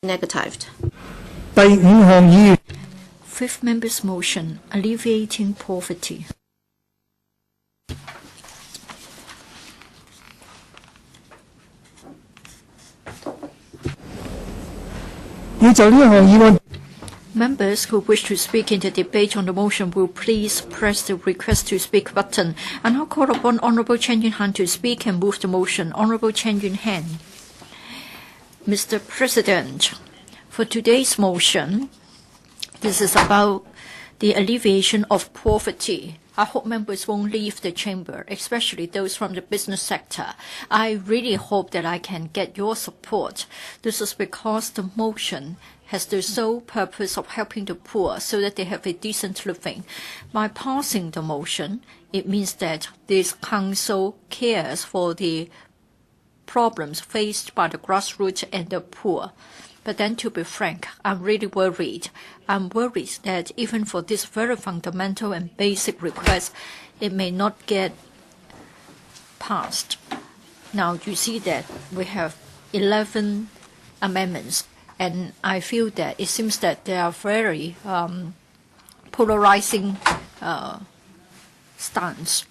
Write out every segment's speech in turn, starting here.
Negatived. 第5項議員 Fifth member's motion, alleviating poverty. 要就呢一項議案 Members who wish to speak in the debate on the motion will please press the request to speak button. And I'll call upon Honourable Chan Yuen-han to speak and move the motion. Honourable Chan Yuen-han. Mr. President, for today's motion, this is about the alleviation of poverty. I hope members won't leave the chamber, especially those from the business sector. I really hope that I can get your support. This is because the motion has the sole purpose of helping the poor so that they have a decent living. By passing the motion, it means that this council cares for the problems faced by the grassroots and the poor. But then, to be frank, I'm really worried. I'm worried that even for this very fundamental and basic request, it may not get passed. Now, you see that we have 11 amendments, and I feel that it seems that they are very polarizing stance.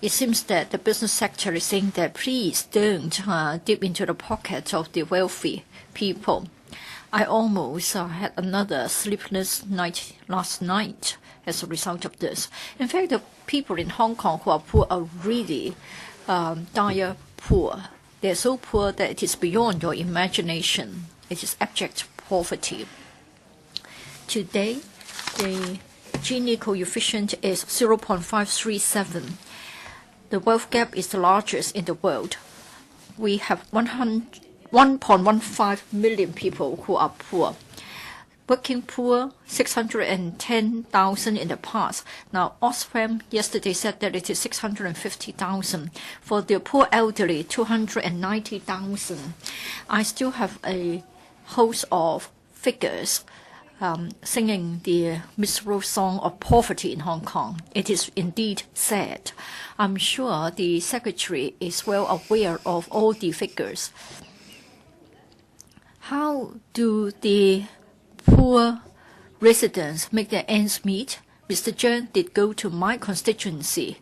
It seems that the business sector is saying that please don't dip into the pockets of the wealthy people. I almost had another sleepless night last night as a result of this. In fact, the people in Hong Kong who are poor are really dire poor. They're so poor that it is beyond your imagination. It is abject poverty. Today, the Gini Coefficient is 0.537. The wealth gap is the largest in the world. We have 1.15 million people who are poor. Working poor, 610,000 in the past. Now, Oxfam yesterday said that it is 650,000. For the poor elderly, 290,000. I still have a host of figures singing the miserable song of poverty in Hong Kong. It is indeed sad. I'm sure the Secretary is well aware of all the figures. How do the poor residents make their ends meet? Mr. Zheng did go to my constituency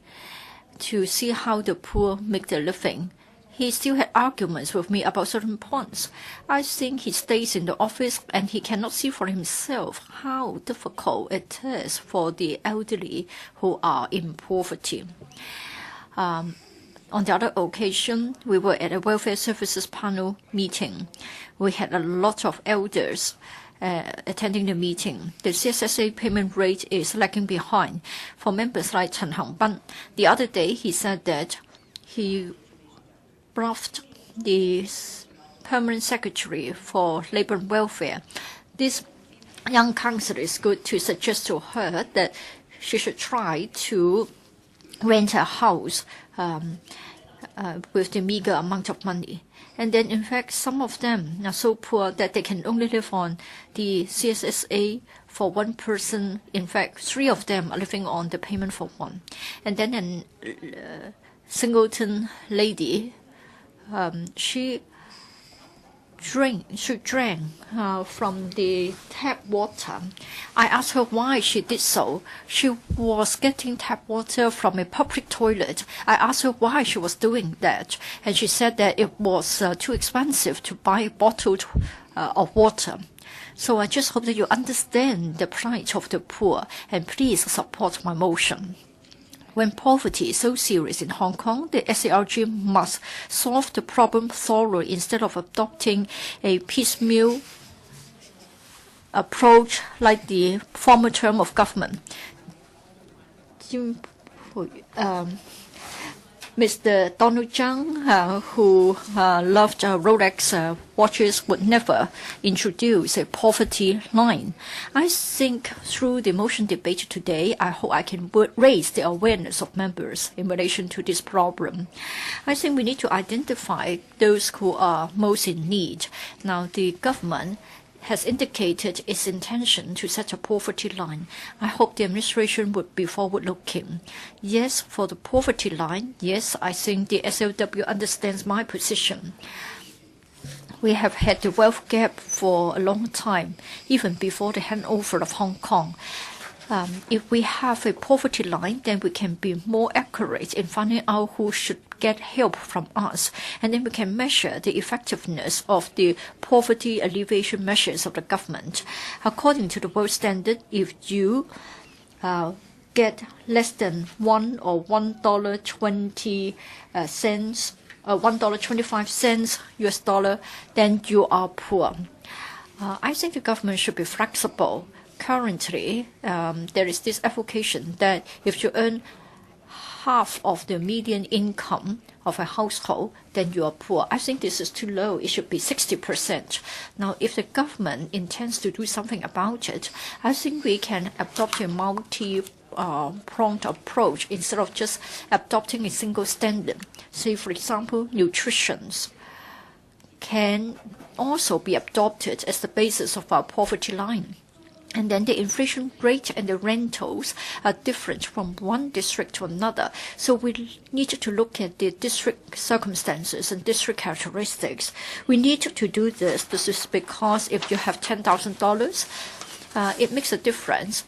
to see how the poor make their living. He still had arguments with me about certain points. I think he stays in the office and he cannot see for himself how difficult it is for the elderly who are in poverty. On the other occasion, we were at a welfare services panel meeting. We had a lot of elders attending the meeting. The CSSA payment rate is lagging behind. For members like Chen Hangban, the other day he said that he bluffed the Permanent Secretary for Labour and Welfare. This young councillor is good to suggest to her that she should try to rent a house with the meager amount of money. And then, in fact, some of them are so poor that they can only live on the CSSA for one person. In fact, 3 of them are living on the payment for one. And then a singleton lady, she drank from the tap water. I asked her why she did so. She was getting tap water from a public toilet. I asked her why she was doing that, and she said that it was too expensive to buy bottled of water. So I just hope that you understand the plight of the poor, and please support my motion. When poverty is so serious in Hong Kong, the SARG must solve the problem thoroughly instead of adopting a piecemeal approach like the former term of government. Mr. Donald Tsang, who loved Rolex watches, would never introduce a poverty line. I think through the motion debate today, I hope I can raise the awareness of members in relation to this problem. I think we need to identify those who are most in need. Now, the government has indicated its intention to set a poverty line. I hope the administration would be forward-looking. Yes, for the poverty line, yes, I think the SLW understands my position. We have had the wealth gap for a long time, even before the handover of Hong Kong. If we have a poverty line, then we can be more accurate in finding out who should get help from us. And then we can measure the effectiveness of the poverty alleviation measures of the government. According to the world standard, if you get less than $1 or $1.20 $1.25 US dollar, then you are poor. I think the government should be flexible. Currently, there is this advocation that if you earn half of the median income of a household, then you are poor. I think this is too low. It should be 60%. Now, if the government intends to do something about it, I think we can adopt a multi-pronged approach instead of just adopting a single standard. Say, for example, nutrition can also be adopted as the basis of our poverty line. And then the inflation rate and the rentals are different from one district to another. So we need to look at the district circumstances and district characteristics. We need to do this. This is because if you have $10,000, it makes a difference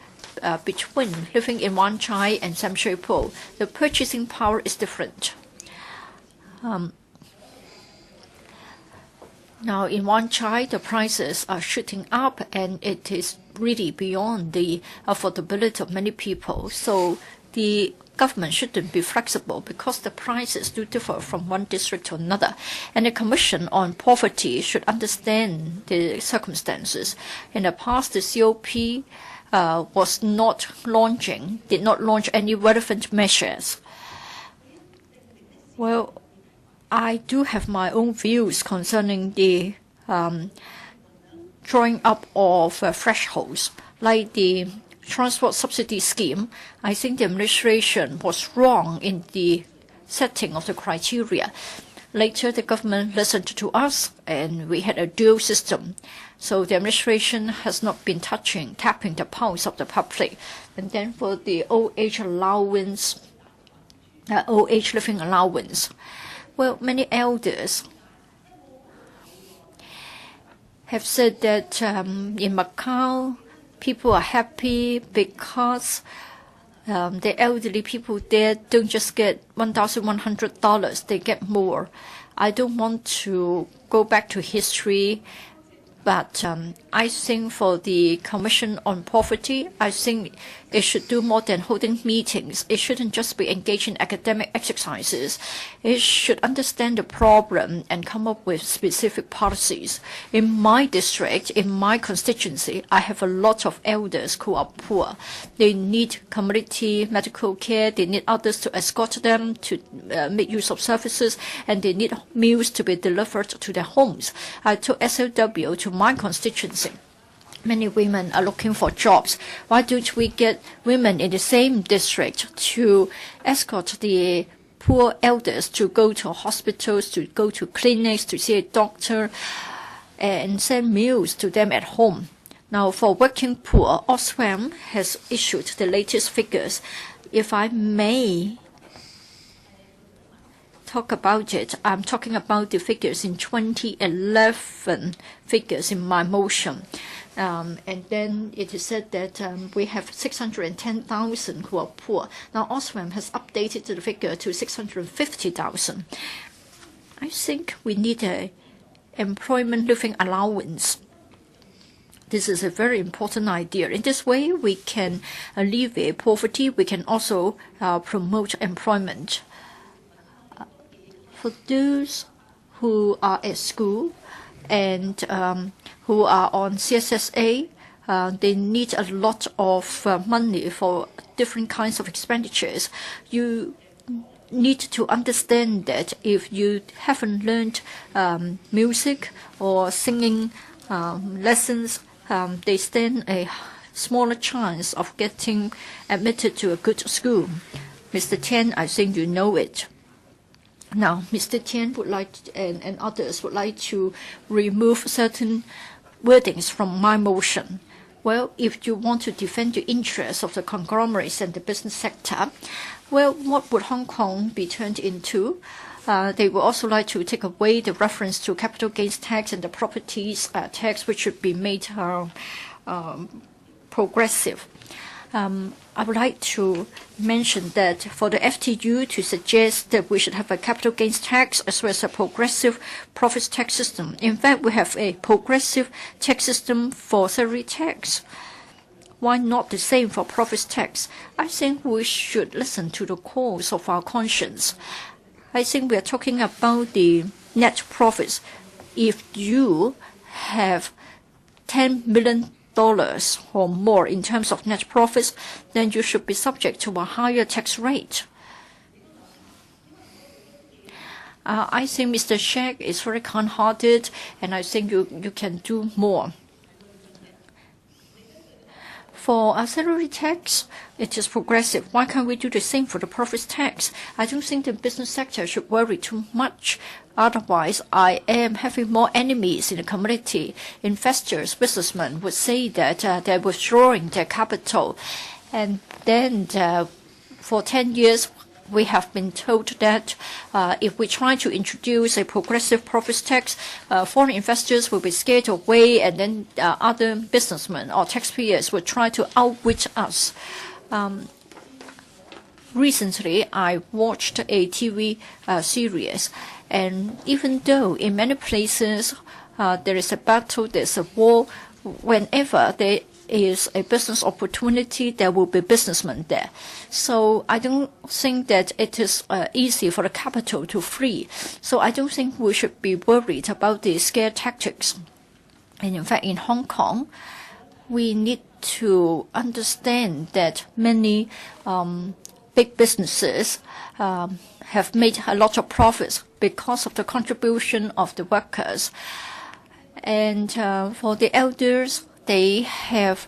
between living in Wan Chai and Sam Shui Po. The purchasing power is different. Now, in Wan Chai, the prices are shooting up, and it is really beyond the affordability of many people. So the government shouldn't be flexible because the prices do differ from one district to another. And the Commission on Poverty should understand the circumstances. In the past, the COP did not launch any relevant measures. Well, I do have my own views concerning the drawing up of thresholds, like the transport subsidy scheme. I think the administration was wrong in the setting of the criteria. Later, the government listened to us, and we had a dual system. So the administration has not been tapping the pulse of the public. And then for the old age allowance, old age living allowance, well, many elders have said that in Macau, people are happy because the elderly people there don't just get $1,100, they get more. I don't want to go back to history, but I think for the Commission on Poverty, I think it should do more than holding meetings. It shouldn't just be engaged in academic exercises. It should understand the problem and come up with specific policies. In my district, in my constituency, I have a lot of elders who are poor. They need community medical care. They need others to escort them to make use of services, and they need meals to be delivered to their homes. I took SLW to my constituency. Many women are looking for jobs. Why don't we get women in the same district to escort the poor elders to go to hospitals, to go to clinics, to see a doctor, and send meals to them at home? Now, for working poor, Oxfam has issued the latest figures. If I may talk about it, I'm talking about the figures in 2011 figures in my motion. And then it is said that we have 610,000 who are poor. Now, Oxfam has updated the figure to 650,000. I think we need an employment living allowance. This is a very important idea. In this way, we can alleviate poverty. We can also promote employment. For those who are at school and who are on CSSA, they need a lot of money for different kinds of expenditures. You need to understand that if you haven't learned music or singing lessons, they stand a smaller chance of getting admitted to a good school. Mr. Tian, I think you know it. Now, Mr. Tian would like and others would like to remove certain wordings from my motion. Well, if you want to defend the interests of the conglomerates and the business sector, well, what would Hong Kong be turned into? They would also like to take away the reference to capital gains tax and the properties tax, which should be made progressive. I would like to mention that for the FTU to suggest that we should have a capital gains tax as well as a progressive profits tax system. In fact, we have a progressive tax system for salary tax. Why not the same for profits tax? I think we should listen to the calls of our conscience. I think we are talking about the net profits. If you have $10 million or more in terms of net profits, then you should be subject to a higher tax rate. I think Mr. Shek is very kind-hearted, and I think you can do more. For our salary tax, it is progressive. Why can't we do the same for the profits tax? I don't think the business sector should worry too much. Otherwise, I am having more enemies in the community. Investors, businessmen would say that they're withdrawing their capital. And then for 10 years, we have been told that if we try to introduce a progressive profits tax, foreign investors will be scared away, and then other businessmen or taxpayers will try to outwit us. Recently, I watched a TV series, and even though in many places there is a battle, there's a war, whenever there is a business opportunity, there will be businessmen there. So I don't think that it is easy for the capital to flee. So I don't think we should be worried about the scare tactics. And in fact, in Hong Kong, we need to understand that many big businesses have made a lot of profits because of the contribution of the workers. And for the elders, they have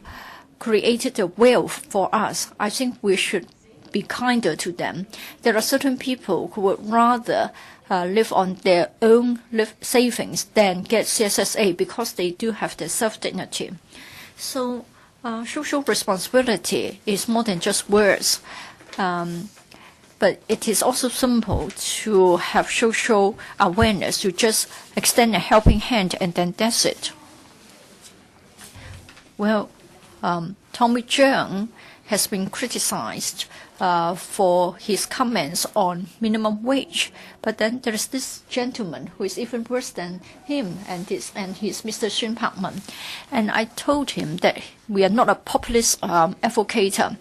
created a wealth for us. I think we should be kinder to them. There are certain people who would rather live on their own savings than get CSSA because they do have their self-dignity. So social responsibility is more than just words. But it is also simple to have social awareness. You just extend a helping hand and then that's it. Well, Tommy Cheung has been criticized for his comments on minimum wage. But then there is this gentleman who is even worse than him, and he's Mr. Shin Park-man. And I told him that we are not a populist advocator.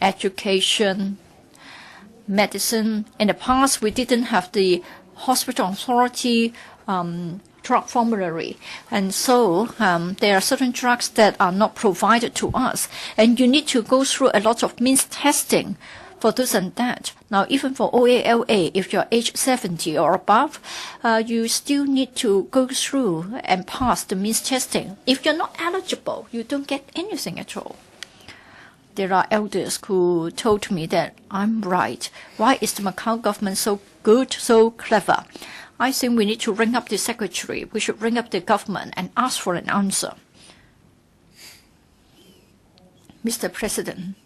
Education, medicine. In the past, we didn't have the hospital authority drug formulary, and so there are certain drugs that are not provided to us, and you need to go through a lot of means testing for this and that. Now, even for OALA, if you're age 70 or above, you still need to go through and pass the means testing. If you're not eligible, you don't get anything at all. There are elders who told me that I'm right. Why is the Macau government so good, so clever? I think we need to ring up the secretary. We should ring up the government and ask for an answer. Mr. President,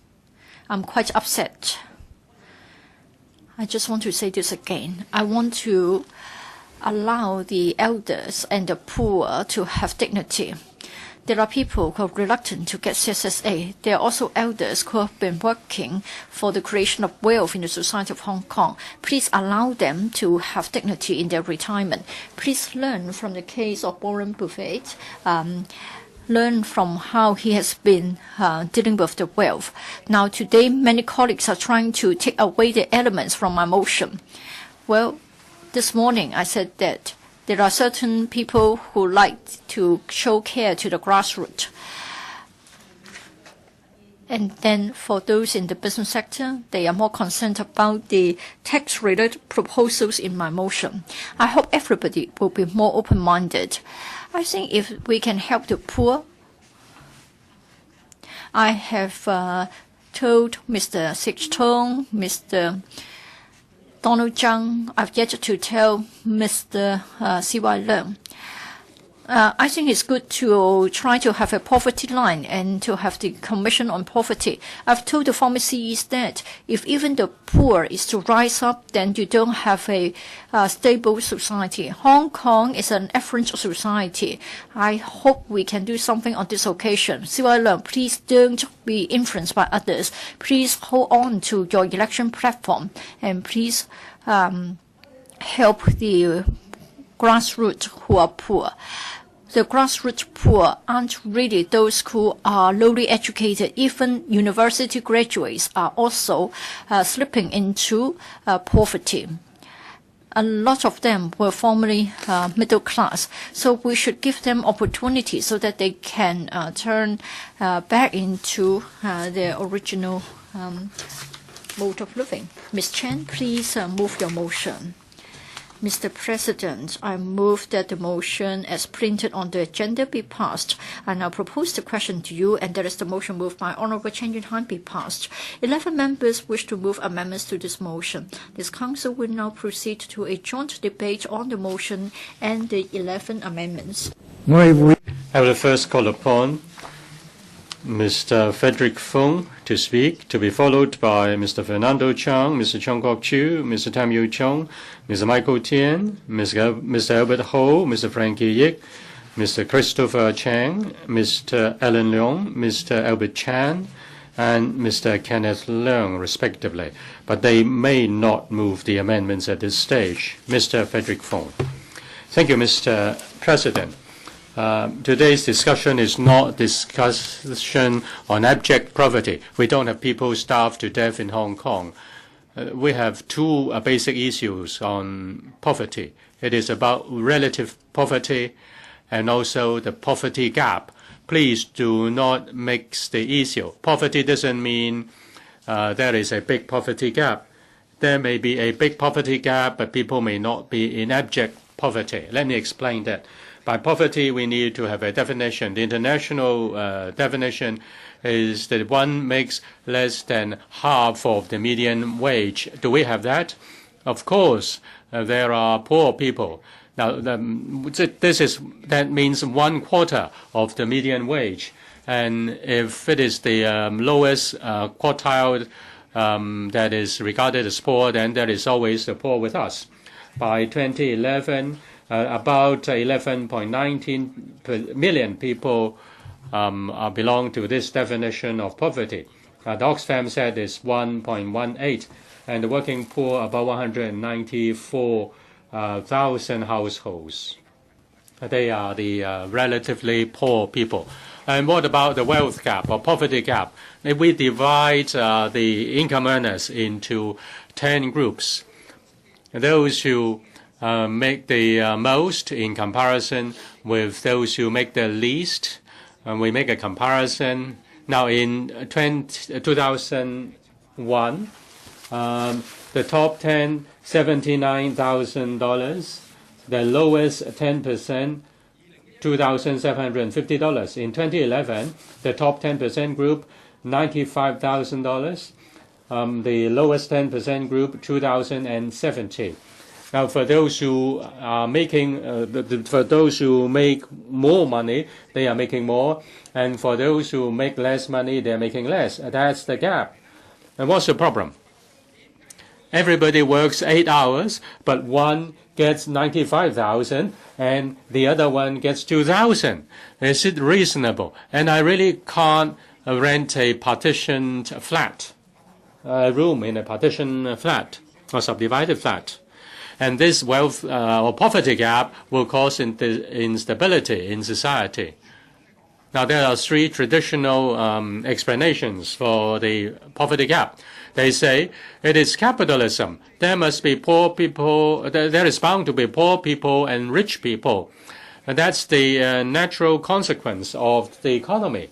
I'm quite upset. I just want to say this again. I want to allow the elders and the poor to have dignity. There are people who are reluctant to get CSSA. There are also elders who have been working for the creation of wealth in the society of Hong Kong. Please allow them to have dignity in their retirement. Please learn from the case of Warren Buffett. Learn from how he has been dealing with the wealth. Now, today, many colleagues are trying to take away the elements from my motion. Well, this morning I said that there are certain people who like to show care to the grassroots. And then for those in the business sector, they are more concerned about the tax-related proposals in my motion. I hope everybody will be more open-minded. I think if we can help the poor, I have told Mr. Sik Tong, Mr. Donald Zhang, I've yet to tell Mr. C.Y. Leung. I think it's good to try to have a poverty line and to have the Commission on Poverty. I've told the pharmacies that if even the poor is to rise up, then you don't have a stable society. Hong Kong is an affluent society. I hope we can do something on this occasion. CY Leung, please don't be influenced by others. Please hold on to your election platform and please help the grassroots who are poor. The grassroots poor aren't really those who are lowly educated. Even university graduates are also slipping into poverty. A lot of them were formerly middle class. So we should give them opportunities so that they can turn back into their original mode of living. Ms. Chen, please move your motion. Mr. President, I move that the motion as printed on the agenda be passed. I now propose the question to you, and that is the motion moved by Honorable Chan Yuen-han be passed. 11 members wish to move amendments to this motion. This Council will now proceed to a joint debate on the motion and the 11 amendments. I will first call upon Mr. Frederick Fung to speak, to be followed by Mr. Fernando Chang, Mr. Chong Kok Chiu, Mr. Tam Yu Chong, Mr. Michael Tien, Mr. Albert Ho, Mr. Frankie Yik, Mr. Christopher Chang, Mr. Alan Leong, Mr. Albert Chan, and Mr. Kenneth Leung, respectively. But they may not move the amendments at this stage. Mr. Frederick Fung. Thank you, Mr. President. Today's discussion is not discussion on abject poverty. We don't have people starved to death in Hong Kong. We have two basic issues on poverty. It is about relative poverty and also the poverty gap. Please do not mix the issue. Poverty doesn't mean there is a big poverty gap. There may be a big poverty gap, but people may not be in abject poverty. Let me explain that. By poverty, we need to have a definition. The international definition is that one makes less than half of the median wage. Do we have that? Of course, there are poor people. Now, that means 1/4 of the median wage. And if it is the lowest quartile that is regarded as poor, then there is always the poor with us. By 2011, about 11.19 million people belong to this definition of poverty. The Oxfam said it's 1.18, and the working poor about 194,000 households. They are the relatively poor people. And what about the wealth gap or poverty gap? If we divide the income earners into 10 groups, those who make the most in comparison with those who make the least. We make a comparison. Now in 2001, the top 10, $79,000. The lowest 10%, $2,750. In 2011, the top 10% group, $95,000. The lowest 10% group, $2,070. Now, for those who are making, for those who make more money, they are making more, and for those who make less money, they are making less. That's the gap. And what's the problem? Everybody works 8 hours, but one gets 95,000, and the other one gets 2,000. Is it reasonable? And I really can't rent a partitioned flat, a room in a partitioned flat or subdivided flat. And this wealth or poverty gap will cause instability in society. Now, there are three traditional explanations for the poverty gap. They say it is capitalism. There must be poor people. There is bound to be poor people and rich people. And that's the natural consequence of the economy.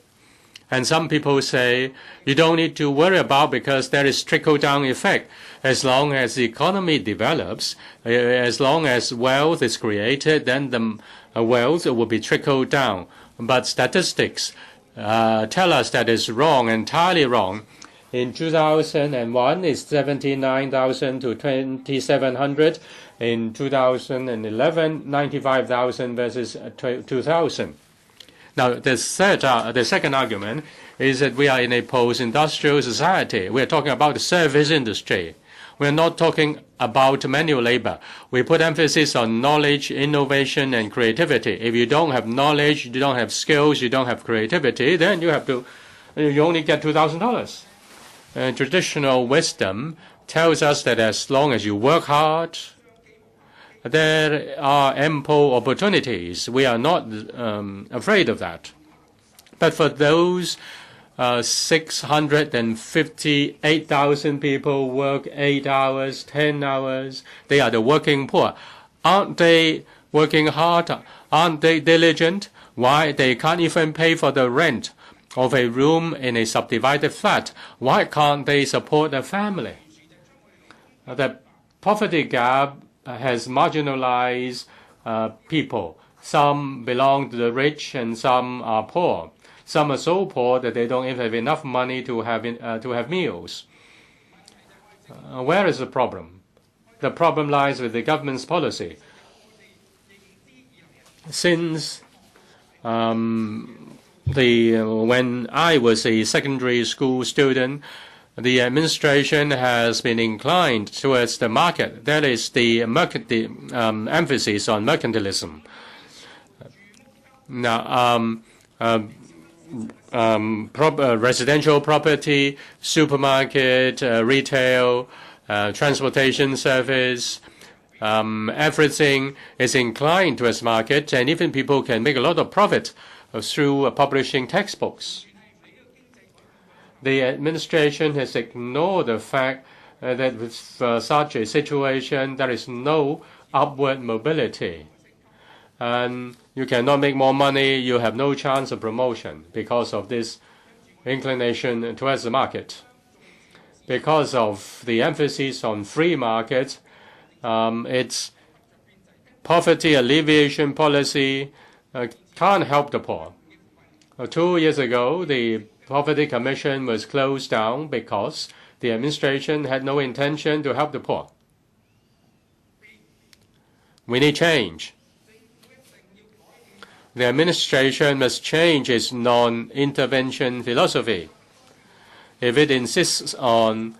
And some people say you don't need to worry about because there is trickle-down effect. As long as the economy develops, as long as wealth is created, then the wealth will be trickled down. But statistics tell us that is wrong, entirely wrong. In 2001, it's 79,000 to 2,700. In 2011, 95,000 versus 2,000. Now, the second argument is that we are in a post-industrial society. We are talking about the service industry. We are not talking about manual labor. We put emphasis on knowledge, innovation, and creativity. If you don't have knowledge, you don't have skills, you don't have creativity, then you only get $2,000. Traditional wisdom tells us that as long as you work hard, there are ample opportunities. We are not afraid of that. But for those 658,000 people work 8 hours, 10 hours, they are the working poor. Aren't they working hard? Aren't they diligent? Why? They can't even pay for the rent of a room in a subdivided flat. Why can't they support their family? The poverty gap has marginalized people. Some belong to the rich and some are poor. Some are so poor that they don't even have enough money to have meals. Where is the problem? The problem lies with the government's policy. Since when I was a secondary school student, the administration has been inclined towards the market. That is the emphasis on mercantilism. Now, residential property, supermarket, retail, transportation service, everything is inclined towards market, and even people can make a lot of profit through publishing textbooks. The administration has ignored the fact that with such a situation, there is no upward mobility. And you cannot make more money, you have no chance of promotion because of this inclination towards the market. Because of the emphasis on free market, its poverty alleviation policy can't help the poor. 2 years ago, the Poverty Commission was closed down because the administration had no intention to help the poor. We need change. The administration must change its non-intervention philosophy. If it insists on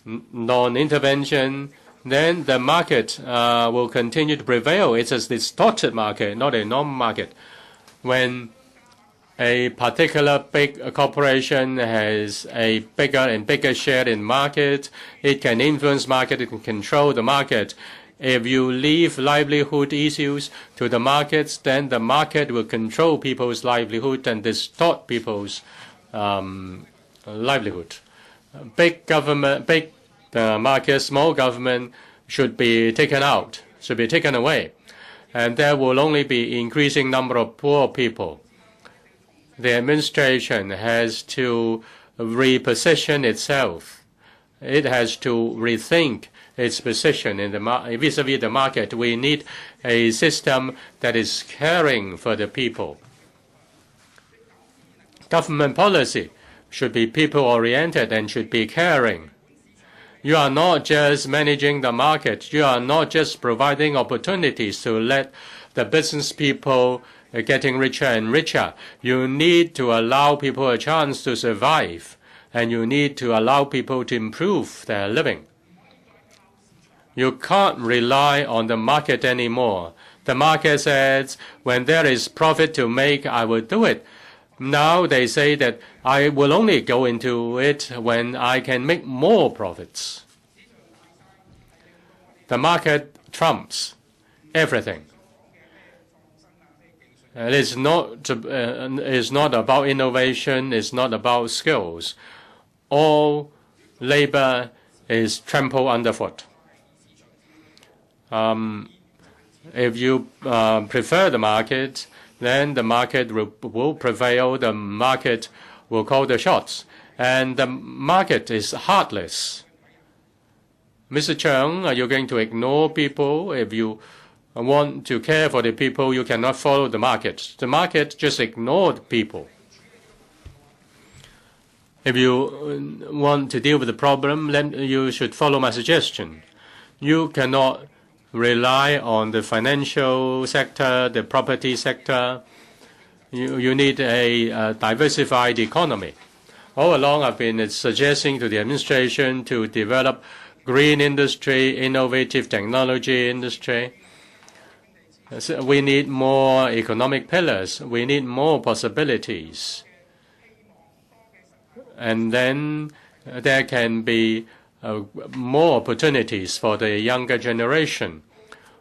non-intervention, then the market will continue to prevail. It's a distorted market, not a normal market. When a particular big corporation has a bigger and bigger share in market, it can influence market, it can control the market. If you leave livelihood issues to the markets, then the market will control people's livelihood and distort people's livelihood. Big government, big market, small government should be taken out, should be taken away. And there will only be increasing number of poor people. The administration has to reposition itself. It has to rethink its position in the vis-a-vis the market. We need a system that is caring for the people. Government policy should be people-oriented and should be caring. You are not just managing the market. You are not just providing opportunities to let the business people getting richer and richer. You need to allow people a chance to survive, and you need to allow people to improve their living. You can't rely on the market anymore. The market says, when there is profit to make, I will do it. Now they say that I will only go into it when I can make more profits. The market trumps everything. It is not about innovation, it's not about skills. All labor is trampled underfoot. If you prefer the market, then the market will prevail, the market will call the shots. And the market is heartless. Mr. Cheung, are you going to ignore people? If you want to care for the people, you cannot follow the market. The market just ignored people. If you want to deal with the problem, then you should follow my suggestion. You cannot rely on the financial sector, the property sector. You need a diversified economy. All along, I've been suggesting to the administration to develop green industry, innovative technology industry. So we need more economic pillars. We need more possibilities. And then there can be more opportunities for the younger generation.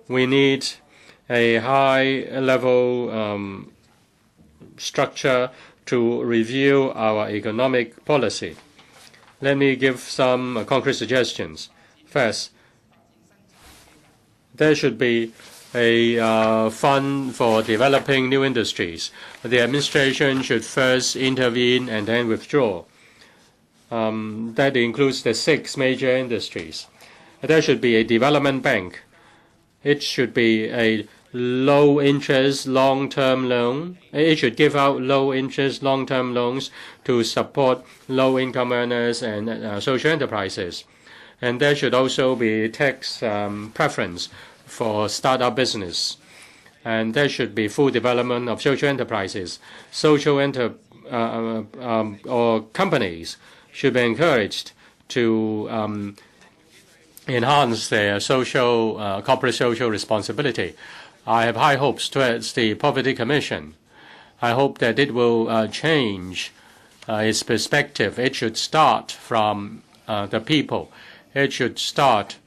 We need a high-level structure to review our economic policy. Let me give some concrete suggestions. First, there should be a fund for developing new industries. The administration should first intervene and then withdraw. That includes the 6 major industries. There should be a development bank. It should be a low-interest, long-term loan. It should give out low-interest, long-term loans to support low-income earners and social enterprises. And there should also be tax preference for startup business. And there should be full development of social enterprises. Or companies should be encouraged to enhance their corporate social responsibility. I have high hopes towards the Poverty Commission. I hope that it will change its perspective. It should start from the people. It should start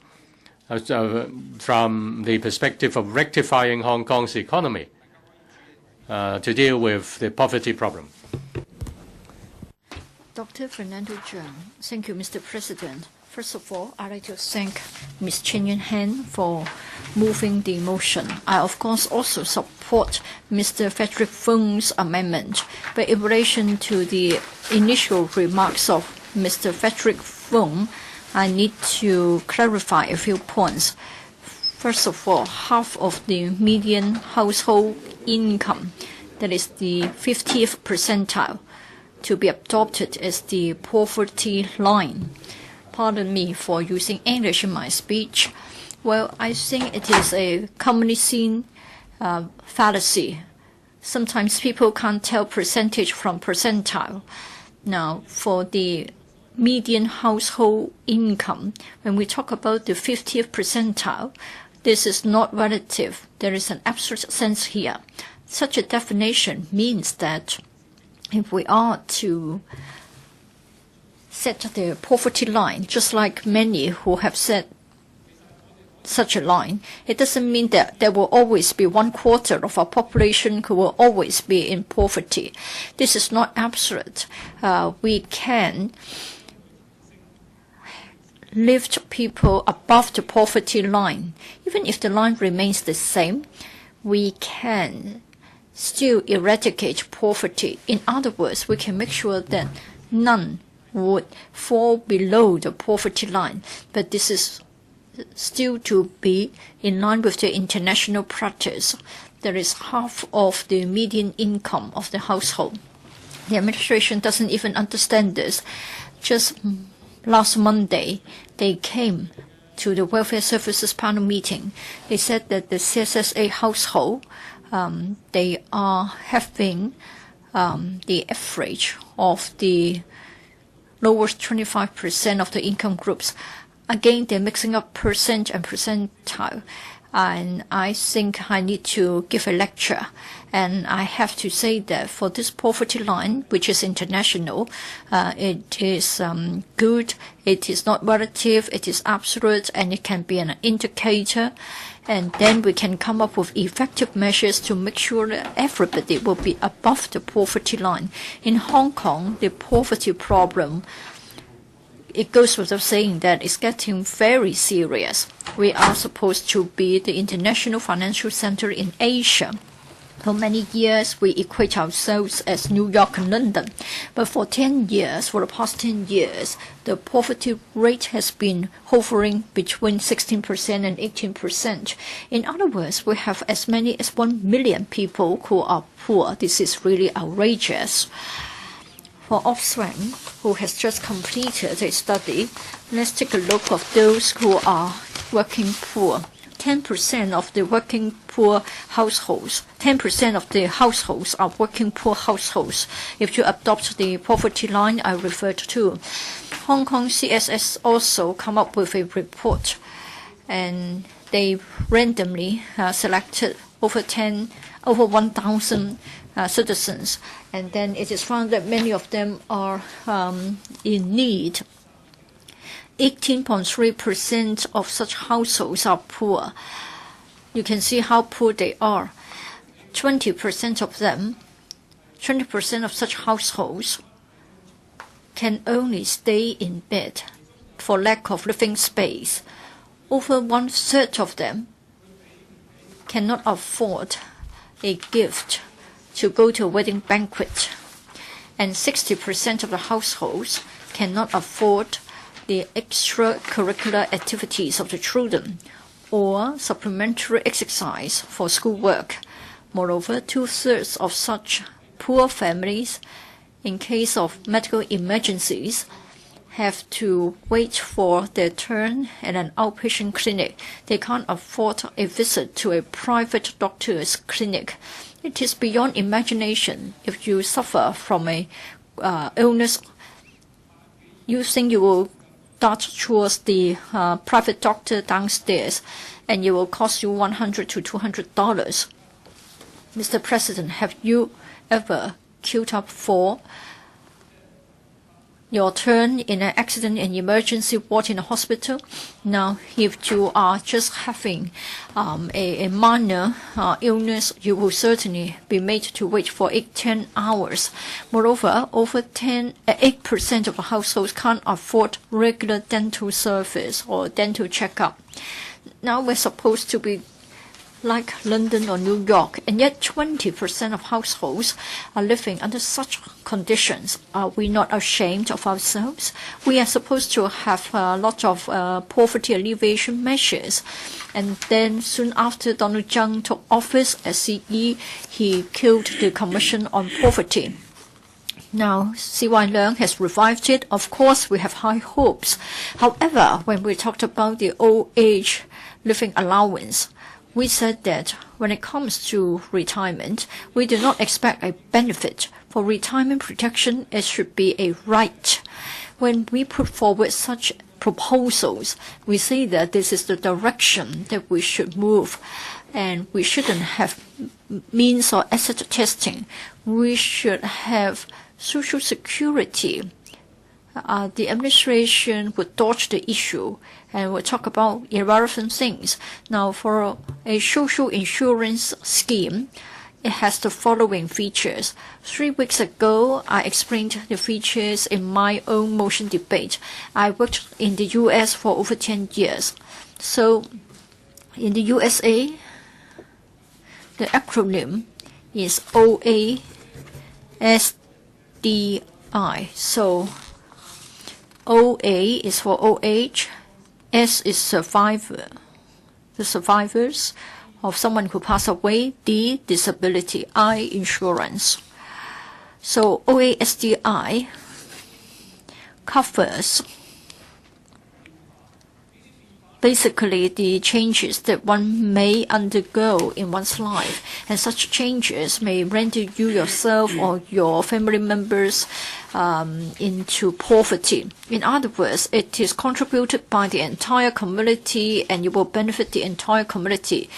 from the perspective of rectifying Hong Kong's economy to deal with the poverty problem. Dr. Fernando Cheung. Thank you, Mr. President. First of all, I'd like to thank Ms. Chan Yuen-han for moving the motion. I, of course, also support Mr. Frederick Fung's amendment. But in relation to the initial remarks of Mr. Frederick Fung, I need to clarify a few points. First of all, half of the median household income, that is the 50th percentile, to be adopted as the poverty line. Pardon me for using English in my speech. Well, I think it is a commonly seen fallacy. Sometimes people can't tell percentage from percentile. Now, for the median household income, when we talk about the 50th percentile, this is not relative. There is an absolute sense here. Such a definition means that if we are to set the poverty line, just like many who have set such a line, it doesn't mean that there will always be 1/4 of our population who will always be in poverty. This is not absolute. We can lift people above the poverty line. Even if the line remains the same, we can still eradicate poverty. In other words, we can make sure that none would fall below the poverty line. But this is still to be in line with the international practice. There is half of the median income of the household. The administration doesn't even understand this. Just last Monday, they came to the Welfare Services Panel meeting. They said that the CSSA household, they are having the average of the lowest 25% of the income groups. Again, they're mixing up percent and percentile. And I think I need to give a lecture. And I have to say that for this poverty line, which is international, it is good, it is not relative, it is absolute, and it can be an indicator. And then we can come up with effective measures to make sure that everybody will be above the poverty line. In Hong Kong, the poverty problem, it goes without saying that it's getting very serious. We are supposed to be the international financial center in Asia. For many years, we equate ourselves as New York and London. But for the past 10 years, the poverty rate has been hovering between 16% and 18%. In other words, we have as many as 1 million people who are poor. This is really outrageous. For Offswang, who has just completed a study, let's take a look of those who are working poor. 10% of the working poor households. 10% of the households are working poor households. If you adopt the poverty line I referred to, Hong Kong CSS also come up with a report, and they randomly selected over 1,000 citizens, and then it is found that many of them are in need. 18.3% of such households are poor. You can see how poor they are. 20% of them, 20% of such households can only stay in bed for lack of living space. Over 1/3 of them cannot afford a gift to go to a wedding banquet, and 60% of the households cannot afford the extracurricular activities of the children or supplementary exercise for schoolwork. Moreover, 2/3 of such poor families, in case of medical emergencies, have to wait for their turn at an outpatient clinic. They can't afford a visit to a private doctor's clinic. It is beyond imagination. If you suffer from a illness, you think you will dart towards the private doctor downstairs, and it will cost you $100 to $200. Mr. President, have you ever queued up for your turn in an accident and emergency ward in a hospital? Now, if you are just having a minor illness, you will certainly be made to wait for 8-10 hours. Moreover, over 8% of the households can't afford regular dental service or dental checkup. Now we're supposed to be like London or New York, and yet 20% of households are living under such conditions. Are we not ashamed of ourselves? We are supposed to have a lot of poverty alleviation measures, and then soon after Donald Tsang took office as CE, he killed the Commission on Poverty. Now, C.Y. Leung has revived it. Of course, we have high hopes. However, when we talked about the old age living allowance, we said that when it comes to retirement, we do not expect a benefit. For retirement protection, it should be a right. When we put forward such proposals, we say that this is the direction that we should move, and we shouldn't have means or asset testing. We should have Social Security. The administration would dodge the issue and would talk about irrelevant things. Now, for a social insurance scheme, it has the following features. 3 weeks ago, I explained the features in my own motion debate. I worked in the U.S. for over 10 years. So, in the USA, the acronym is OASDI. So, OA is for old age, S is survivor, the survivors of someone who passed away, D, disability, I, insurance. So OASDI covers basically the changes that one may undergo in one's life, and such changes may render you yourself or your family members into poverty. In other words, it is contributed by the entire community, and it will benefit the entire community.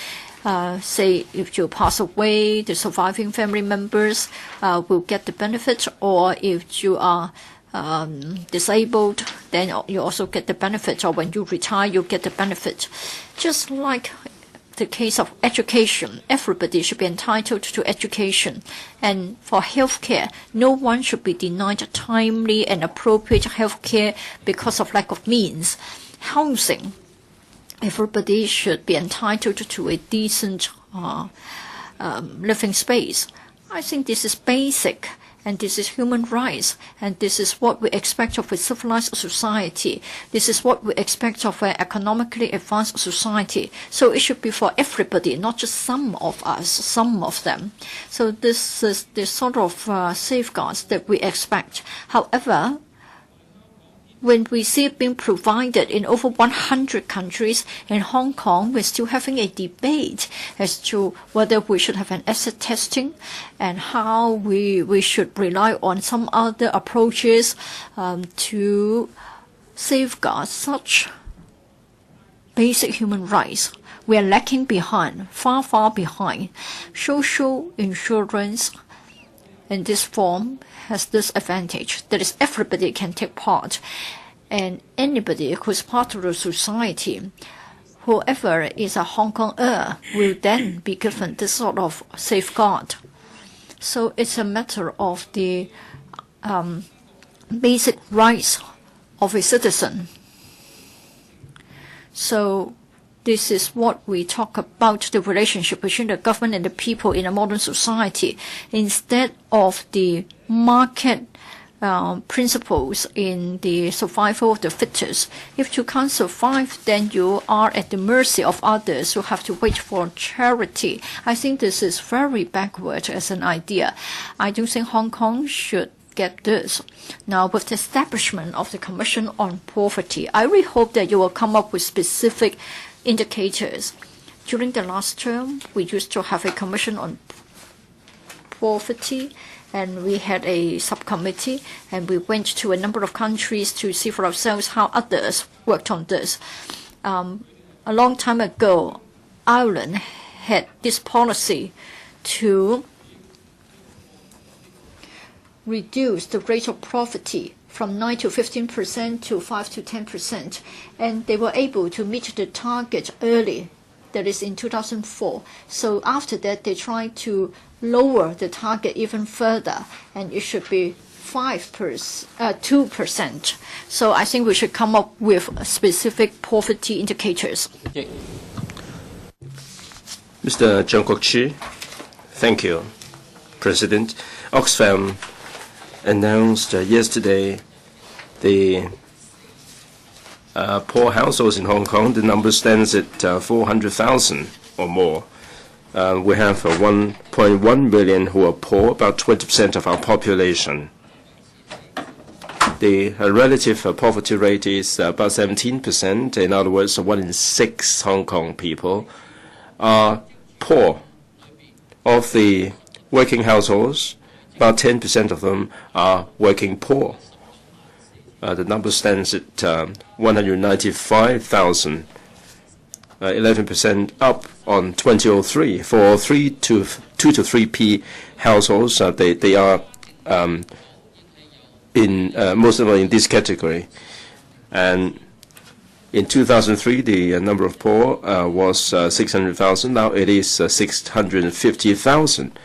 Say, if you pass away, the surviving family members will get the benefit, or if you are disabled, then you also get the benefit, or when you retire, you get the benefit. Just like the case of education, everybody should be entitled to education. And for healthcare, no one should be denied timely and appropriate healthcare because of lack of means. Housing, everybody should be entitled to a decent living space. I think this is basic, and this is human rights, and this is what we expect of a civilized society. This is what we expect of an economically advanced society. So it should be for everybody, not just some of us, some of them. So this is the sort of safeguards that we expect. However, when we see it being provided in over 100 countries, in Hong Kong, we're still having a debate as to whether we should have an asset testing and how we should rely on some other approaches to safeguard such basic human rights. We are lacking behind, far behind. Social insurance in this form has this advantage, that is everybody can take part, and anybody who's part of the society, whoever is a Hong Konger, will then be given this sort of safeguard. So it's a matter of the basic rights of a citizen. So this is what we talk about, the relationship between the government and the people in a modern society, instead of the market principles in the survival of the fittest. If you can't survive, then you are at the mercy of others who have to wait for charity. I think this is very backward as an idea. I don't think Hong Kong should get this. Now, with the establishment of the Commission on Poverty, I really hope that you will come up with specific indicators. During the last term, we used to have a Commission on Poverty, and we had a subcommittee, and we went to a number of countries to see for ourselves how others worked on this. A long time ago, Ireland had this policy to reduce the rate of poverty from 9 to 15% to 5 to 10%, and they were able to meet the target early, that is in 2004. So after that, they tried to lower the target even further, and it should be 2%. So I think we should come up with specific poverty indicators. Okay. Mr. Zhang Guoqi, thank you. President, Oxfam announced yesterday the poor households in Hong Kong. The number stands at 400,000 or more. We have 1.1 million who are poor, about 20% of our population. The relative poverty rate is about 17%. In other words, 1 in 6 Hong Kong people are poor. Of the working households, about 10% of them are working poor. The number stands at 195,000, 11% up on 2003. For 2 to 3P households, they are most of them in this category. And in 2003, the number of poor was 600,000. Now it is 650,000.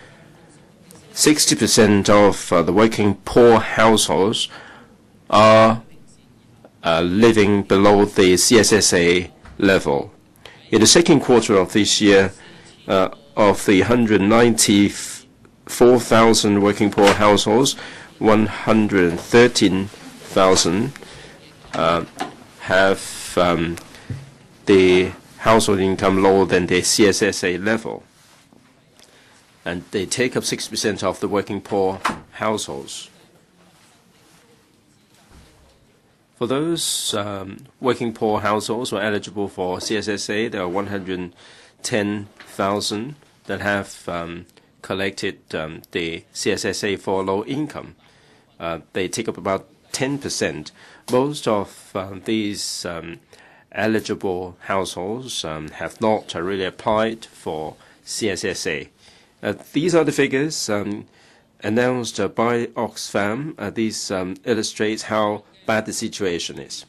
60% of the working poor households are living below the CSSA level. In the second quarter of this year, of the 194,000 working poor households, 113,000 have the household income lower than the CSSA level. And they take up 6% of the working poor households. For those working poor households who are eligible for CSSA, there are 110,000 that have collected the CSSA for low income. They take up about 10%. Most of these eligible households have not really applied for CSSA. These are the figures announced by Oxfam. These illustrates how bad the situation is.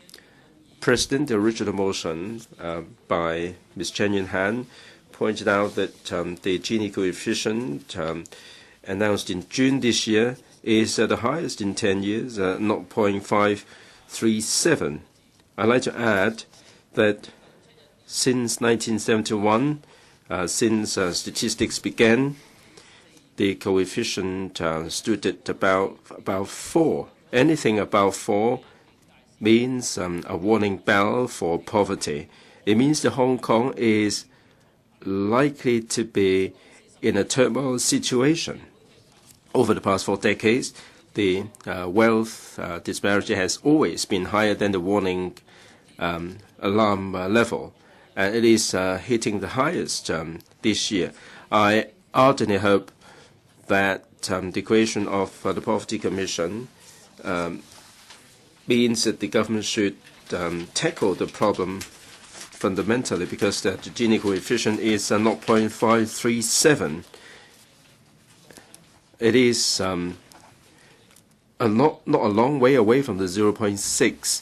President, the original motion by Ms. Chan Yuen-han pointed out that the Gini Coefficient announced in June this year is the highest in 10 years, 0.537. I'd like to add that since 1971, since statistics began, the coefficient stood at about 4. Anything above 4 means a warning bell for poverty. It means that Hong Kong is likely to be in a turmoil situation. Over the past 4 decades, the wealth disparity has always been higher than the warning alarm level, and it is hitting the highest this year. I ardently hope that the creation of the Poverty Commission means that the government should tackle the problem fundamentally, because the Gini coefficient is 0.537. It is not a long way away from the 0.6,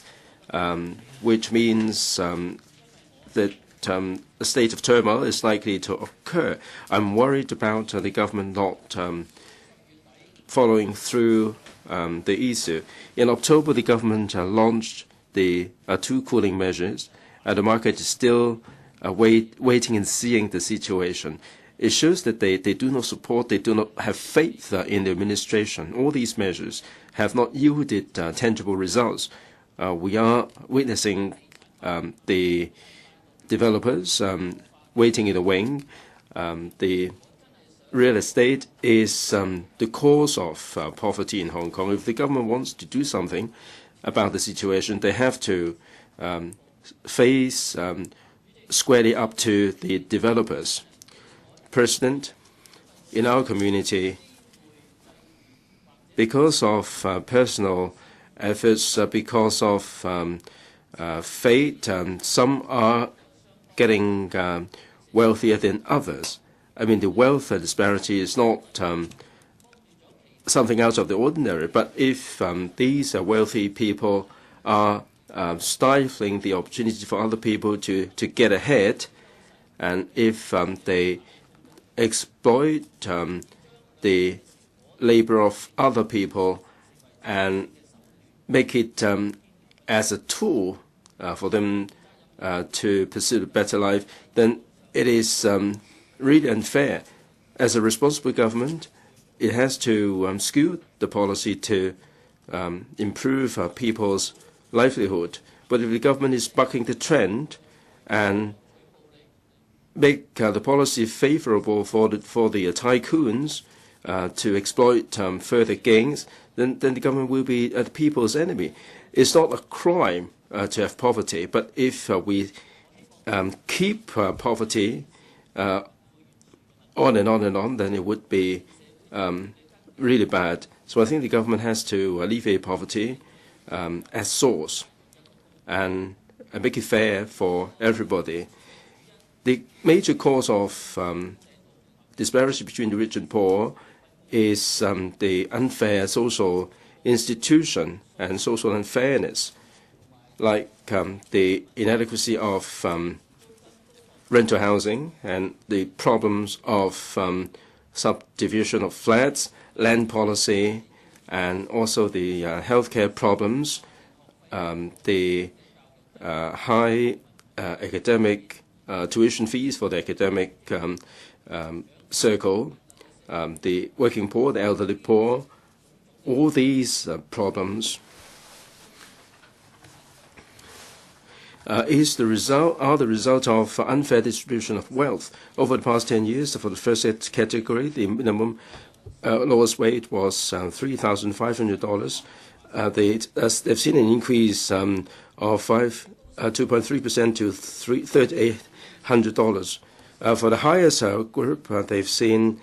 which means that a state of turmoil is likely to occur. I'm worried about the government not following through the issue. In October, the government launched the two cooling measures. The market is still waiting and seeing the situation. It shows that they do not support, they do not have faith in the administration. All these measures have not yielded tangible results. We are witnessing the developers waiting in the wing. The real estate is the cause of poverty in Hong Kong. If the government wants to do something about the situation, they have to face squarely up to the developers. President, in our community, because of personal efforts, because of fate, some are getting wealthier than others. I mean, the wealth disparity is not something out of the ordinary, but if these wealthy people are stifling the opportunity for other people to get ahead, and if they exploit the labor of other people and make it as a tool for them to pursue a better life, then it is really unfair. As a responsible government, it has to skew the policy to improve people's livelihood. But if the government is bucking the trend and make the policy favorable for the tycoons to exploit further gains, then the government will be the people's enemy. It's not a crime to have poverty, but if we keep poverty on and on and on, then it would be really bad. So I think the government has to alleviate poverty at source and make it fair for everybody. The major cause of disparity between the rich and poor is the unfair social institution and social unfairness, like the inadequacy of rental housing and the problems of subdivision of flats, land policy, and also the healthcare problems, the high academic tuition fees for the academic circle, the working poor, the elderly poor. All these problems are the result of unfair distribution of wealth. Over the past 10 years, for the first category, the minimum lowest wage was $3,500. They've seen an increase of 2.3% to $3,800. For the highest group, they've seen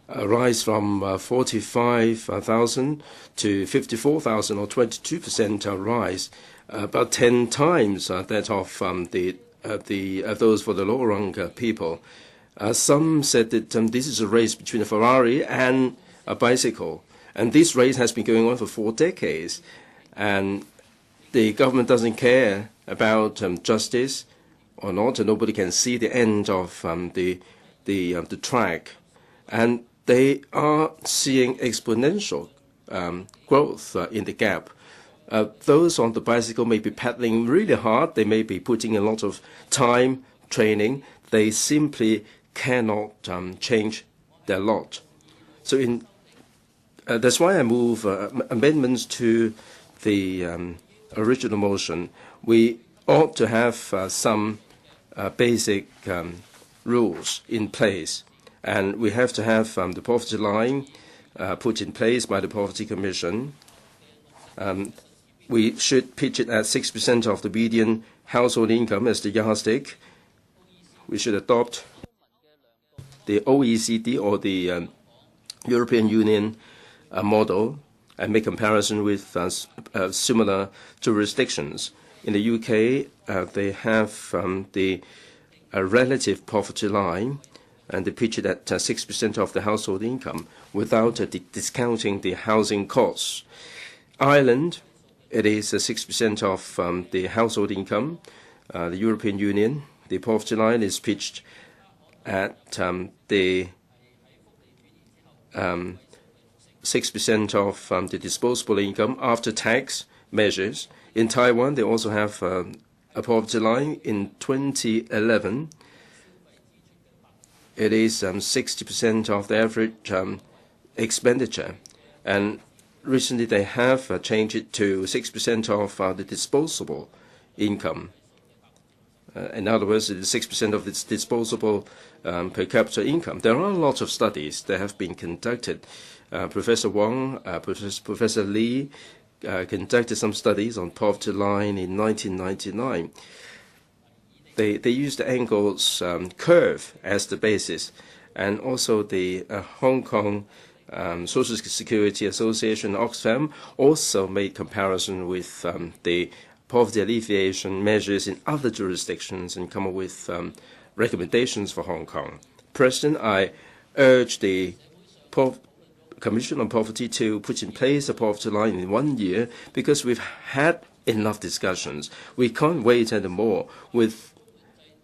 a rise from 45,000 to 54,000, or 22% rise, about 10 times that of those for the lower rung people. Some said that this is a race between a Ferrari and a bicycle, and this race has been going on for 4 decades, and the government doesn't care about justice or not, and nobody can see the end of the track, and they are seeing exponential growth in the gap. Those on the bicycle may be pedaling really hard. They may be putting a lot of time training. They simply cannot change their lot. So that's why I move amendments to the original motion. We ought to have some basic rules in place, and we have to have the poverty line put in place by the Poverty Commission. We should pitch it at 6% of the median household income as the yardstick. We should adopt the OECD or the European Union model and make comparison with similar jurisdictions. In the UK, they have the relative poverty line, and they pitch it at 6% of the household income without discounting the housing costs. Ireland, it is 6% of the household income. The European Union, the poverty line is pitched at the 6% of the disposable income after tax measures. In Taiwan, they also have a poverty line. In 2011, it is 60% of the average expenditure. And recently, they have changed it to 6% of the disposable income. In other words, it is 6% of its disposable per capita income. There are lots of studies that have been conducted. Professor Wang, Professor Lee conducted some studies on poverty line in 1999. They used the Engels curve as the basis, and also the Hong Kong Social Security Association, Oxfam, also made comparison with the poverty alleviation measures in other jurisdictions and come up with recommendations for Hong Kong. President, I urge the Commission on Poverty to put in place a poverty line in 1 year, because we've had enough discussions. We can't wait anymore with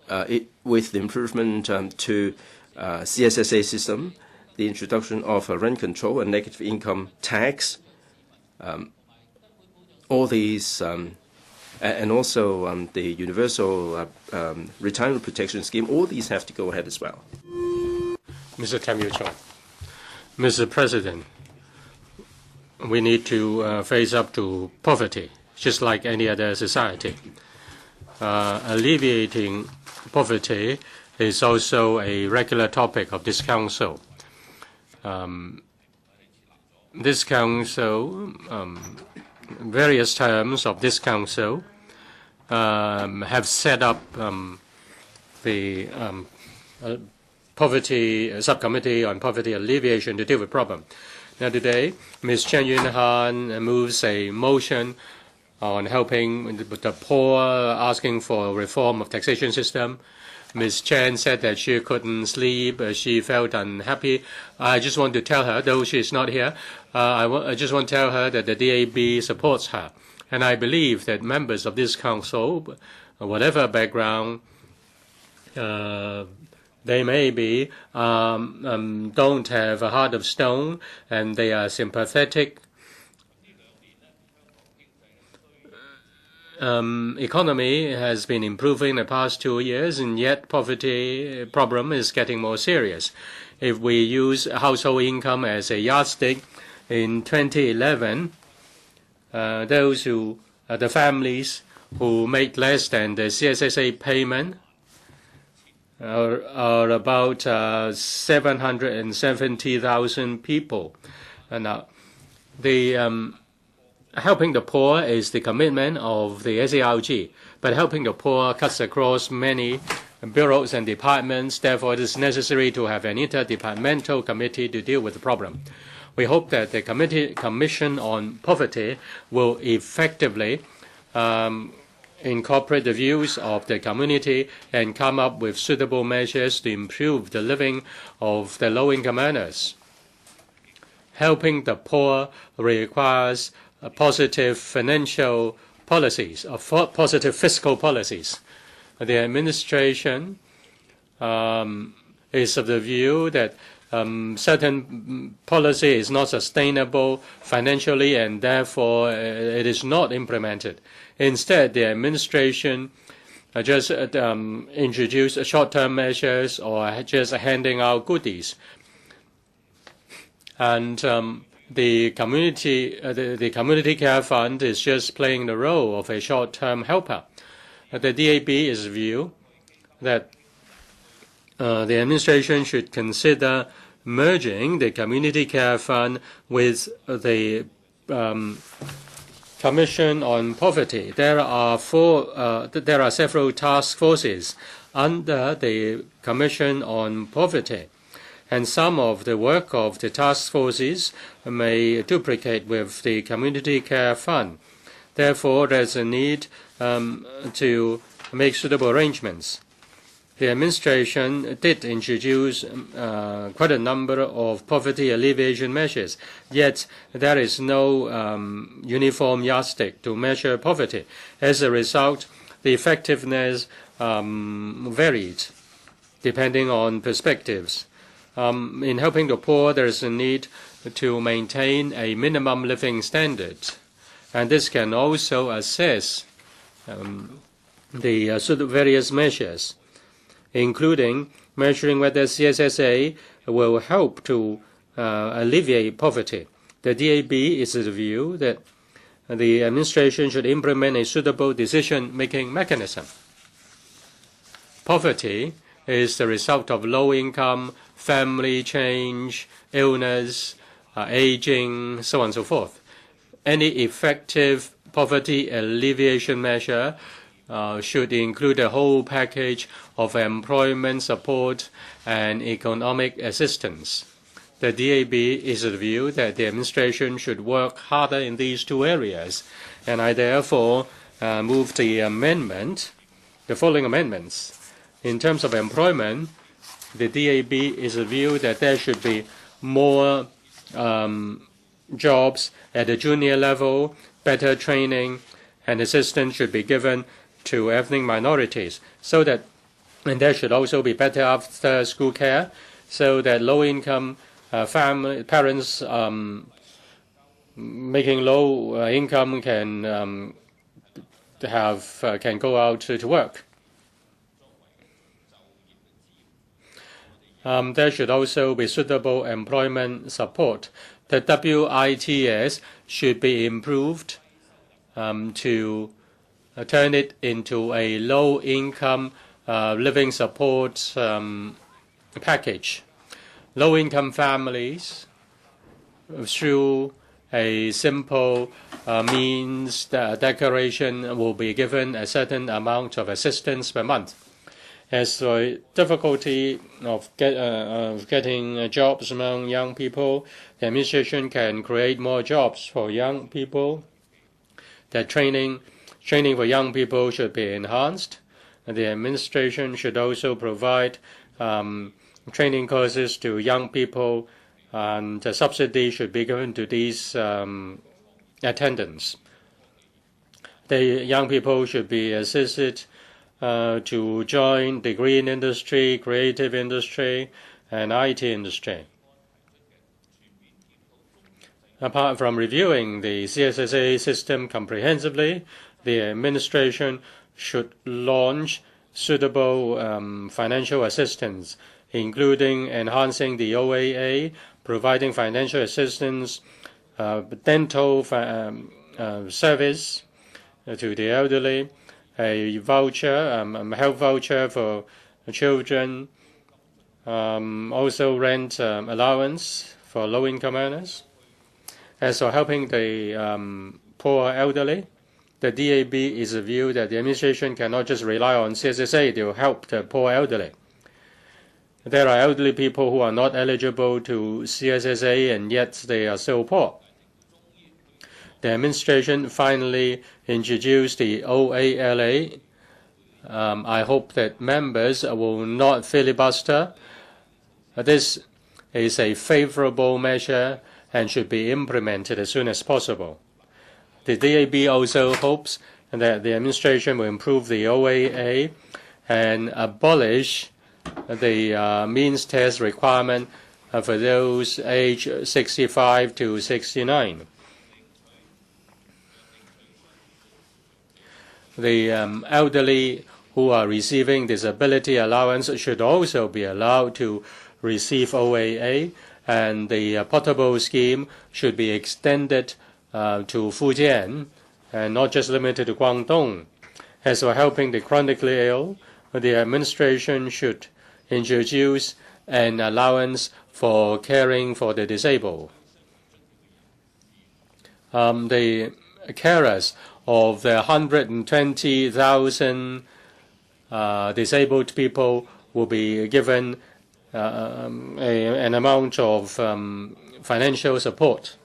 the improvement to CSSA system, the introduction of rent control and negative income tax, all these, and also the universal retirement protection scheme. All these have to go ahead as well. Mr. Tam Yu-chong. Mr. President, we need to face up to poverty, just like any other society. Alleviating poverty is also a regular topic of this Council. This Council, various terms of this Council have set up the Poverty Subcommittee on Poverty Alleviation to deal with problem. Now today, Ms. CHAN Yuen-han moves a motion on helping the poor, asking for reform of taxation system. Ms. Chan said that she couldn't sleep, she felt unhappy. I just want to tell her, though she is not here, I just want to tell her that the DAB supports her. And I believe that members of this council, whatever background they may be, don't have a heart of stone, and they are sympathetic. Economy has been improving in the past 2 years, and yet poverty problem is getting more serious. If we use household income as a yardstick, in 2011, those who, the families who make less than the CSSA payment are about 770,000 people. And now, the helping the poor is the commitment of the SARG, but helping the poor cuts across many bureaus and departments. Therefore, it is necessary to have an interdepartmental committee to deal with the problem. We hope that the Commission on Poverty will effectively incorporate the views of the community and come up with suitable measures to improve the living of the low-income earners. Helping the poor requires positive financial policies, positive fiscal policies. The administration is of the view that certain policy is not sustainable financially, and therefore it is not implemented. Instead, the administration just introduce short-term measures or just handing out goodies. And the community care fund is just playing the role of a short-term helper. The DAB is view that the administration should consider merging the Community Care Fund with the Commission on Poverty. There are several task forces under the Commission on Poverty, and some of the work of the task forces may duplicate with the Community Care Fund. Therefore, there's a need to make suitable arrangements. The administration did introduce quite a number of poverty alleviation measures, yet there is no uniform yardstick to measure poverty. As a result, the effectiveness varied depending on perspectives. In helping the poor, there is a need to maintain a minimum living standard, and this can also assess the sort of various measures, including measuring whether CSSA will help to alleviate poverty. The DAB is of the view that the administration should implement a suitable decision-making mechanism. Poverty is the result of low income, family change, illness, aging, so on and so forth. Any effective poverty alleviation measure should include a whole package of employment support and economic assistance. The DAB is of the view that the administration should work harder in these two areas, and I therefore move the following amendments. In terms of employment, the DAB is of the view that there should be more jobs at the junior level, better training, and assistance should be given to ethnic minorities, and there should also be better after-school care, so that low-income parents making low income can go out to work. There should also be suitable employment support. The WITS should be improved to turn it into a low-income living support package. Low-income families, through a simple means declaration, will be given a certain amount of assistance per month. As for difficulty of getting jobs among young people, the administration can create more jobs for young people. That training for young people should be enhanced. And the administration should also provide training courses to young people, and the subsidy should be given to these attendants. The young people should be assisted to join the green industry, creative industry, and IT industry. Apart from reviewing the CSSA system comprehensively, the administration should launch suitable financial assistance, including enhancing the OAA, providing financial assistance, dental service to the elderly, a voucher, health voucher for children, also rent allowance for low-income earners. As for helping the poor elderly, the DAB is of the view that the administration cannot just rely on CSSA to help the poor elderly. There are elderly people who are not eligible to CSSA, and yet they are so poor. The administration finally introduced the OALA. I hope that members will not filibuster. This is a favorable measure and should be implemented as soon as possible. The DAB also hopes that the administration will improve the OAA and abolish the means test requirement for those aged 65 to 69. The elderly who are receiving disability allowance should also be allowed to receive OAA, and the portable scheme should be extended to Fujian and not just limited to Guangdong. As for helping the chronically ill, the administration should introduce an allowance for caring for the disabled. The carers of the 120,000 disabled people will be given an amount of financial support.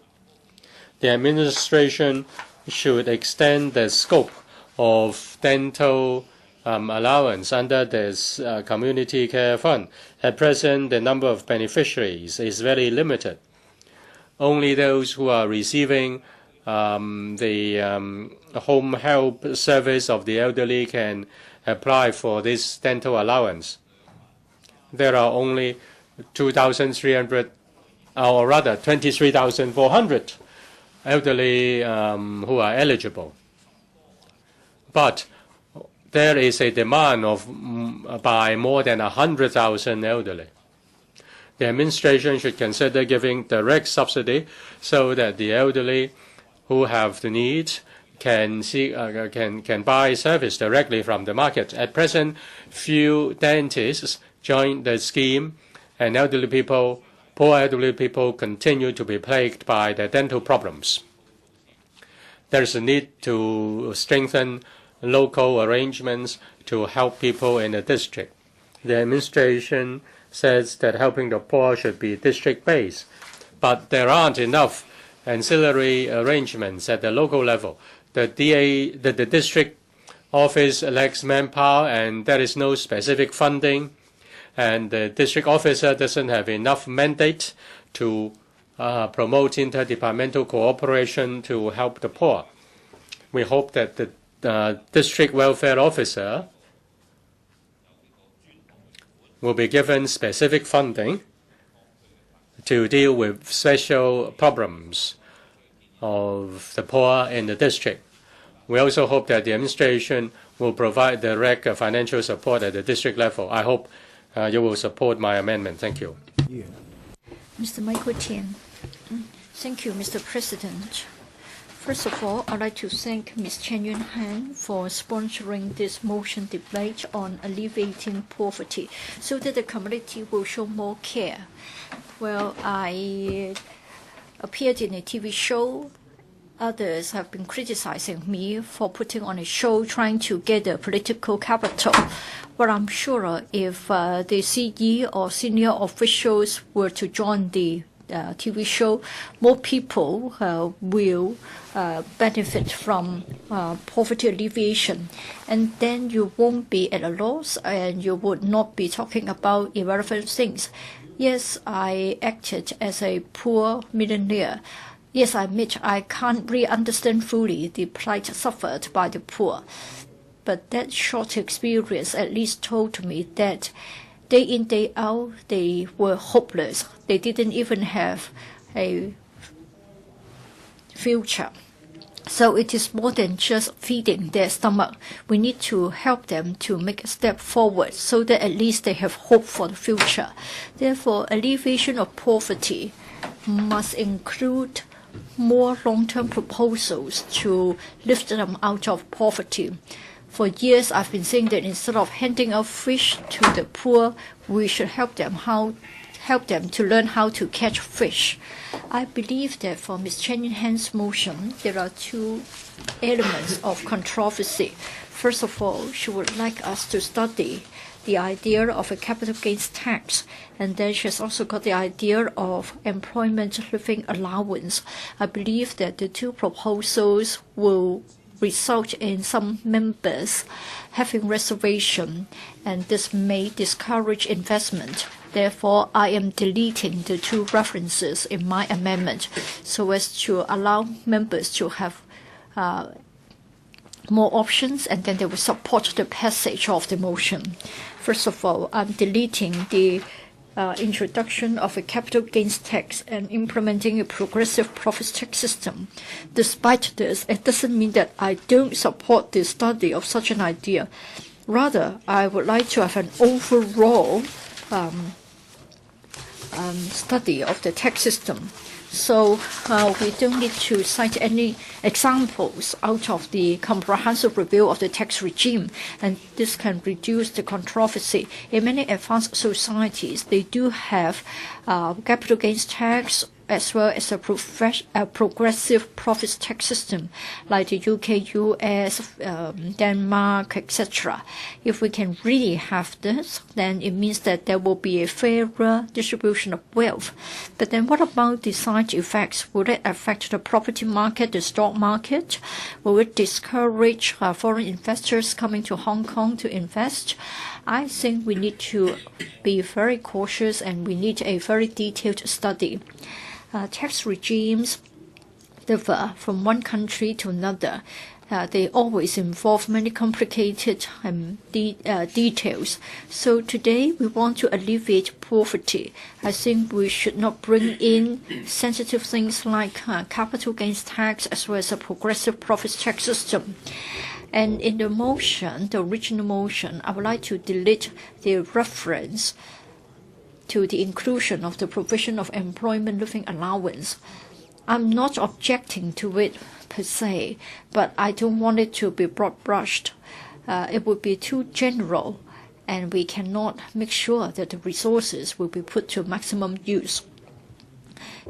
The administration should extend the scope of dental allowance under this community care fund. At present, the number of beneficiaries is very limited. Only those who are receiving the home help service of the elderly can apply for this dental allowance. There are only 2,300, or rather 23,400 elderly who are eligible. But there is a demand by more than 100,000 elderly. The administration should consider giving direct subsidy so that the elderly who have the need can buy service directly from the market. At present, few dentists join the scheme, and poor elderly people continue to be plagued by their dental problems. There is a need to strengthen local arrangements to help people in the district. The administration says that helping the poor should be district-based, but there aren't enough ancillary arrangements at the local level. The district office lacks manpower, and there is no specific funding, and the district officer doesn't have enough mandate to promote interdepartmental cooperation to help the poor. We hope that the district welfare officer will be given specific funding to deal with special problems of the poor in the district. We also hope that the administration will provide direct financial support at the district level. I hope you will support my amendment. Thank you. Mr. Michael Tian. Thank you, Mr. President. First of all, I'd like to thank Ms. Chan Yuen-han for sponsoring this motion debate on alleviating poverty so that the community will show more care. Well, I appeared in a TV show. Others have been criticizing me for putting on a show trying to get a political capital. But I'm sure if the CE or senior officials were to join the TV show, more people will benefit from poverty alleviation. And then you won't be at a loss and you would not be talking about irrelevant things. Yes, I acted as a poor millionaire. Yes, I admit I can't really understand fully the plight suffered by the poor. But that short experience at least told me that day in, day out, they were hopeless. They didn't even have a future. So it is more than just feeding their stomach. We need to help them to make a step forward so that at least they have hope for the future. Therefore, alleviation of poverty must include more long-term proposals to lift them out of poverty. For years, I've been saying that instead of handing out fish to the poor, we should help them to learn how to catch fish. I believe that for Ms. Chan Yuen-han's motion, there are two elements of controversy. First of all, she would like us to study the idea of a capital gains tax, and then she has also got the idea of employment living allowance. I believe that the two proposals will result in some members having reservation, and this may discourage investment. Therefore, I am deleting the two references in my amendment so as to allow members to have more options, and then they will support the passage of the motion. First of all, I'm deleting the introduction of a capital gains tax and implementing a progressive profits tax system. Despite this, it doesn't mean that I don't support the study of such an idea. Rather, I would like to have an overall study of the tax system. So we don't need to cite any examples out of the comprehensive review of the tax regime, and this can reduce the controversy. In many advanced societies, they do have capital gains tax as well as a progressive profits tax system like the UK, US, Denmark, etc. If we can really have this, then it means that there will be a fairer distribution of wealth. But then what about the side effects? Will it affect the property market, the stock market? Will it discourage foreign investors coming to Hong Kong to invest? I think we need to be very cautious and we need a very detailed study. Tax regimes differ from one country to another. They always involve many complicated details. So today we want to alleviate poverty. I think we should not bring in sensitive things like capital gains tax as well as a progressive profits tax system. And in the motion, the original motion, I would like to delete the reference to the inclusion of the provision of employment living allowance. I'm not objecting to it per se, but I don't want it to be broad-brushed. It would be too general, and we cannot make sure that the resources will be put to maximum use.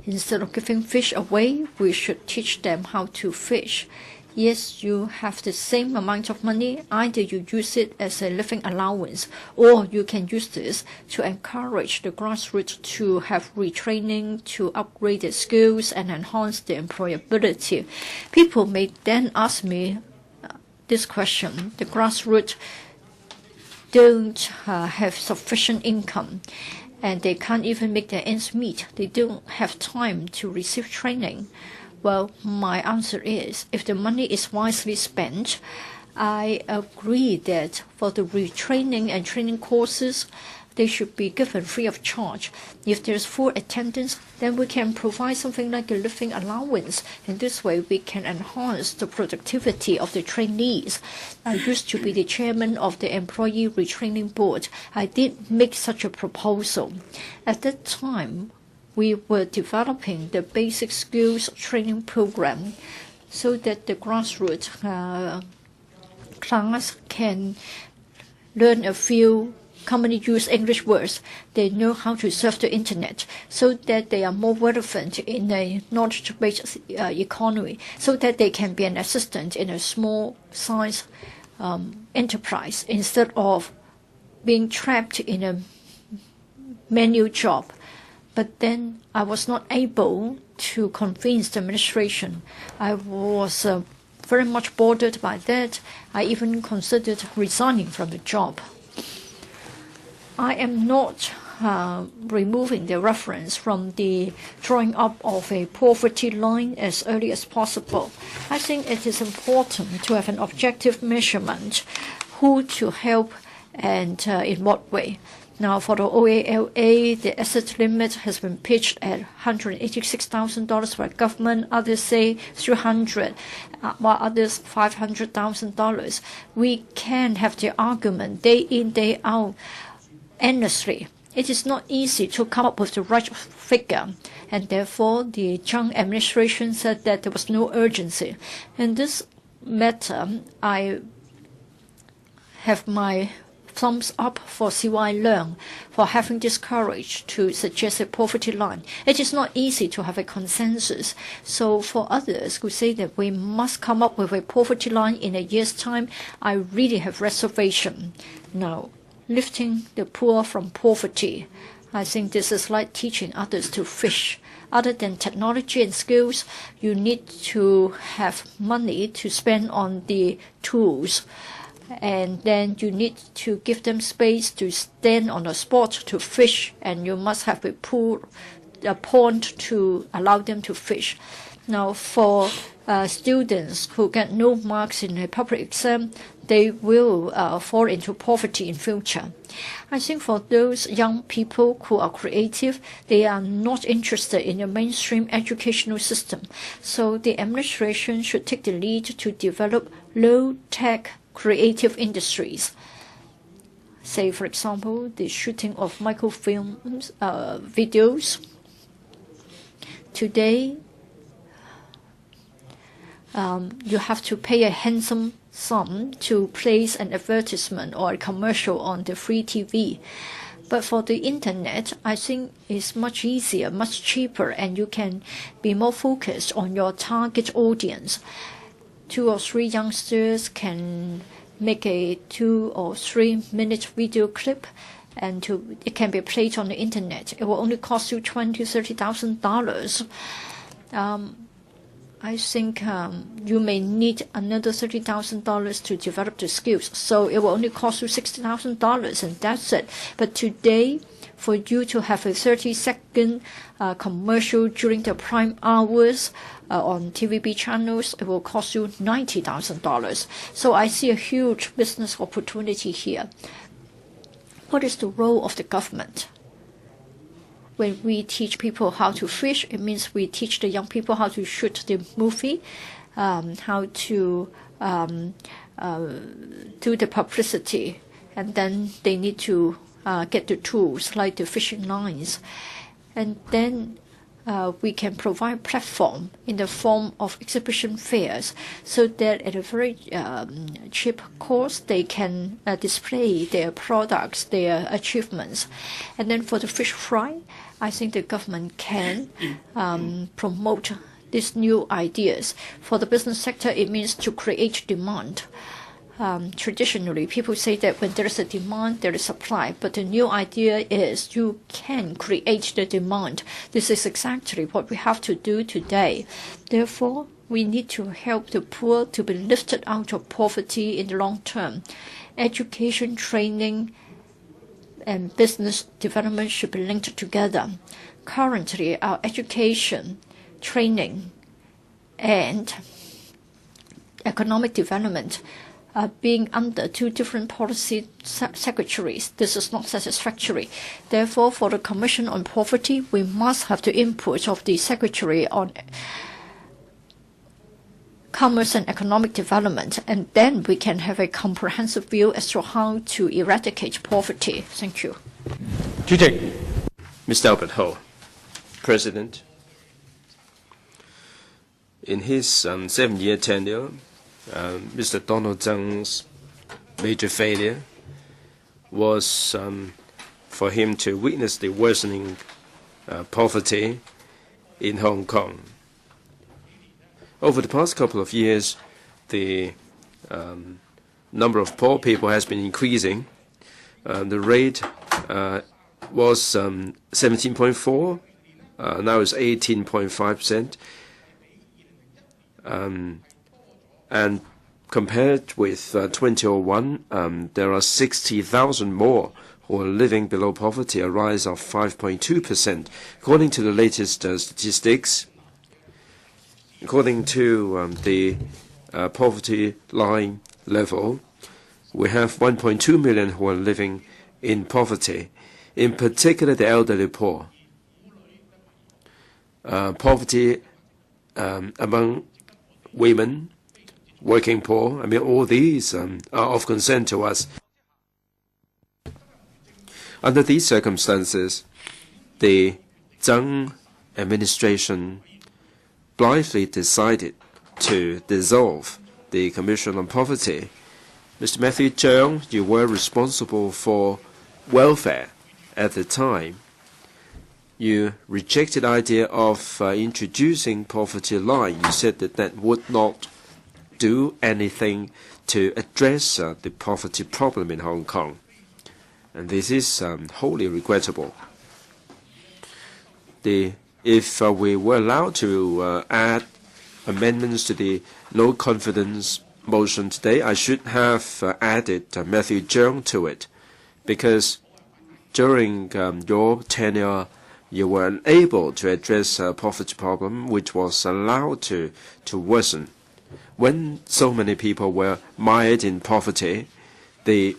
Instead of giving fish away, we should teach them how to fish. Yes, you have the same amount of money. Either you use it as a living allowance, or you can use this to encourage the grassroots to have retraining, to upgrade their skills and enhance their employability. People may then ask me this question. The grassroots don't have sufficient income, and they can't even make their ends meet. They don't have time to receive training. Well, my answer is, if the money is wisely spent, I agree that for the retraining and training courses, they should be given free of charge. If there's full attendance, then we can provide something like a living allowance. In this way, we can enhance the productivity of the trainees. I used to be the chairman of the Employee Retraining Board. I did make such a proposal. At that time, we were developing the basic skills training program so that the grassroots class can learn a few commonly used English words. They know how to surf the internet so that they are more relevant in a knowledge-based economy, so that they can be an assistant in a small size enterprise instead of being trapped in a manual job. But then I was not able to convince the administration. I was very much bothered by that. I even considered resigning from the job. I am not removing the reference from the drawing up of a poverty line as early as possible. I think it is important to have an objective measurement, who to help and in what way. Now, for the OALA, the asset limit has been pitched at $186,000 for government. Others say $300,000, while others $500,000. We can have the argument day in, day out, endlessly. It is not easy to come up with the right figure, and therefore the Chang administration said that there was no urgency. In this matter, I have my thumbs up for CY Leung for having this courage to suggest a poverty line. It is not easy to have a consensus. So for others who say that we must come up with a poverty line in a year's time, I really have reservation. Now, lifting the poor from poverty, I think this is like teaching others to fish. Other than technology and skills, you need to have money to spend on the tools. And then you need to give them space to stand on a spot to fish, and you must have a pond to allow them to fish. Now, for students who get no marks in a public exam, they will fall into poverty in future. I think for those young people who are creative, they are not interested in a mainstream educational system. So the administration should take the lead to develop low-tech creative industries. Say, for example, the shooting of microfilms, videos, Today, you have to pay a handsome sum to place an advertisement or a commercial on the free TV. But for the internet, I think it's much easier, much cheaper, and you can be more focused on your target audience. 2 or 3 youngsters can make a 2 or 3 minute video clip, and it can be played on the internet. It will only cost you $20,000–$30,000. I think you may need another $30,000 to develop the skills. So it will only cost you $60,000, and that's it. But today, for you to have a 30-second commercial during the prime hours on TVB channels, it will cost you $90,000. So I see a huge business opportunity here. What is the role of the government? When we teach people how to fish, it means we teach the young people how to shoot the movie, how to do the publicity, and then they need to get the tools like the fishing lines. And then we can provide platform in the form of exhibition fairs so that at a very cheap cost they can display their products, their achievements. And then for the fish fry, I think the government can promote these new ideas. For the business sector, it means to create demand. Traditionally, people say that when there is a demand, there is supply. But the new idea is you can create the demand. This is exactly what we have to do today. Therefore, we need to help the poor to be lifted out of poverty in the long term. Education, training, and business development should be linked together. Currently, our education, training, and economic development are being under 2 different policy secretaries. This is not satisfactory. Therefore, for the Commission on Poverty, we must have the input of the Secretary on Commerce and Economic Development, and then we can have a comprehensive view as to how to eradicate poverty. Thank you. Mr. Albert Ho, President. In his 7-year tenure, Mr. Donald Tsang's major failure was for him to witness the worsening poverty in Hong Kong. Over the past couple of years, the number of poor people has been increasing. The rate was 17.4, now it's 18.5%. And compared with 2001, there are 60,000 more who are living below poverty, a rise of 5.2%. According to the latest statistics, according to the poverty line level, we have 1.2 million who are living in poverty, in particular the elderly poor. Poverty among women, working poor, I mean, all these are of concern to us. Under these circumstances, the Tsang administration blithely decided to dissolve the Commission on Poverty. Mr. Matthew Cheung, you were responsible for welfare at the time. You rejected the idea of introducing poverty line. You said that that would not do anything to address the poverty problem in Hong Kong. And this is wholly regrettable. If we were allowed to add amendments to the no confidence motion today, I should have added Matthew Cheung to it, because during your tenure, you were unable to address a poverty problem which was allowed to worsen. When so many people were mired in poverty, the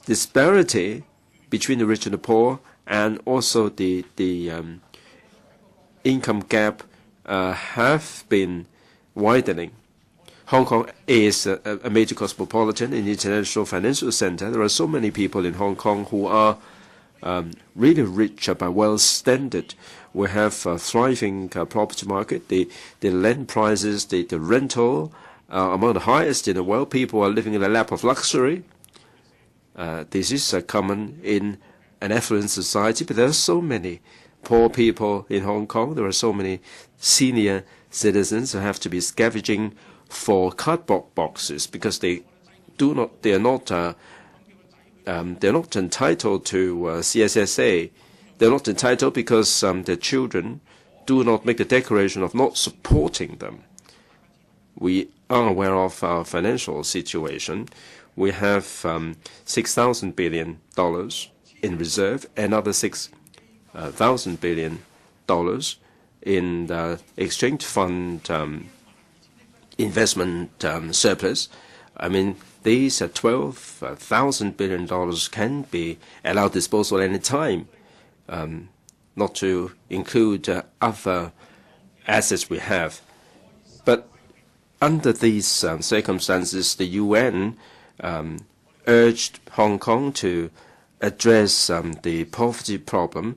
disparity between the rich and the poor, and also the income gap have been widening. Hong Kong is a major cosmopolitan and international financial center. There are so many people in Hong Kong who are really rich by world standard. We have a thriving property market. The land prices, the rental are among the highest in the world. People are living in a lap of luxury. This is common in an affluent society, but there are so many poor people in Hong Kong. There are so many senior citizens who have to be scavenging for cardboard boxes because they're not entitled to CSSA. They're not entitled because their children do not make the declaration of not supporting them. We are aware of our financial situation. We have $6,000 billion in reserve, another $6,000 billion in the exchange fund investment surplus. I mean, these $12,000 billion can be allowed disposal at any time, not to include other assets we have. But under these circumstances, the UN urged Hong Kong to address the poverty problem.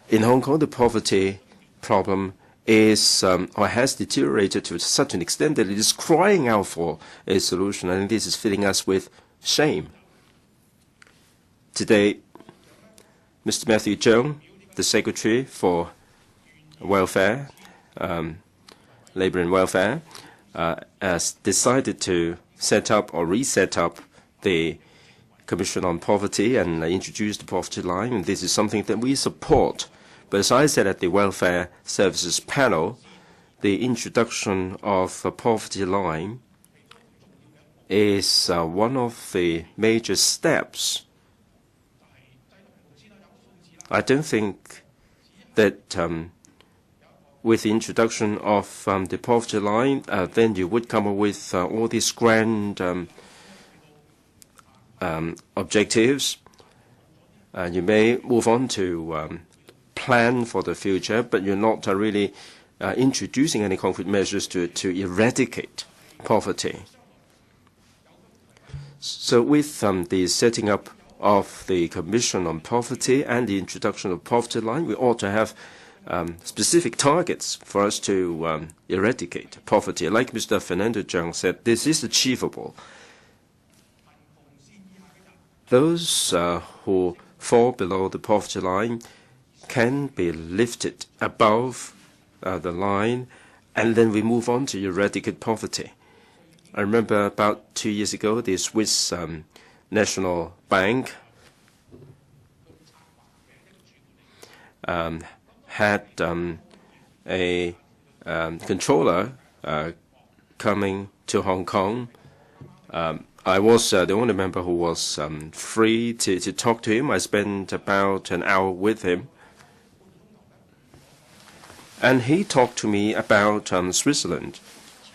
In Hong Kong, the poverty problem is or has deteriorated to such an extent that it is crying out for a solution. I think this is filling us with shame. Today, Mr. Matthew Cheung, the Secretary for Welfare, Labour and Welfare, has decided to set up or reset up the Commission on Poverty and introduce the poverty line. And this is something that we support. But as I said at the Welfare Services panel, the introduction of a poverty line is one of the major steps. I don't think that with the introduction of the poverty line, then you would come up with all these grand objectives. You may move on to plan for the future, but you're not really introducing any concrete measures to eradicate poverty. So with the setting up of the Commission on Poverty and the introduction of poverty line, we ought to have specific targets for us to eradicate poverty. Like Mr. Fernando Cheung said, this is achievable. Those who fall below the poverty line can be lifted above the line, and then we move on to eradicate poverty. I remember about 2 years ago, the Swiss National Bank had a controller coming to Hong Kong. I was the only member who was free to talk to him. I spent about an hour with him. And he talked to me about Switzerland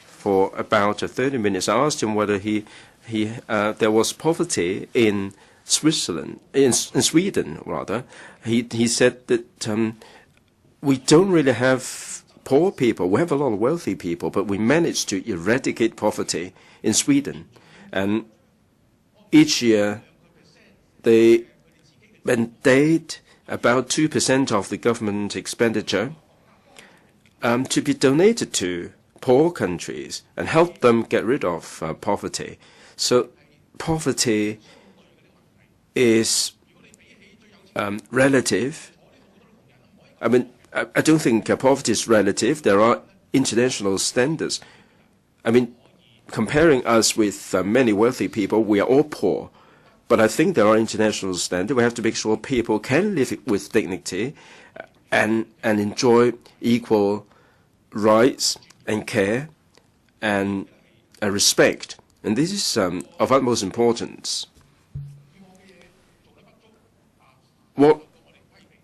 for about 30 minutes. I asked him whether there was poverty in Switzerland, in Sweden rather. He said that we don't really have poor people. We have a lot of wealthy people, but we managed to eradicate poverty in Sweden. And each year they mandate about 2% of the government expenditure to be donated to poor countries and help them get rid of poverty. So poverty is relative. I mean, I don't think poverty is relative. There are international standards. I mean, comparing us with many wealthy people, we are all poor. But I think there are international standards. We have to make sure people can live with dignity and enjoy equal rights and care and respect. And this is of utmost importance.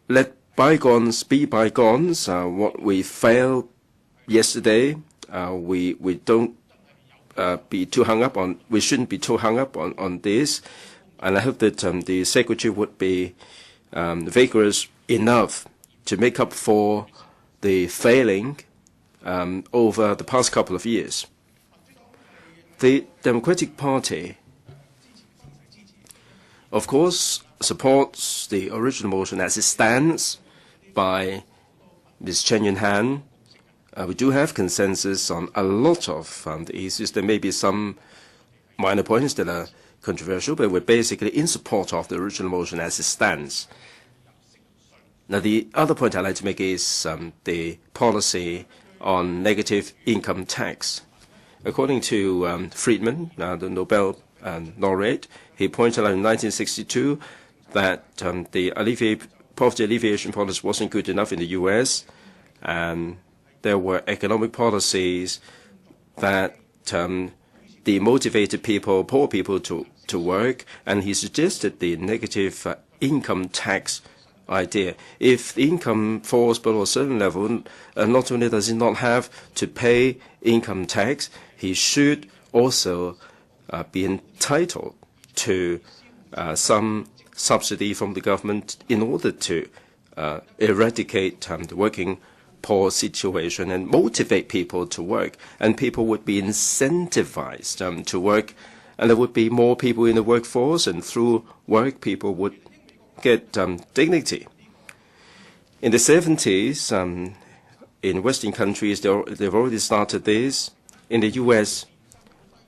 Let bygones be bygones. What we failed yesterday, we don't be too hung up on. We shouldn't be too hung up on this. And I hope that the Secretary would be vigorous enough to make up for the failing over the past couple of years. The Democratic Party, of course, supports the original motion as it stands by Ms. CHAN Yuen-han, we do have consensus on a lot of the issues. There may be some minor points that are controversial, but we're basically in support of the original motion as it stands. Now, the other point I'd like to make is the policy on negative income tax. According to Friedman, the Nobel laureate, he pointed out in 1962 that the poverty alleviation policy wasn't good enough in the U.S., and there were economic policies that demotivated people, poor people, to work, and he suggested the negative income tax idea. If the income falls below a certain level, not only does he not have to pay income tax, he should also be entitled to some subsidy from the government in order to eradicate the working poor situation and motivate people to work. And people would be incentivized to work, and there would be more people in the workforce, and through work people would get dignity. In the 70s, in Western countries, they've already started this. In the U.S.,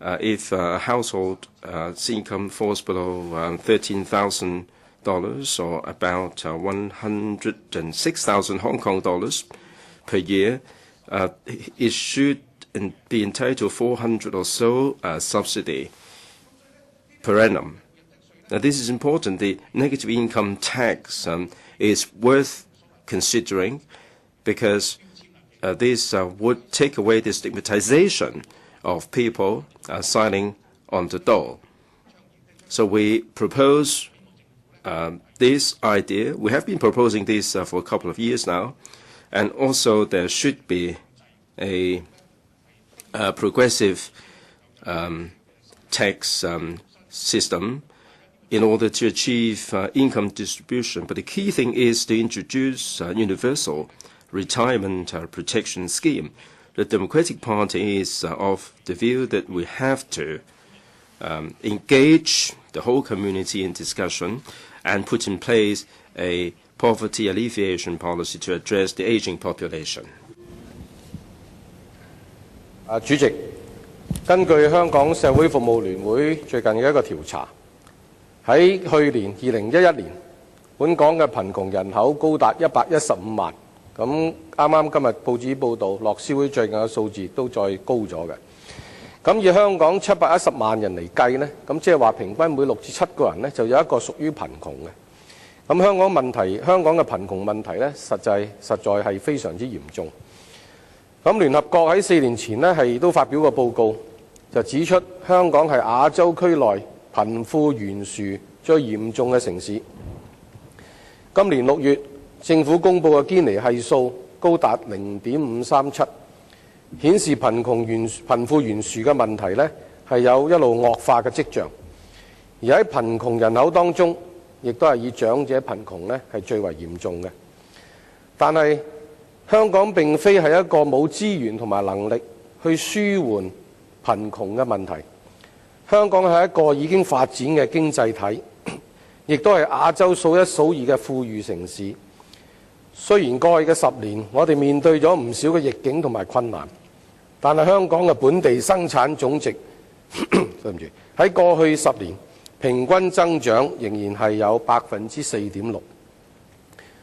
if a household's income falls below $13,000 or about 106,000 Hong Kong dollars per year, it should be entitled to 400 or so subsidy per annum. Now, this is important. The negative income tax is worth considering because this would take away the stigmatization of people signing on the dole. So we propose this idea. We have been proposing this for a couple of years now, and also there should be a progressive tax system in order to achieve income distribution. But the key thing is to introduce universal retirement protection scheme. The Democratic Party is of the view that we have to engage the whole community in discussion and put in place a poverty alleviation policy to address the aging population. 主席，根據香港社會服務聯會最近嘅一個調查，喺去年2011年，本港嘅貧窮人口高達115萬。咁啱今日報紙報導，樂施會最近嘅數字都再高咗嘅。咁以香港710萬人嚟計呢，咁即係話平均每6至7個人呢，就有一個屬於貧窮嘅。咁香港嘅貧窮問題呢，實在係非常之嚴重。咁聯合國喺4年前呢，都發表過報告，就指出香港係亞洲區內貧富懸殊最嚴重嘅城市。今年6月，政府公布嘅堅尼係數高達0.537，顯示貧富懸殊嘅問題呢係有一路惡化嘅跡象。而喺貧窮人口當中，亦都係以長者貧窮呢係最為嚴重嘅。但係香港並非係一個冇資源同埋能力去舒緩貧窮嘅問題。香港係一個已經發展嘅經濟體，亦都係亞洲數一數二嘅富裕城市。雖然過去嘅10年，我哋面對咗唔少嘅逆境同埋困難，但係香港嘅本地生產總值對唔住，喺過去10年平均增長仍然係有4.6%。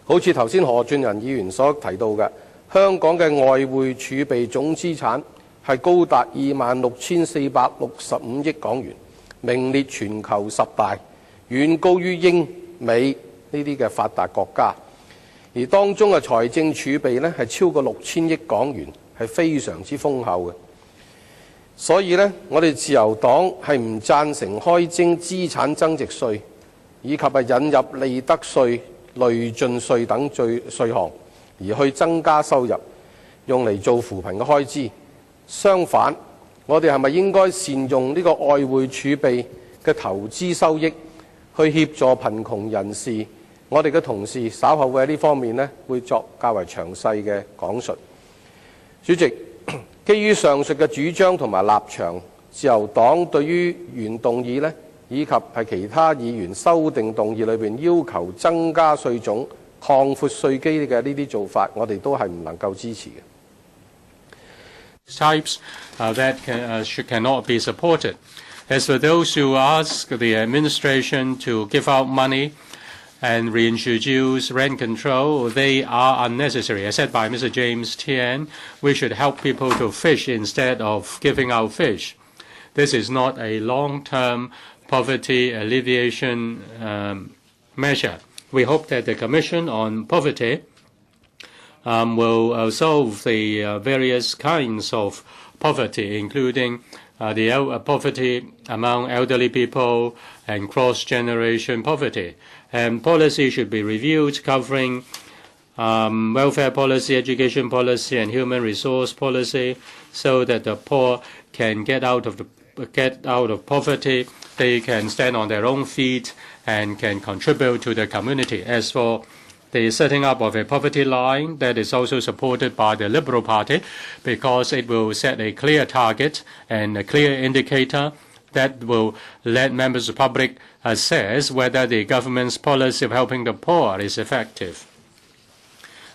好似頭先何俊仁議員所提到嘅，香港嘅外匯儲備總資產係高達26,465億港元，名列全球10大，遠高於英美呢啲嘅發達國家。而當中嘅財政儲備呢係超過6,000億港元，係非常之豐厚嘅。所以呢，我哋自由黨係唔贊成開徵資產增值稅，以及係引入利得稅、累進稅等稅項，而去增加收入，用嚟做扶貧嘅開支。相反，我哋係咪應該善用呢個外匯儲備嘅投資收益，去協助貧窮人士？我哋嘅同事稍後會喺呢方面呢會作較為詳細嘅講述。主席，基於上述嘅主張同埋立場，自由黨對於原動議呢，以及係其他議員修訂動議裏邊要求增加稅種擴闊稅基嘅呢啲做法，我哋都係唔能夠支持嘅。Types that cannot be supported. As for those who ask the administration to give out money and reintroduce rent control, they are unnecessary. As said by Mr. James Tian, we should help people to fish instead of giving out fish. This is not a long-term poverty alleviation measure. We hope that the Commission on Poverty will solve the various kinds of poverty, including the poverty among elderly people and cross-generation poverty. And policy should be reviewed covering welfare policy, education policy, and human resource policy, so that the poor can get out of poverty. They can stand on their own feet and can contribute to the community. As for the setting up of a poverty line, that is also supported by the Liberal Party, because it will set a clear target and a clear indicator that will let members of the public assess whether the government's policy of helping the poor is effective.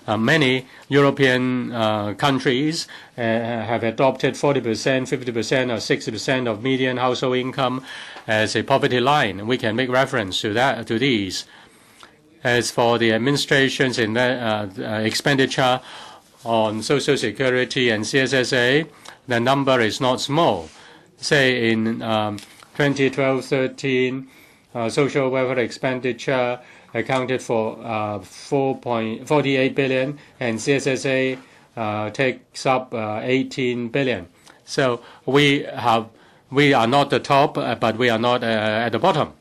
Many European countries have adopted 40%, 50%, or 60% of median household income as a poverty line. We can make reference to these. As for the administration's expenditure on Social Security and CSSA, the number is not small. Say in 2012-13, social welfare expenditure accounted for 4.48 billion, and CSSA takes up 18 billion. So we are not the top, but we are not at the bottom.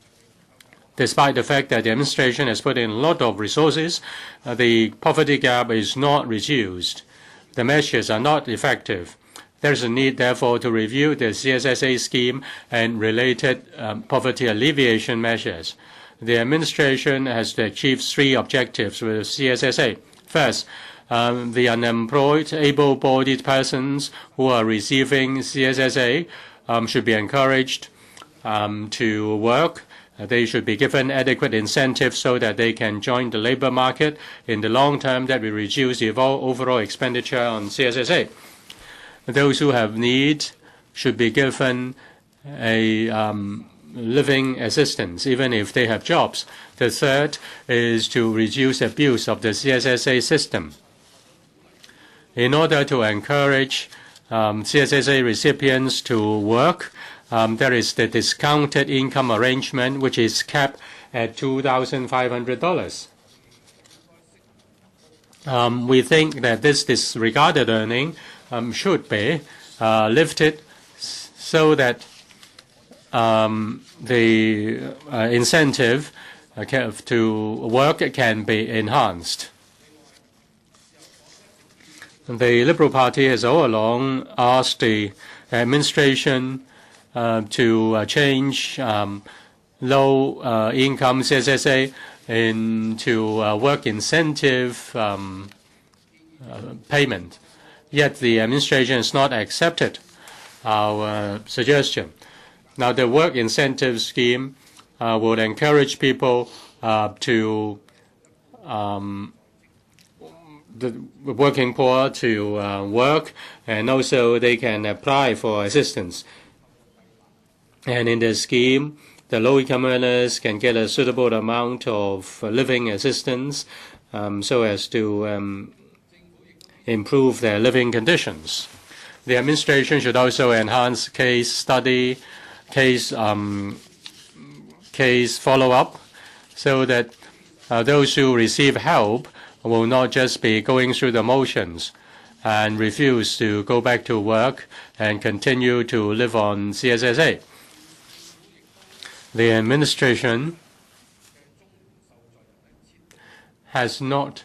Despite the fact that the administration has put in a lot of resources, the poverty gap is not reduced. The measures are not effective. There is a need, therefore, to review the CSSA scheme and related poverty alleviation measures. The administration has achieved 3 objectives with CSSA. First, the unemployed, able-bodied persons who are receiving CSSA should be encouraged to work. They should be given adequate incentives so that they can join the labor market. In the long term, that will reduce the overall expenditure on CSSA. Those who have need should be given a living assistance, even if they have jobs. The third is to reduce abuse of the CSSA system. In order to encourage CSSA recipients to work, there is the discounted income arrangement, which is capped at $2,500. We think that this disregarded earning should be lifted so that the incentive to work can be enhanced. The Liberal Party has all along asked the administration to change low-income CSSA into work incentive payment. Yet the administration has not accepted our suggestion. Now, the work incentive scheme would encourage people the working poor to work, and also they can apply for assistance. And in the scheme, the low-income earners can get a suitable amount of living assistance so as to improve their living conditions. The administration should also enhance case study, case follow-up, so that those who receive help will not just be going through the motions and refuse to go back to work and continue to live on CSSA. The administration has not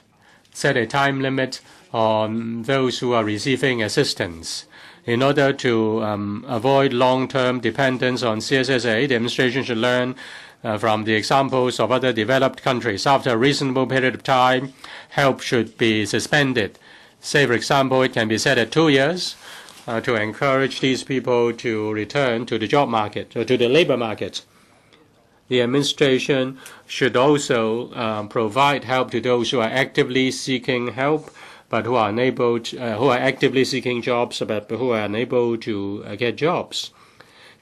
set a time limit on those who are receiving assistance. In order to avoid long-term dependence on CSSA, the administration should learn from the examples of other developed countries. After a reasonable period of time, help should be suspended. Say, for example, it can be set at 2 years to encourage these people to return to the job market or to the labor market. The administration should also provide help to those who are actively seeking help, but who are actively seeking jobs, but who are unable to get jobs.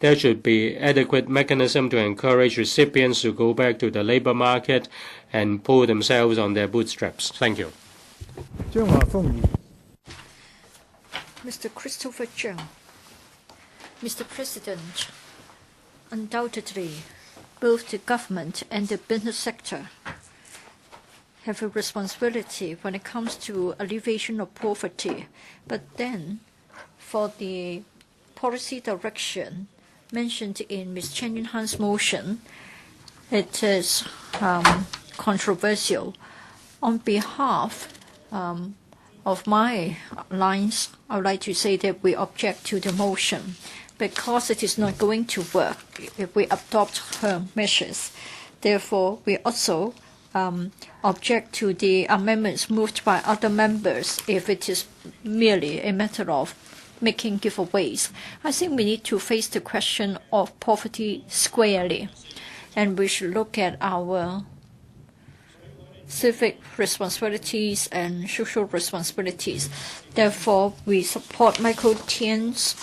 There should be adequate mechanism to encourage recipients to go back to the labor market and pull themselves on their bootstraps. Thank you. Mr. Christopher Zhang. Mr. President, undoubtedly, both the government and the business sector have a responsibility when it comes to alleviation of poverty. But then, for the policy direction mentioned in Ms. Chan Yuen-han's motion, it is controversial. On behalf of my lines, I would like to say that we object to the motion because it is not going to work if we adopt her measures. Therefore, we also object to the amendments moved by other members if it is merely a matter of making giveaways. I think we need to face the question of poverty squarely, and we should look at our civic responsibilities and social responsibilities. Therefore, we support Michael Tian's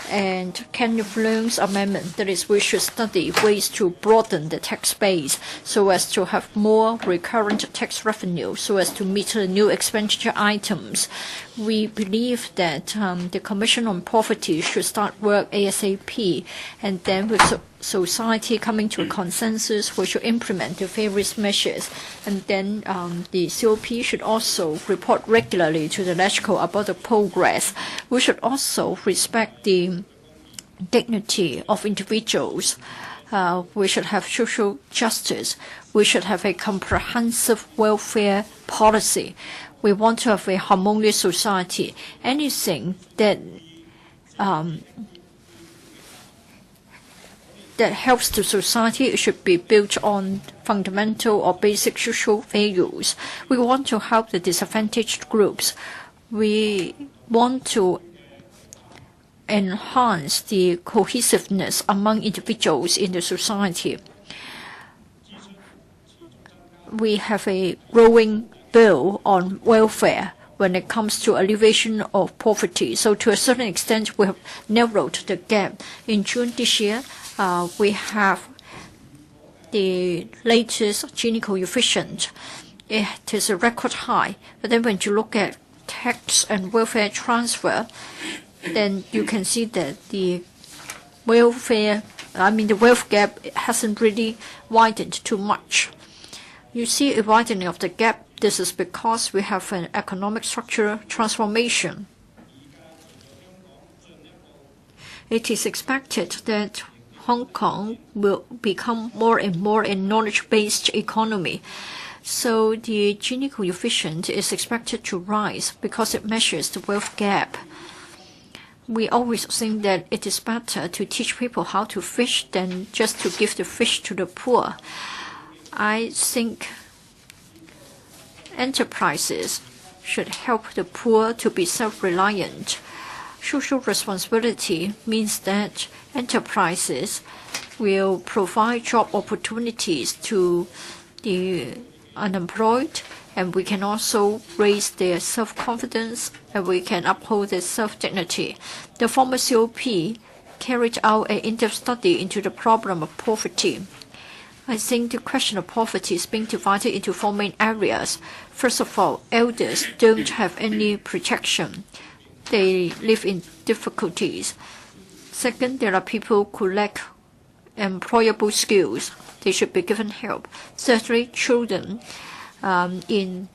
and Ken Yuen-han's amendment. That is, we should study ways to broaden the tax base so as to have more recurrent tax revenue, so as to meet the new expenditure items. We believe that the Commission on Poverty should start work ASAP, and then with society coming to a consensus, we should implement the various measures. And then the COP should also report regularly to the LegCo about the progress. We should also respect the dignity of individuals. We should have social justice. We should have a comprehensive welfare policy. We want to have a harmonious society. Anything that that helps the society, it should be built on fundamental or basic social values. We want to help the disadvantaged groups. We want to enhance the cohesiveness among individuals in the society. We have a growing bill on welfare when it comes to alleviation of poverty. So to a certain extent, we have narrowed the gap. In June this year, we have the latest Gini Coefficient. It is a record high. But then when you look at tax and welfare transfer, then you can see that the wealth gap hasn't really widened too much. You see a widening of the gap. This is because we have an economic structural transformation. It is expected that Hong Kong will become more and more a knowledge-based economy. So the Gini coefficient is expected to rise because it measures the wealth gap. We always think that it is better to teach people how to fish than just to give the fish to the poor. I think enterprises should help the poor to be self-reliant. Social responsibility means that enterprises will provide job opportunities to the unemployed, and we can also raise their self-confidence, and we can uphold their self-dignity. The former COP carried out an in-depth study into the problem of poverty. I think the question of poverty is being divided into four main areas. First of all, elders don't have any protection. They live in difficulties. Second, there are people who lack employable skills. They should be given help. Thirdly, children in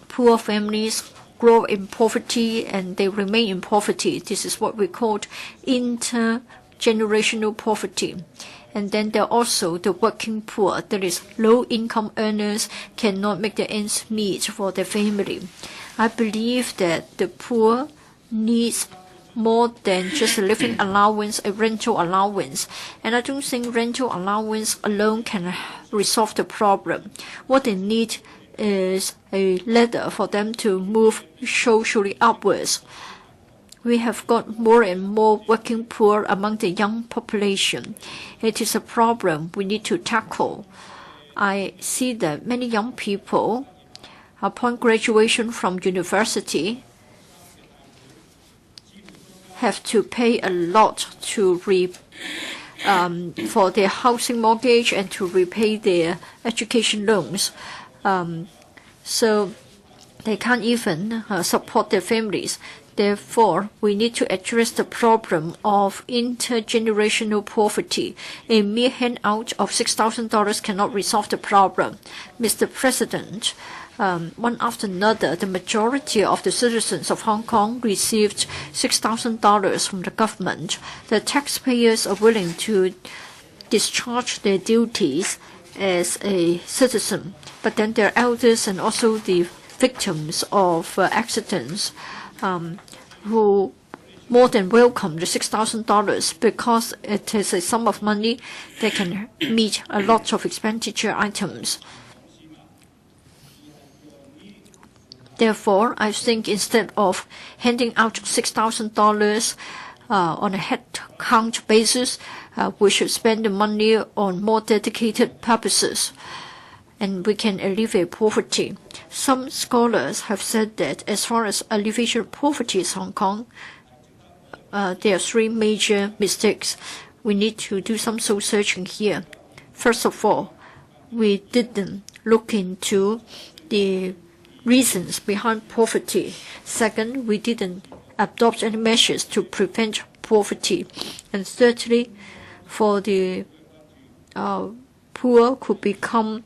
poor families grow in poverty and they remain in poverty. This is what we call intergenerational poverty. And then there are also the working poor, that is, low-income earners cannot make their ends meet for their family. I believe that the poor needs more than just a living allowance, a rental allowance. And I don't think rental allowance alone can resolve the problem. What they need is a ladder for them to move socially upwards. we have got more and more working poor among the young population. It is a problem we need to tackle. I see that many young people, upon graduation from university, have to pay a lot to for their housing mortgage and to repay their education loans. So they can't even support their families. Therefore, we need to address the problem of intergenerational poverty. A mere handout of $6,000 cannot resolve the problem. Mr. President, one after another, the majority of the citizens of Hong Kong received $6,000 from the government. The taxpayers are willing to discharge their duties as a citizen, but then there are elders and also the victims of accidents who more than welcome the $6,000 because it is a sum of money that can meet a lot of expenditure items. Therefore, I think instead of handing out $6,000 on a head count basis, we should spend the money on more dedicated purposes, and we can alleviate poverty. Some scholars have said that as far as alleviation of poverty in Hong Kong, there are three major mistakes. We need to do some soul searching here. First of all, we didn't look into the reasons behind poverty. Second, we didn't adopt any measures to prevent poverty. And thirdly, for the poor could become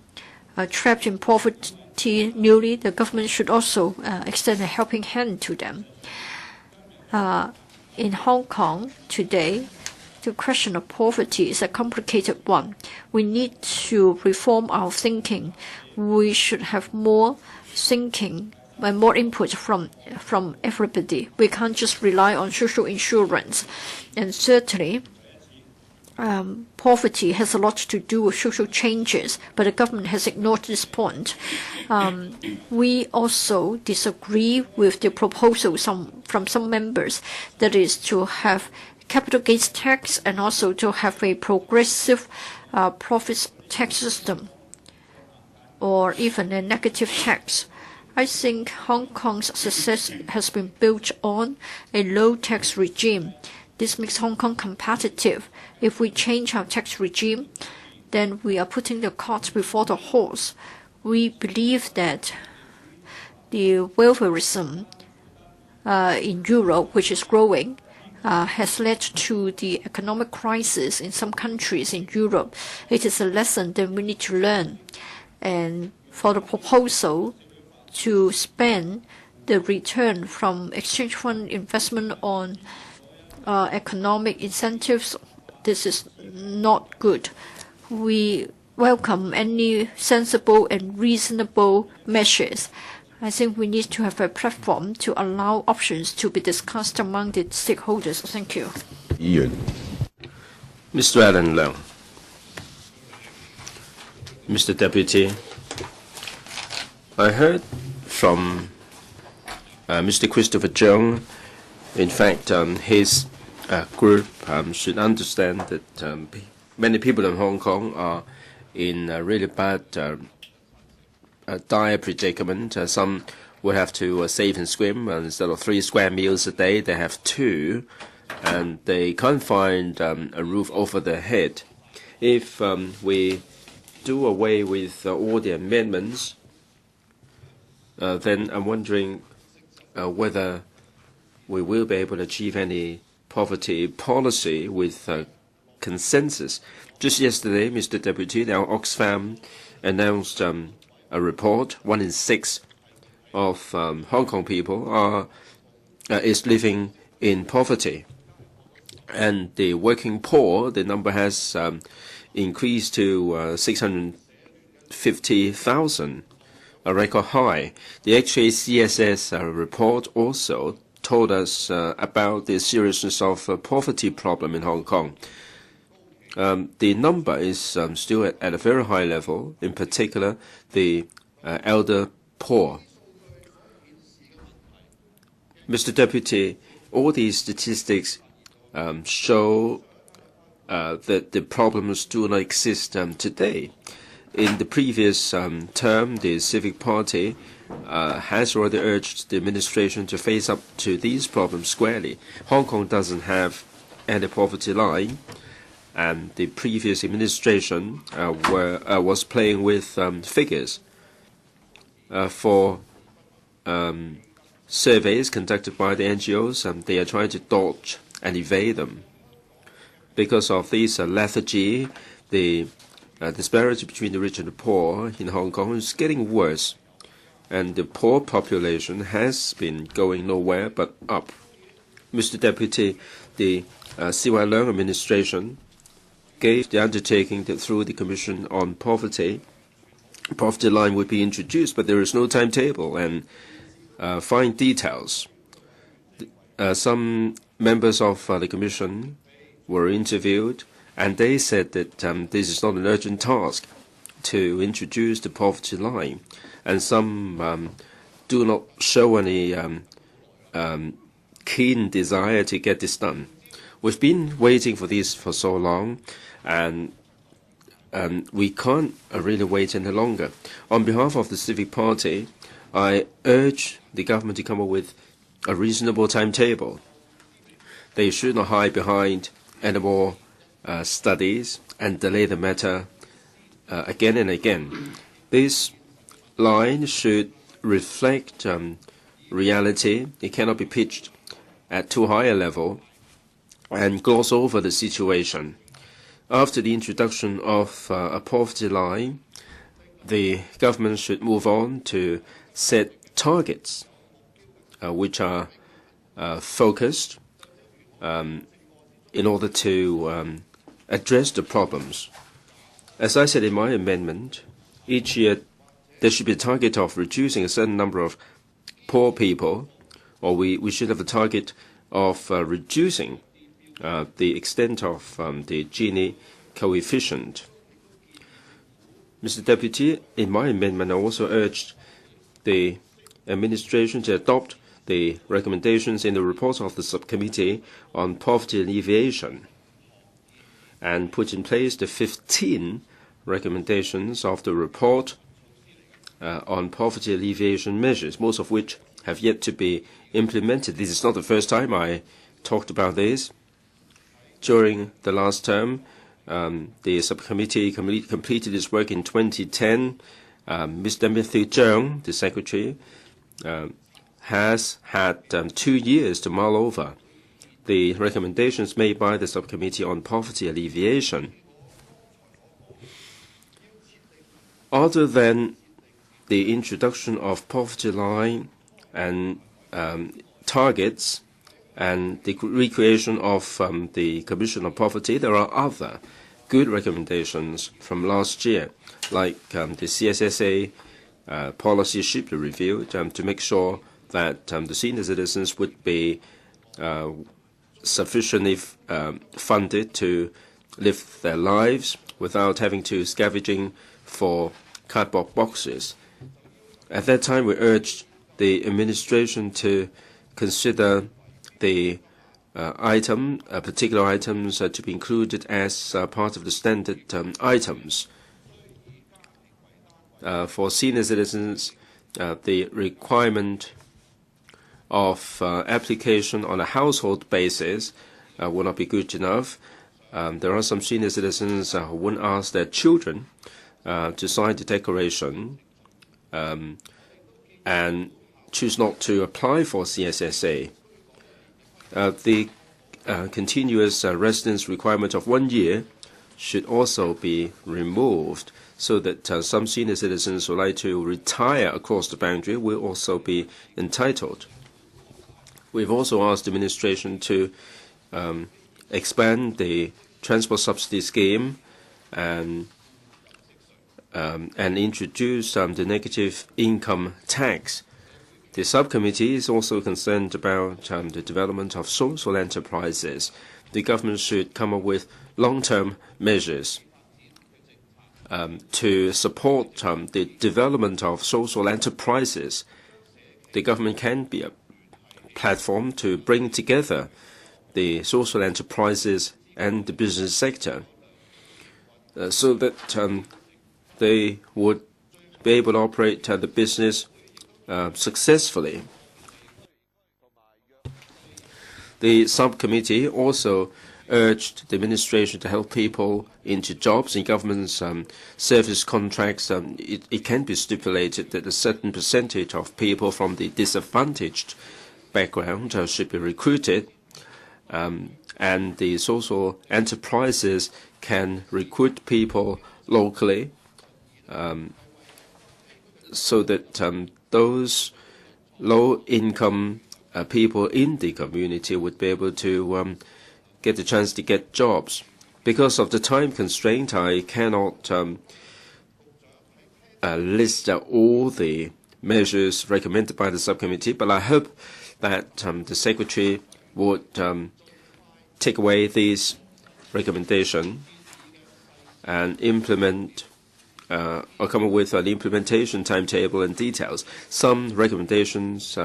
trapped in poverty newly, the government should also extend a helping hand to them. In Hong Kong today, the question of poverty is a complicated one. We need to reform our thinking. We should have more thinking and more input from everybody. We can't just rely on social insurance. And certainly, poverty has a lot to do with social changes, but the government has ignored this point. We also disagree with the proposal from some members, that is to have capital gains tax and also to have a progressive profits tax system or even a negative tax. I think Hong Kong's success has been built on a low tax regime. This makes Hong Kong competitive. If we change our tax regime, then we are putting the cart before the horse. We believe that the welfarism in Europe, which is growing, has led to the economic crisis in some countries in Europe. It is a lesson that we need to learn. And for the proposal to spend the return from exchange fund investment on economic incentives, this is not good. We welcome any sensible and reasonable measures. I think we need to have a platform to allow options to be discussed among the stakeholders. Thank you. Mr. Alan Leung. Mr. Deputy, I heard from Mr. Christopher Cheung. In fact, his group should understand that many people in Hong Kong are in a really bad, dire predicament. Some would have to save and swim, and instead of 3 square meals a day, they have 2, and they can't find a roof over their head. If we do away with all the amendments, then I'm wondering whether we will be able to achieve any poverty policy with consensus. Just yesterday, Mr. Deputy, our Oxfam announced a report. 1 in 6 of Hong Kong people is living in poverty. And the working poor, the number has increased to 650,000, a record high. The HKCSS report also told us about the seriousness of poverty problem in Hong Kong. The number is still at a very high level, in particular the elder poor. Mr. Deputy, all these statistics show that the problems do not exist today. In the previous term, the Civic Party has already urged the administration to face up to these problems squarely. Hong Kong doesn't have any poverty line, and the previous administration was playing with figures. For surveys conducted by the NGOs, they are trying to dodge and evade them. Because of this lethargy, the disparity between the rich and the poor in Hong Kong is getting worse, and the poor population has been going nowhere but up. Mr. Deputy, the C.Y. Leung administration gave the undertaking that through the Commission on Poverty line would be introduced, but there is no timetable and fine details. Some members of the Commission were interviewed, and they said that this is not an urgent task to introduce the poverty line, and some do not show any keen desire to get this done. We've been waiting for this for so long, and we can't really wait any longer. On behalf of the Civic Party, I urge the government to come up with a reasonable timetable. They should not hide behind any more studies and delay the matter again and again. This line should reflect reality. It cannot be pitched at too high a level and gloss over the situation. After the introduction of a poverty line, the government should move on to set targets which are focused in order to address the problems. As I said in my amendment, each year there should be a target of reducing a certain number of poor people, or we should have a target of reducing the extent of the Gini Coefficient. Mr. Deputy, in my amendment, I also urged the administration to adopt the recommendations in the report of the Subcommittee on Poverty Alleviation and put in place the 15 recommendations of the report on poverty alleviation measures, most of which have yet to be implemented. This is not the first time I talked about this. During the last term, the subcommittee completed its work in 2010. Mr. Matthew Cheung, the secretary, has had 2 years to mull over the recommendations made by the Subcommittee on Poverty Alleviation. Other than the introduction of poverty line and targets and the recreation of the Commission on Poverty, there are other good recommendations from last year, like the CSSA policy should be reviewed to make sure that the senior citizens would be sufficiently funded to live their lives without having to scavenging for cardboard boxes. At that time, we urged the administration to consider the particular items to be included as part of the standard items. For senior citizens, the requirement of application on a household basis will not be good enough. There are some senior citizens who won't ask their children to sign the declaration and choose not to apply for CSSA. The continuous residence requirement of 1 year should also be removed so that some senior citizens who like to retire across the boundary will also be entitled. We've also asked the administration to expand the transport subsidy scheme and introduce the negative income tax. The subcommittee is also concerned about the development of social enterprises. The government should come up with long-term measures to support the development of social enterprises. The government can be platform to bring together the social enterprises and the business sector so that they would be able to operate the business successfully. The subcommittee also urged the administration to help people into jobs in government service contracts. It can be stipulated that a certain percentage of people from the disadvantaged background should be recruited, and the social enterprises can recruit people locally so that those low-income people in the community would be able to get the chance to get jobs. Because of the time constraint, I cannot list all the measures recommended by the subcommittee, but I hope that the Secretary would take away these recommendations and implement or come up with an implementation timetable and details. Some recommendations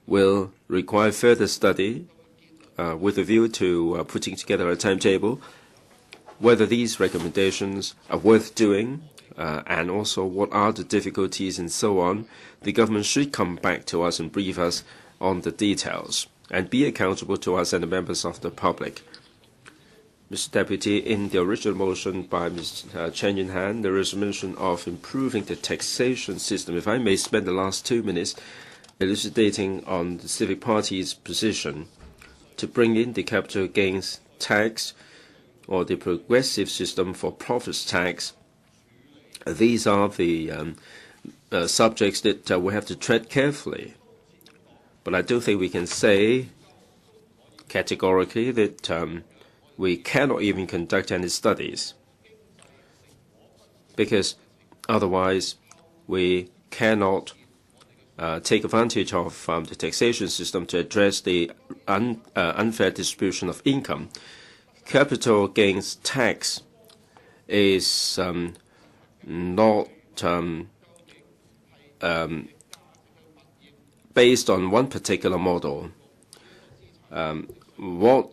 will require further study with a view to putting together a timetable, whether these recommendations are worth doing, and also what are the difficulties and so on. The government should come back to us and brief us on the details and be accountable to us and the members of the public. Mr. Deputy, in the original motion by Mr. Chan Yuen-han, there is a mention of improving the taxation system. If I may spend the last 2 minutes elucidating on the Civic Party's position to bring in the capital gains tax or the progressive system for profits tax. These are the subjects that we have to tread carefully. But I don't think we can say categorically that we cannot even conduct any studies, because otherwise we cannot take advantage of the taxation system to address the unfair distribution of income. Capital gains tax is not based on one particular model. What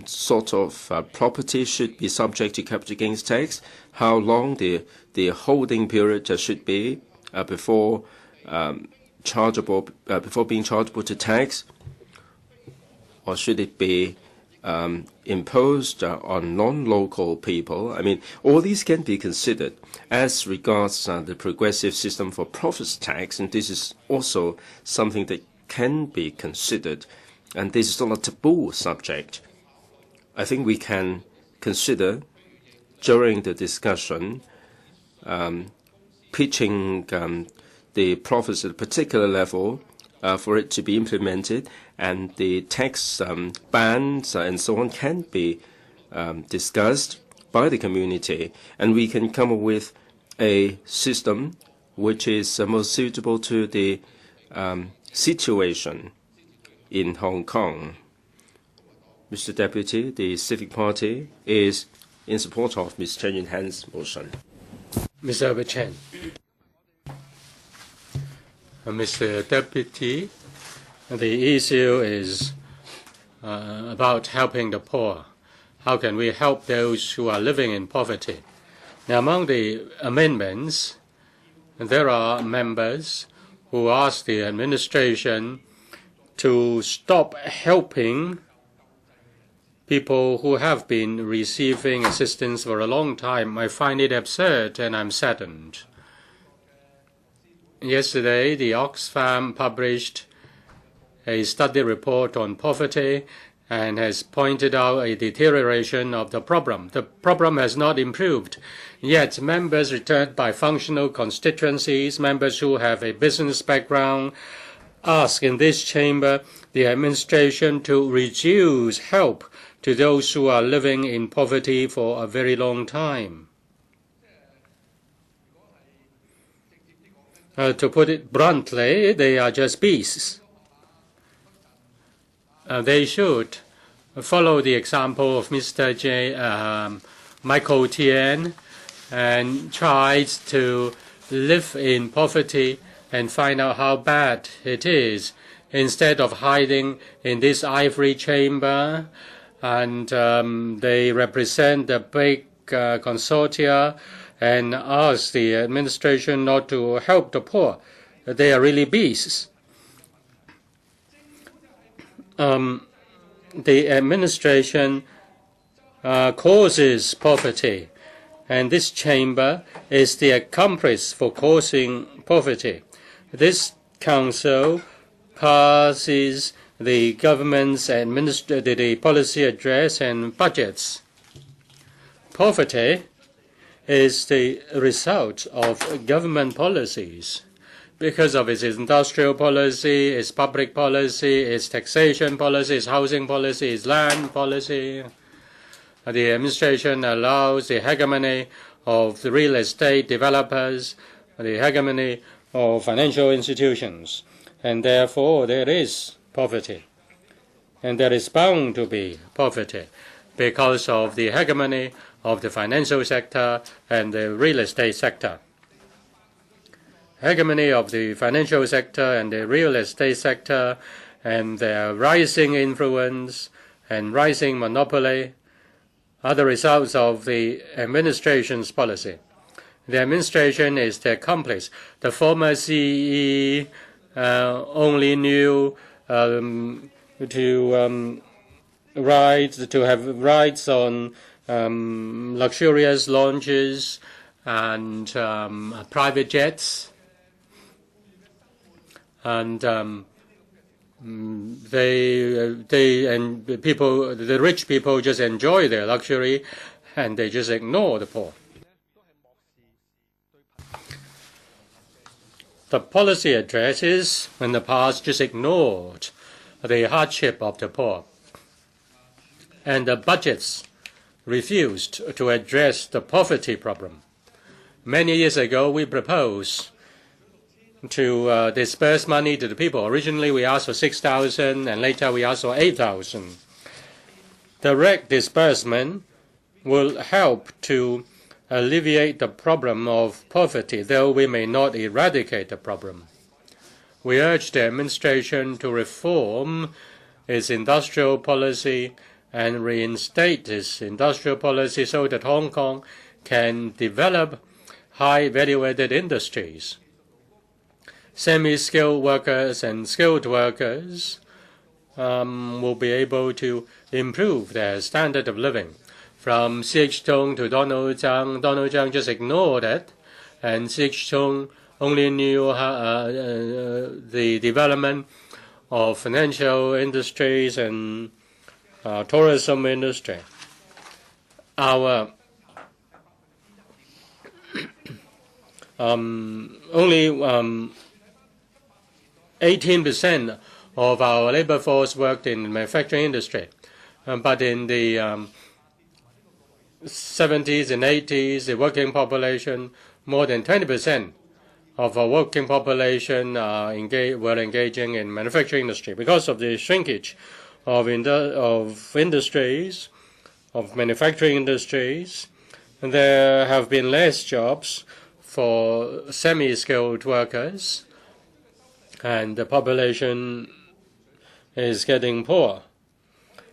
sort of property should be subject to capital gains tax? How long the holding period should be before being chargeable to tax, or should it be imposed on non-local people? I mean, all these can be considered as regards the progressive system for profits tax, and this is also something that can be considered, and this is not a taboo subject. I think we can consider during the discussion pitching the profits at a particular level for it to be implemented, and the tax bans and so on can be discussed by the community, and we can come up with a system which is most suitable to the situation in Hong Kong. Mr. Deputy, the Civic Party is in support of Ms. Chan Yuen-han's motion. Mr. Chen. Mr. Deputy, the issue is about helping the poor. How can we help those who are living in poverty? Now, among the amendments, there are members who ask the administration to stop helping people who have been receiving assistance for a long time. I find it absurd, and I'm saddened. Yesterday, the Oxfam published a study report on poverty and has pointed out a deterioration of the problem. The problem has not improved. Yet, members returned by functional constituencies, members who have a business background, ask in this chamber the administration to reduce help to those who are living in poverty for a very long time. To put it bluntly, they are just beasts. They should follow the example of Mr. Michael Tien and try to live in poverty and find out how bad it is. instead of hiding in this ivory chamber, and they represent the big consortia and ask the administration not to help the poor. They are really beasts. The administration causes poverty, and this chamber is the accomplice for causing poverty. This council passes the government's the policy address and budgets. Poverty is the result of government policies because of its industrial policy, its public policy, its taxation policy, its housing policy, its land policy. The administration allows the hegemony of the real estate developers, the hegemony of financial institutions, and therefore there is poverty. And there is bound to be poverty because of the hegemony of the financial sector and the real estate sector. Hegemony of the financial sector and the real estate sector and their rising influence and rising monopoly are the results of the administration's policy. The administration is the accomplice. The former CE only knew to have rights on luxurious lounges and private jets, and the rich people just enjoy their luxury, and they just ignore the poor. The policy addresses in the past just ignored the hardship of the poor, and the budgets refused to address the poverty problem. Many years ago, we proposed to disperse money to the people. Originally, we asked for 6,000, and later we asked for 8,000. Direct disbursement will help to alleviate the problem of poverty, though we may not eradicate the problem. We urge the administration to reform its industrial policy and reinstate its industrial policy so that Hong Kong can develop high value-added industries. Semi-skilled workers and skilled workers will be able to improve their standard of living. From CH Tung to Donald Tsang just ignored it, and CH Tung only knew the development of financial industries and tourism industry. Our only 18% of our labor force worked in the manufacturing industry, but in the 70s and 80s, the working population, more than 20% of our working population were engaging in manufacturing industry. Because of the shrinkage of industries, of manufacturing industries, there have been less jobs for semi-skilled workers, and the population is getting poor.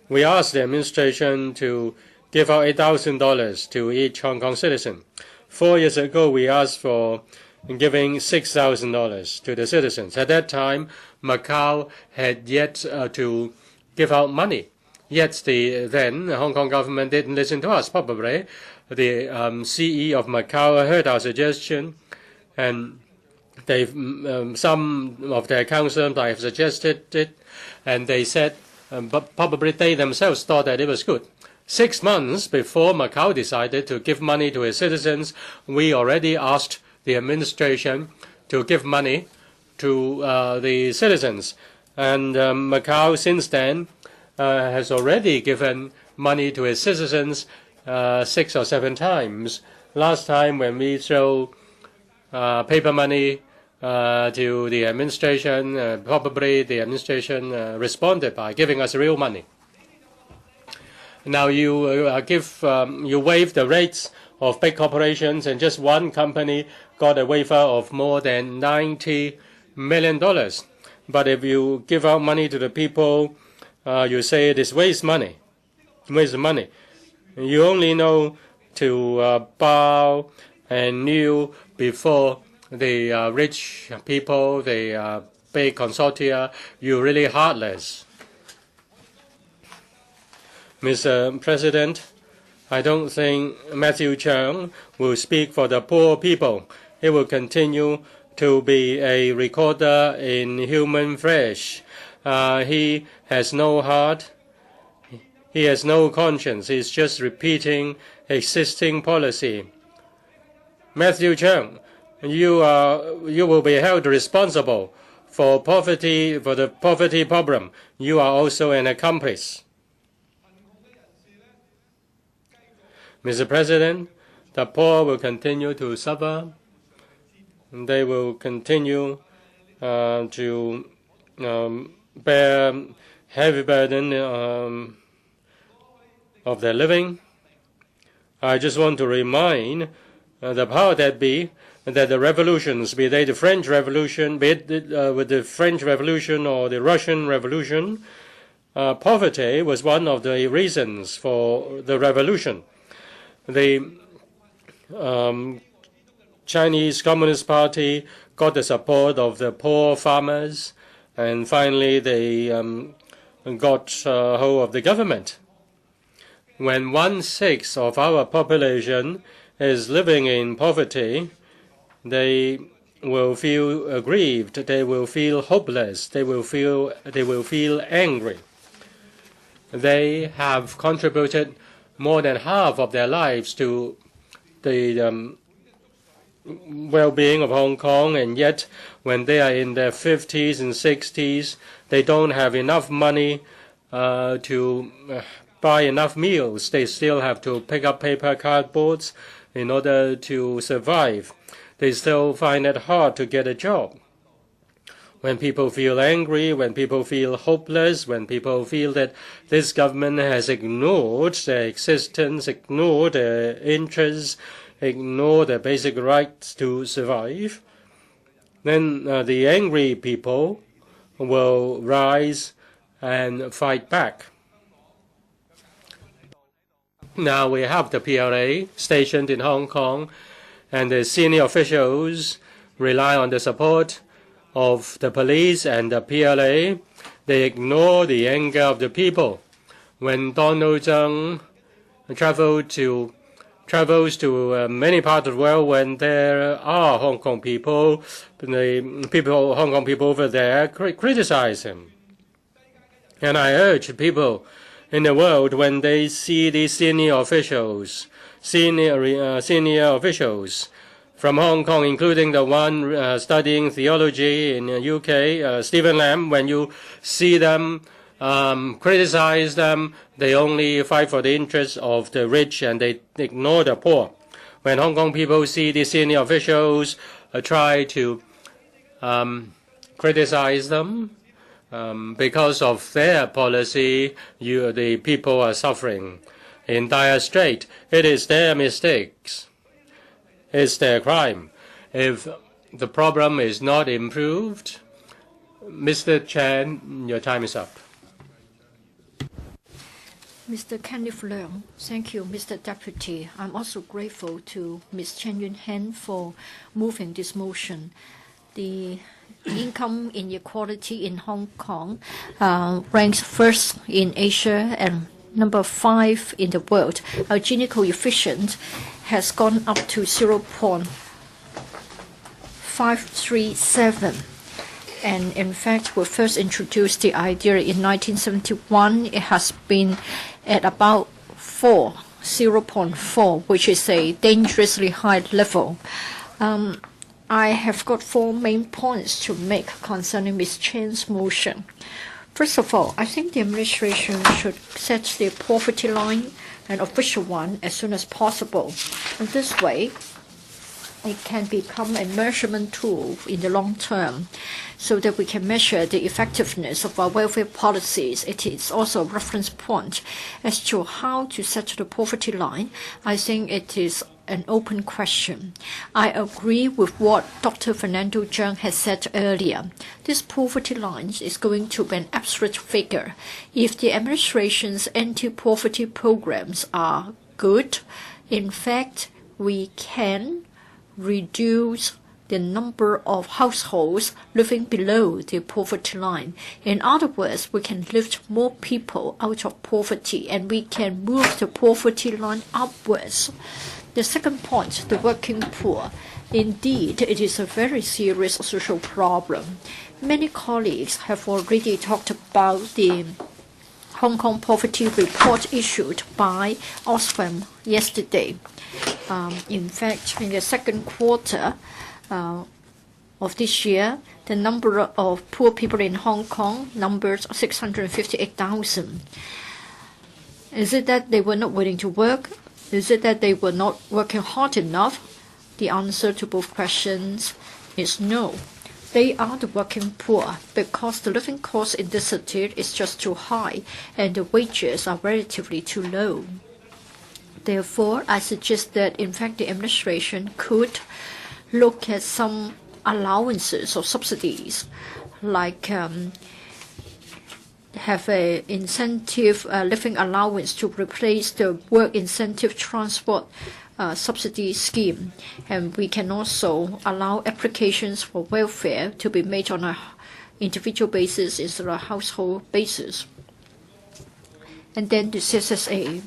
We asked the administration to give out $8,000 to each Hong Kong citizen. 4 years ago, we asked for giving $6,000 to the citizens. At that time, Macau had yet to give out money. Yet then the Hong Kong government didn't listen to us. Probably the CE of Macau heard our suggestion, and some of their councillors have suggested it, and they said, but probably they themselves thought that it was good. 6 months before Macau decided to give money to its citizens, we already asked the administration to give money to the citizens. And Macau, since then, has already given money to its citizens 6 or 7 times. Last time when we threw paper money to the administration, probably the administration responded by giving us real money. Now you you waive the rates of big corporations, and just one company got a waiver of more than $90 million. But if you give out money to the people, you say it is waste money. Waste money. You only know to bow and kneel before the rich people, the big consortia. You're really heartless. Mr. President, I don't think Matthew Cheung will speak for the poor people. He will continue to be a recorder in human flesh. He has no heart. He has no conscience. He's just repeating existing policy. Matthew Cheung, you will be held responsible for poverty, for the poverty problem. You are also an accomplice. Mr. President, the poor will continue to suffer. They will continue to bear heavy burden of their living. I just want to remind the power that be that the revolutions, be they the French Revolution, be it with the French Revolution or the Russian Revolution, poverty was one of the reasons for the revolution. The Chinese Communist Party got the support of the poor farmers, and finally they got hold of the government. When 1/6 of our population is living in poverty, they will feel aggrieved, they will feel hopeless, they will feel angry. They have contributed more than half of their lives to the well-being of Hong Kong, and yet when they are in their 50s and 60s, they don't have enough money to buy enough meals. They still have to pick up paper cardboards in order to survive. They still find it hard to get a job. When people feel angry, when people feel hopeless, when people feel that this government has ignored their existence, ignored their interests, ignored their basic rights to survive, then the angry people will rise and fight back. Now we have the PLA stationed in Hong Kong, and the senior officials rely on the support of the police and the PLA. They ignore the anger of the people. When Donald Tsang travels to many parts of the world, when there are Hong Kong people, Hong Kong people over there criticize him. And I urge people in the world, when they see these senior officials from Hong Kong, including the one studying theology in the UK, Stephen Lam, when you see them criticize them, they only fight for the interests of the rich and they ignore the poor. When Hong Kong people see the senior officials try to criticize them because of their policy, the people are suffering in dire strait. It is their mistakes. It's their crime. If the problem is not improved, Mr. Chan, your time is up. Mr. Kenneth Leung, thank you, Mr. Deputy. I'm also grateful to Ms. Chan Yuen-han for moving this motion. The income inequality in Hong Kong ranks first in Asia and number 5 in the world. Our Gini Coefficient has gone up to 0.537. And in fact, we first introduced the idea in 1971. It has been at about 0.4, which is a dangerously high level. I have got 4 main points to make concerning Ms. Chan's motion. First of all, I think the administration should set the poverty line, an official one, as soon as possible. And this way, it can become a measurement tool in the long term so that we can measure the effectiveness of our welfare policies. It is also a reference point as to how to set the poverty line. I think it is an open question. I agree with what Dr. Fernando Zhang has said earlier. This poverty line is going to be an abstract figure. If the administration's anti-poverty programs are good, in fact, we can reduce the number of households living below the poverty line. In other words, we can lift more people out of poverty and we can move the poverty line upwards. The second point, the working poor. Indeed, it is a very serious social problem. Many colleagues have already talked about the Hong Kong Poverty Report issued by Oxfam yesterday. In fact, in the second quarter of this year, the number of poor people in Hong Kong numbers 658,000. Is it that they were not willing to work? Is it that they were not working hard enough? The answer to both questions is no. They are the working poor because the living cost in this city is just too high and the wages are relatively too low. Therefore, I suggest that in fact the administration could look at some allowances or subsidies, like have an incentive living allowance to replace the work incentive transport subsidy scheme. And we can also allow applications for welfare to be made on an individual basis instead of a household basis. And then the CSSA.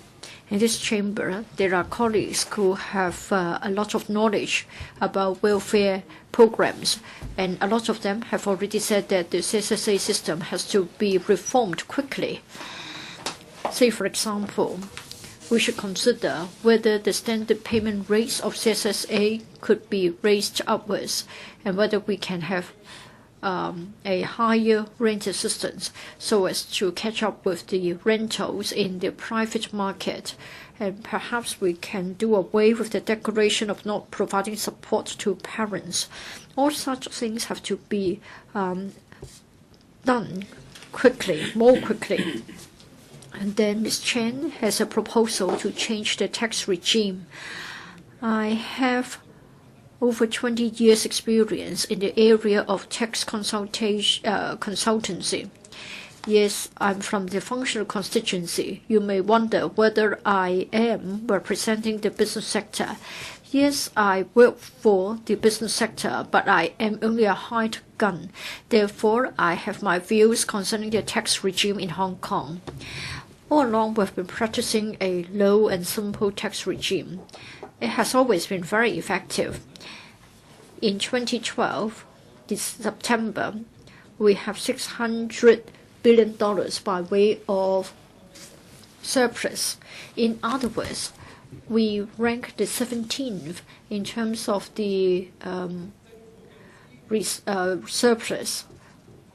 In this chamber, there are colleagues who have a lot of knowledge about welfare programs, and a lot of them have already said that the CSSA system has to be reformed quickly. Say, for example, we should consider whether the standard payment rates of CSSA could be raised upwards, and whether we can have a higher rent assistance so as to catch up with the rentals in the private market. And perhaps we can do away with the declaration of not providing support to parents. All such things have to be done quickly, more quickly. And then Ms. Chen has a proposal to change the tax regime. I have over 20 years' experience in the area of tax consultancy. Yes, I'm from the functional constituency. You may wonder whether I am representing the business sector. Yes, I work for the business sector, but I am only a hired gun. Therefore, I have my views concerning the tax regime in Hong Kong. All along, we've been practicing a low and simple tax regime. It has always been very effective. In 2012, this September, we have $600 billion by way of surplus. In other words, we rank the 17th in terms of the surplus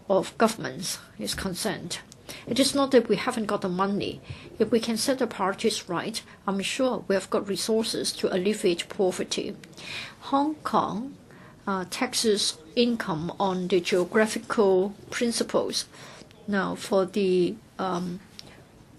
of governments is concerned. It is not that we haven't got the money. If we can set the priorities right, I'm sure we have got resources to alleviate poverty. Hong Kong taxes income on the geographical principles. Now, for the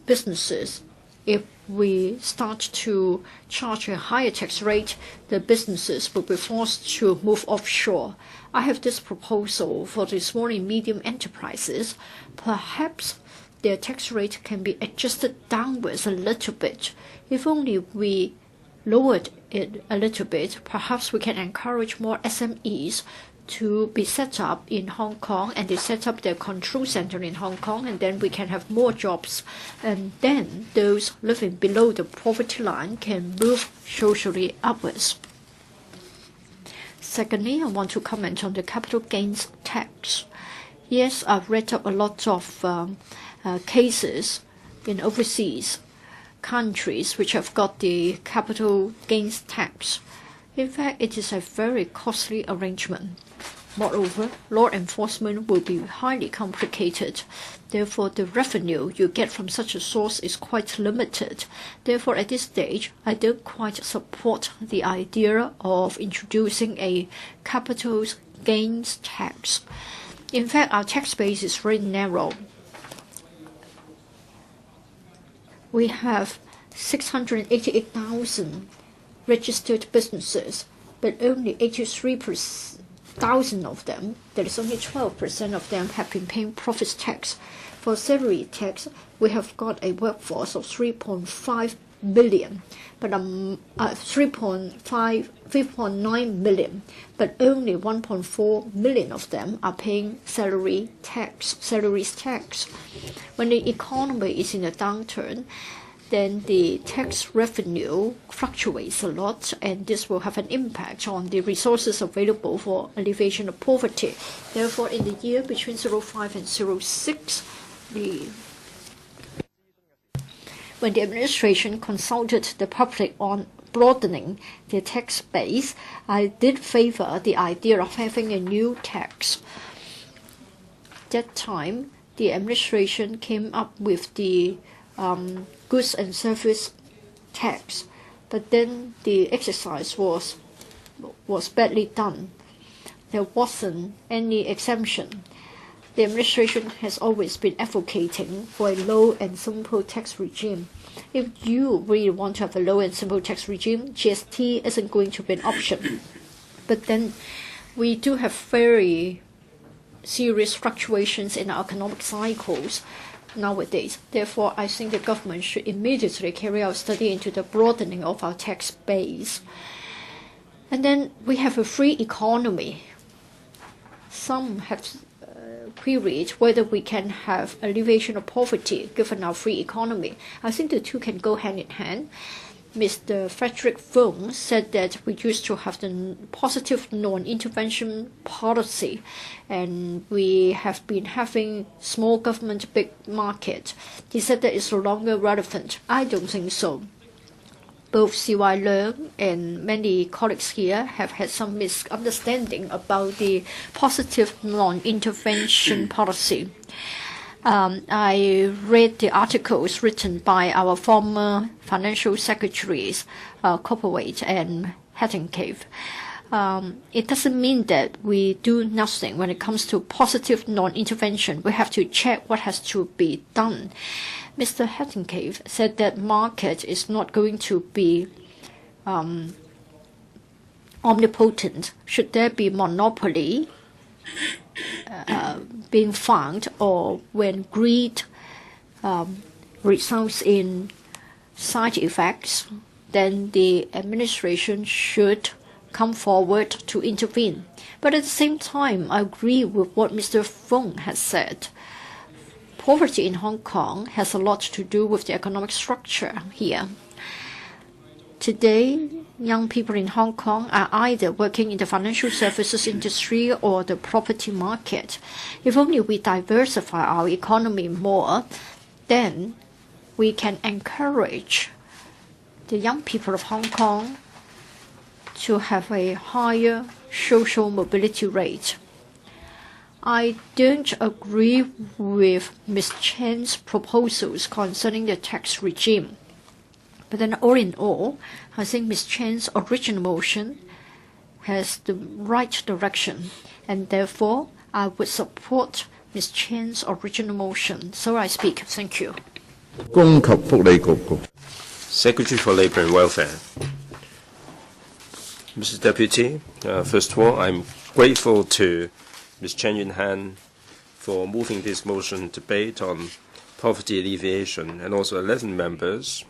businesses, if we start to charge a higher tax rate, the businesses will be forced to move offshore. I have this proposal for the small and medium enterprises. Perhaps their tax rate can be adjusted downwards a little bit. If only we lowered it a little bit, perhaps we can encourage more SMEs to be set up in Hong Kong, and they set up their control center in Hong Kong, and then we can have more jobs. And then those living below the poverty line can move socially upwards. Secondly, I want to comment on the capital gains tax. Yes, I've read up a lot of cases in overseas countries which have got the capital gains tax. In fact, it is a very costly arrangement. Moreover, law enforcement will be highly complicated. Therefore, the revenue you get from such a source is quite limited. Therefore, at this stage, I don't quite support the idea of introducing a capital gains tax. In fact, our tax base is very narrow. We have 688,000 registered businesses, but only 83,000 of them, that is only 12% of them, have been paying profits tax. For salary tax, we have got a workforce of 3.5 million, but 3.9 million, but only 1.4 million of them are paying salaries tax. When the economy is in a downturn, then the tax revenue fluctuates a lot, and this will have an impact on the resources available for alleviation of poverty. Therefore, in the year between 05 and 06, when the administration consulted the public on broadening the tax base, I did favor the idea of having a new tax. That time, the administration came up with the goods and service tax, but then the exercise was badly done. There wasn't any exemption. The administration has always been advocating for a low and simple tax regime. If you really want to have a low and simple tax regime, GST isn't going to be an option. But then we do have very serious fluctuations in our economic cycles nowadays. Therefore, I think the government should immediately carry out a study into the broadening of our tax base. And then we have a free economy. Some have queried whether we can have alleviation of poverty given our free economy. I think the two can go hand in hand. Mr. Frederick Fung said that we used to have the positive non-intervention policy, and we have been having small government, big market. He said that it's no longer relevant. I don't think so. Both C.Y. Leung and many colleagues here have had some misunderstanding about the positive non-intervention policy. I read the articles written by our former financial secretaries, Copperwaite and Hattencave. It doesn't mean that we do nothing when it comes to positive non-intervention. We have to check what has to be done. Mr. Hattencave said that market is not going to be omnipotent. Should there be monopoly being found, or when greed results in side effects, then the administration should come forward to intervene. But at the same time, I agree with what Mr. Fung has said. Poverty in Hong Kong has a lot to do with the economic structure here. Today, young people in Hong Kong are either working in the financial services industry or the property market. If only we diversify our economy more, then we can encourage the young people of Hong Kong to have a higher social mobility rate. I don't agree with Ms. Chan's proposals concerning the tax regime. But then all in all, I think Ms. Chan's original motion has the right direction, and therefore I would support Ms. Chan's original motion. So I speak. Thank you. Secretary for Labour and Welfare. Mr. Deputy, first of all, I'm grateful to Ms. Chan Yuen-han for moving this motion debate on poverty alleviation, and also 11 members,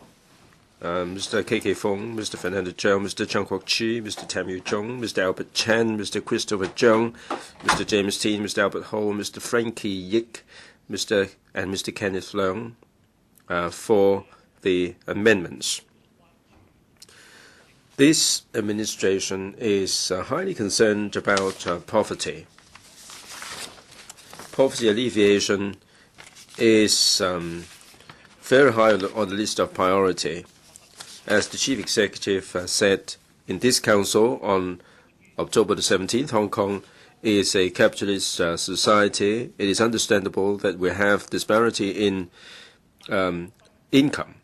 Mr. K.K. Fung, Mr. Fernando Zhou, Mr. Chang Kwok-chi, Mr. Tam Yu-jung, Mr. Albert Chen, Mr. Christopher Zhang, Mr. James Teen, Mr. Albert Ho, Mr. Frankie Yik, and Mr. Kenneth Leung for the amendments. This administration is highly concerned about poverty. Poverty alleviation is very high on the list of priority. As the Chief Executive said in this Council on October the 17th, Hong Kong is a capitalist society. It is understandable that we have disparity in income.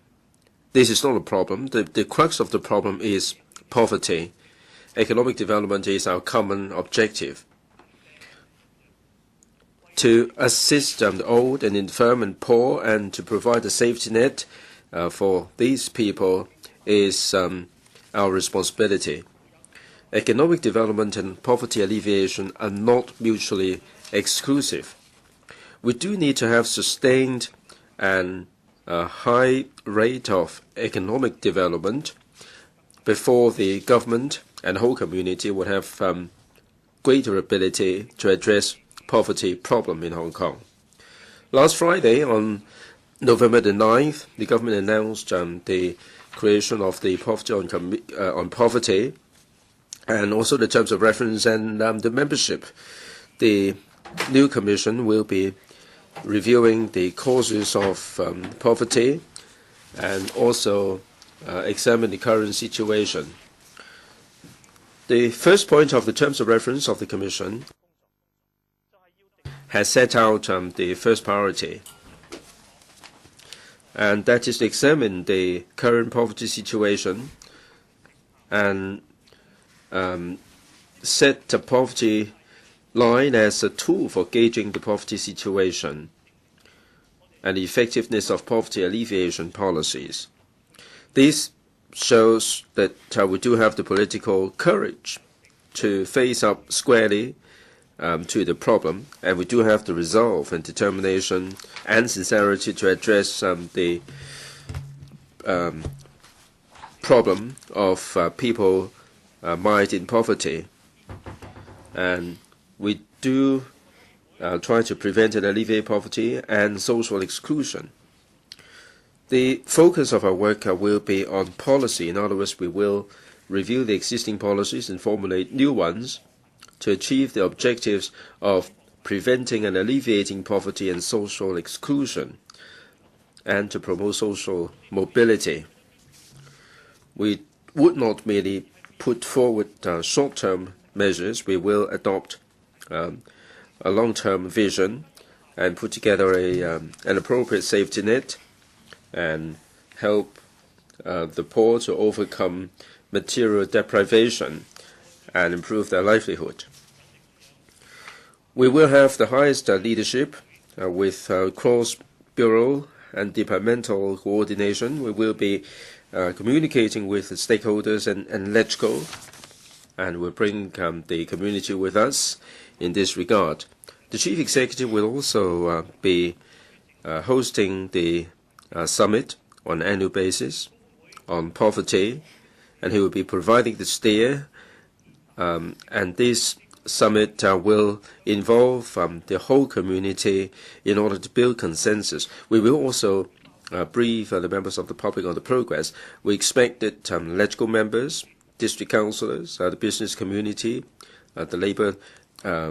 This is not a problem. The crux of the problem is poverty. Economic development is our common objective. To assist the old and infirm and poor, and to provide a safety net for these people is our responsibility. Economic development and poverty alleviation are not mutually exclusive. We do need to have sustained and a high rate of economic development before the government and the whole community would have greater ability to address poverty problem in Hong Kong. Last Friday, on November the 9th, the government announced the creation of the Poverty on Poverty and also the terms of reference and the membership. The new commission will be reviewing the causes of poverty and also examine the current situation. The first point of the terms of reference of the Commission has set out the first priority, and that is to examine the current poverty situation and set the poverty line as a tool for gauging the poverty situation and the effectiveness of poverty alleviation policies. This shows that we do have the political courage to face up squarely to the problem, and we do have the resolve and determination and sincerity to address the problem of people mired in poverty. And we do try to prevent and alleviate poverty and social exclusion. The focus of our work will be on policy. In other words, we will review the existing policies and formulate new ones to achieve the objectives of preventing and alleviating poverty and social exclusion and to promote social mobility. We would not merely put forward short-term measures. We will adopt a long-term vision and put together an appropriate safety net and help the poor to overcome material deprivation and improve their livelihood. We will have the highest leadership with cross-bureau and departmental coordination. We will be communicating with the stakeholders and LegCo, and we'll bring the community with us in this regard. The Chief Executive will also be hosting the summit on an annual basis on poverty, and he will be providing the steer, and this summit will involve the whole community in order to build consensus. We will also brief the members of the public on the progress. We expect that LegCo members, district councillors, the business community, the labor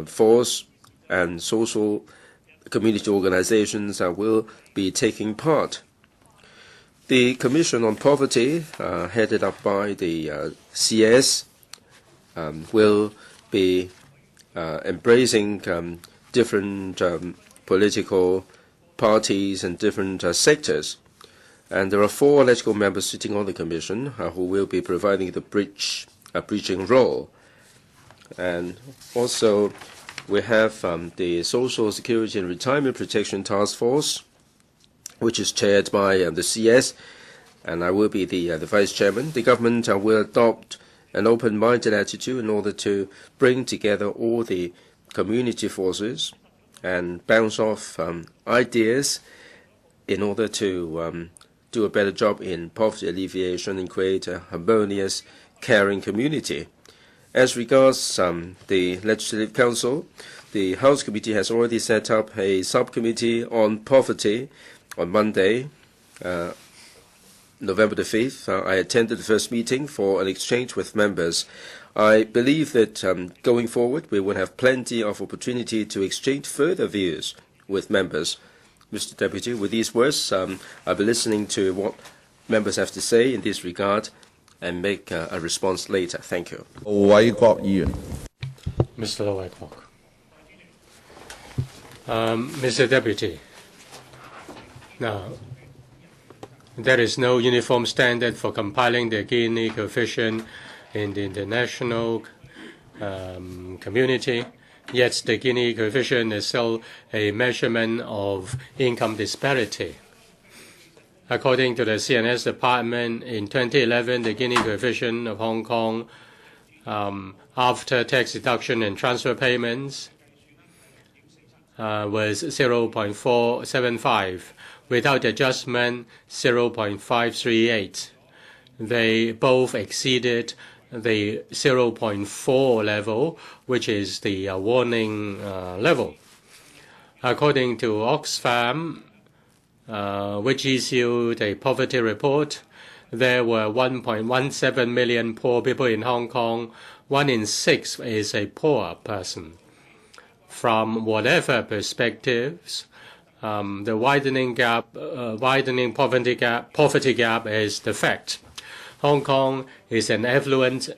force, and social community organizations will be taking part. The Commission on Poverty, headed up by the CS, will be embracing different political parties and different sectors. And there are 4 LegCo members sitting on the Commission who will be providing the bridging role. And also we have the Social Security and Retirement Protection Task Force, which is chaired by the CS, and I will be the Vice Chairman. The government will adopt an open-minded attitude in order to bring together all the community forces and bounce off ideas in order to do a better job in poverty alleviation and create a harmonious, caring community. As regards the Legislative Council, the House Committee has already set up a subcommittee on poverty on Monday, November the 5th. I attended the first meeting for an exchange with members. I believe that going forward, we will have plenty of opportunity to exchange further views with members. Mr. Deputy, with these words, I'll be listening to what members have to say in this regard and make a response later. Thank you. Mr. Low Kwok. Mr. Deputy, now, there is no uniform standard for compiling the Gini Coefficient in the international community, yet the Gini Coefficient is still a measurement of income disparity. According to the CNS Department, in 2011, the Gini Coefficient of Hong Kong after tax deduction and transfer payments was 0.475. Without adjustment, 0.538. They both exceeded the 0.4 level, which is the warning level. According to Oxfam, which issued a poverty report, there were 1.17 million poor people in Hong Kong. 1 in 6 is a poor person. From whatever perspectives, the widening poverty gap is the fact. Hong Kong is an affluent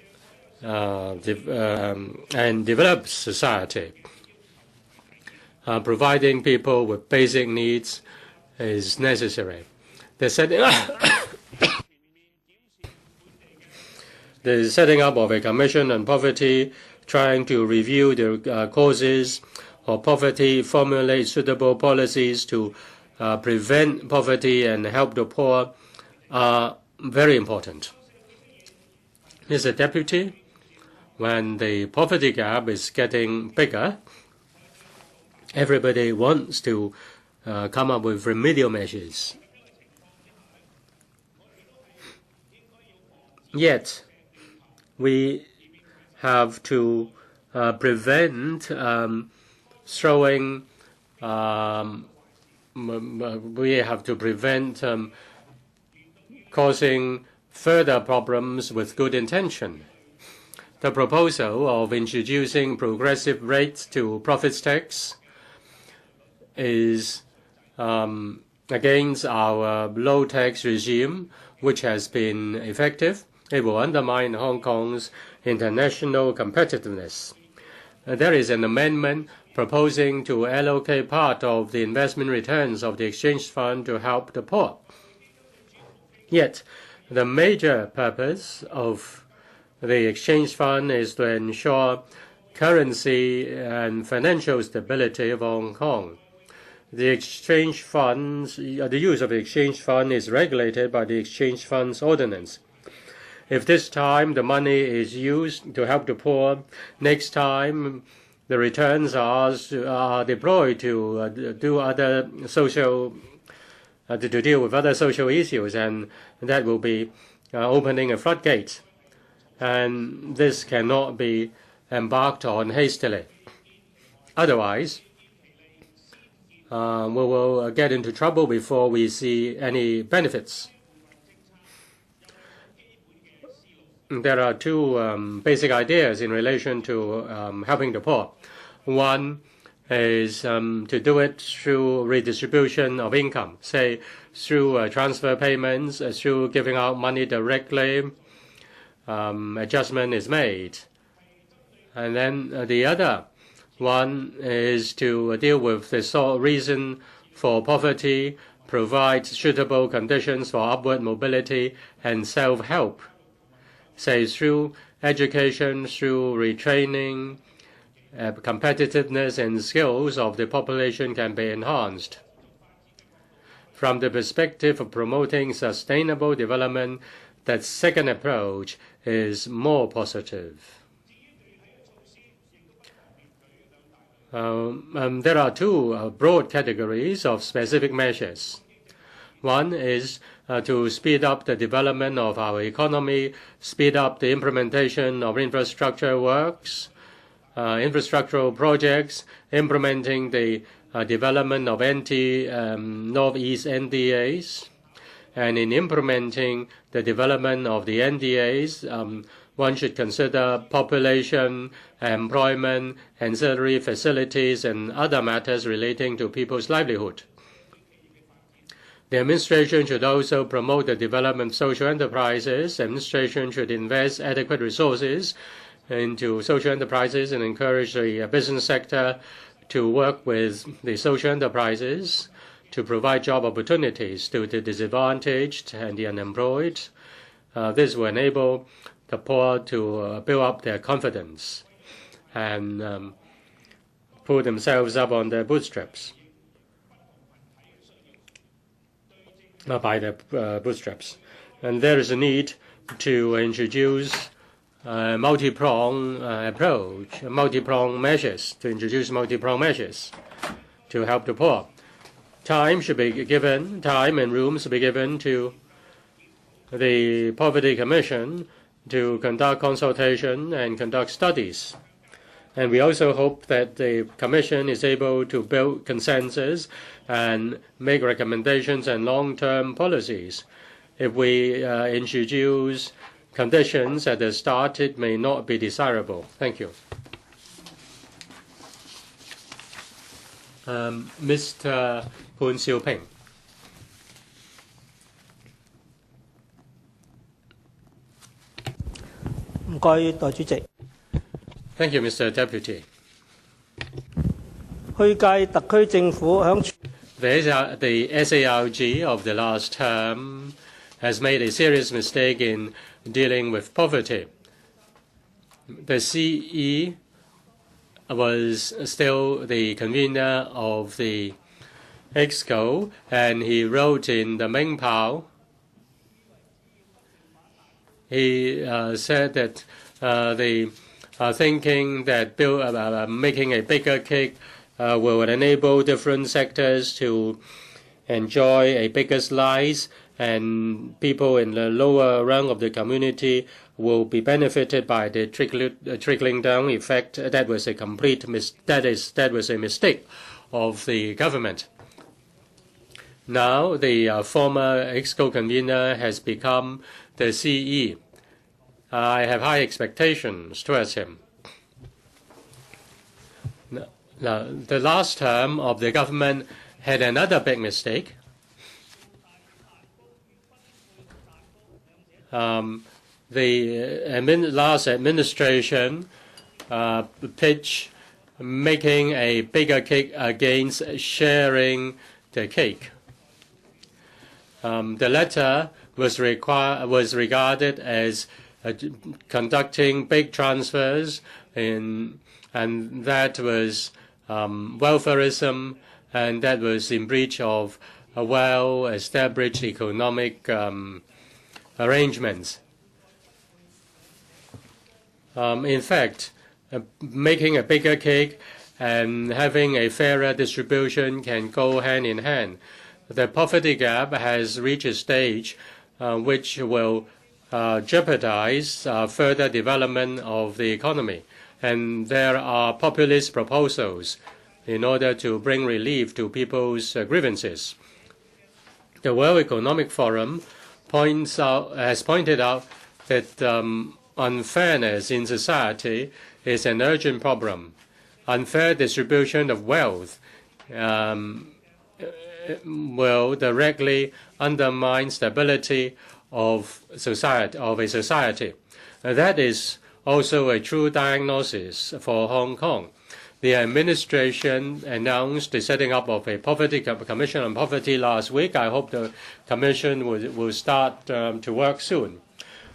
and developed society. Providing people with basic needs is necessary. The setting up of a commission on poverty, trying to review the causes of poverty, formulate suitable policies to prevent poverty and help the poor are very important. Mr. Deputy, when the poverty gap is getting bigger, everybody wants to come up with remedial measures. Yet, we have to prevent causing further problems with good intention. The proposal of introducing progressive rates to profits tax is against our low tax regime, which has been effective. It will undermine Hong Kong's international competitiveness. There is an amendment proposing to allocate part of the investment returns of the exchange fund to help the poor. Yet, the major purpose of the exchange fund is to ensure currency and financial stability of Hong Kong. The exchange funds, the use of the exchange fund is regulated by the Exchange Funds Ordinance. If this time the money is used to help the poor, next time the returns are deployed to deal with other social issues, and that will be opening a floodgate. And this cannot be embarked on hastily. Otherwise, we will get into trouble before we see any benefits. There are two basic ideas in relation to helping the poor. One is to do it through redistribution of income, say through transfer payments, through giving out money directly. Adjustment is made. And then the other one is to deal with the reason for poverty, provide suitable conditions for upward mobility and self-help, say through education, through retraining, competitiveness and skills of the population can be enhanced. From the perspective of promoting sustainable development, that second approach is more positive. There are two broad categories of specific measures. One is to speed up the development of our economy, speed up the implementation of infrastructure works, infrastructural projects, implementing the development of Northeast NDAs. And in implementing the development of the NDAs, one should consider population, employment, ancillary facilities, and other matters relating to people's livelihood. The administration should also promote the development of social enterprises. The administration should invest adequate resources into social enterprises and encourage the business sector to work with the social enterprises to provide job opportunities to the disadvantaged and the unemployed. This will enable the poor to build up their confidence and pull themselves up on their bootstraps. by the bootstraps. And there is a need to introduce multi-pronged approach, multi-pronged measures, to help the poor. Time and room should be given to the Poverty Commission to conduct consultation and conduct studies. And we also hope that the Commission is able to build consensus and make recommendations and long-term policies. If we introduce conditions at the start, it may not be desirable. Thank you. Mr. Poon Siu-ping. Thank you, Mr. Deputy. The SARG of the last term has made a serious mistake in dealing with poverty. The CE was still the convener of the EXCO, and he wrote in the Ming Pao, he said that the thinking that making a bigger cake will enable different sectors to enjoy a bigger slice, and people in the lower rung of the community will be benefited by the trickling down effect. That was a mistake of the government. Now the former EXCO convener has become the CE. I have high expectations towards him. Now, the last term of the government had another big mistake. The last administration pitched making a bigger cake against sharing the cake. The latter was regarded as conducting big transfers, and that was welfarism, and that was in breach of well-established economic arrangements. In fact, making a bigger cake and having a fairer distribution can go hand in hand. The poverty gap has reached a stage which will jeopardize further development of the economy. And there are populist proposals in order to bring relief to people's grievances. The World Economic Forum has pointed out that unfairness in society is an urgent problem. Unfair distribution of wealth will directly undermine stability of a society. That is also a true diagnosis for Hong Kong. The administration announced the setting up of a poverty commission on poverty last week. I hope the commission will start to work soon.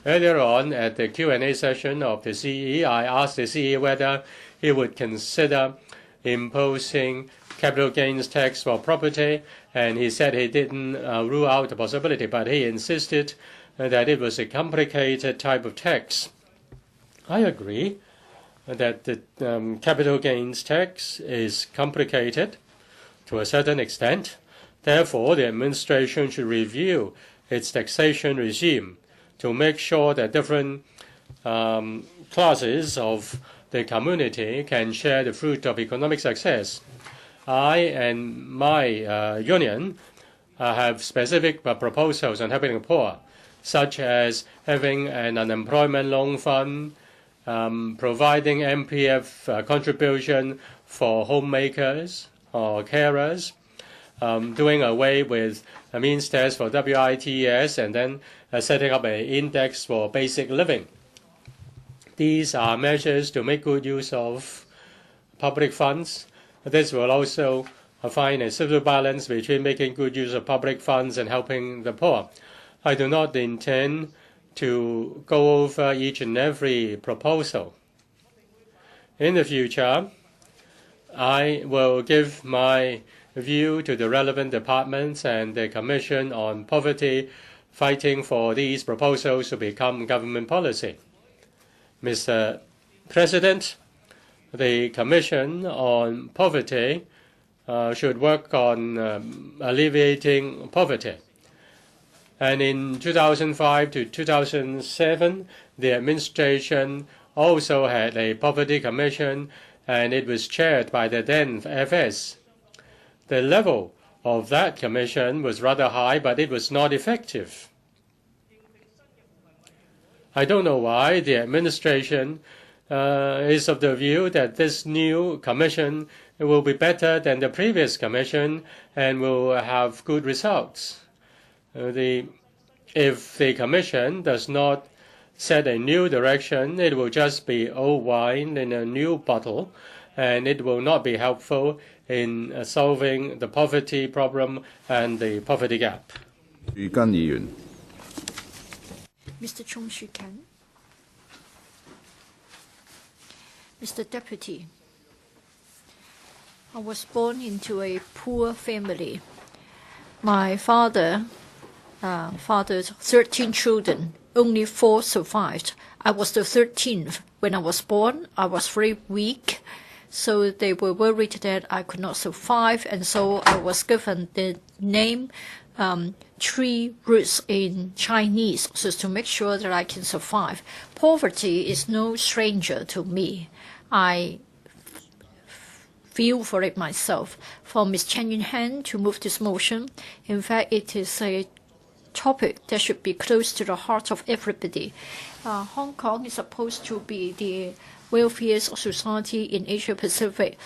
Earlier on at the Q&A session of the CE, I asked the CE whether he would consider imposing capital gains tax for property, and he said he didn't rule out the possibility, but he insisted that it was a complicated type of tax. I agree that the capital gains tax is complicated to a certain extent. Therefore, the administration should review its taxation regime to make sure that different classes of the community can share the fruit of economic success. I and my union have specific proposals on helping the poor, such as having an unemployment loan fund, providing MPF contribution for homemakers or carers, doing away with a means test for WITS, and then setting up an index for basic living. These are measures to make good use of public funds. This will also find a suitable balance between making good use of public funds and helping the poor. I do not intend to go over each and every proposal. In the future, I will give my view to the relevant departments and the Commission on Poverty, fighting for these proposals to become government policy. Mr. President, the Commission on Poverty should work on alleviating poverty. And in 2005 to 2007, the administration also had a poverty commission, and it was chaired by the then FS. The level of that commission was rather high, but it was not effective. I don't know why the administration is of the view that this new commission will be better than the previous commission and will have good results. If the Commission does not set a new direction, it will just be old wine in a new bottle, and it will not be helpful in solving the poverty problem and the poverty gap. Mr. Chong Shu-kan. Mr. Deputy, I was born into a poor family. My father's 13 children, only 4 survived. I was the 13th. When I was born, I was very weak, so they were worried that I could not survive, and so I was given the name 3 roots in Chinese, so as to make sure that I can survive. Poverty is no stranger to me. I feel for it myself. For Ms. Chan Yuen-han to move this motion, in fact, it is a topic that should be close to the heart of everybody. Hong Kong is supposed to be the wealthiest society in Asia Pacific,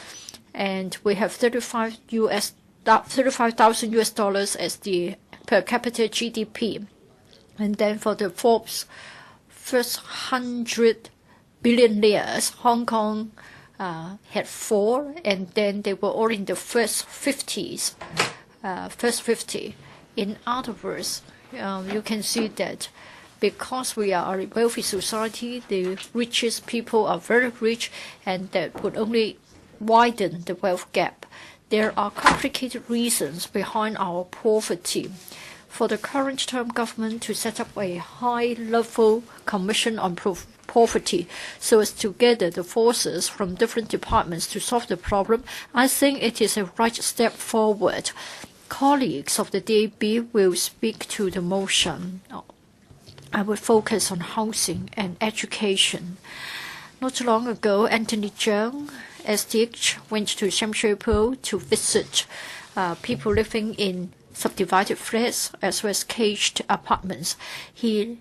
and we have $35,000 as the per capita GDP. And then for the Forbes first 100 billionaires, Hong Kong had 4, and then they were all in the first 50. In other words, you can see that because we are a wealthy society, the richest people are very rich, and that would only widen the wealth gap. There are complicated reasons behind our poverty. For the current term government to set up a high-level commission on poverty so as to gather the forces from different departments to solve the problem, I think it is a right step forward. Colleagues of the DAB will speak to the motion. I will focus on housing and education. Not long ago, Anthony Cheung, SDH, went to Shamshui to visit people living in subdivided flats as well as caged apartments. He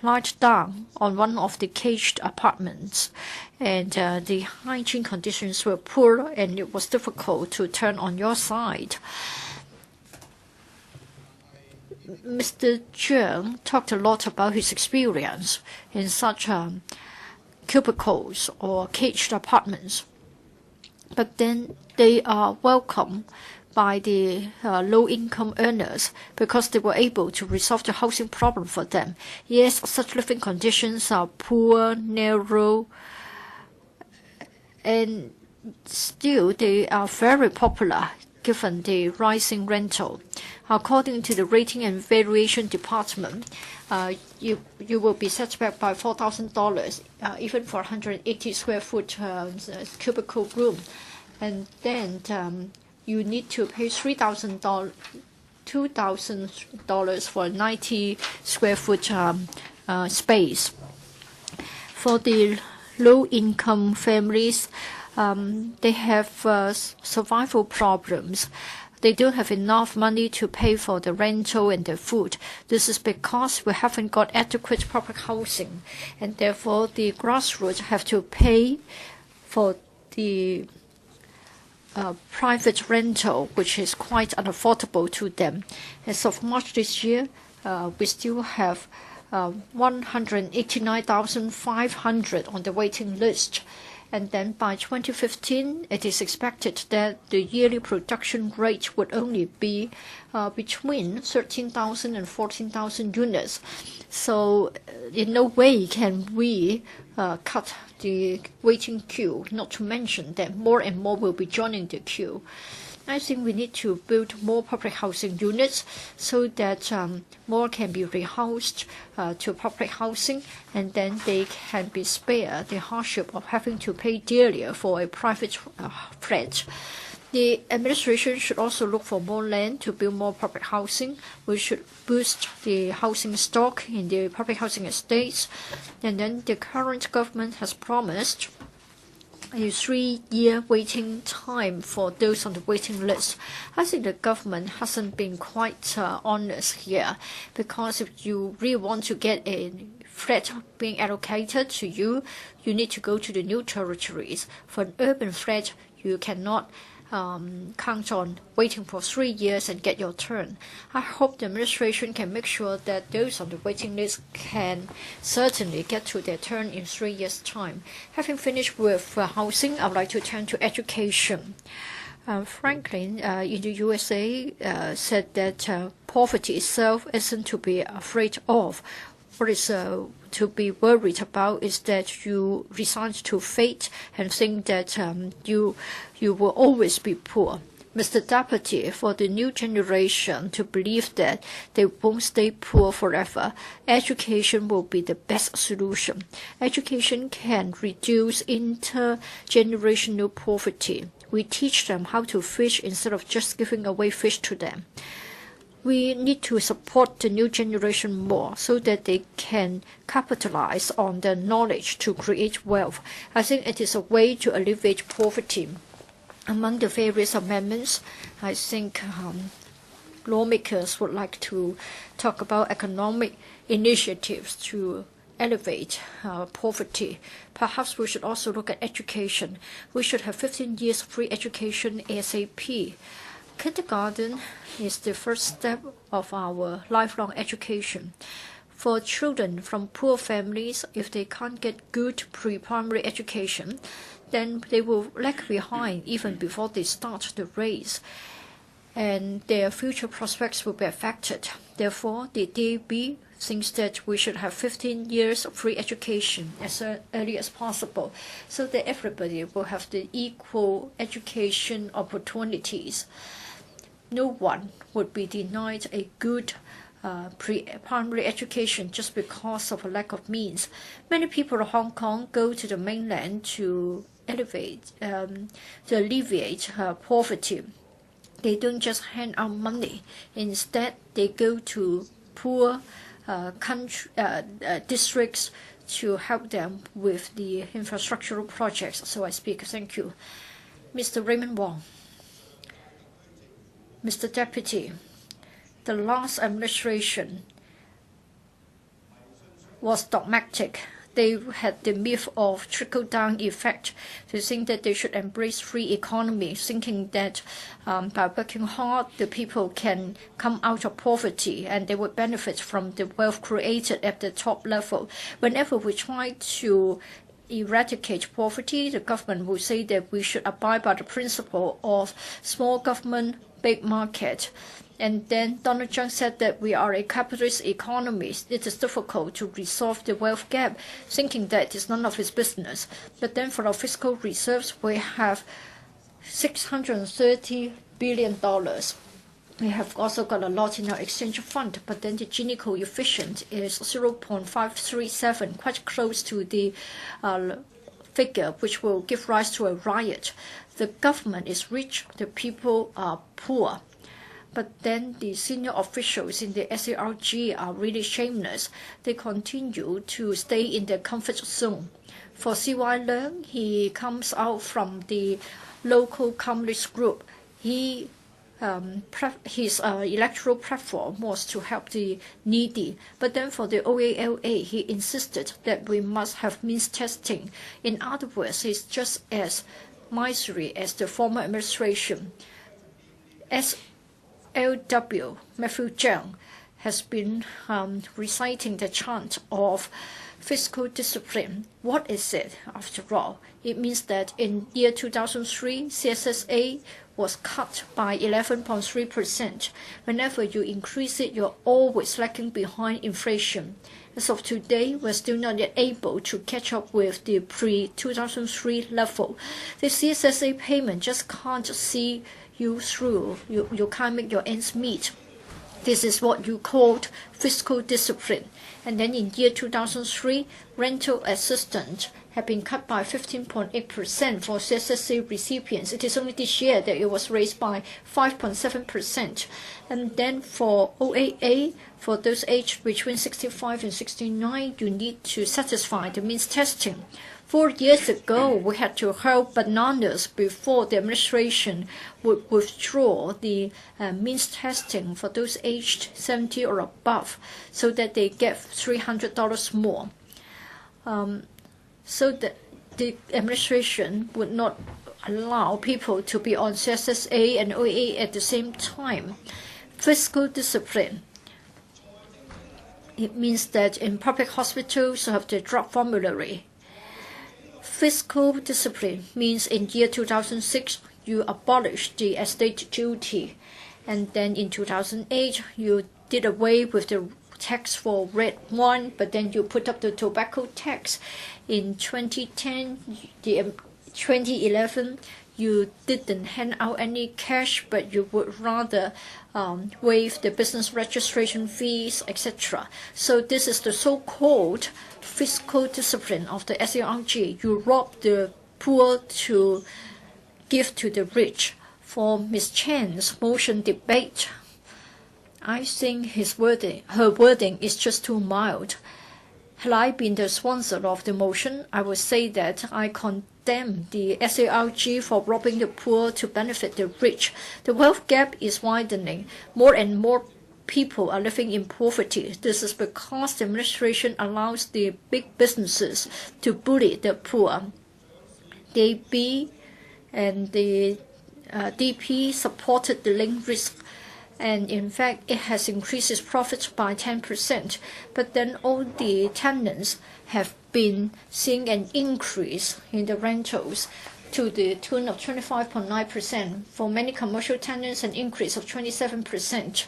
lied down on one of the caged apartments, and the hygiene conditions were poor, and it was difficult to turn on your side. Mr. Cheung talked a lot about his experience in such cubicles or caged apartments, but then they are welcome by the low-income earners because they were able to resolve the housing problem for them. Yes, such living conditions are poor, narrow, and still they are very popular given the rising rental. According to the Rating and Valuation Department, you will be set back by $4,000 even for 180 square foot cubicle room, and then you need to pay $2,000 for 90 square foot space. For the low-income families, they have survival problems. They don't have enough money to pay for the rental and the food. This is because we haven't got adequate public housing, and therefore the grassroots have to pay for the private rental, which is quite unaffordable to them. As of March this year, we still have 189,500 on the waiting list. And then by 2015, it is expected that the yearly production rate would only be between 13,000 and 14,000 units. So in no way can we cut the waiting queue, not to mention that more and more will be joining the queue. I think we need to build more public housing units so that more can be rehoused to public housing, and then they can be spared the hardship of having to pay dearly for a private flat. The administration should also look for more land to build more public housing. We should boost the housing stock in the public housing estates. And then the current government has promised a 3-year waiting time for those on the waiting list. I think the government hasn't been quite honest here, because if you really want to get a flat being allocated to you, you need to go to the new territories. For an urban flat, you cannot count on waiting for 3 years and get your turn. I hope the administration can make sure that those on the waiting list can certainly get to their turn in 3 years' time. Having finished with housing, I would like to turn to education. Franklin in the USA said that poverty itself isn't to be afraid of. What is to be worried about is that you resign to fate and think that you will always be poor. Mr. Deputy, for the new generation to believe that they won't stay poor forever, education will be the best solution. Education can reduce intergenerational poverty. We teach them how to fish instead of just giving away fish to them. We need to support the new generation more so that they can capitalize on their knowledge to create wealth. I think it is a way to alleviate poverty. Among the various amendments, I think lawmakers would like to talk about economic initiatives to elevate poverty. Perhaps we should also look at education. We should have 15 years free education ASAP. Kindergarten is the first step of our lifelong education. For children from poor families, if they can't get good pre-primary education, then they will lag behind even before they start the race, and their future prospects will be affected. Therefore, the DAB thinks that we should have 15 years of free education as early as possible, so that everybody will have the equal education opportunities. No one would be denied a good pre-primary education just because of a lack of means. Many people in Hong Kong go to the mainland to alleviate poverty. They don't just hand out money. Instead, they go to poor districts to help them with the infrastructural projects. So I speak. Thank you. Mr. Raymond Wong. Mr. Deputy, the last administration was dogmatic. They had the myth of trickle-down effect, to think that they should embrace free economy, thinking that by working hard, the people can come out of poverty and they would benefit from the wealth created at the top level. Whenever we try to eradicate poverty, the government will say that we should abide by the principle of small government, big market. And then Donald Trump said that we are a capitalist economy. It is difficult to resolve the wealth gap, thinking that it is none of his business. But then for our fiscal reserves, we have $630 billion. We have also got a lot in our exchange fund, but then the Gini Coefficient is 0.537, quite close to the figure which will give rise to a riot. The government is rich, the people are poor. But then the senior officials in the SARG are really shameless. They continue to stay in their comfort zone. For C.Y. Leung, he comes out from the local communist group. His electoral platform was to help the needy. But then for the OALA, he insisted that we must have means testing. In other words, he's just as miserly as the former administration. SLW, Matthew Zhang, has been reciting the chant of fiscal discipline. What is it, after all? It means that in year 2003, CSSA was cut by 11.3%. Whenever you increase it, you're always lagging behind inflation. As of today, we're still not yet able to catch up with the pre-2003 level. The CSSA payment just can't see you through. You can't make your ends meet. This is what you called fiscal discipline. And then in year 2003, rental assistance have been cut by 15.8% for CSSA recipients. It is only this year that it was raised by 5.7%. And then for OAA, for those aged between 65 and 69, you need to satisfy the means testing. 4 years ago, we had to hold bananas before the administration would withdraw the means testing for those aged 70 or above, so that they get $300 more. So that the administration would not allow people to be on CSSA and OAA at the same time. Fiscal discipline. It means that in public hospitals, you have the drug formulary. Fiscal discipline means in year 2006, you abolished the estate duty. And then in 2008, you did away with the tax for red wine, but then you put up the tobacco tax. In 2011, you didn't hand out any cash, but you would rather waive the business registration fees, etc. So this is the so-called fiscal discipline of the SARG. You rob the poor to give to the rich. For Ms. Chan's motion debate, I think her wording is just too mild. Had I been the sponsor of the motion, I would say that I condemn the SARG for robbing the poor to benefit the rich. The wealth gap is widening. More and more people are living in poverty. This is because the administration allows the big businesses to bully the poor. The AB and the DP supported the linked risk, and in fact it has increased its profits by 10%. But then all the tenants have been seeing an increase in the rentals to the tune of 25.9%. For many commercial tenants, an increase of 27%.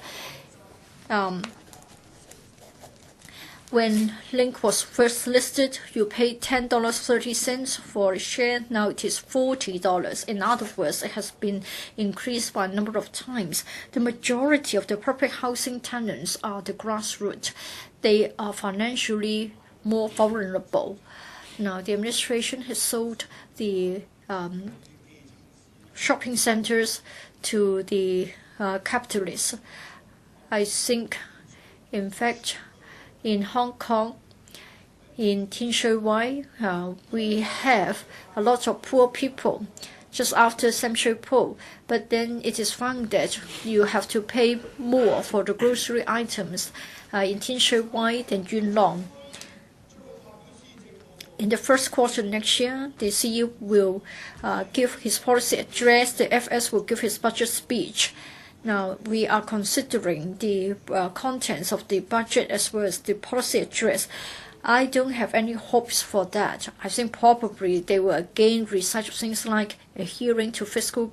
When Link was first listed, you paid $10.30 for a share. Now it is $40. In other words, it has been increased by a number of times. The majority of the public housing tenants are the grassroots. They are financially more vulnerable. Now, the administration has sold the shopping centers to the capitalists. I think, in fact, in Hong Kong, in Tin Shui Wai, we have a lot of poor people just after Sam Shui Po. But then it is found that you have to pay more for the grocery items in Tin Shui Wai than Yuen Long. In the first quarter next year, the CEO will give his policy address. The FS will give his budget speech. Now, we are considering the contents of the budget as well as the policy address. I don't have any hopes for that. I think probably they will again recite things like adhering to fiscal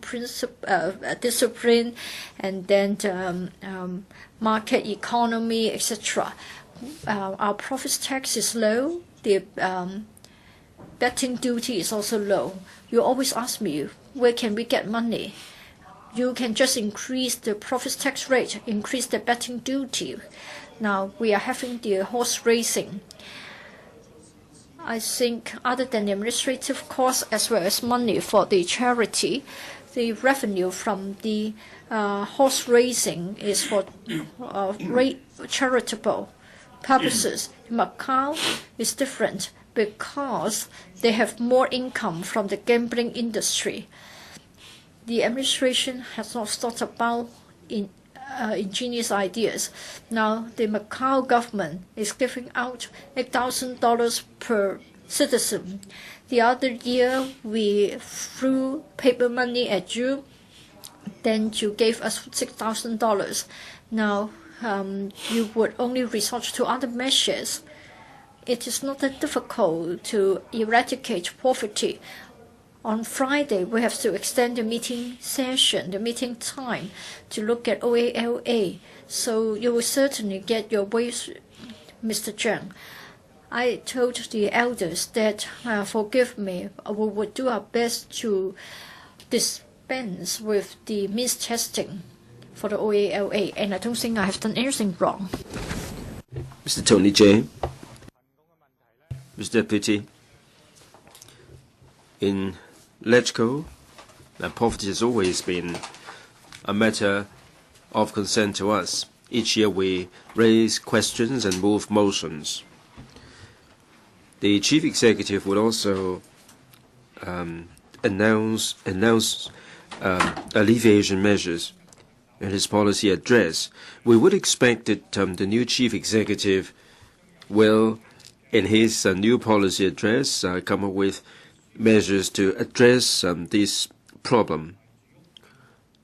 discipline and then market economy, etc. Our profits tax is low. The betting duty is also low. You always ask me, where can we get money? You can just increase the profits tax rate, increase the betting duty. Now, we are having the horse racing. I think other than the administrative costs as well as money for the charity, the revenue from the horse racing is for charitable purposes. Macau is different because they have more income from the gambling industry. The administration has not thought about ingenious ideas. Now, the Macau government is giving out $8,000 per citizen. The other year, we threw paper money at you. Then you gave us $6,000. Now, you would only resort to other measures. It is not that difficult to eradicate poverty. On Friday, we have to extend the meeting session, the meeting time, to look at OALA. So you will certainly get your ways, Mr. Zhang. I told the elders that, forgive me, we would do our best to dispense with the means testing for the OALA, and I don't think I have done anything wrong. Mr. Tony J. Mr. Deputy, in LegCo, poverty has always been a matter of concern to us. Each year we raise questions and move motions. The Chief Executive would also announce alleviation measures in his policy address. We would expect that the new Chief Executive will, in his new policy address, come up with measures to address this problem,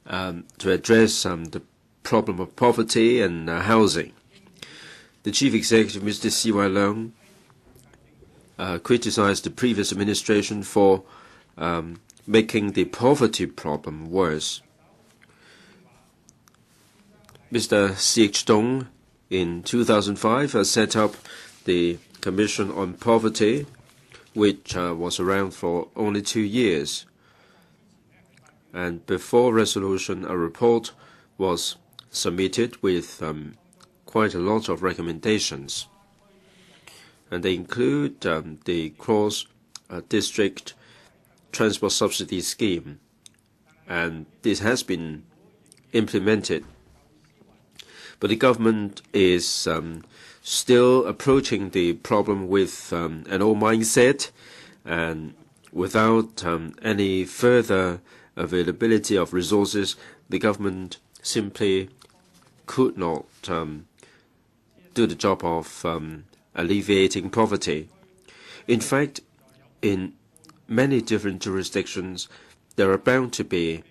to address the problem of poverty and housing. The Chief Executive, Mr. C.Y. Leung, criticized the previous administration for making the poverty problem worse. Mr. C.H. Dong, in 2005, set up the Commission on Poverty, which was around for only 2 years. And before resolution, a report was submitted with quite a lot of recommendations. And they include the cross-district transport subsidy scheme. And this has been implemented. But the government is still approaching the problem with an old mindset, and without any further availability of resources, the government simply could not do the job of alleviating poverty. In fact, in many different jurisdictions, there are bound to be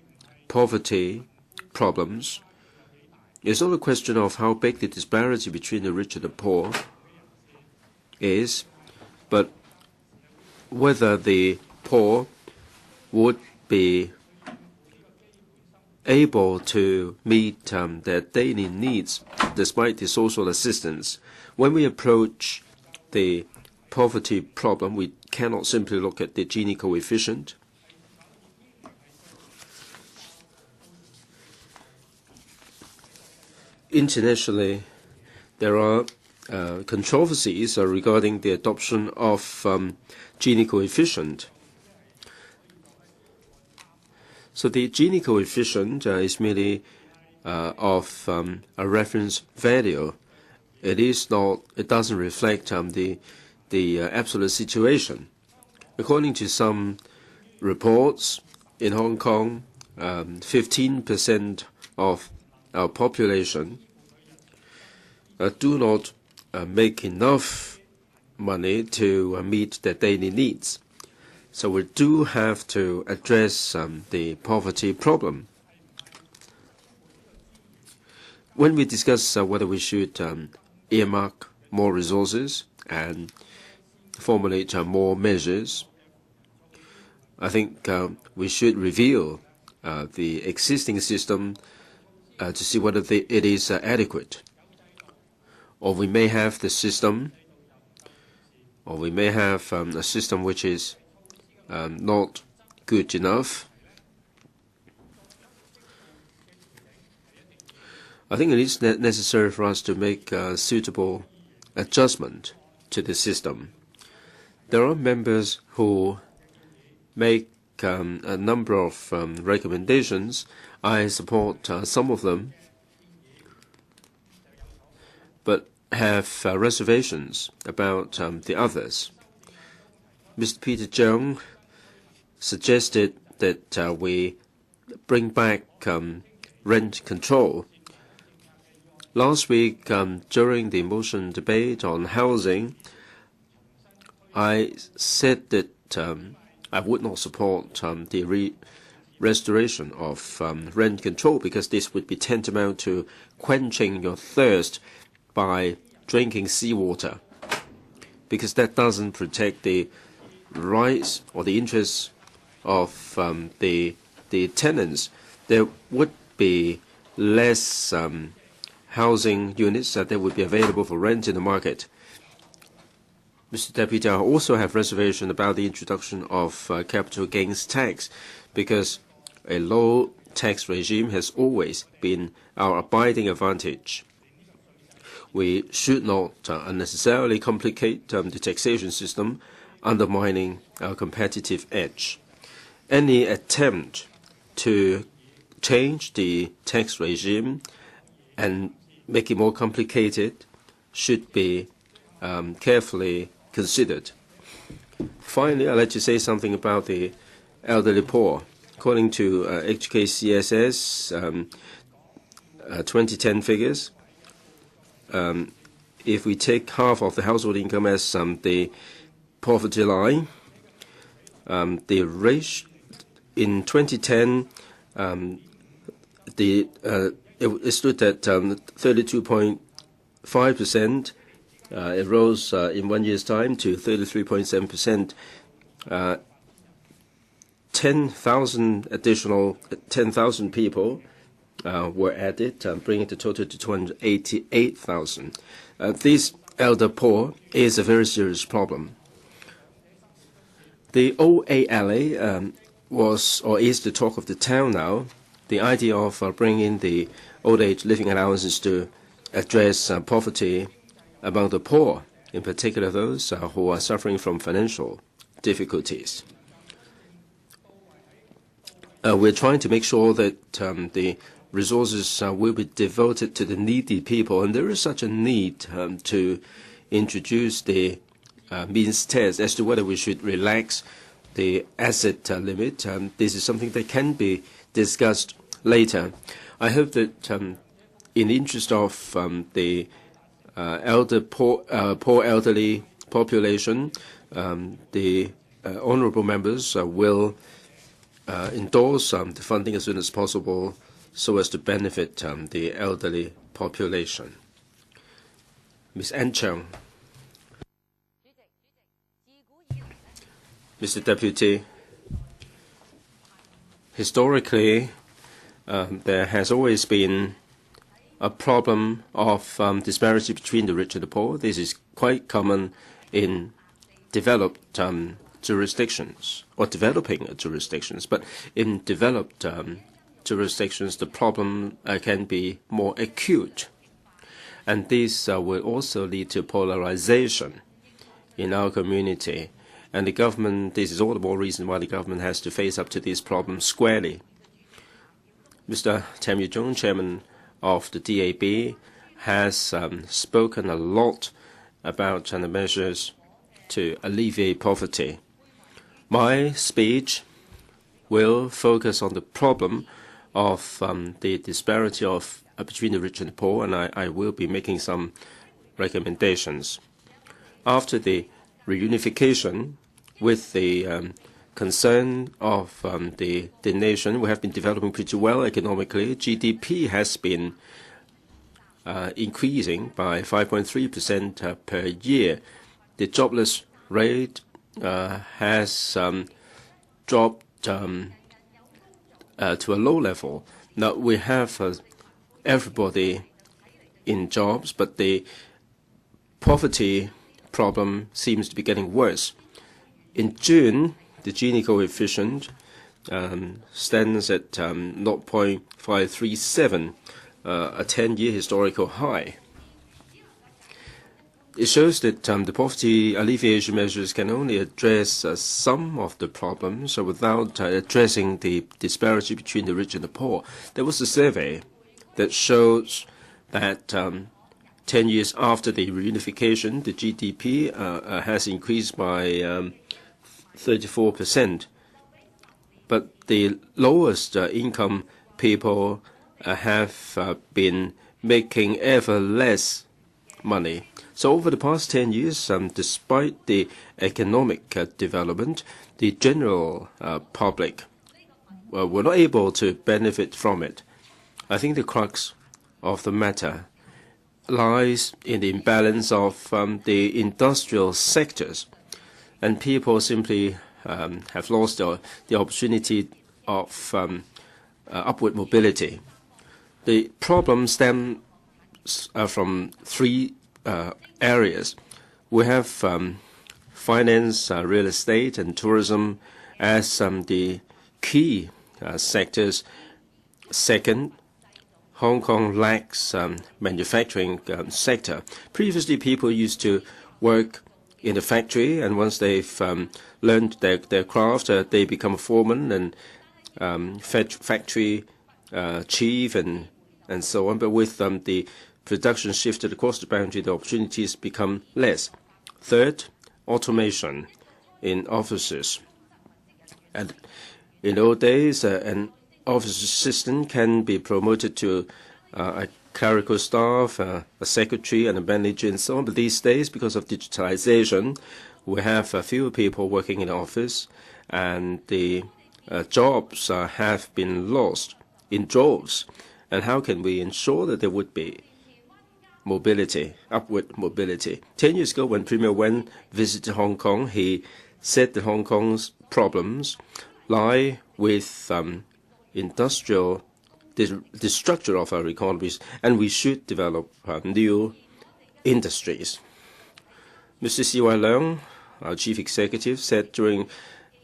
poverty problems. It's not a question of how big the disparity between the rich and the poor is, but whether the poor would be able to meet their daily needs despite the social assistance. When we approach the poverty problem, we cannot simply look at the Gini Coefficient. Internationally, there are controversies regarding the adoption of Gini Coefficient. So the Gini Coefficient is merely of a reference value. It doesn't reflect the absolute situation. According to some reports, in Hong Kong, 15% of our population do not make enough money to meet their daily needs. So we do have to address the poverty problem. When we discuss whether we should earmark more resources and formulate more measures, I think we should review the existing system to see whether it is adequate. Or we may have the system, or we may have a system which is not good enough. I think it is necessary for us to make a suitable adjustment to the system. There are members who make a number of recommendations. I support some of them, but have reservations about the others. Mr. Peter Cheung suggested that we bring back rent control. Last week, during the motion debate on housing, I said that I would not support the restoration of rent control, because this would be tantamount to quenching your thirst by drinking seawater, because that doesn't protect the rights or the interests of the tenants. There would be less housing units that would be available for rent in the market. Mr. Deputy, I also have reservation about the introduction of capital gains tax, because a low tax regime has always been our abiding advantage. We should not unnecessarily complicate the taxation system, undermining our competitive edge. Any attempt to change the tax regime and make it more complicated should be carefully considered. Finally, I'd like to say something about the elderly poor. According to HKCSS 2010 figures, if we take half of the household income as the poverty line, the rate in 2010 it stood at 32.5%. It rose in 1 year's time to 33.7%. 10,000 people were added, bringing the total to 288,000. This elder poor is a very serious problem. The OALA was or is the talk of the town now. The idea of bringing the old age living allowances to address poverty among the poor, in particular those who are suffering from financial difficulties. We're trying to make sure that the resources will be devoted to the needy people, and there is such a need to introduce the means test as to whether we should relax the asset limit. This is something that can be discussed later. I hope that in the interest of the poor elderly population, the honourable members will endorse the funding as soon as possible so as to benefit the elderly population. Ms. Ann Chung. Mr. Deputy, historically, there has always been a problem of disparity between the rich and the poor. This is quite common in developed jurisdictions or developing jurisdictions, but in developed jurisdictions, the problem can be more acute. And this will also lead to polarization in our community. And the government, this is all the more reason why the government has to face up to these problems squarely. Mr. Tam Yu-jung, chairman of the DAB, has spoken a lot about the measures to alleviate poverty. My speech will focus on the problem of the disparity between the rich and the poor, and I will be making some recommendations. After the reunification, with the concern of the nation, we have been developing pretty well economically. GDP has been increasing by 5.3% per year. The jobless rate has dropped to a low level. Now we have everybody in jobs, but the poverty problem seems to be getting worse. In June, the Gini Coefficient stands at 0.537, a 10-year historical high. It shows that the poverty alleviation measures can only address some of the problems without addressing the disparity between the rich and the poor. There was a survey that shows that 10 years after the reunification, the GDP has increased by 34%. But the lowest income people have been making ever less money. So over the past 10 years, despite the economic development, the general public were not able to benefit from it. I think the crux of the matter lies in the imbalance of the industrial sectors, and people simply have lost the opportunity of upward mobility. The problem stems from three areas. We have finance, real estate, and tourism as the key sectors. Second, Hong Kong lacks manufacturing sector. Previously, people used to work in the factory, and once they've learned their craft, they become a foreman and factory chief and so on. But with the production shifted across the boundary, the opportunities become less. Third, automation in offices. And in old days, an office assistant can be promoted to a clerical staff, a secretary, and a manager, and so on. But these days, because of digitalization, we have fewer people working in the office, and the jobs have been lost in droves. And how can we ensure that there would be mobility, upward mobility? 10 years ago, when Premier Wen visited Hong Kong, he said that Hong Kong's problems lie with industrial, the structure of our economies, and we should develop new industries. Mr. C.Y. Leung, our chief executive, said during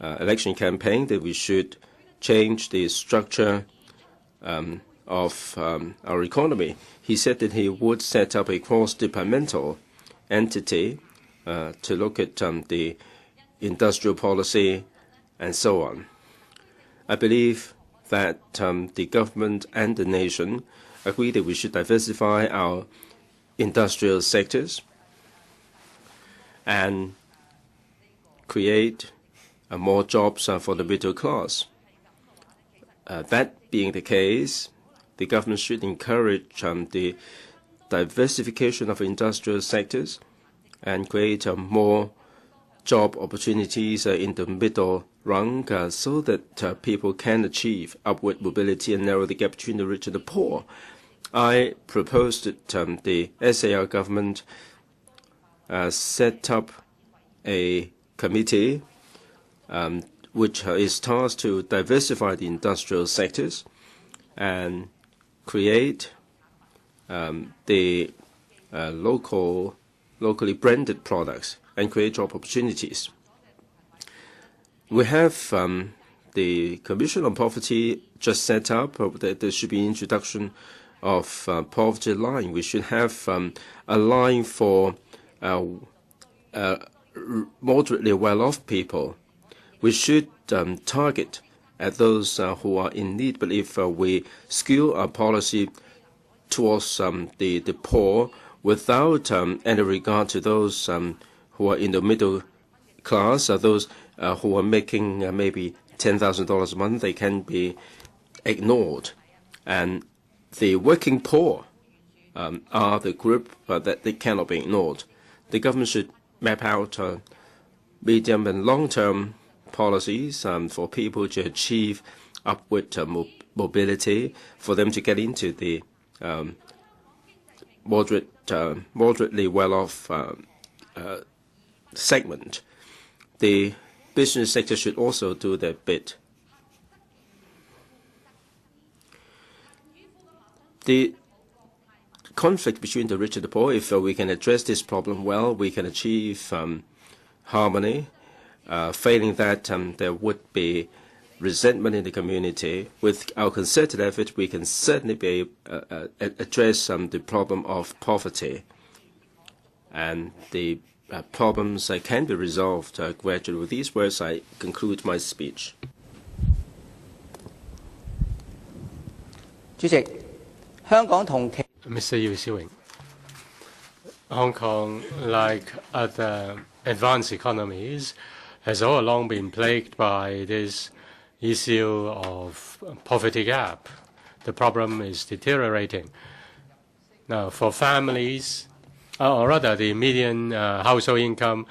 election campaign that we should change the structure of our economy. He said that he would set up a cross-departmental entity to look at the industrial policy and so on. I believe that the government and the nation agree that we should diversify our industrial sectors and create more jobs for the middle class. That being the case, the government should encourage the diversification of industrial sectors and create more job opportunities in the middle rung so that people can achieve upward mobility and narrow the gap between the rich and the poor. I proposed that the SAR government set up a committee which is tasked to diversify the industrial sectors and create the locally branded products and create job opportunities. We have the Commission on Poverty just set up. There should be introduction of poverty line. We should have a line for moderately well-off people. We should target at those who are in need. But if we skew our policy towards the poor without any regard to those who are in the middle class, those who are making maybe $10,000 a month, they can be ignored. And the working poor are the group that they cannot be ignored. The government should map out medium and long-term policies for people to achieve upward mobility, for them to get into the moderately well-off segment. The business sector should also do their bit. The conflict between the rich and the poor, if we can address this problem well, we can achieve harmony. Failing that, there would be resentment in the community. With our concerted effort, we can certainly be address the problem of poverty, and the problems can be resolved gradually. With these words, I conclude my speech. Mr. Yu Xiuwing, Hong Kong, like other advanced economies, has all along been plagued by this issue of poverty gap. The problem is deteriorating. Now, for families, or rather the median household income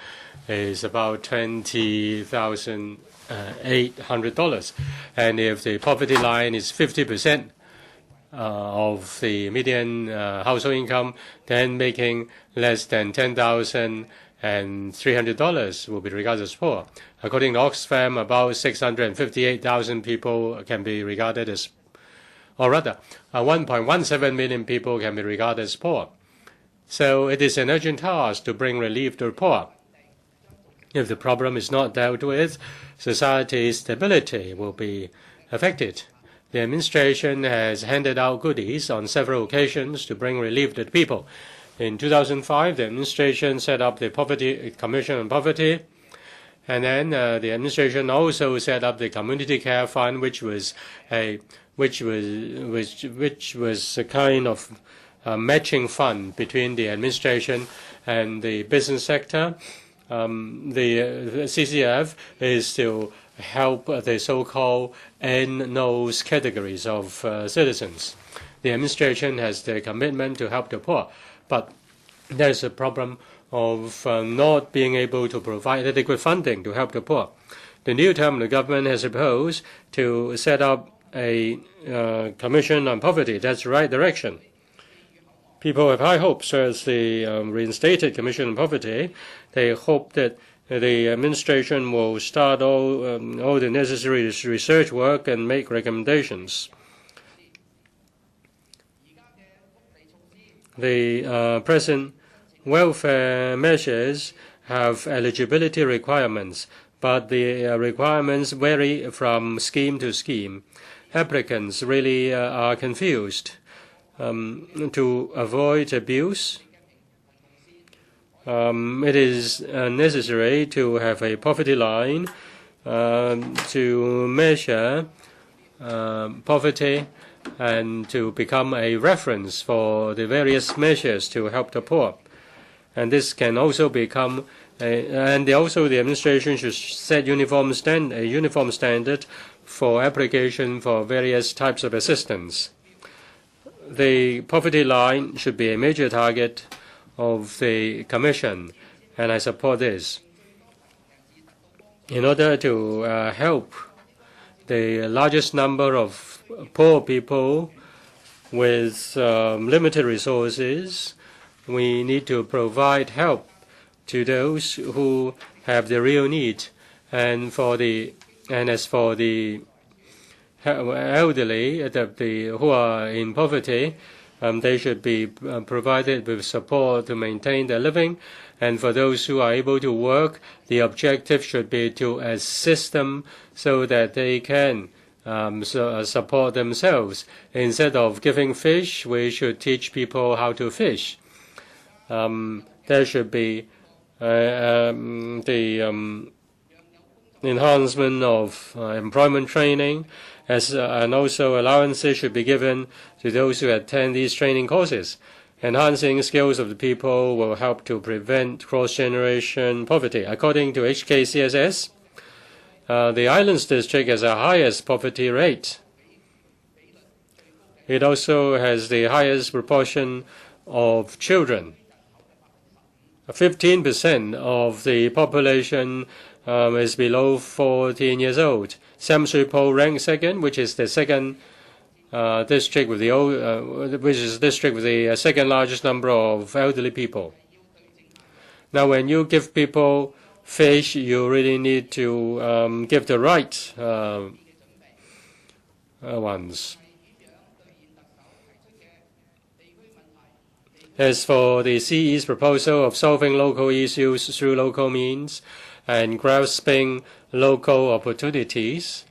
is about $20,800. And if the poverty line is 50% of the median household income, then making less than $10,300 will be regarded as poor. According to Oxfam, about 658,000 people can be regarded as, or rather, 1.17 million people can be regarded as poor. So it is an urgent task to bring relief to the poor. If the problem is not dealt with, society's stability will be affected. The administration has handed out goodies on several occasions to bring relief to the people. In 2005, the administration set up the Commission on Poverty, and then the administration also set up the Community Care Fund, which was a kind of matching fund between the administration and the business sector. The CCF is to help the so-called N-nose categories of citizens. The administration has the commitment to help the poor, but there's a problem of not being able to provide adequate funding to help the poor. The new term of the government has proposed to set up a commission on poverty. That's the right direction. People have high hopes as the reinstated Commission on Poverty. They hope that the administration will start all the necessary research work and make recommendations. The present welfare measures have eligibility requirements, but the requirements vary from scheme to scheme. Applicants really are confused. To avoid abuse, it is necessary to have a poverty line to measure poverty and to become a reference for the various measures to help the poor. And this can also become also the administration should set a uniform standard for application for various types of assistance. The poverty line should be a major target of the Commission, and I support this. In order to help the largest number of poor people with limited resources, we need to provide help to those who have the real need. And as for the elderly who are in poverty, they should be provided with support to maintain their living. And for those who are able to work, the objective should be to assist them so that they can support themselves. Instead of giving fish, we should teach people how to fish. There should be the enhancement of employment training, and also allowances should be given to those who attend these training courses. Enhancing skills of the people will help to prevent cross-generation poverty. According to HKCSS, the Islands District has the highest poverty rate. It also has the highest proportion of children. 15% of the population is below 14 years old. Sam Shui Po ranks second, which is the second district with the second largest number of elderly people. Now, when you give people fish, you really need to give the right ones. As for the CE's proposal of solving local issues through local means and grasping local opportunities,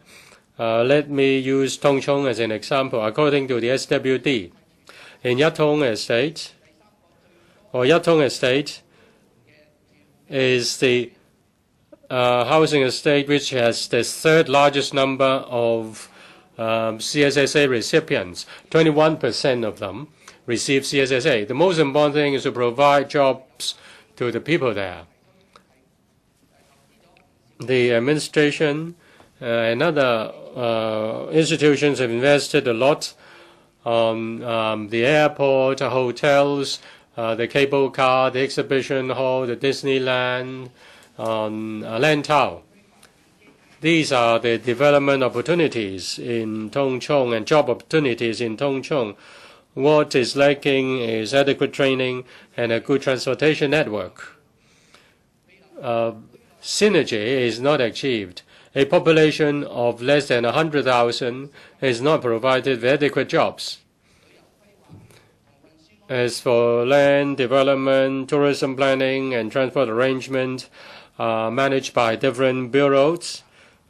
let me use Tung Chung as an example. According to the SWD, in Yatong Estate, Yatong Estate is the housing estate which has the third largest number of CSSA recipients. 21% of them receive CSSA. The most important thing is to provide jobs to the people there. The administration and other institutions have invested a lot on the airport, hotels, the cable car, the exhibition hall, the Disneyland, on Lantau. These are the development opportunities in Tung Chung and job opportunities in Tung Chung. What is lacking is adequate training and a good transportation network. Synergy is not achieved. A population of less than 100,000 is not provided with adequate jobs. As for land development, tourism planning, and transport arrangement managed by different bureaus,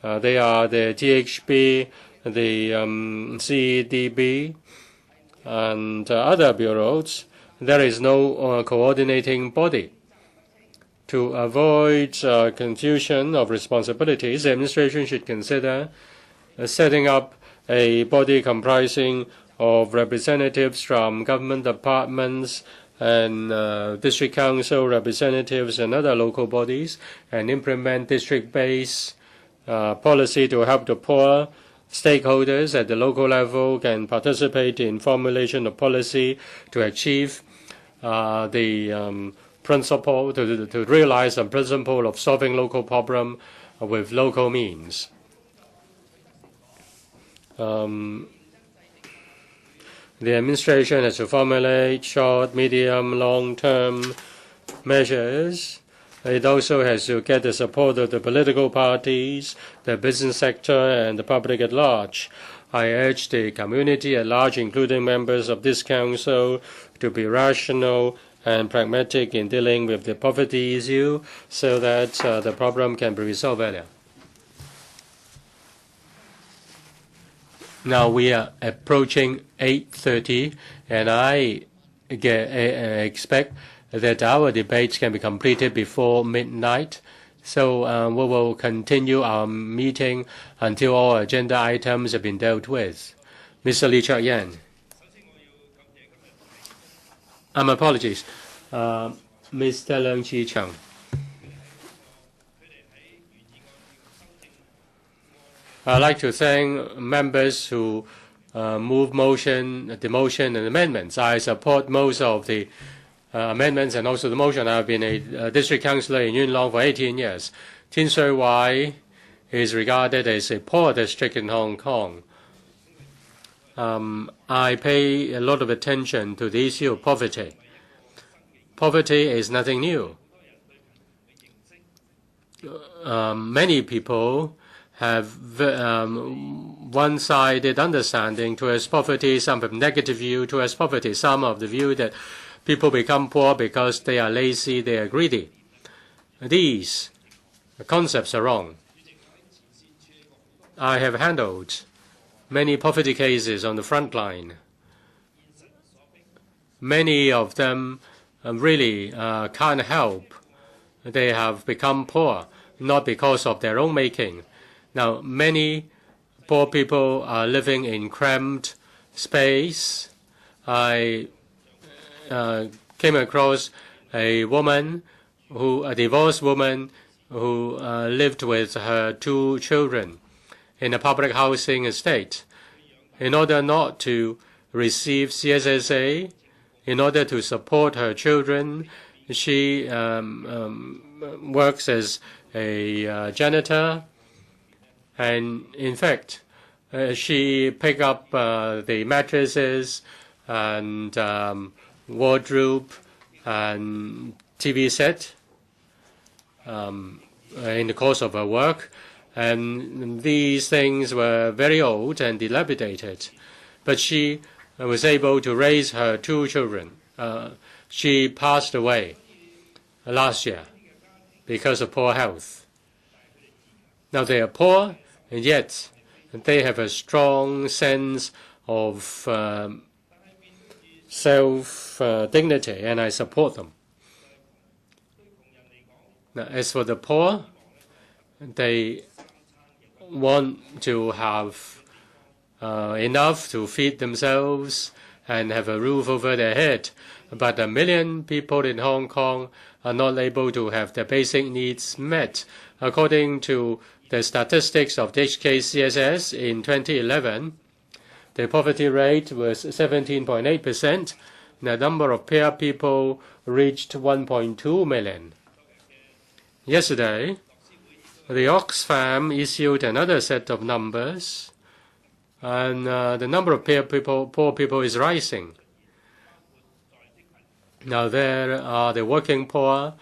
they are the THB, the CDB, and other bureaus, there is no coordinating body. To avoid confusion of responsibilities, the administration should consider setting up a body comprising of representatives from government departments and district council representatives and other local bodies, and implement district-based policy to help the poor. Stakeholders at the local level can participate in formulation of policy to achieve the principle, to realize the principle of solving local problem with local means. The administration has to formulate short, medium, long-term measures. It also has to get the support of the political parties, the business sector, and the public at large. I urge the community at large, including members of this council, to be rational and pragmatic in dealing with the poverty issue so that the problem can be resolved earlier. Now we are approaching 8:30, and I expect that our debates can be completed before midnight. So we will continue our meeting until all agenda items have been dealt with. Mr. Lee Chak-yen. Apologies. Mr. Leung Chi-chung. I'd like to thank members who move the motion and amendments. I support most of the amendments and also the motion. I've been a district councillor in Yuen Long for 18 years. Tin Shui Wai is regarded as a poor district in Hong Kong. I pay a lot of attention to the issue of poverty. Poverty is nothing new. Many people have one-sided understanding towards poverty. Some have negative view towards poverty. Some of the view that people become poor because they are lazy, they are greedy. These concepts are wrong. I have handled many poverty cases on the front line. Many of them really can't help. They have become poor, not because of their own making. Now, many poor people are living in cramped space. I came across a divorced woman who lived with her 2 children in a public housing estate. In order not to receive CSSA, in order to support her children, she works as a janitor. And in fact, she picked up the mattresses and wardrobe and TV set in the course of her work. And these things were very old and dilapidated. But she was able to raise her 2 children. She passed away last year because of poor health. Now they are poor, and yet they have a strong sense of self-dignity, and I support them. Now, as for the poor, they want to have enough to feed themselves and have a roof over their head. But 1 million people in Hong Kong are not able to have their basic needs met. According to the statistics of the HKCSS in 2011, the poverty rate was 17.8%. The number of poor people reached 1.2 million. Yesterday, the Oxfam issued another set of numbers, and the number of poor people is rising. Now there are the working poor,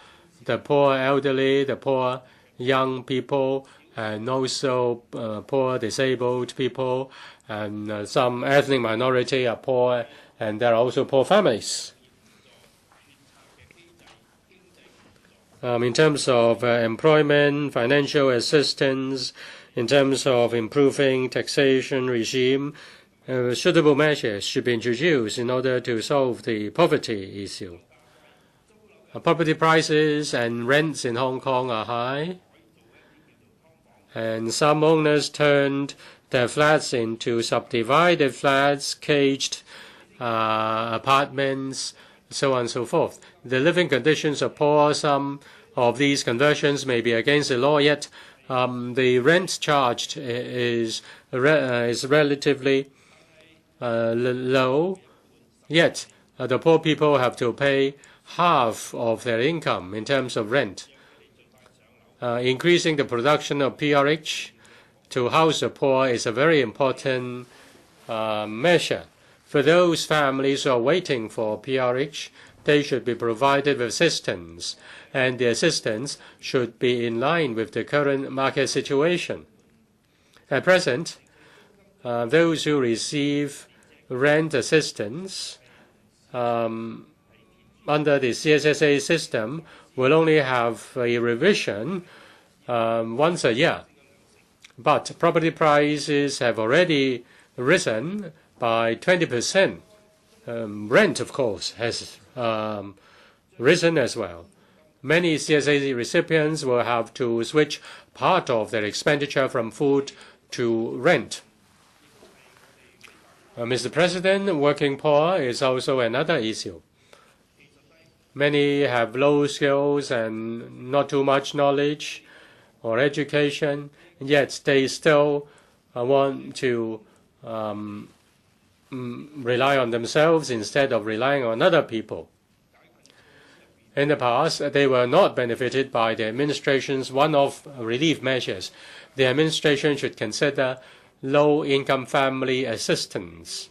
the poor elderly, the poor young people, and also poor disabled people, and some ethnic minority are poor, and there are also poor families. In terms of employment, financial assistance, In terms of improving taxation regime, suitable measures should be introduced in order to solve the poverty issue. Property prices and rents in Hong Kong are high, and some owners turned their flats into subdivided flats, caged apartments, so on and so forth. The living conditions are poor. Some of these conversions may be against the law, yet the rent charged is relatively low, yet the poor people have to pay half of their income in terms of rent. Increasing the production of PRH to house the poor is a very important measure. For those families who are waiting for PRH, they should be provided with assistance, and the assistance should be in line with the current market situation. At present, those who receive rent assistance under the CSSA system will only have a revision once a year. But property prices have already risen by 20%. Rent, of course, has risen as well. Many CSSA recipients will have to switch part of their expenditure from food to rent. Mr. President, working poor is also another issue. Many have low skills and not too much knowledge or education, yet they still want to rely on themselves instead of relying on other people. In the past, they were not benefited by the administration's one-off relief measures. The administration should consider low-income family assistance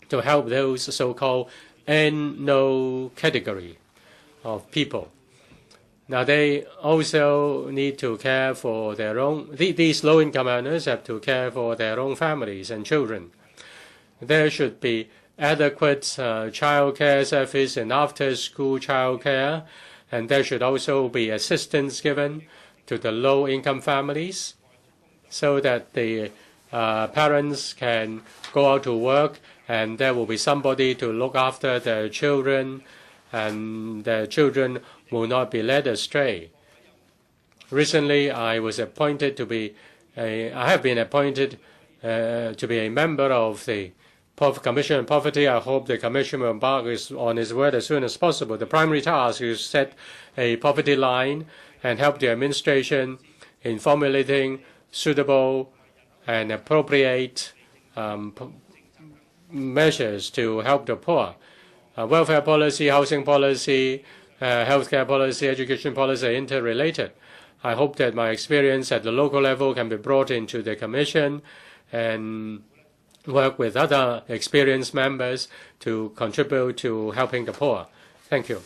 to help those so-called N-no category of people. Now, they also need to care for their own, these low-income earners have to care for their own families and children. There should be adequate child care service and after-school child care, and there should also be assistance given to the low-income families so that the parents can go out to work and there will be somebody to look after their children, and their children will not be led astray. Recently, I have been appointed to be a member of the Commission on Poverty. I hope the Commission will embark on its work as soon as possible. The primary task is to set a poverty line and help the administration in formulating suitable and appropriate measures to help the poor. Welfare policy, housing policy, healthcare policy, education policy are interrelated. I hope that my experience at the local level can be brought into the Commission and work with other experienced members to contribute to helping the poor. Thank you.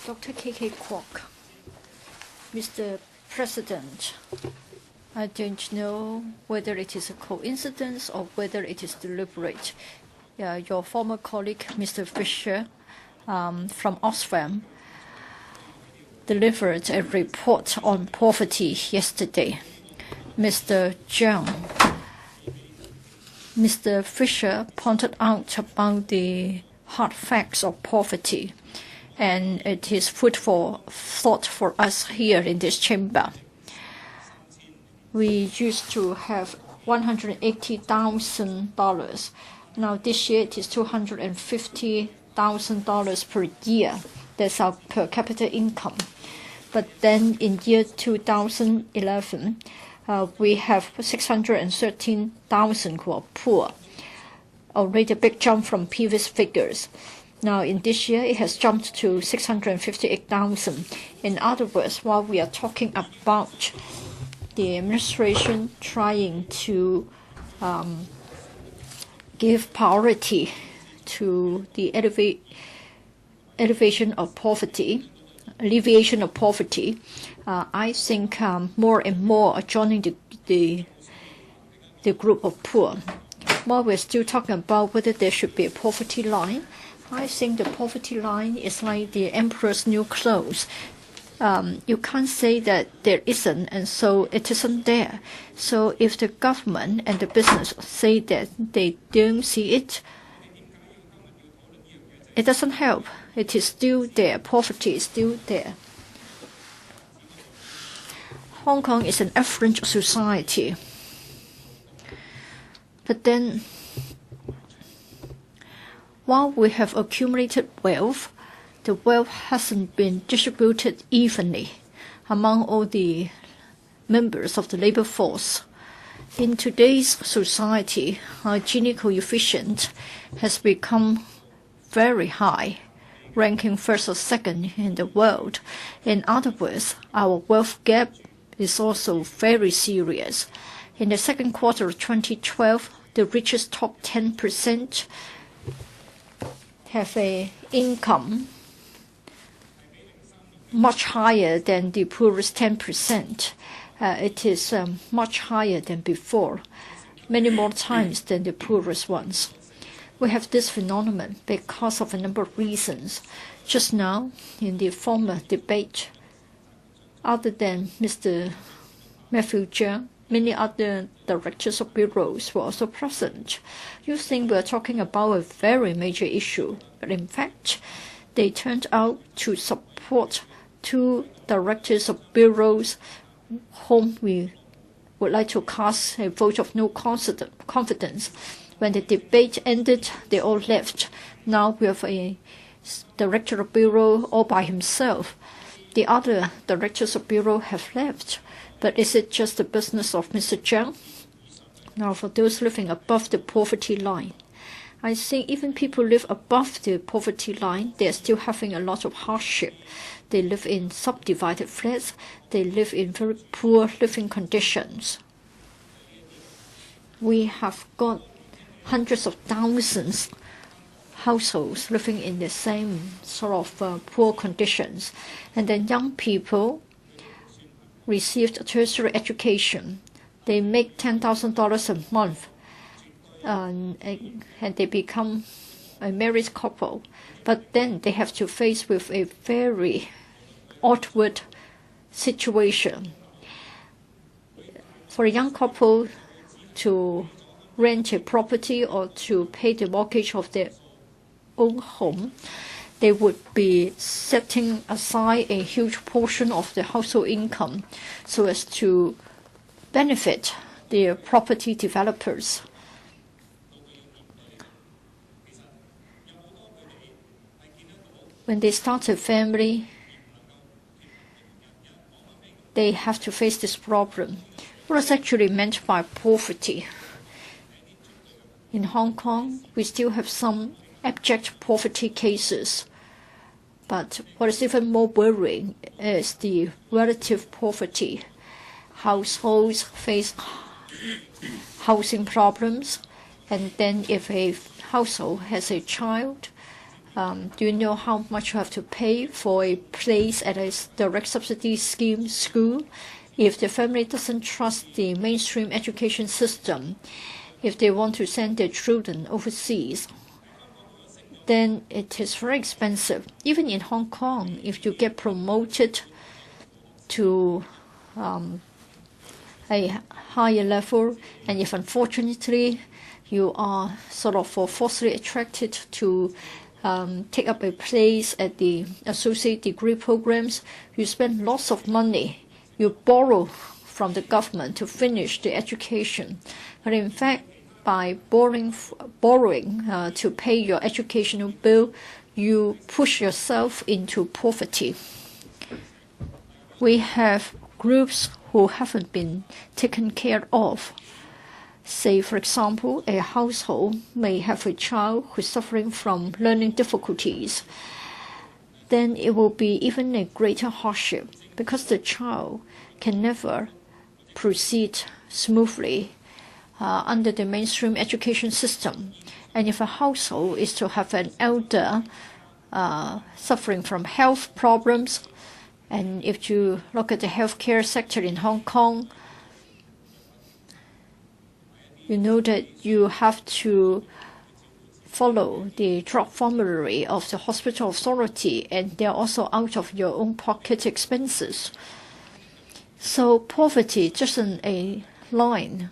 Dr. K.K. Kwok. Mr. President, I don't know whether it is a coincidence or whether it is deliberate. Your former colleague, Mr. Fisher, from Oxfam, delivered a report on poverty yesterday. Mr. Fisher pointed out about the hard facts of poverty, and it is food for thought for us here in this chamber. We used to have $180,000. Now this year it is $250,000 per year. That's our per capita income. But then in year 2011, we have 613,000 who are poor, already a big jump from previous figures. Now in this year, it has jumped to 658,000. In other words, while we are talking about the administration trying to give priority to the alleviation of poverty, I think more and more are joining the group of poor. While we're still talking about whether there should be a poverty line, I think the poverty line is like the emperor's new clothes. you can't say that there isn't, and so it isn't there. So if the government and the business say that they don't see it, it doesn't help. It is still there. Poverty is still there. Hong Kong is an affluent society. But then, while we have accumulated wealth, the wealth hasn't been distributed evenly among all the members of the labor force. In today's society, our Gini Coefficient has become very high, ranking first or second in the world. In other words, our wealth gap is also very serious. In the second quarter of 2012, the richest top 10% have an income much higher than the poorest 10%. It is much higher than before, many more times than the poorest ones. We have this phenomenon because of a number of reasons. Just now, in the former debate, other than Mr. Matthew Cheung, many other directors of bureaus were also present. You think we're talking about a very major issue, but in fact, they turned out to support two directors of bureaus whom we would like to cast a vote of no confidence. When the debate ended, they all left. Now we have a director of bureau all by himself. The other directors of bureau have left. But is it just the business of Mr. Cheung? Now, for those living above the poverty line, I think even people live above the poverty line, they are still having a lot of hardship. They live in subdivided flats. They live in very poor living conditions. We have got hundreds of thousands households living in the same sort of poor conditions. And then young people received a tertiary education. They make $10,000 a month, and they become a married couple. But then they have to face with a very awkward situation. For a young couple to rent a property or to pay the mortgage of their own home, they would be setting aside a huge portion of the household income so as to benefit the property developers. When they start a family, they have to face this problem. What is actually meant by poverty? In Hong Kong, we still have some abject poverty cases. But what is even more worrying is the relative poverty. Households face housing problems, and then if a household has a child, do you know how much you have to pay for a place at a direct subsidy scheme school? If the family doesn't trust the mainstream education system, if they want to send their children overseas, then it is very expensive. Even in Hong Kong, if you get promoted to a higher level, and if unfortunately you are sort of forcibly attracted to take up a place at the associate degree programs, you spend lots of money. You borrow from the government to finish the education. But in fact, by borrowing to pay your educational bill, you push yourself into poverty. We have groups who haven't been taken care of. Say, for example, a household may have a child who is suffering from learning difficulties. Then it will be even a greater hardship because the child can never proceed smoothly under the mainstream education system. And if a household is to have an elder suffering from health problems, and if you look at the healthcare sector in Hong Kong, you know that you have to follow the drug formulary of the hospital authority, and they're also out of your own pocket expenses. So poverty just a line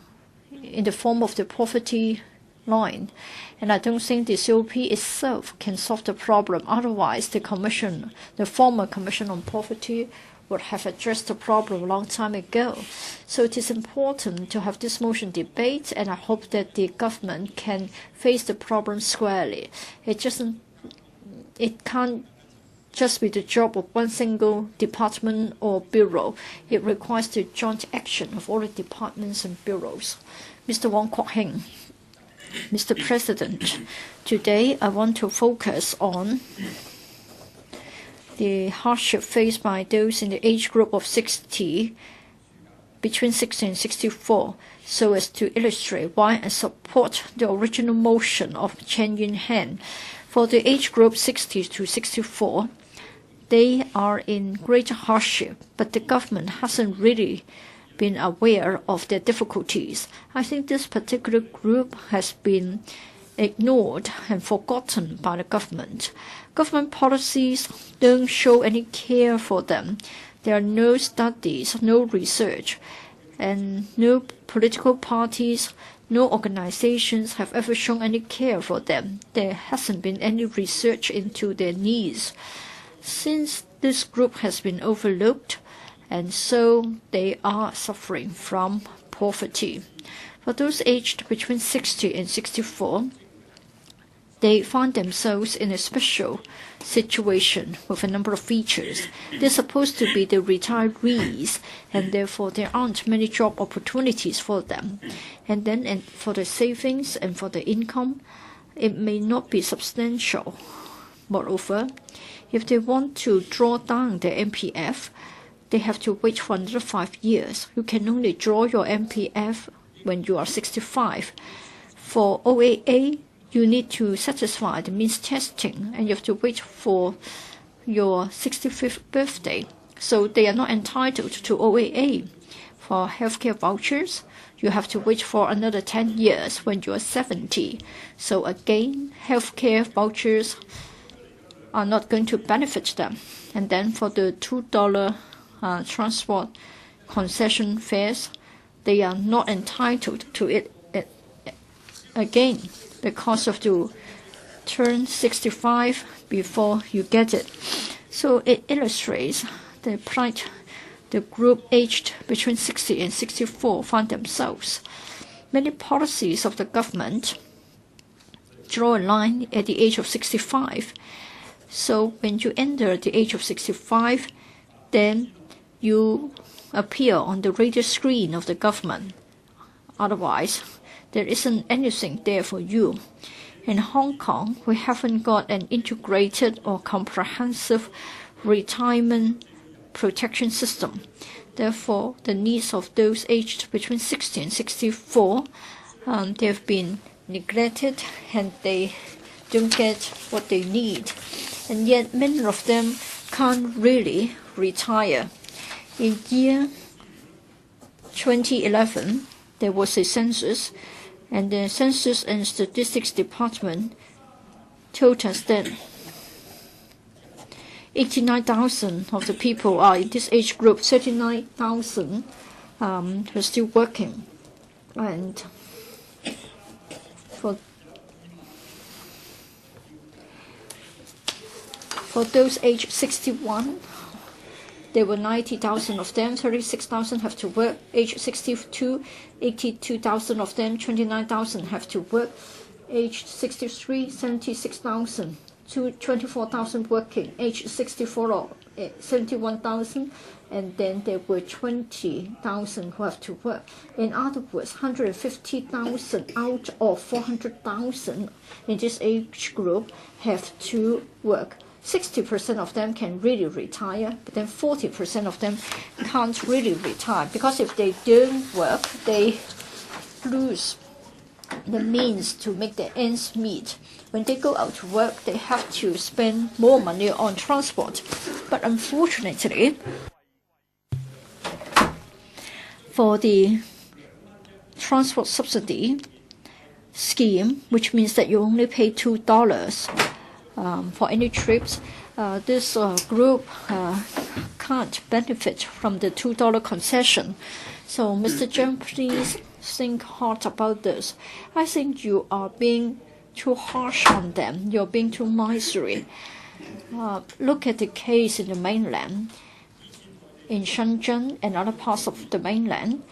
in the form of the poverty line. And I don't think the COP itself can solve the problem. Otherwise, the former Commission on Poverty would have addressed the problem a long time ago. So it is important to have this motion debate, and I hope that the government can face the problem squarely. It can't just be the job of one single department or bureau. It requires the joint action of all the departments and bureaus. Mr. Wong Kwok Heng. Mr. President, today I want to focus on the hardship faced by those in the age group of between 60 and 64, so as to illustrate why I support the original motion of Chan Yuen-han. For the age group 60 to 64, they are in great hardship, but the government hasn't really been aware of their difficulties. I think this particular group has been ignored and forgotten by the government. Government policies don't show any care for them. There are no studies, no research, and no political parties, no organizations have ever shown any care for them. There hasn't been any research into their needs. Since this group has been overlooked, and so they are suffering from poverty. For those aged between 60 and 64, they find themselves in a special situation with a number of features. They're supposed to be the retirees, and therefore there aren't many job opportunities for them. And then for the savings and for the income, it may not be substantial. Moreover, if they want to draw down their MPF, they have to wait for another 5 years. You can only draw your MPF when you are 65. For OAA, you need to satisfy the means testing, and you have to wait for your 65th birthday. So they are not entitled to OAA. For healthcare vouchers, you have to wait for another 10 years when you are 70. So again, healthcare vouchers are not going to benefit them. And then for the $2 transport concession fares, they are not entitled to it again, because of to turn 65 before you get it. So it illustrates the plight the group aged between 60 and 64 find themselves. Many policies of the government draw a line at the age of 65. So when you enter the age of 65, then you appear on the radio screen of the government. Otherwise, there isn't anything there for you. In Hong Kong, we haven't got an integrated or comprehensive retirement protection system. Therefore, the needs of those aged between 60 and 64, they have been neglected, and they don't get what they need. And yet, many of them can't really retire. In year 2011, there was a census, and the Census and Statistics Department told us that 89,000 of the people are in this age group. 39,000 were still working. And for those aged 61, there were 90,000 of them. 36,000 have to work. Age 62, 82,000 of them. 29,000 have to work. Age 63, 76,000. 24,000 working. Age 64, 71,000. And then there were 20,000 who have to work. In other words, 150,000 out of 400,000 in this age group have to work. 60% of them can really retire, but then 40% of them can't really retire, because if they don't work, they lose the means to make their ends meet. When they go out to work, they have to spend more money on transport. But unfortunately, for the transport subsidy, scheme, which means that you only pay $2 for any trips. This group can't benefit from the $2 concession. So, Mr. Zhang, please think hard about this. I think you are being too harsh on them. You're being too miserly. Look at the case in the mainland. In Shenzhen and other parts of the mainland,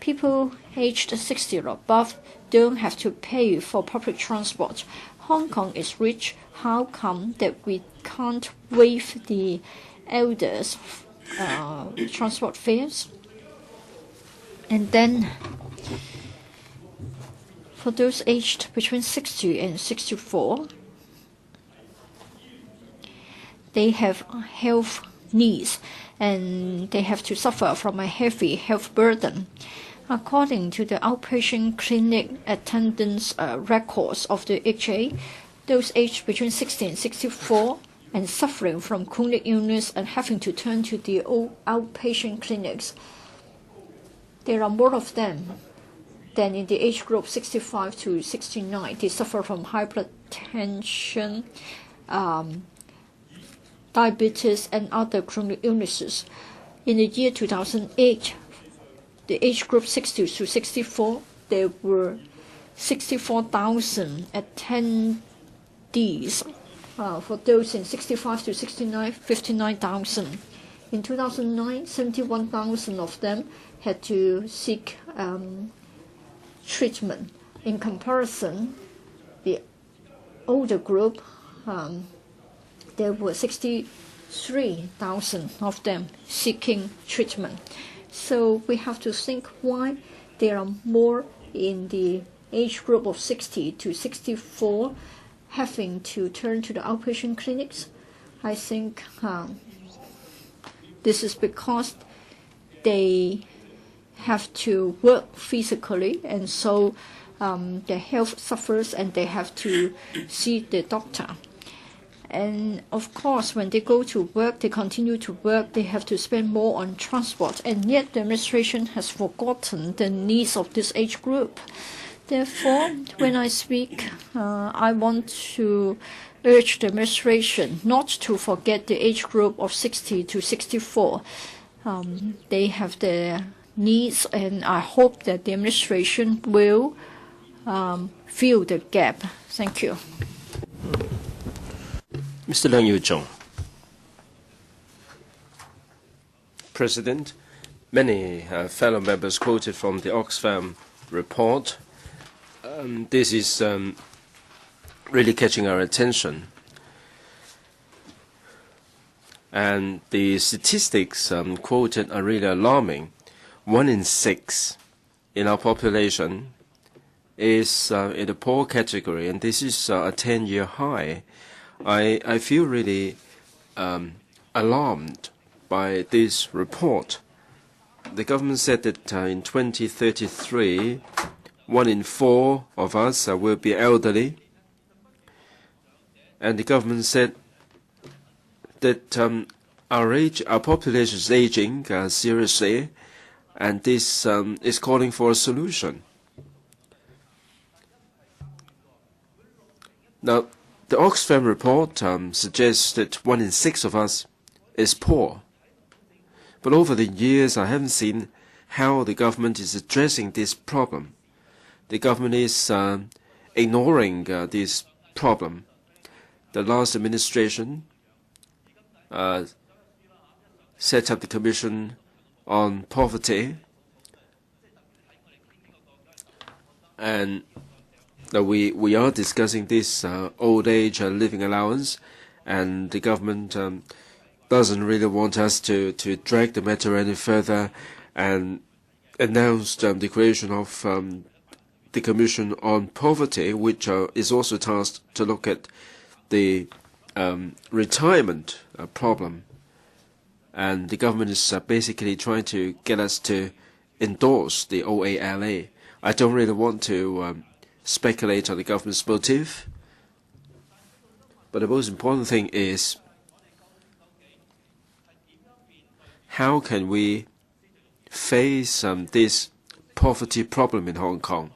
people aged 60 or above don't have to pay for public transport. Hong Kong is rich. How come that we can't waive the elders' transport fares? And then, for those aged between 60 and 64, they have health needs and they have to suffer from a heavy health burden. According to the outpatient clinic attendance records of the HA, those aged between 60 and 64 and suffering from chronic illness and having to turn to the outpatient clinics, there are more of them than in the age group 65 to 69. They suffer from hypertension, diabetes, and other chronic illnesses. In the year 2008, the age group 60 to 64, there were 64,000 attendees. For those in 65 to 69, 59,000. In 2009, 71,000 of them had to seek treatment. In comparison, the older group, there were 63,000 of them seeking treatment. So we have to think why there are more in the age group of 60 to 64 having to turn to the outpatient clinics. I think this is because they have to work physically, and so their health suffers and they have to see the doctor. And of course, when they go to work, they continue to work, they have to spend more on transport, and yet the administration has forgotten the needs of this age group. Therefore, when I speak, I want to urge the administration not to forget the age group of 60 to 64. They have their needs, and I hope that the administration will fill the gap. Thank you. Mr. Leung Yu-chung. President, many fellow members quoted from the Oxfam report. This is really catching our attention. And the statistics quoted are really alarming. 1 in 6 in our population is in the poor category, and this is a 10-year high. I feel really alarmed by this report. The government said that in 2033, 1 in 4 of us will be elderly. And the government said that our population is aging seriously, and this is calling for a solution. Now, the Oxfam report suggests that 1 in 6 of us is poor. But over the years, I haven't seen how the government is addressing this problem. The government is ignoring this problem. The last administration set up the Commission on Poverty, and we are discussing this old age living allowance, and the government doesn't really want us to drag the matter any further, and announced the creation of the Commission on Poverty, which is also tasked to look at the retirement problem. And the government is basically trying to get us to endorse the OALA. I don't really want to speculate on the government's motive, but the most important thing is how can we face this poverty problem in Hong Kong?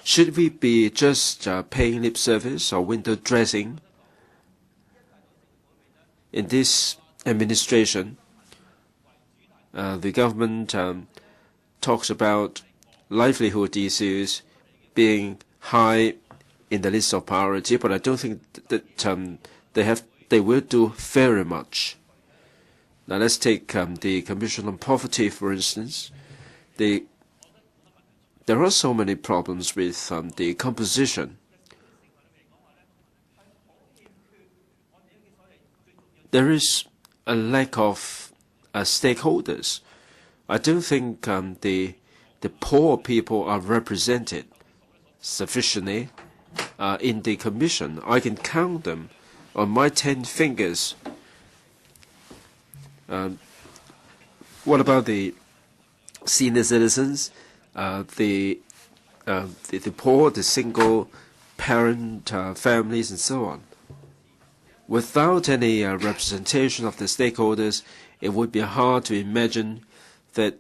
Should we be just paying lip service or window dressing? In this administration, the government talks about livelihood issues being high in the list of priority, but I don't think that they will do very much. Now let's take the Commission on Poverty, for instance. There are so many problems with the composition. There is a lack of stakeholders. I don't think the poor people are represented sufficiently in the Commission. I can count them on my 10 fingers. What about the senior citizens, the poor, the single parent families, and so on? Without any representation of the stakeholders, it would be hard to imagine that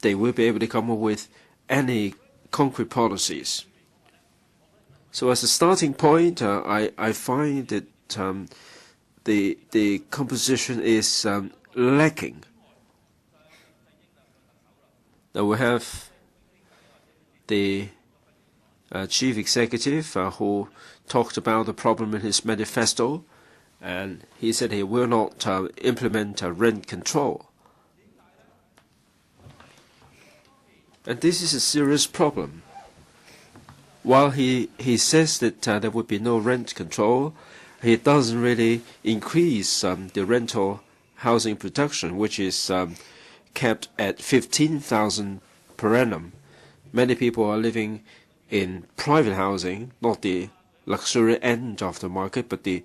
they will be able to come up with any concrete policies. So as a starting point, I find that the composition is lacking. Now we have the chief executive who talked about the problem in his manifesto, and he said he will not implement rent control. And this is a serious problem. While he says that there would be no rent control, he doesn't really increase the rental housing production, which is kept at 15,000 per annum. Many people are living in private housing, not the luxury end of the market, but the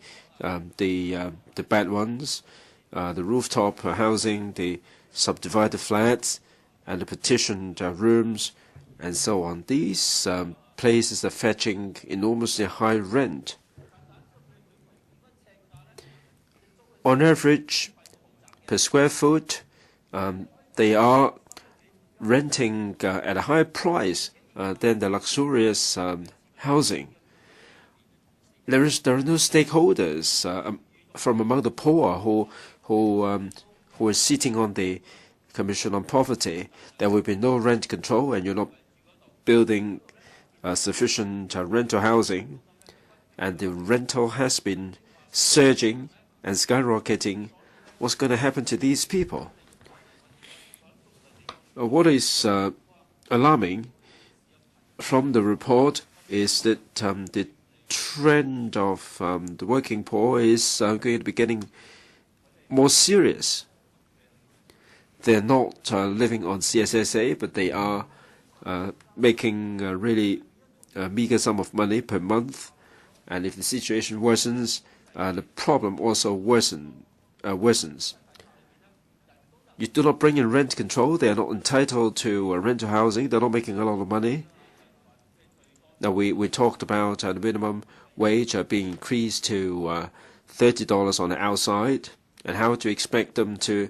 bad ones, the rooftop housing, the subdivided flats, and the partitioned rooms, and so on. These places are fetching enormously high rent. On average, per square foot, they are renting at a higher price than the luxurious housing. There are no stakeholders from among the poor who are sitting on the Commission on Poverty. There will be no rent control, and you're not building sufficient rental housing, and the rental has been surging and skyrocketing. What's going to happen to these people? What is alarming from the report is that the trend of the working poor is going to be getting more serious. They're not living on CSSA, but they are making a really meager sum of money per month. And if the situation worsens, the problem also worsens. You do not bring in rent control, they are not entitled to rental housing, they're not making a lot of money. Now, we talked about the minimum wage being increased to $30 on the outside, and how to expect them to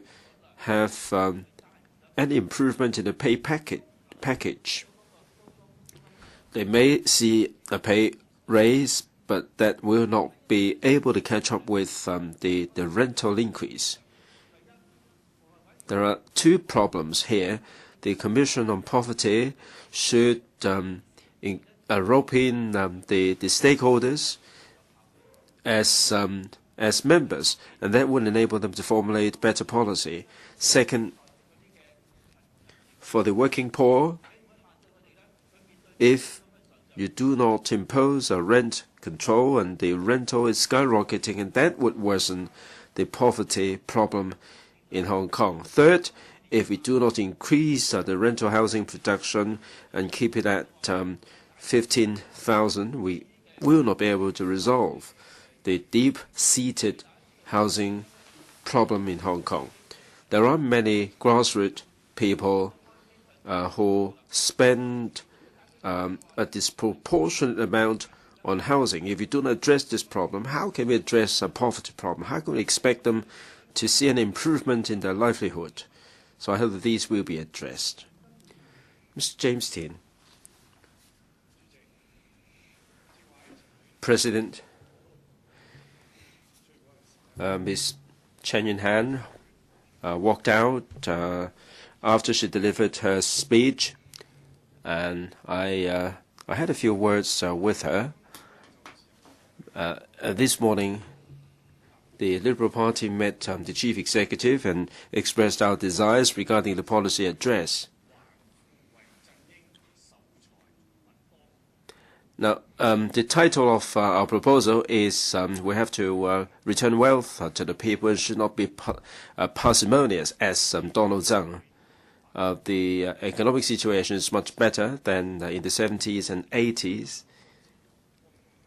have any improvement in the pay package. They may see a pay raise, but that will not be able to catch up with the rental increase. There are two problems here. The Commission on Poverty should rope in the stakeholders as members, and that would enable them to formulate better policy. Second, for the working poor, if you do not impose a rent control and the rental is skyrocketing, and that would worsen the poverty problem in Hong Kong. Third, if we do not increase the rental housing production and keep it at 15,000, we will not be able to resolve the deep-seated housing problem in Hong Kong. There are many grassroots people who spend a disproportionate amount on housing. If we do not address this problem, how can we address a poverty problem? How can we expect them to see an improvement in their livelihood? So I hope that these will be addressed. Mr. James Tin. President, Ms. Chan Yuen-han walked out after she delivered her speech, and I had a few words with her. This morning, the Liberal Party met the Chief Executive and expressed our desires regarding the policy address. Now, the title of our proposal is we have to return wealth to the people and should not be parsimonious, as Donald Tsang. The economic situation is much better than in the 70s and 80s.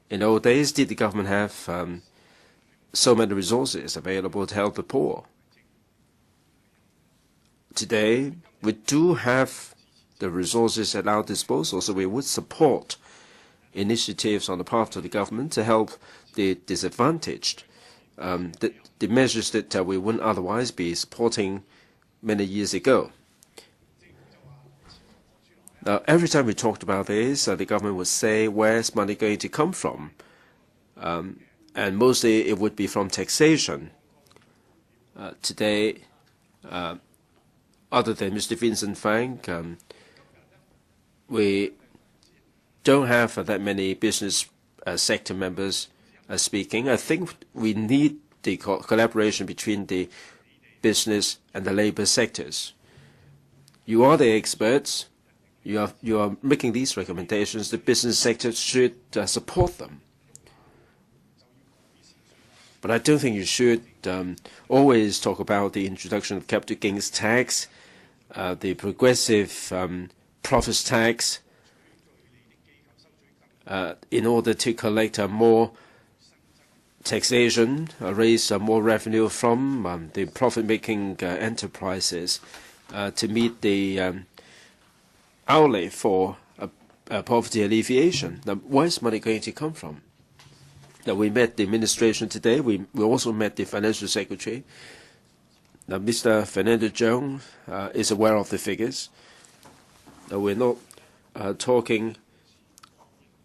In old days, did the government have so many resources available to help the poor? Today, we do have the resources at our disposal, so we would support initiatives on the part of the government to help the disadvantaged, the measures that we wouldn't otherwise be supporting many years ago. Now, every time we talked about this, the government would say, where's money going to come from? And mostly it would be from taxation. Today, other than Mr. Vincent Fang, we don't have that many business sector members speaking. I think we need the collaboration between the business and the labor sectors. You are the experts. You are making these recommendations. The business sector should support them. But I don't think you should always talk about the introduction of capital gains tax, the progressive profits tax, in order to collect more taxation, raise more revenue from the profit-making enterprises to meet the outlay for poverty alleviation. Now, where's money going to come from? Now, we met the administration today. We also met the financial secretary. Now, Mr. Fernando Cheung is aware of the figures. Now, we're not talking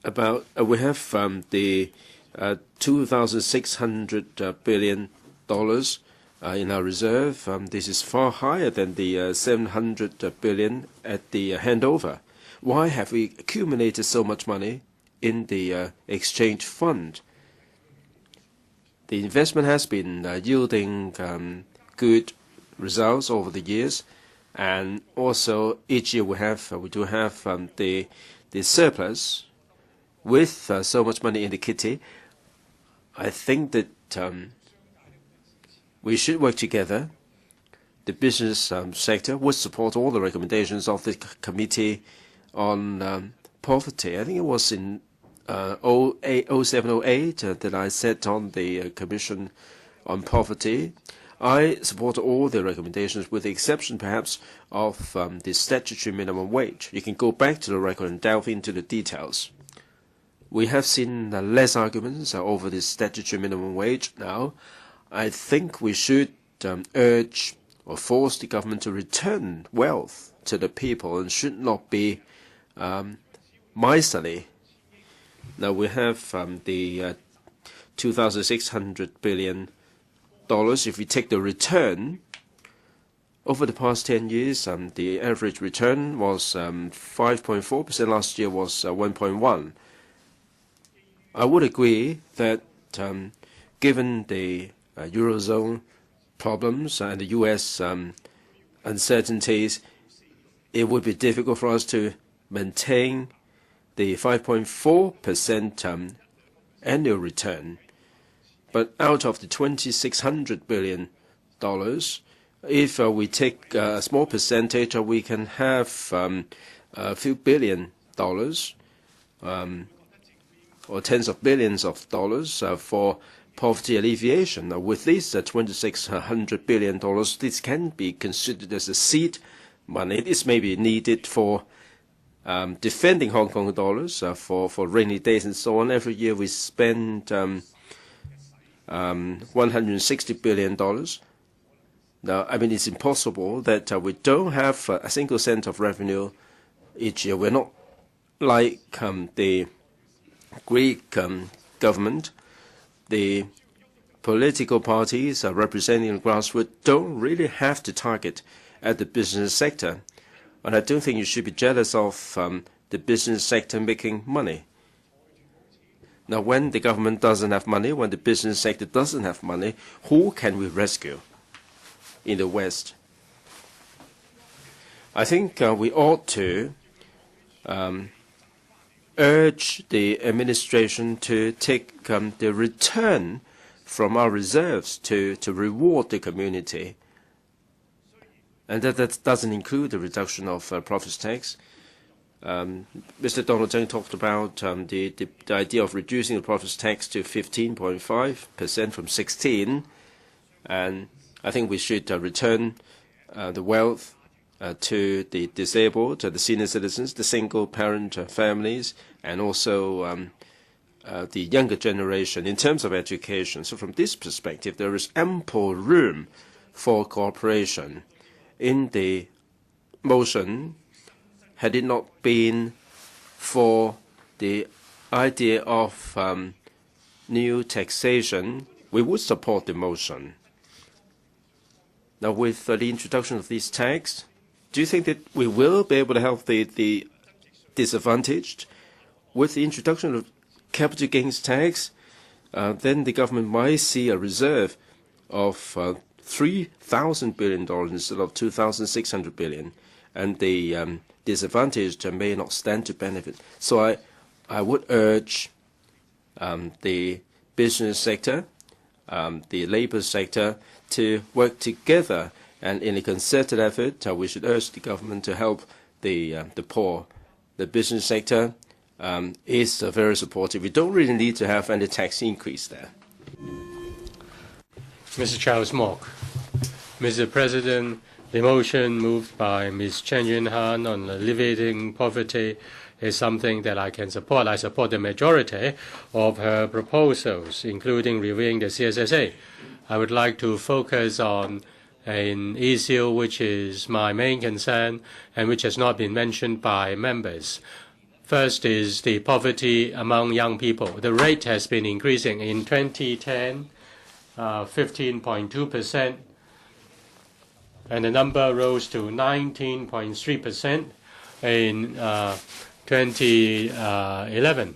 about. We have the $2,600 billion in our reserve. This is far higher than the $700 billion at the handover. Why have we accumulated so much money in the exchange fund? The investment has been yielding good results over the years, and also each year we do have the surplus. With so much money in the kitty, I think that we should work together. The business sector would support all the recommendations of the Committee on Poverty. I think it was in 0708 that I sat on the Commission on Poverty. I support all the recommendations with the exception perhaps of the statutory minimum wage. You can go back to the record and delve into the details. We have seen less arguments over the statutory minimum wage now. I think we should urge or force the government to return wealth to the people and should not be miserly. Now we have the $2,600 billion. If we take the return, over the past 10 years, the average return was 5.4%. Last year was 1.1%. I would agree that given the Eurozone problems and the U.S. uncertainties, it would be difficult for us to maintain the 5.4% annual return. But out of the $2,600 billion, if we take a small percentage, we can have a few $billion or tens of billions of dollars for poverty alleviation. Now, with this $2,600 billion, this can be considered as a seed money. This may be needed for defending Hong Kong dollars for rainy days and so on. Every year we spend $160 billion. Now, I mean, it's impossible that we don't have a single cent of revenue each year. We're not like the Greek government, the political parties representing the grassroots don't really have to target at the business sector. And I don't think you should be jealous of the business sector making money. Now, when the government doesn't have money, when the business sector doesn't have money, who can we rescue in the West? I think we ought to urge the administration to take the return from our reserves to reward the community. And that doesn't include the reduction of profits tax. Mr. Donald Tsang talked about the idea of reducing the profits tax to 15.5% from 16%. And I think we should return the wealth to the disabled, to the senior citizens, the single-parent families, and also the younger generation in terms of education. So from this perspective, there is ample room for cooperation. In the motion, had it not been for the idea of new taxation, we would support the motion. Now, with the introduction of this tax, do you think that we will be able to help the disadvantaged? With the introduction of capital gains tax, then the government might see a reserve of $3,000 billion instead of $2,600 billion, and the disadvantaged may not stand to benefit. So I would urge the business sector, the labor sector, to work together, and in a concerted effort, we should urge the government to help the poor. The business sector is very supportive. We don't really need to have any tax increase there. Mr. Charles Mock. Mr. President, the motion moved by Ms. Chan Yuen-han on alleviating poverty is something that I can support. I support the majority of her proposals, including reviewing the CSSA. I would like to focus on an issue which is my main concern and which has not been mentioned by members. First is the poverty among young people. The rate has been increasing. In 2010, 15.2%, and the number rose to 19.3% in 2011.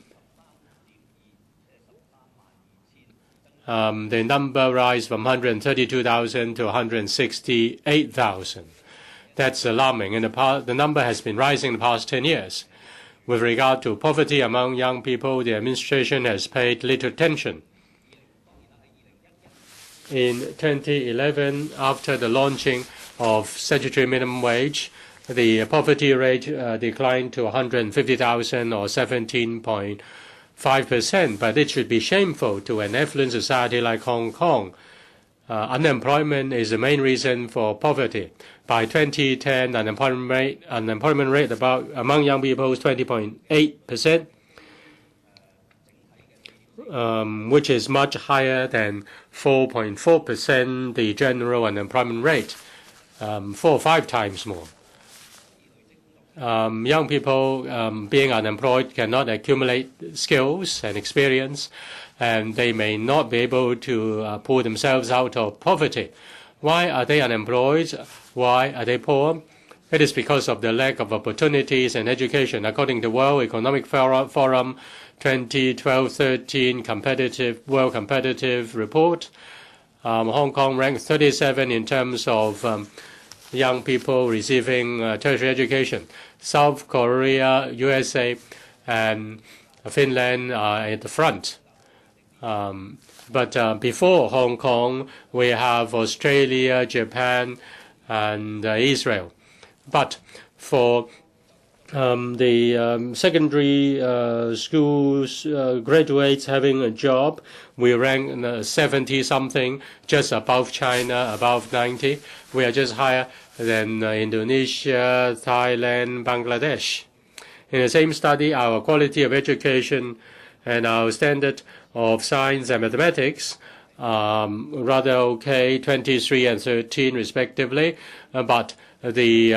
The number rise from 132,000 to 168,000. That's alarming. In the past, the number has been rising in the past 10 years. With regard to poverty among young people, the administration has paid little attention. In 2011, after the launching of statutory minimum wage, the poverty rate declined to 150,000 or 17.5%, but it should be shameful to an affluent society like Hong Kong. Unemployment is the main reason for poverty. By 2010, unemployment rate among young people is 20.8%, which is much higher than 4.4%, the general unemployment rate, 4 or 5 times more. Young people being unemployed cannot accumulate skills and experience, and they may not be able to pull themselves out of poverty. Why are they unemployed? Why are they poor? It is because of the lack of opportunities and education. According to the World Economic Forum 2012-13 World Competitive Report, Hong Kong ranked 37 in terms of young people receiving tertiary education. South Korea, USA, and Finland are at the front. But before Hong Kong, we have Australia, Japan, and Israel. But for the secondary schools graduates having a job, we rank 70-something, just above China, above 90. We are just higher than Indonesia, Thailand, Bangladesh. In the same study, our quality of education and our standard of science and mathematics rather okay, 23 and 13 respectively, but the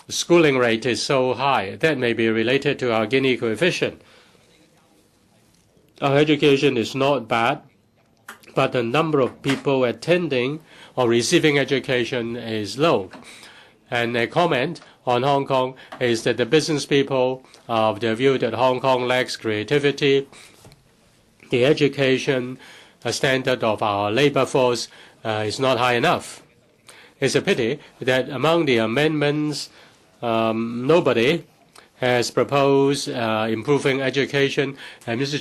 schooling rate is so high. That may be related to our Gini Coefficient. our education is not bad, but the number of people attending or receiving education is low. And a comment on Hong Kong is that the business people are of the view that Hong Kong lacks creativity. The education standard of our labor force is not high enough. It's a pity that among the amendments, nobody has proposed improving education. And Mr.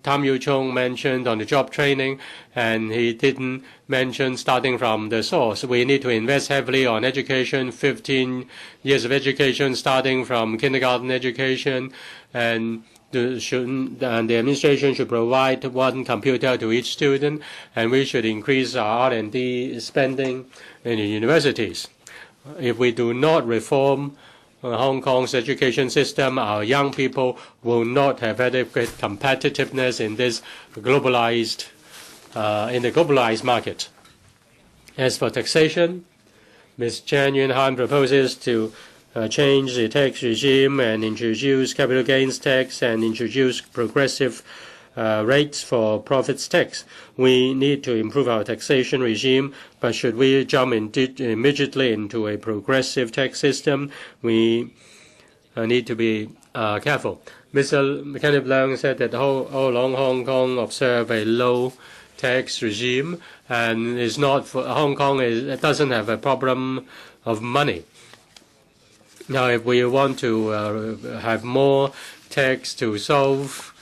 Tam Yu Chung mentioned on the job training, and he didn't mention starting from the source. We need to invest heavily on education, 15 years of education, starting from kindergarten education, and the administration should provide one computer to each student, and we should increase our R&D spending in the universities. If we do not reform Hong Kong's education system, our young people will not have adequate competitiveness in this globalized, in the globalized market. As for taxation, Ms. Chan Yuen-han proposes to change the tax regime and introduce capital gains tax and introduce progressive rates for profits tax. We need to improve our taxation regime, but should we jump immediately into a progressive tax system, we need to be careful. Mr. Kenneth Leung said that all along Hong Kong observe a low tax regime, and it's not for Hong Kong. It doesn't have a problem of money. Now, if we want to have more tax to solve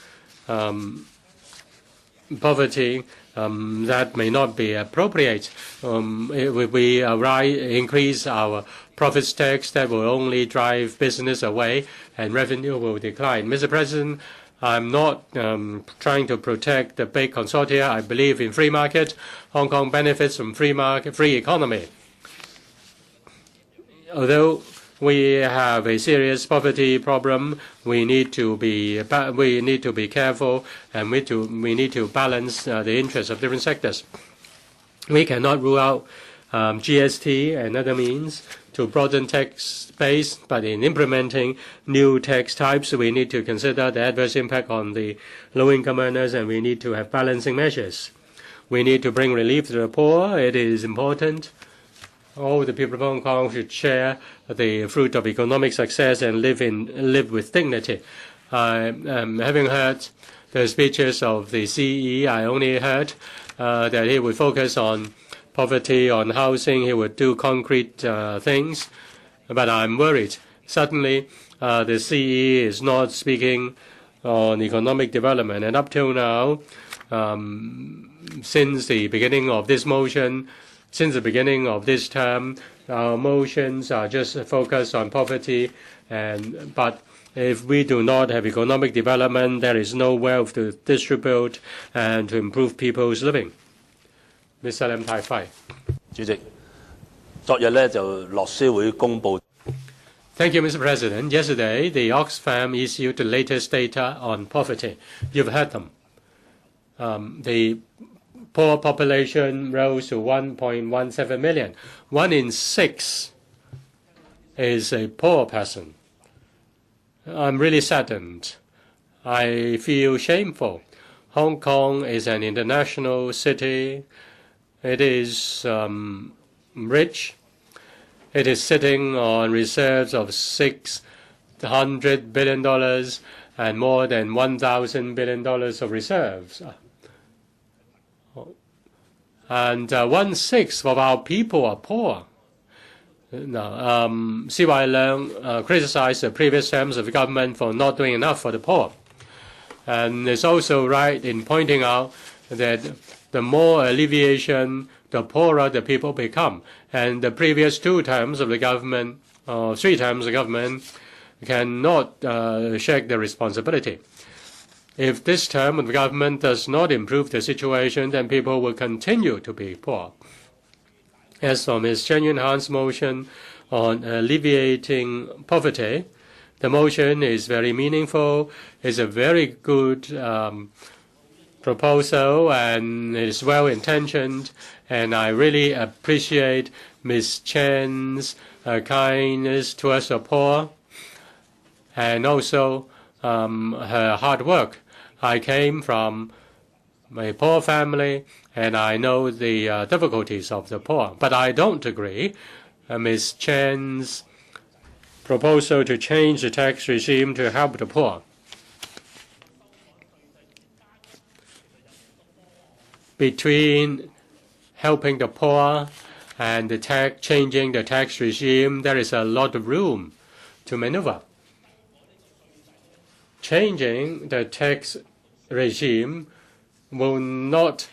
poverty, that may not be appropriate. If we increase our profits tax, that will only drive business away and revenue will decline. Mr. President, I'm not trying to protect the big consortia. I believe in free market. Hong Kong benefits from free market, free economy. Although we have a serious poverty problem, we need to be careful, and we need to balance the interests of different sectors. We cannot rule out GST and other means to broaden tax base, but in implementing new tax types, we need to consider the adverse impact on the low-income earners, and we need to have balancing measures. We need to bring relief to the poor. It is important. All the people of Hong Kong should share the fruit of economic success and live with dignity. Having heard the speeches of the CE, I only heard that he would focus on poverty, on housing. He would do concrete things, but I'm worried. Suddenly, the CE is not speaking on economic development, and up till now, since the beginning of this motion. Since the beginning of this term, our motions are just focused on poverty, but if we do not have economic development, there is no wealth to distribute and to improve people's living. Mr. Lim Tai Fai. 主席，昨日咧就樂施會公布。Thank you, Mr. President. Yesterday, the Oxfam issued the latest data on poverty. You've heard them. The poor population rose to 1.17 million. 1 in 6 is a poor person. I'm really saddened. I feel shameful. Hong Kong is an international city. It is rich. It is sitting on reserves of $600 billion and more than $1,000 billion of reserves. And 1/6 of our people are poor. Now, C.Y. Leung criticized the previous terms of the government for not doing enough for the poor. And it's also right in pointing out that the more alleviation, the poorer the people become. And the previous 2 terms of the government, 3 terms of the government, cannot shirk the responsibility. If this term of the government does not improve the situation, then people will continue to be poor. As for Ms. Chan Yuen-han's motion on alleviating poverty, the motion is very meaningful. It's a very good proposal, and it is well-intentioned. And I really appreciate Ms. Chan's kindness towards the poor, and also her hard work. I came from a poor family, and I know the difficulties of the poor. But I don't agree Ms. Chan's proposal to change the tax regime to help the poor. Between helping the poor and changing the tax regime, there is a lot of room to maneuver. Changing the tax regime will not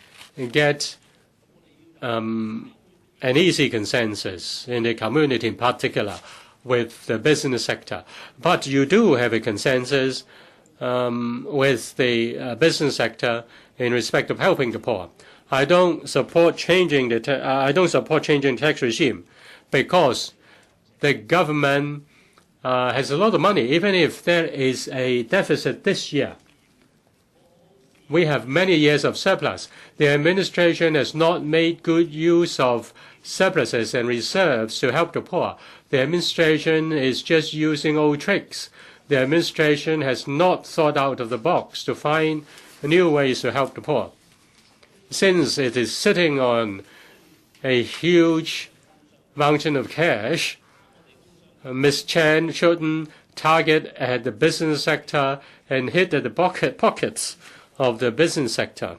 get an easy consensus in the community, in particular with the business sector. But you do have a consensus with the business sector in respect of helping the poor. I don't support changing the tax regime because the government has a lot of money. Even if there is a deficit this year, we have many years of surplus. The administration has not made good use of surpluses and reserves to help the poor. The administration is just using old tricks. The administration has not thought out of the box to find new ways to help the poor. Since it is sitting on a huge mountain of cash, Ms. Chan shouldn't target at the business sector and hit at the pockets of the business sector.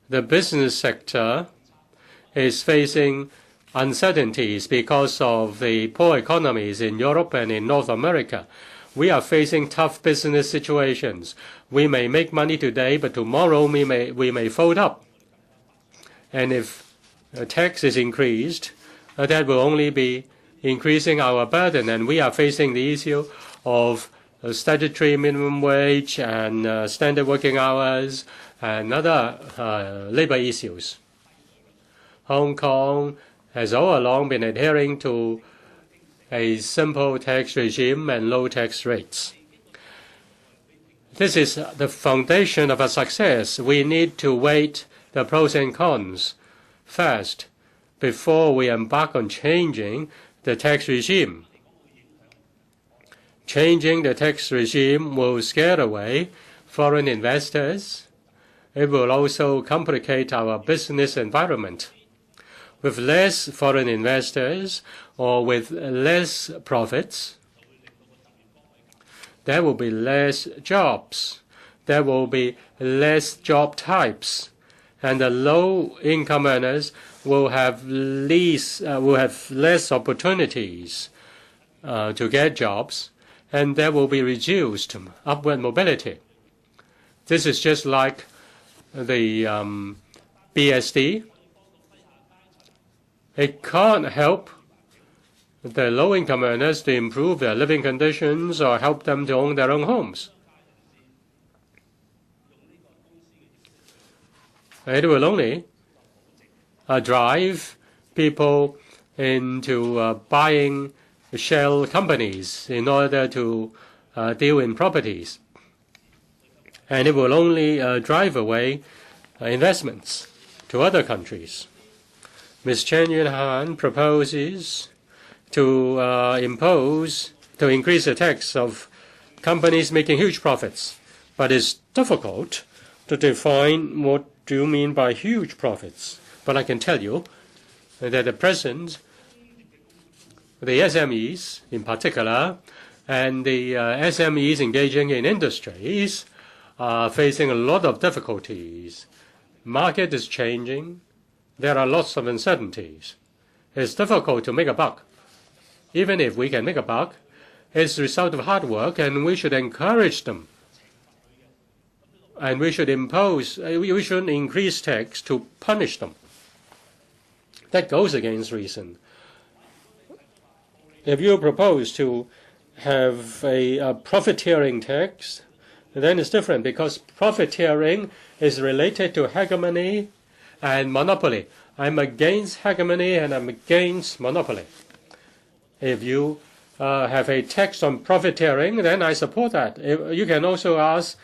The business sector is facing uncertainties because of the poor economies in Europe and in North America. We are facing tough business situations. We may make money today, but tomorrow we may fold up. And if a tax is increased, that will only be increasing our burden. And we are facing the issue of statutory minimum wage and standard working hours and other labor issues. Hong Kong has all along been adhering to a simple tax regime and low tax rates. This is the foundation of our success. We need to weigh the pros and cons first before we embark on changing the tax regime. Changing the tax regime will scare away foreign investors. It will also complicate our business environment. With less foreign investors or with less profits, there will be less jobs. There will be less job types, and the low-income earners will have less opportunities to get jobs, and there will be reduced upward mobility. This is just like the BSD. It can't help the low-income earners to improve their living conditions or help them to own their own homes. It will only drive people into buying shell companies in order to deal in properties. And it will only drive away investments to other countries. Ms. Chan Yuen-han proposes to increase the tax of companies making huge profits. But it's difficult to define what do you mean by huge profits. But I can tell you that at present, the SMEs in particular and the SMEs engaging in industries are facing a lot of difficulties. Market is changing. There are lots of uncertainties. It's difficult to make a buck. Even if we can make a buck, it's the result of hard work, and we should encourage them. And we shouldn't increase tax to punish them. That goes against reason. If you propose to have a profiteering tax, then it's different, because profiteering is related to hegemony and monopoly. I'm against hegemony and I'm against monopoly. If you have a tax on profiteering, then I support that. You can also ask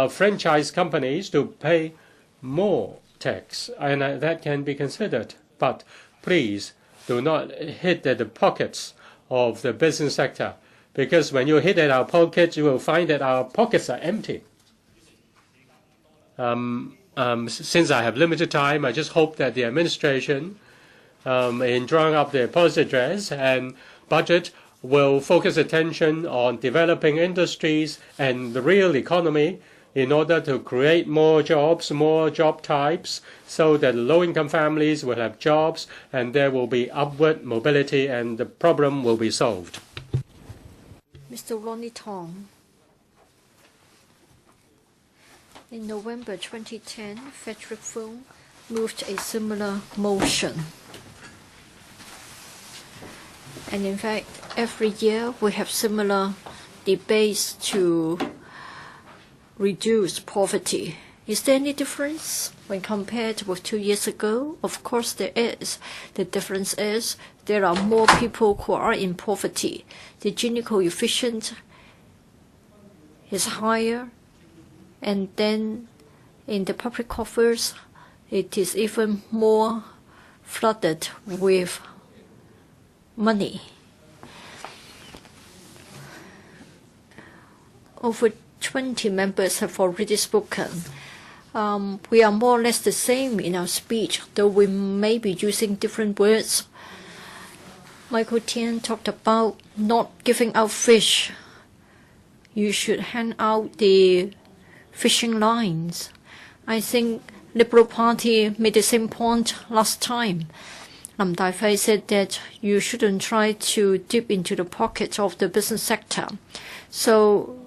franchise companies to pay more tax, and that can be considered. But please do not hit at the pockets of the business sector. because when you hit at our pockets, you will find that our pockets are empty. Since I have limited time, I just hope that the administration, in drawing up their policy address and budget, will focus attention on developing industries and the real economy in order to create more jobs, more job types, so that low-income families will have jobs and there will be upward mobility and the problem will be solved. Mr. Ronnie Tong. In November 2010, Frederick Fung moved a similar motion. And in fact, every year we have similar debates to reduce poverty. Is there any difference when compared with 2 years ago? Of course there is. The difference is there are more people who are in poverty. The Gini Coefficient is higher, and then in the public coffers it is even more flooded with money. Over 20 members have already spoken. We are more or less the same in our speech, though we may be using different words. Michael Tian talked about not giving out fish. You should hand out the fishing lines. I think Liberal Party made the same point last time. Lam Dai-fei said that you shouldn't try to dip into the pocket of the business sector. So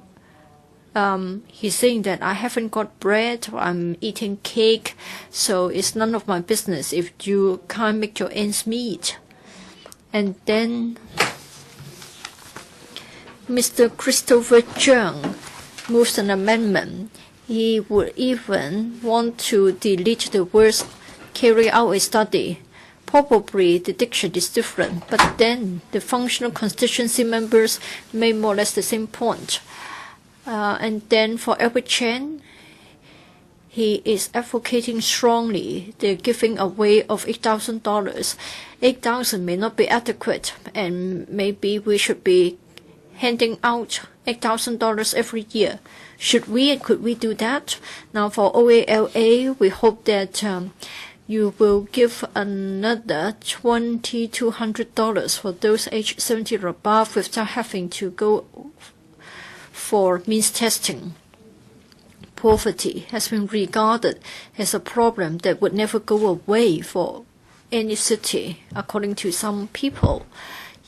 he's saying that I haven't got bread, I'm eating cake, so it's none of my business if you can't make your ends meet. And then Mr. Christopher Chung moves an amendment. He would even want to delete the words carry out a study. Probably the diction is different, but then the functional constituency members made more or less the same point. And then for Albert Chan, he is advocating strongly the giving away of $8,000. $8,000 may not be adequate, and maybe we should be handing out $8,000 every year. Should we and could we do that? Now for OALA, we hope that you will give another $2,200 for those aged 70 or above without having to go for means testing. Poverty has been regarded as a problem that would never go away for any city, according to some people.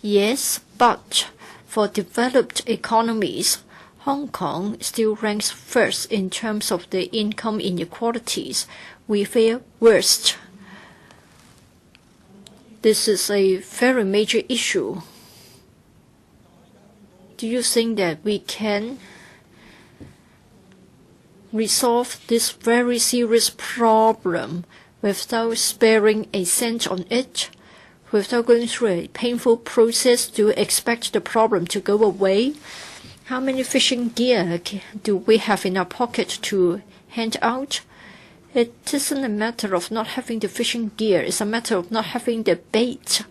Yes, but for developed economies, Hong Kong still ranks first in terms of the income inequalities. We fare worst. This is a very major issue. Do you think that we can resolve this very serious problem without sparing a cent on it, without going through a painful process to expect the problem to go away? How many fishing gear do we have in our pocket to hand out? It isn't a matter of not having the fishing gear, it's a matter of not having the bait,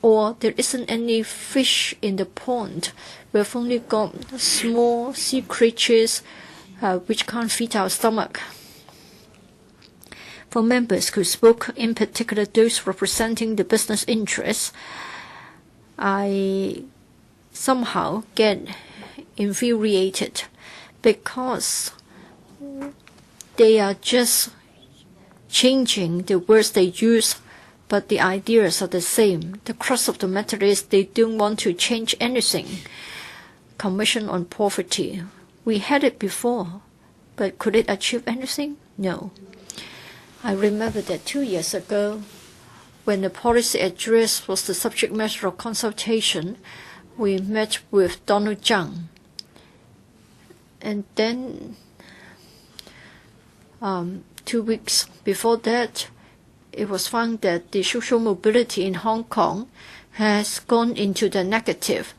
or there isn't any fish in the pond. We've only got small sea creatures which can't feed our stomach. For members who spoke, in particular those representing the business interests, I somehow get infuriated because they are just changing the words they use, but the ideas are the same. The crux of the matter is they don't want to change anything. Commission on Poverty. We had it before, but could it achieve anything? No. I remember that 2 years ago, when the policy address was the subject matter of consultation, we met with Donald Tsang. And then 2 weeks before that, it was found that the social mobility in Hong Kong has gone into the negative.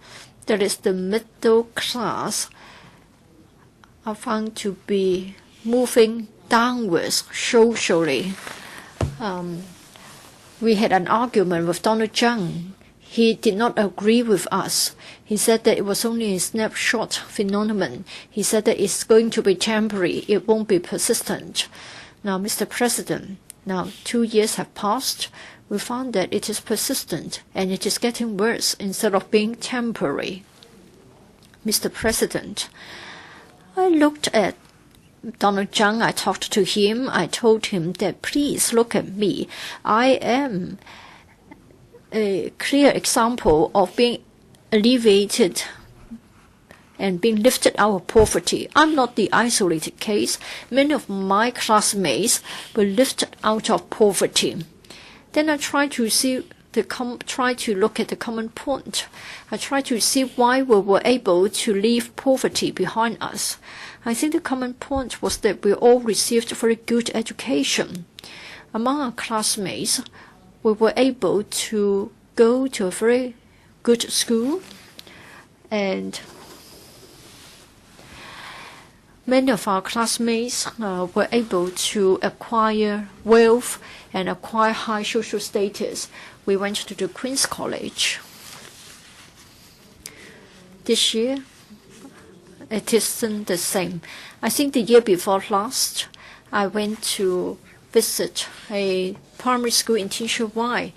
That is, the middle class are found to be moving downwards socially. We had an argument with Donald Tsang. He did not agree with us. He He said that it was only a snapshot phenomenon. He said that it's going to be temporary. It won't be persistent. Now, Mr. President, now 2 years have passed. We found that it is persistent and it is getting worse instead of being temporary. Mr. President, I looked at Donald Tsang. I talked to him. I told him that please look at me. I am a clear example of being alleviated and being lifted out of poverty. I'm not the isolated case. Many of my classmates were lifted out of poverty. Then I try to look at the common point. I try to see why we were able to leave poverty behind us. I think the common point was that we all received a very good education. Among our classmates, we were able to go to a very good school, and many of our classmates were able to acquire wealth and acquire high social status. We went to the Queen's College. This year, it isn't the same. I think the year before last, I went to visit a primary school in Tianshi.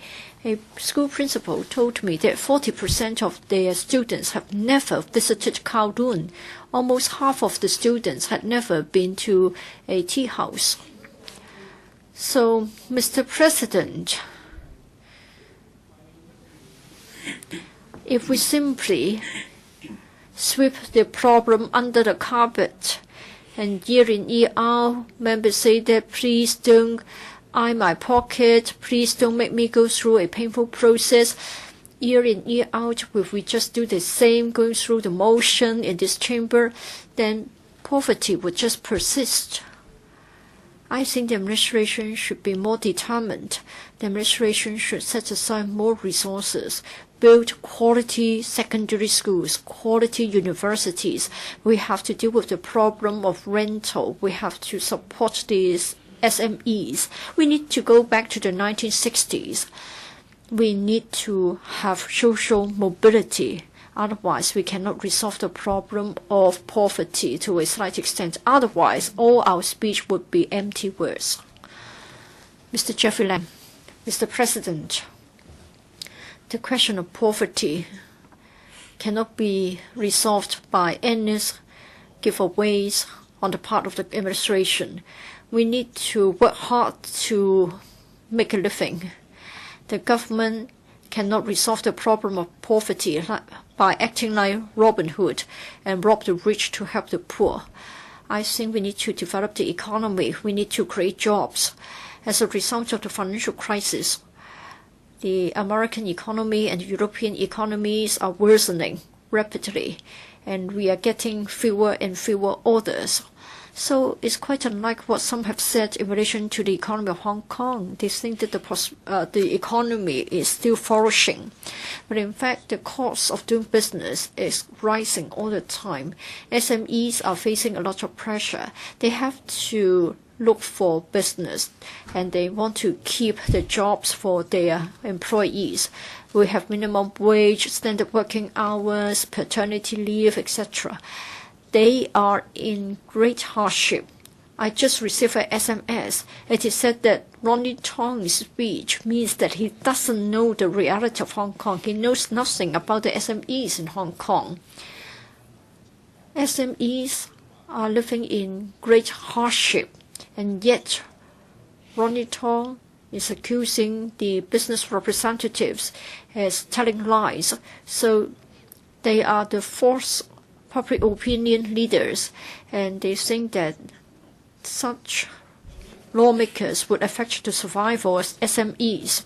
A school principal told me that 40% of their students have never visited Kowloon. Almost half of the students had never been to a tea house. So, Mr. President, if we simply sweep the problem under the carpet, and year in, year out, members say that please don't eye my pocket, please don't make me go through a painful process. Year in, year out, if we just do the same, going through the motion in this chamber, then poverty would just persist. I think the administration should be more determined. The administration should set aside more resources, build quality secondary schools, quality universities. We have to deal with the problem of rental. We have to support these SMEs. We need to go back to the 1960s. We need to have social mobility. Otherwise, we cannot resolve the problem of poverty to a slight extent. Otherwise, all our speech would be empty words. Mr. Jeffrey Lam, Mr. President, the question of poverty cannot be resolved by endless giveaways on the part of the administration. We need to work hard to make a living. The government cannot resolve the problem of poverty by acting like Robin Hood and rob the rich to help the poor. I think we need to develop the economy. We need to create jobs. As a result of the financial crisis, the American economy and the European economies are worsening rapidly, and we are getting fewer and fewer orders. So it's quite unlike what some have said in relation to the economy of Hong Kong. They think that the economy is still flourishing. But in fact, the cost of doing business is rising all the time. SMEs are facing a lot of pressure. They have to look for business, and they want to keep the jobs for their employees. We have minimum wage, standard working hours, paternity leave, etc. They are in great hardship. I just received an SMS. It is said that Ronnie Tong's speech means that he doesn't know the reality of Hong Kong. He knows nothing about the SMEs in Hong Kong. SMEs are living in great hardship, and yet Ronnie Tong is accusing the business representatives as telling lies. So they are the false public opinion leaders, and they think that such lawmakers would affect the survival of SMEs.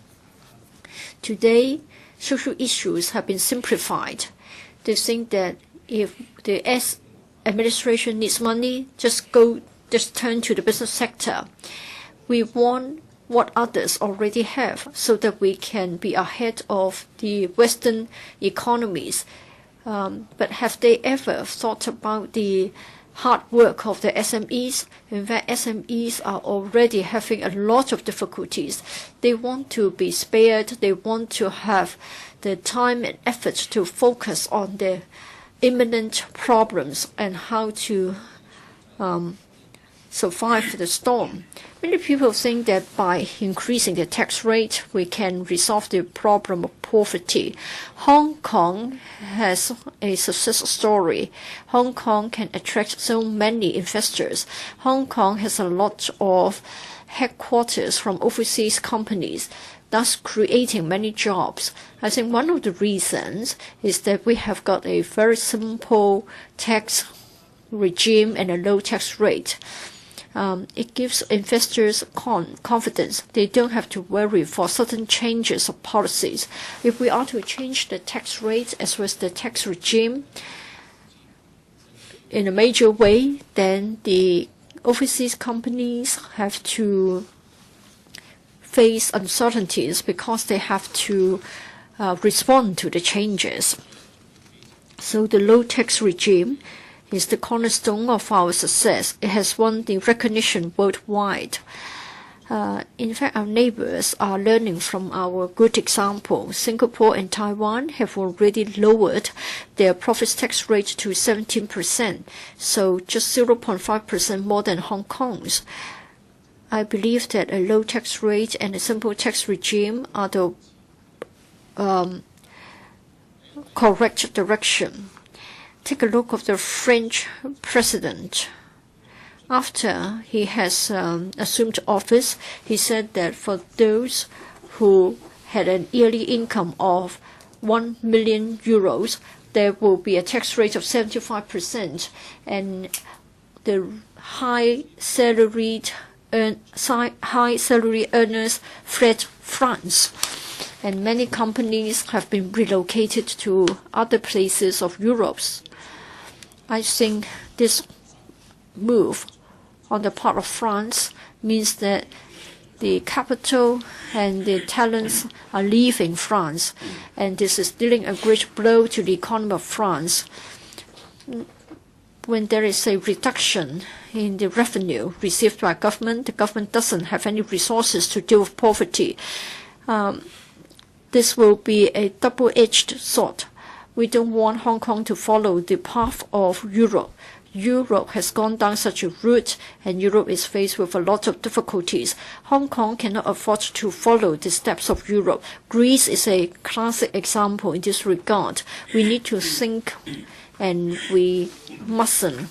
Today, social issues have been simplified. They think that if the administration needs money, just turn to the business sector. We want what others already have so that we can be ahead of the Western economies. But have they ever thought about the hard work of the SMEs. In fact, SMEs are already having a lot of difficulties. They want to be spared. They want to have the time and effort to focus on their imminent problems and how to survive the storm. Many people think that by increasing the tax rate, we can resolve the problem of poverty. Hong Kong has a success story. Hong Kong can attract so many investors. Hong Kong has a lot of headquarters from overseas companies, thus creating many jobs. I think one of the reasons is that we have got a very simple tax regime and a low tax rate. It gives investors confidence. They don't have to worry for certain changes of policies. If we are to change the tax rate as well as the tax regime in a major way, then the overseas companies have to face uncertainties because they have to respond to the changes. So the low tax regime is the cornerstone of our success. It has won the recognition worldwide. In fact, our neighbors are learning from our good example. Singapore and Taiwan have already lowered their profits tax rate to 17%, so just 0.5% more than Hong Kong's. I believe that a low tax rate and a simple tax regime are the correct direction. Take a look at the French president. After he has assumed office, he said that for those who had an yearly income of 1 million euros, there will be a tax rate of 75%, and the high salary earners fled France. And many companies have been relocated to other places of Europe. I think this move on the part of France means that the capital and the talents are leaving France, and this is dealing a great blow to the economy of France. When there is a reduction in the revenue received by government, the government doesn't have any resources to deal with poverty. This will be a double-edged sword. We don't want Hong Kong to follow the path of Europe. Europe has gone down such a route, and Europe is faced with a lot of difficulties. Hong Kong cannot afford to follow the steps of Europe. Greece is a classic example in this regard. We need to think, and we mustn't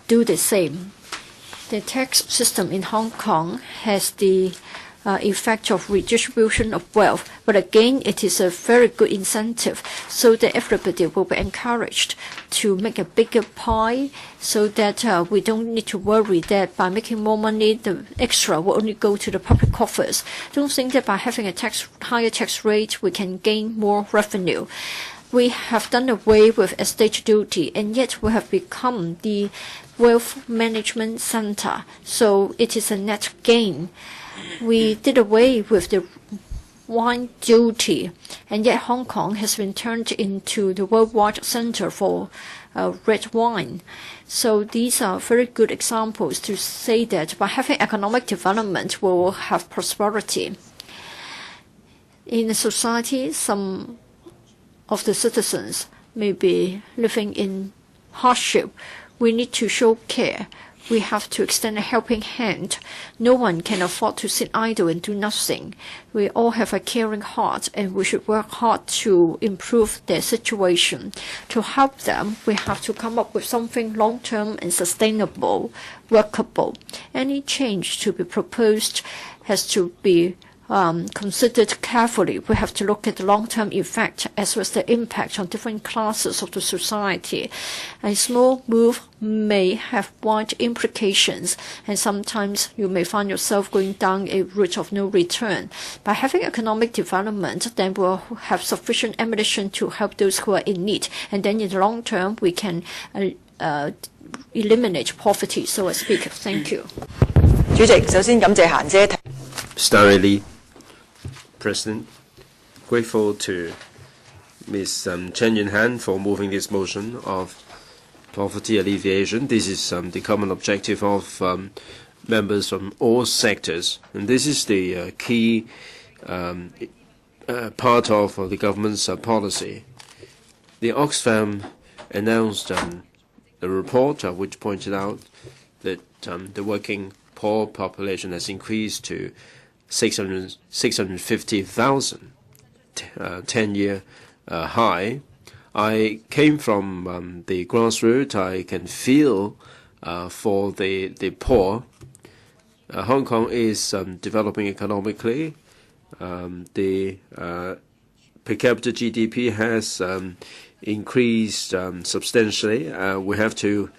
do the same. The tax system in Hong Kong has the effect of redistribution of wealth, but again, it is a very good incentive so that everybody will be encouraged to make a bigger pie, so that we don't need to worry that by making more money, the extra will only go to the public coffers. Don't think that by having a higher tax rate, we can gain more revenue. We have done away with estate duty, and yet we have become the wealth management center, so it is a net gain. We did away with the wine duty, and yet Hong Kong has been turned into the worldwide center for red wine. So these are very good examples to say that by having economic development, we will have prosperity. In a society, some of the citizens may be living in hardship. We need to show care. We have to extend a helping hand. No one can afford to sit idle and do nothing. We all have a caring heart, and we should work hard to improve their situation. To help them, we have to come up with something long-term and sustainable, workable. Any change to be proposed has to be considered carefully. We have to look at the long-term effect as well as the impact on different classes of the society. A small move may have wide implications, and sometimes you may find yourself going down a route of no return. By having economic development, then we'll have sufficient ammunition to help those who are in need, and then in the long term, we can eliminate poverty, so to speak. Thank you. 主席，首先感謝嫻姐。Starry President, grateful to Ms. Chen Yuen-han for moving this motion of poverty alleviation. This is the common objective of members from all sectors, and this is the key part of the government's policy. The Oxfam announced a report which pointed out that the working poor population has increased to 650,000, 10-year high. I came from the grassroots. I can feel for the poor. Hong Kong is developing economically. The per capita GDP has increased substantially. We have to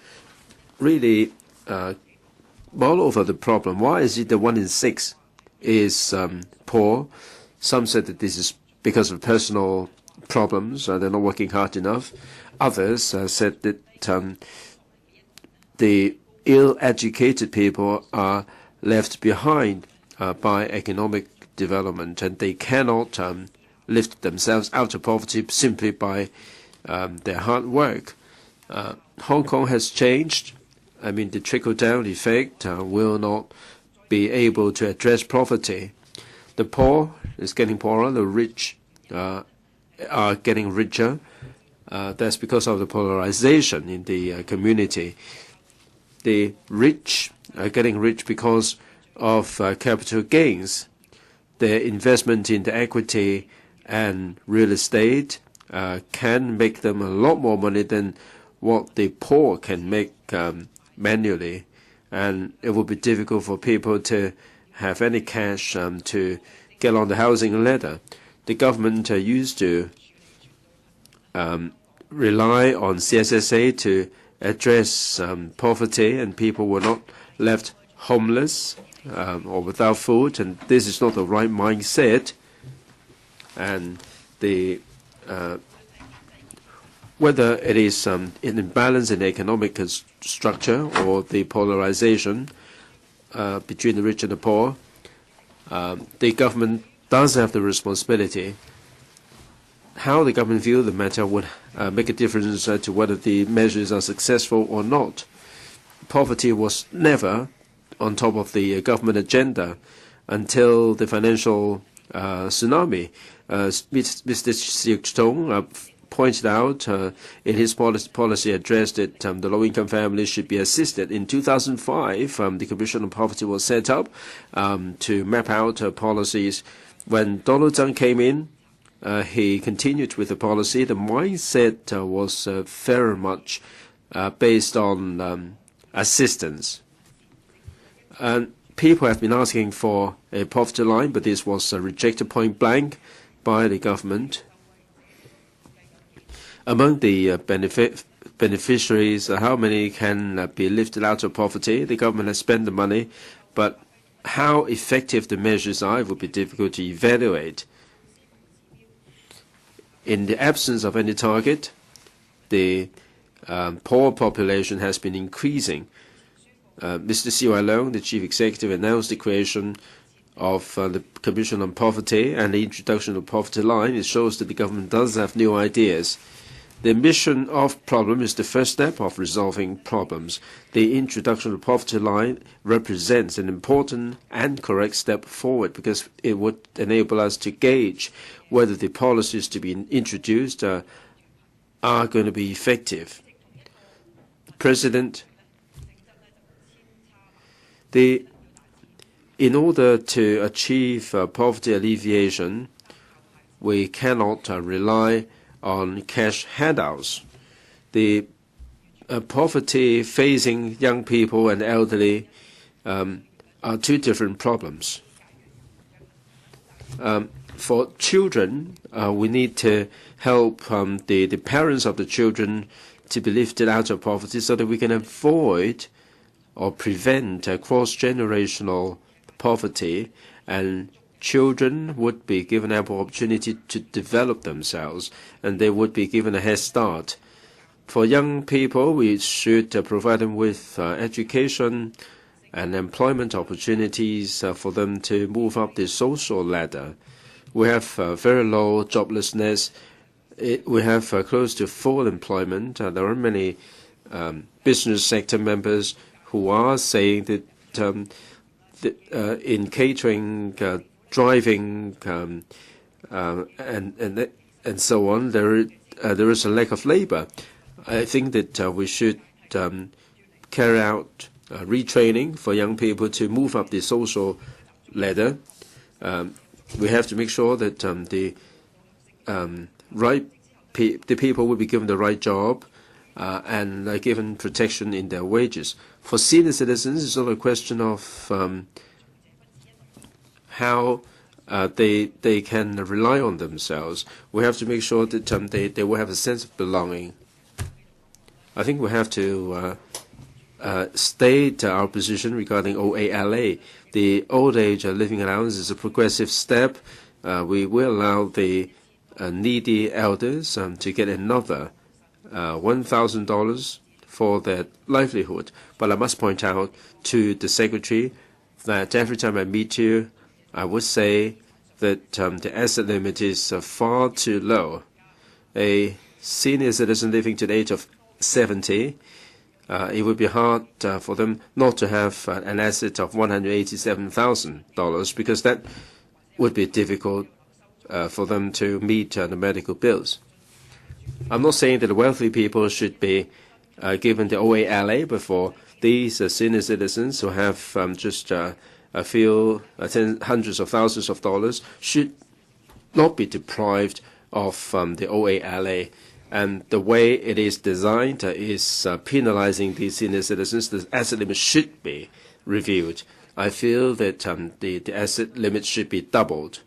really mull over the problem. Why is it that 1 in 6 is poor? Some said that this is because of personal problems. They're not working hard enough. Others said that the ill-educated people are left behind by economic development, and they cannot lift themselves out of poverty simply by their hard work. Hong Kong has changed. I mean, the trickle-down effect will not be able to address poverty. The poor is getting poorer, the rich are getting richer. That's because of the polarization in the community. The rich are getting rich because of capital gains. Their investment in the equity and real estate can make them a lot more money than what the poor can make manually. And it will be difficult for people to have any cash to get on the housing ladder. The government used to rely on CSSA to address poverty, and people were not left homeless or without food, and this is not the right mindset. And the whether it is an imbalance in the economic structure or the polarization between the rich and the poor, the government does have the responsibility. How the government views the matter would make a difference to whether the measures are successful or not. Poverty was never on top of the government agenda until the financial tsunami. Mr. Siuk Tung pointed out in his policy address that the low-income families should be assisted. In 2005, the Commission on Poverty was set up to map out policies. When Donald Tsang came in, he continued with the policy. The mindset was very much based on assistance. And people have been asking for a poverty line, but this was rejected point blank by the government. Among the beneficiaries, how many can be lifted out of poverty? The government has spent the money, but how effective the measures are, it would be difficult to evaluate. In the absence of any target, the poor population has been increasing. Mr. Siu Leung, the chief executive, announced the creation of the Commission on Poverty and the introduction of the poverty line. It shows that the government does have new ideas. The mission of problem is the first step of resolving problems. The introduction of the poverty line represents an important and correct step forward because it would enable us to gauge whether the policies to be introduced are going to be effective. President, in order to achieve poverty alleviation, we cannot rely on cash handouts. The poverty facing young people and elderly are two different problems. For children, we need to help the parents of the children to be lifted out of poverty so that we can avoid or prevent cross-generational poverty, and children would be given ample opportunity to develop themselves, and they would be given a head start. For young people, we should provide them with education and employment opportunities for them to move up the social ladder. We have very low joblessness. We have close to full employment. There are many business sector members who are saying that, in catering, driving, and so on, there is a lack of labor. I think that we should carry out retraining for young people to move up the social ladder. We have to make sure that the people will be given the right job and given protection in their wages. For senior citizens, it's not a question of how they can rely on themselves. We have to make sure that they will have a sense of belonging. I think we have to state our position regarding OALA. The old age living allowance is a progressive step. We will allow the needy elders to get another $1,000 for their livelihood. But I must point out to the Secretary that every time I meet you, I would say that the asset limit is far too low. A senior citizen living to the age of 70, it would be hard for them not to have an asset of $187,000 because that would be difficult for them to meet the medical bills. I'm not saying that the wealthy people should be given the OALA, but for these senior citizens who have just a few hundreds of thousands of dollars should not be deprived of the OALA. And the way it is designed is penalizing these senior citizens. The asset limit should be reviewed. I feel that the asset limit should be doubled.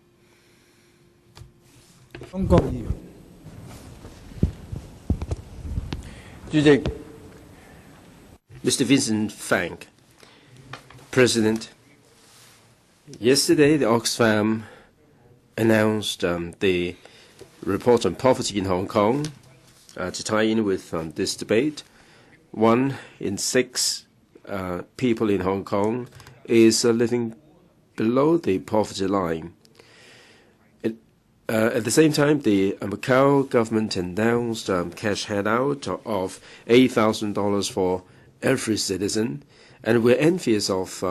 Mr. Vincent Fang, President. Yesterday, the Oxfam announced the report on poverty in Hong Kong to tie in with this debate. 1 in 6 people in Hong Kong is living below the poverty line. At the same time, the Macau government announced cash handout of $8,000 for every citizen, and we're envious of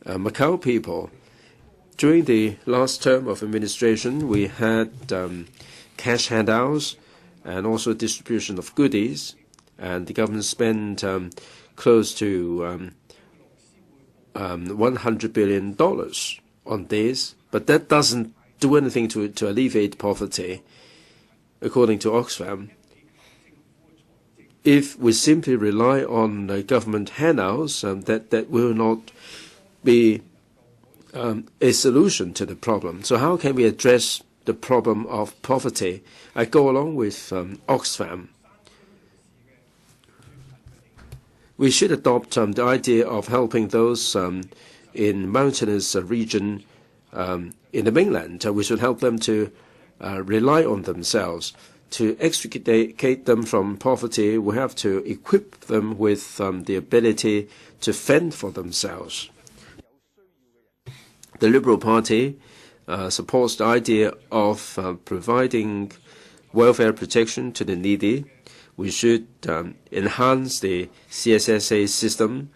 Macau people. During the last term of administration, we had cash handouts and also distribution of goodies, and the government spent close to $100 billion on this, but that doesn't do anything to alleviate poverty, according to Oxfam. If we simply rely on government handouts, that will not be a solution to the problem. So how can we address the problem of poverty? I go along with Oxfam. We should adopt the idea of helping those in mountainous region in the mainland. We should help them to rely on themselves. To extricate them from poverty, we have to equip them with the ability to fend for themselves. The Liberal Party supports the idea of providing welfare protection to the needy. We should enhance the CSSA system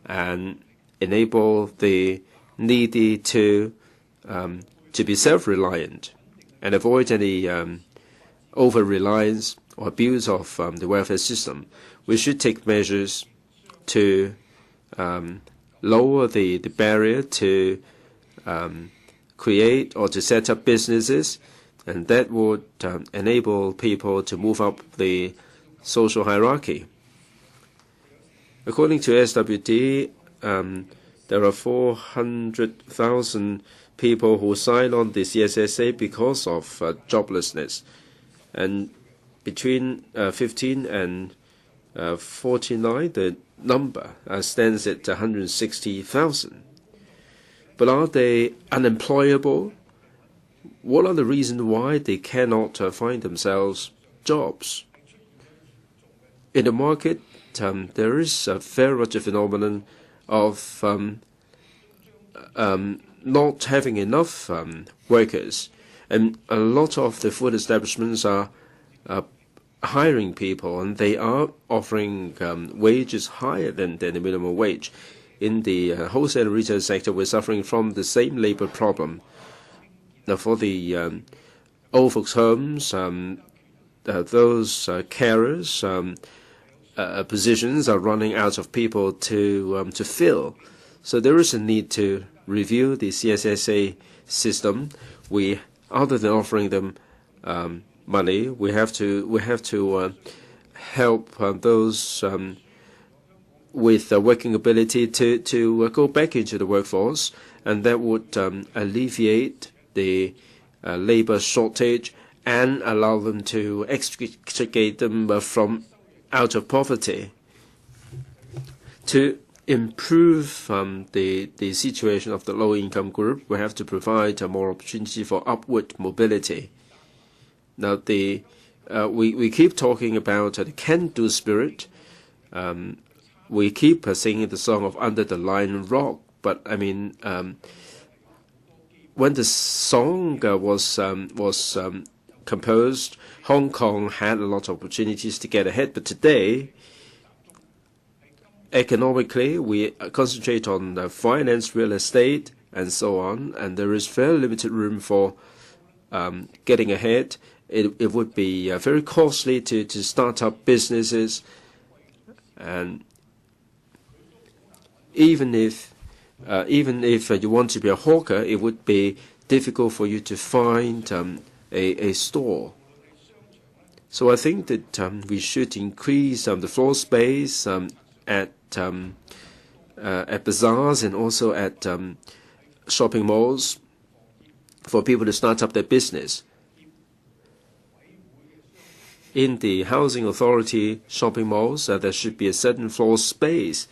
and enable the needy to be self-reliant and avoid any over-reliance or abuse of the welfare system. We should take measures to lower the barrier to create or to set up businesses, and that would enable people to move up the social hierarchy. According to SWT, there are 400,000 people who sign on the CSSA because of joblessness. And between 15 and 49, the number stands at 160,000. But are they unemployable? What are the reasons why they cannot find themselves jobs? In the market, there is a very much a phenomenon of not having enough workers, and a lot of the food establishments are hiring people, and they are offering wages higher than the minimum wage. In the wholesale and retail sector, we're suffering from the same labor problem. Now, for the old folks' homes, those carers positions are running out of people to fill. So there is a need to review the CSSA system. Other than offering them money, we have to help those with working ability to go back into the workforce, and that would alleviate the labor shortage and allow them to extricate them from out of poverty. To improve the situation of the low-income group, we have to provide more opportunity for upward mobility. Now, we keep talking about the can-do spirit. We keep singing the song of Under the Lion Rock, but I mean, when the song was composed, Hong Kong had a lot of opportunities to get ahead. But today, economically, we concentrate on finance, real estate, and so on, and there is very limited room for getting ahead. It would be very costly to start up businesses, and even if you want to be a hawker, it would be difficult for you to find a store. So I think that we should increase the floor space at bazaars and also at shopping malls for people to start up their business. In the housing authority shopping malls, there should be a certain floor space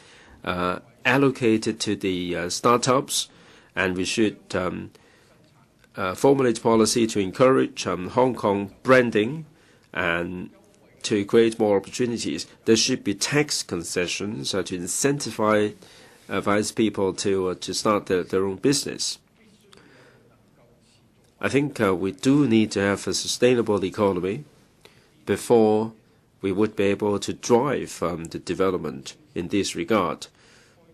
allocated to the startups, and we should formulate policy to encourage Hong Kong branding and to create more opportunities. There should be tax concessions to incentivize people to start their own business. I think we do need to have a sustainable economy before we would be able to drive the development in this regard.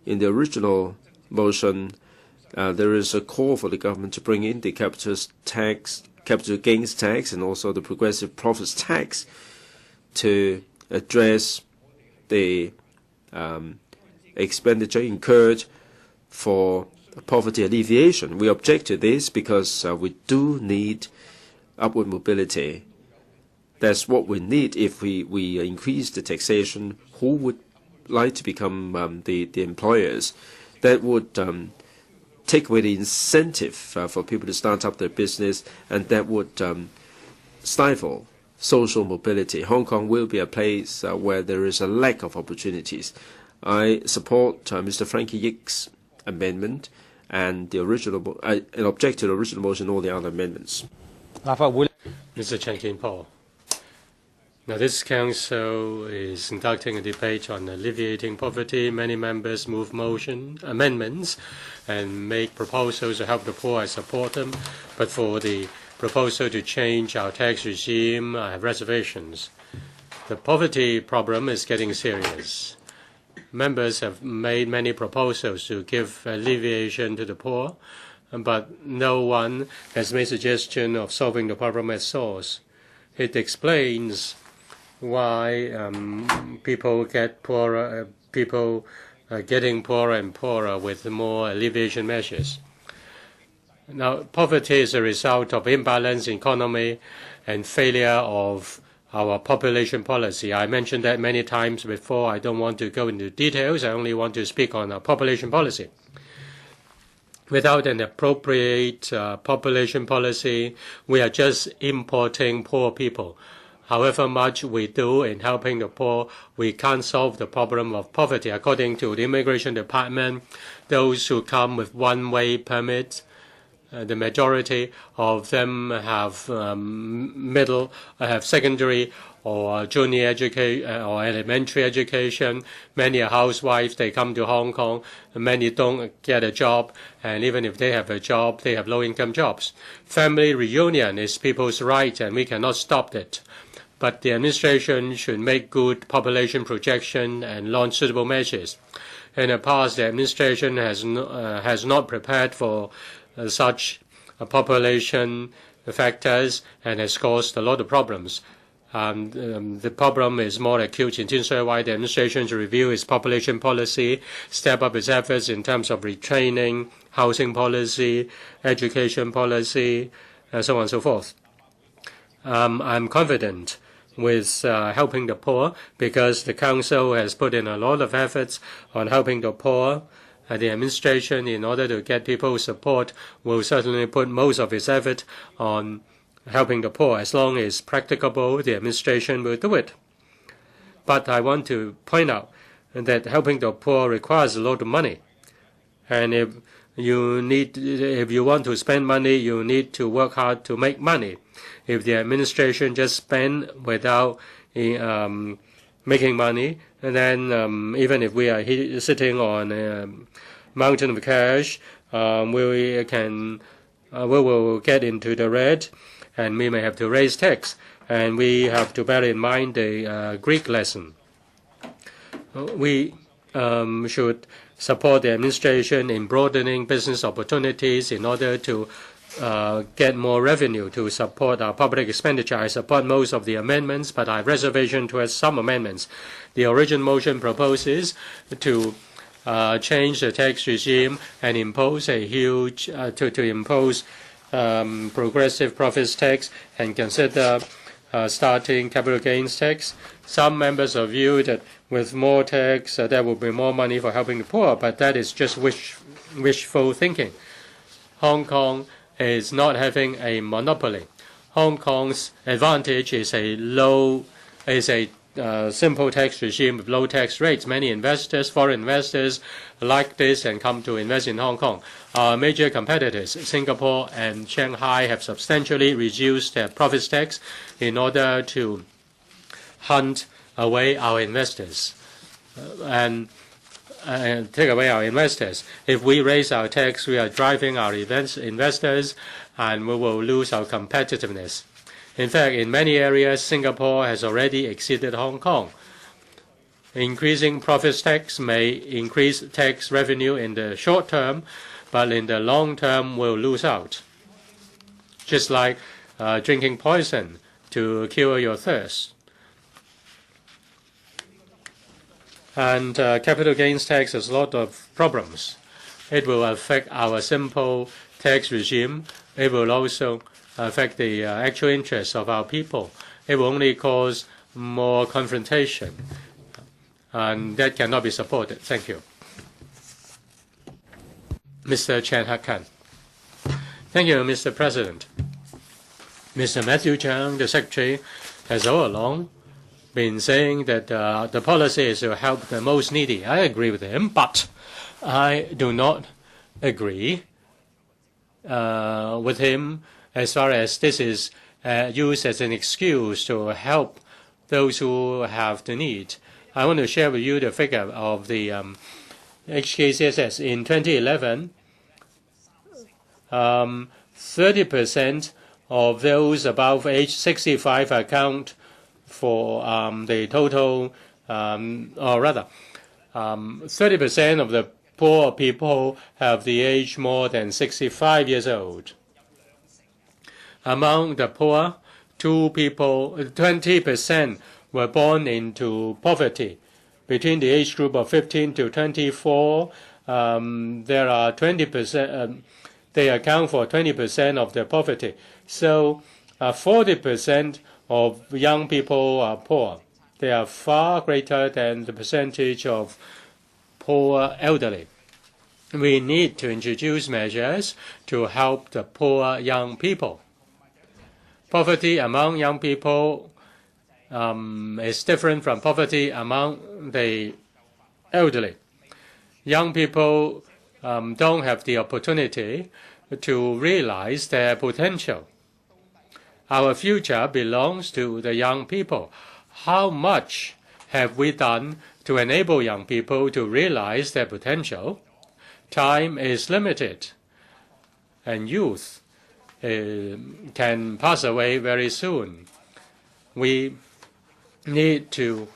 In the original motion, there is a call for the government to bring in the capital gains tax, and also the progressive profits tax to address the expenditure incurred for poverty alleviation. We object to this because we do need upward mobility. That's what we need. If we increase the taxation, who would like to become the employers? That would take away the incentive for people to start up their business, and that would stifle social mobility. Hong Kong will be a place where there is a lack of opportunities. I support Mr. Frankie Yick's amendment and and object to the original motion and all the other amendments. Mr. Chan Yuen-han. Now, this council is conducting a debate on alleviating poverty. Many members move amendments and make proposals to help the poor. I support them. But for the proposal to change our tax regime, I have reservations. The poverty problem is getting serious. Members have made many proposals to give alleviation to the poor, but no one has made suggestion of solving the problem at source. It explains why people get poorer, people are getting poorer and poorer with more alleviation measures. Now, poverty is a result of imbalance in economy and failure of our population policy. I mentioned that many times before. I don't want to go into details. I only want to speak on our population policy. Without an appropriate population policy, we are just importing poor people. However much we do in helping the poor, we can't solve the problem of poverty. According to the Immigration Department, those who come with one-way permits, the majority of them have secondary or junior education or elementary education. Many are housewives. They come to Hong Kong. Many don't get a job, and even if they have a job, they have low-income jobs. Family reunion is people's right, and we cannot stop it. but the administration should make good population projection and launch suitable measures. In the past, the administration has not prepared for such population factors and has caused a lot of problems. The problem is more acute in why the administration should review its population policy, step up its efforts in terms of retraining, housing policy, education policy, and so on and so forth. I'm confident with helping the poor because the Council has put in a lot of efforts on helping the poor. The administration, in order to get people's support, will certainly put most of its effort on helping the poor. As long as practicable, the administration will do it. But I want to point out that helping the poor requires a lot of money. And if you want to spend money, you need to work hard to make money. If the administration just spend without making money, and then even if we are sitting on a mountain of cash, we will get into the red, and we may have to raise tax. And we have to bear in mind the Greek lesson. We should support the administration in broadening business opportunities in order to get more revenue to support our public expenditure. I support most of the amendments, but I have reservation towards some amendments. The original motion proposes to change the tax regime and impose a huge to impose progressive profits tax and consider starting capital gains tax. Some members are view that with more tax there will be more money for helping the poor, but that is just wishful thinking. Hong Kong is not having a monopoly. Hong Kong's advantage is a simple tax regime with low tax rates. Many investors, foreign investors, like this and come to invest in Hong Kong. Our major competitors, Singapore and Shanghai, have substantially reduced their profits tax in order to hunt away our investors and take away our investors. If we raise our tax, we are driving our investors, and we will lose our competitiveness. In fact, in many areas, Singapore has already exceeded Hong Kong. Increasing profits tax may increase tax revenue in the short term, but in the long term will lose out. Just like drinking poison to cure your thirst. And capital gains tax has a lot of problems. It will affect our simple tax regime. It will also affect the actual interests of our people. It will only cause more confrontation, and that cannot be supported. Thank you. Mr. Chan Yuen-han. Thank you, Mr. President. Mr. Matthew Chang, the Secretary, has all along been saying that the policy is to help the most needy. I agree with him, but I do not agree with him as far as this is used as an excuse to help those who have the need. I want to share with you the figure of the HKCSS. In 2011, 30% of those above age 65 account for the total, or rather, 30% of the poor people have the age more than 65 years old. Among the poor, 20% were born into poverty. Between the age group of 15 to 24, there are 20%. They account for 20% of the poverty. So 40% of young people are poor. They are far greater than the percentage of poor elderly. We need to introduce measures to help the poor young people. Poverty among young people is different from poverty among the elderly. Young people don't have the opportunity to realize their potential. Our future belongs to the young people. How much have we done to enable young people to realize their potential? Time is limited, and youth can pass away very soon. We need to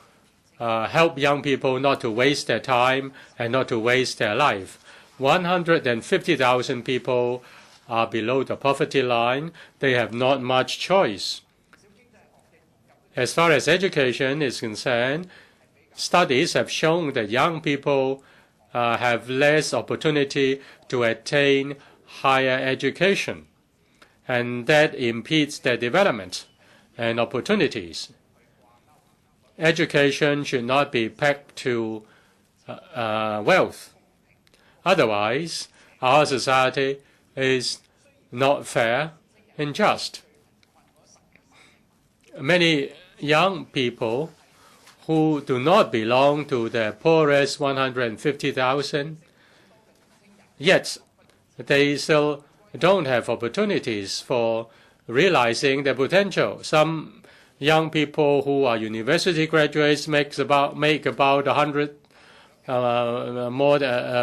help young people not to waste their time and not to waste their life. 150,000 people are below the poverty line. They have not much choice. As far as education is concerned, studies have shown that young people have less opportunity to attain higher education, and that impedes their development and opportunities. Education should not be pegged to wealth. Otherwise, our society is not fair and just. Many young people who do not belong to the poorest 150,000, yet they still don't have opportunities for realizing their potential. Some young people who are university graduates make about a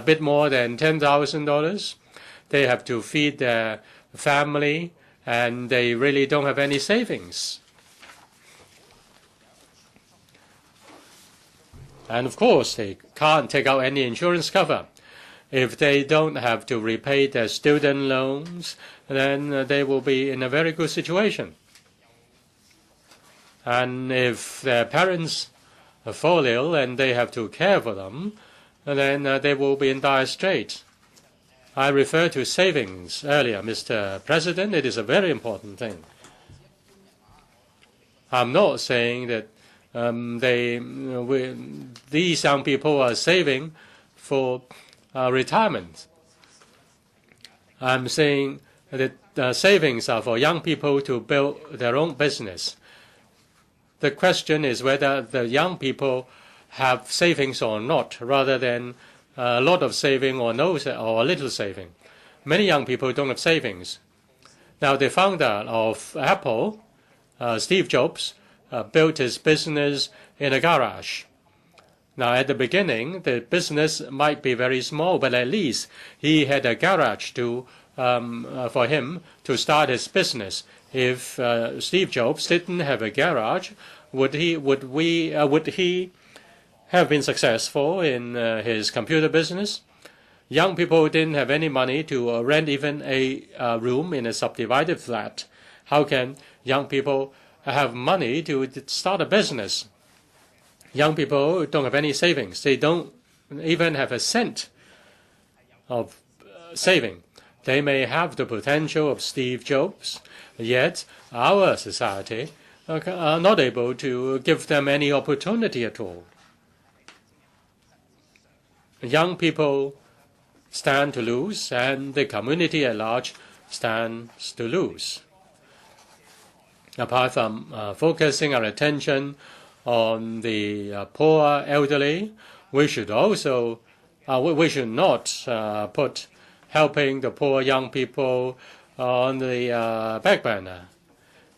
bit more than $10,000. They have to feed their family, and they really don't have any savings. And of course, they can't take out any insurance cover. If they don't have to repay their student loans, then they will be in a very good situation. And if their parents fall ill and they have to care for them, then they will be in dire straits. I referred to savings earlier, Mr. President. It is a very important thing. I'm not saying that these young people are saving for retirement. I'm saying that savings are for young people to build their own business. The question is whether the young people have savings or not, rather than a lot of saving or no or a little saving. Many young people don't have savings. Now, the founder of Apple, Steve Jobs, built his business in a garage. Now, at the beginning, the business might be very small, but at least he had a garage for him to start his business. If Steve Jobs didn't have a garage, would he have been successful in his computer business? Young people didn't have any money to rent even a room in a subdivided flat. How can young people have money to start a business? Young people don't have any savings. They don't even have a cent of saving. They may have the potential of Steve Jobs, yet our society are not able to give them any opportunity at all. Young people stand to lose, and the community at large stands to lose. Apart from focusing our attention on the poor elderly, we should also we should not put helping the poor young people on the back burner.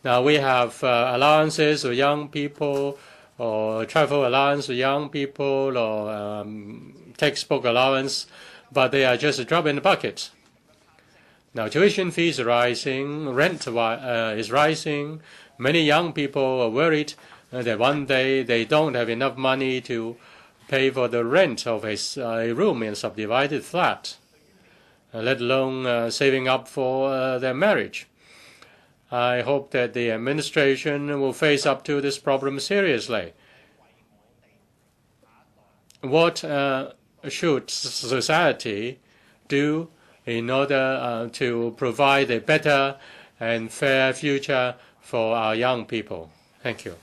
Now, we have allowances for young people, or travel allowance for young people, or textbook allowance, but they are just a drop in the bucket. Now, tuition fees are rising, rent is rising. Many young people are worried that one day they don't have enough money to pay for the rent of a room in a subdivided flat, let alone saving up for their marriage. I hope that the administration will face up to this problem seriously. What should society do in order to provide a better and fair future for our young people? Thank you.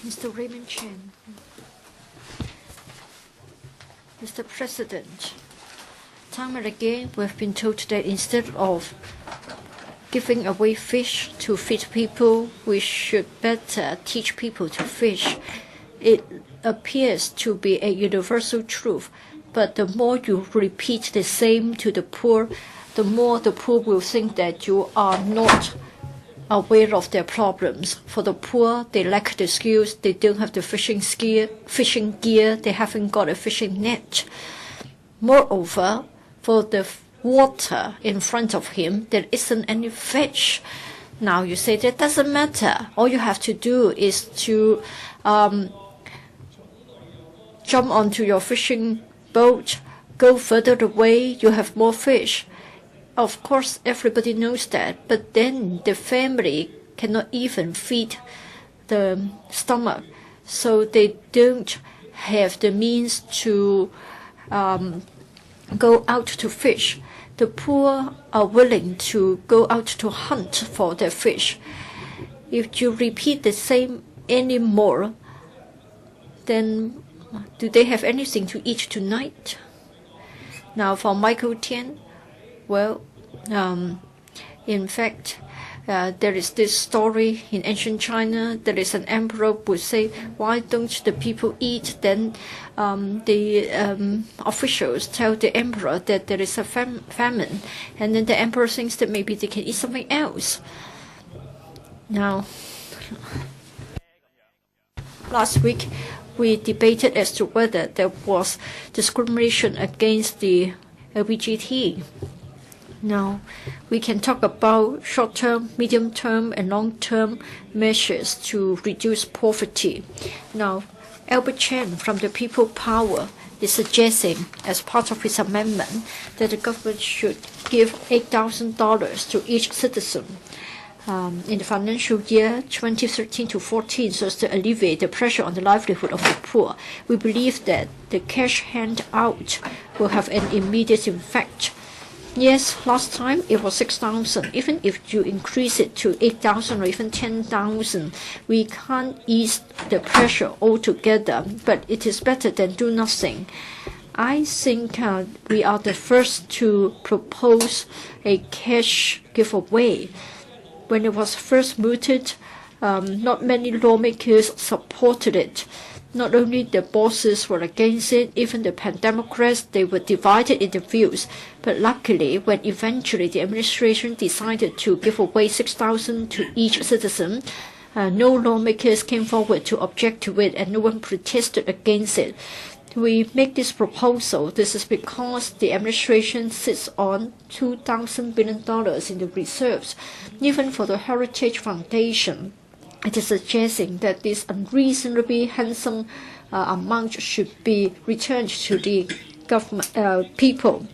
Mr. Raymond Chen. Mr. President, time and again we've been told that instead of giving away fish to feed people, we should better teach people to fish. It appears to be a universal truth, but the more you repeat the same to the poor, the more the poor will think that you are not aware of their problems. For the poor, they lack the skills, they don't have the fishing gear, they haven't got a fishing net. Moreover, for the water in front of him, there isn't any fish. Now you say that doesn't matter. All you have to do is to jump onto your fishing boat, go further away, you have more fish. Of course, everybody knows that, but then the family cannot even feed the stomach, so they don't have the means to go out to fish. The poor are willing to go out to hunt for their fish. If you repeat the same anymore, then do they have anything to eat tonight? Now for Michael Tian, well, in fact, there is this story in ancient China. There is an emperor who would say, why don't the people eat? Then the officials tell the emperor that there is a famine. And then the emperor thinks that maybe they can eat something else. Now, last week, we debated as to whether there was discrimination against the LGBT. Now, we can talk about short-term, medium-term, and long-term measures to reduce poverty. Now, Albert Chan from the People Power is suggesting, as part of his amendment, that the government should give $8,000 to each citizen in the financial year 2013 to 14, so as to alleviate the pressure on the livelihood of the poor. We believe that the cash handout will have an immediate effect. Yes, last time it was 6,000. Even if you increase it to 8,000 or even 10,000, we can't ease the pressure altogether, but it is better than do nothing. I think we are the first to propose a cash giveaway. When it was first mooted, not many lawmakers supported it. Not only the bosses were against it, even the Pan-Democrats, they were divided in their views. But luckily, when eventually the administration decided to give away 6,000 to each citizen, no lawmakers came forward to object to it, and no one protested against it. We make this proposal. This is because the administration sits on $2,000 billion in the reserves. Even for the Heritage Foundation, it is suggesting that this unreasonably handsome amount should be returned to the government people.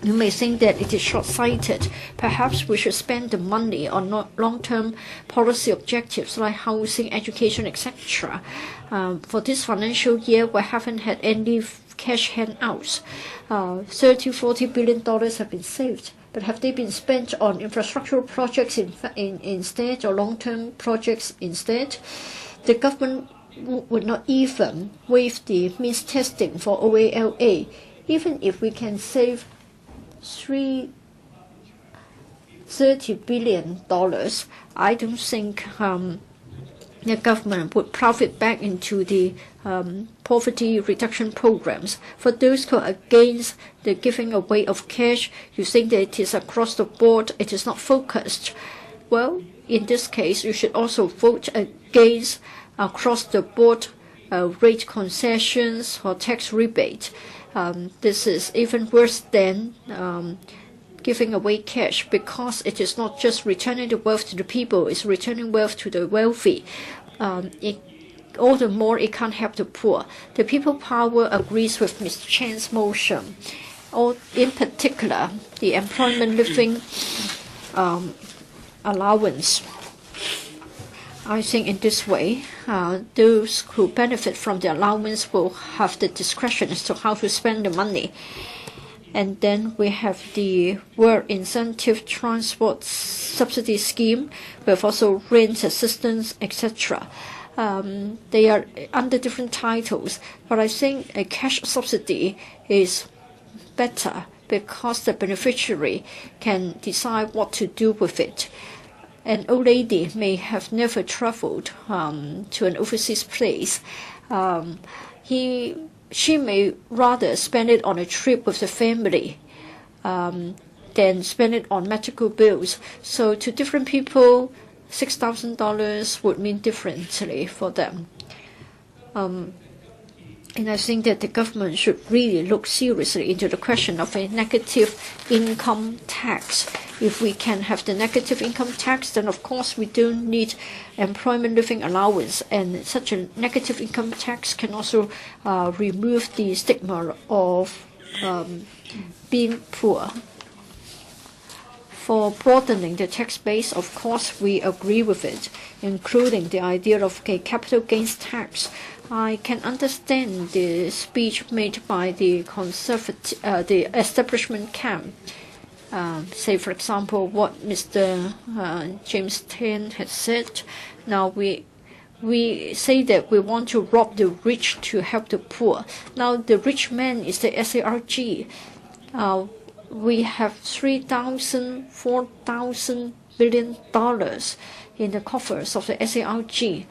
You may think that it is short-sighted. Perhaps we should spend the money on long-term policy objectives like housing, education, etc. For this financial year, we haven't had any cash handouts. $30–40 billion have been saved. But have they been spent on infrastructural projects instead, or long-term projects instead? The government would not even waive the means testing for OALA. Even if we can save $30 billion, I don't think the government would profit back into the poverty reduction programs. For those who are against the giving away of cash, you think that it is across the board, it is not focused. Well, in this case, you should also vote against across the board rate concessions or tax rebate. This is even worse than giving away cash, because it is not just returning the wealth to the people, it's returning wealth to the wealthy. All the more it can't help the poor. The People Power agrees with Mr. Chan's motion, or in particular, the employment living allowance. I think in this way, those who benefit from the allowance will have the discretion as to how to spend the money. And then we have the work incentive transport subsidy scheme with also rent assistance, etc. They are under different titles, but I think a cash subsidy is better because the beneficiary can decide what to do with it. An old lady may have never traveled to an overseas place. She may rather spend it on a trip with the family than spend it on medical bills. So to different people, $6,000 would mean differently for them. And I think that the government should really look seriously into the question of a negative income tax. If we can have the negative income tax, then of course we don't need employment living allowance, and such a negative income tax can also remove the stigma of being poor. For broadening the tax base, of course, we agree with it, including the idea of a capital gains tax. I can understand the speech made by the the establishment camp. Say, for example, what Mr. James Tan has said. Now we say that we want to rob the rich to help the poor. Now the rich man is the SARG. We have $3,000, $4,000 billion in the coffers of the SARG.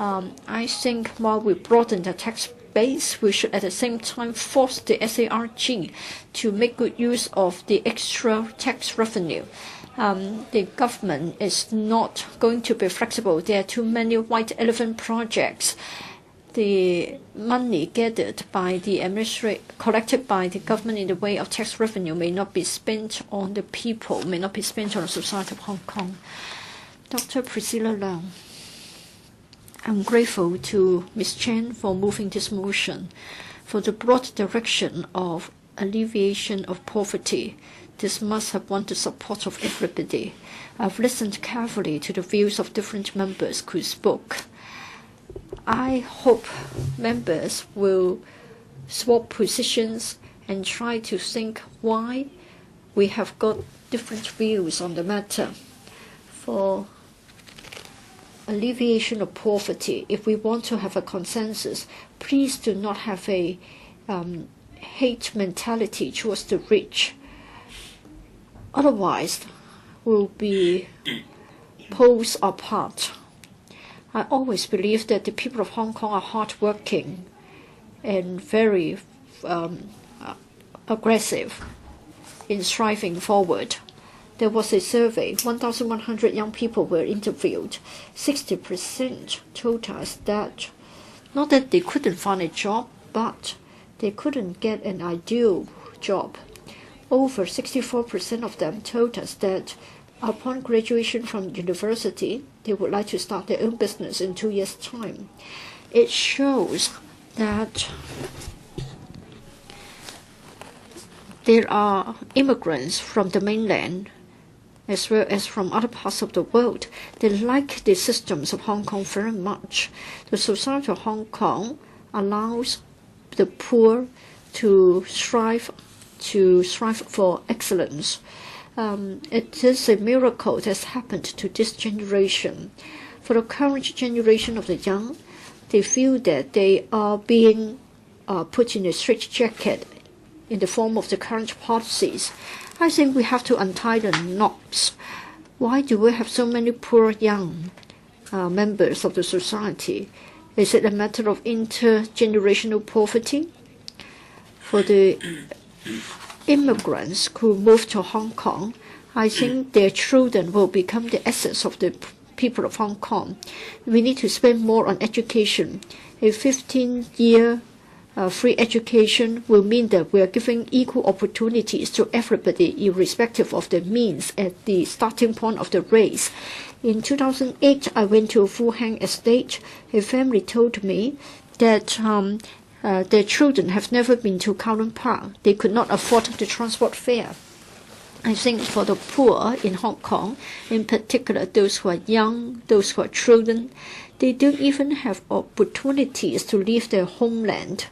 I think while we broaden the tax base, we should at the same time force the SARG to make good use of the extra tax revenue. The government is not going to be flexible. There are too many white elephant projects. The money gathered by the collected by the government in the way of tax revenue may not be spent on the people, may not be spent on the society of Hong Kong. Dr. Priscilla Leung. I'm grateful to Ms. Chan for moving this motion for the broad direction of alleviation of poverty. This must have won the support of everybody. I've listened carefully to the views of different members who spoke. I hope members will swap positions and try to think why we have got different views on the matter. For alleviation of poverty, if we want to have a consensus, please do not have a hate mentality towards the rich. Otherwise, we'll be poles apart. I always believe that the people of Hong Kong are hardworking and very aggressive in striving forward. There was a survey, 1,100 young people were interviewed. 60% told us that, not that they couldn't find a job, but they couldn't get an ideal job. Over 64% of them told us that upon graduation from university, they would like to start their own business in 2 years' time. It shows that there are immigrants from the mainland as well as from other parts of the world. They like the systems of Hong Kong very much. The society of Hong Kong allows the poor to strive for excellence. It is a miracle that has happened to this generation. For the current generation of the young, they feel that they are being put in a straitjacket in the form of the current policies. I think we have to untie the knots. Why do we have so many poor young members of the society? Is it a matter of intergenerational poverty? For the immigrants who move to Hong Kong, I think their children will become the assets of the people of Hong Kong. We need to spend more on education. A 15-year free education will mean that we are giving equal opportunities to everybody, irrespective of the means at the starting point of the race. In 2008, I went to Fu Hang Estate. A family told me that their children have never been to Kowloon Park. They could not afford the transport fare. I think for the poor in Hong Kong, in particular those who are young, those who are children, they don't even have opportunities to leave their homeland.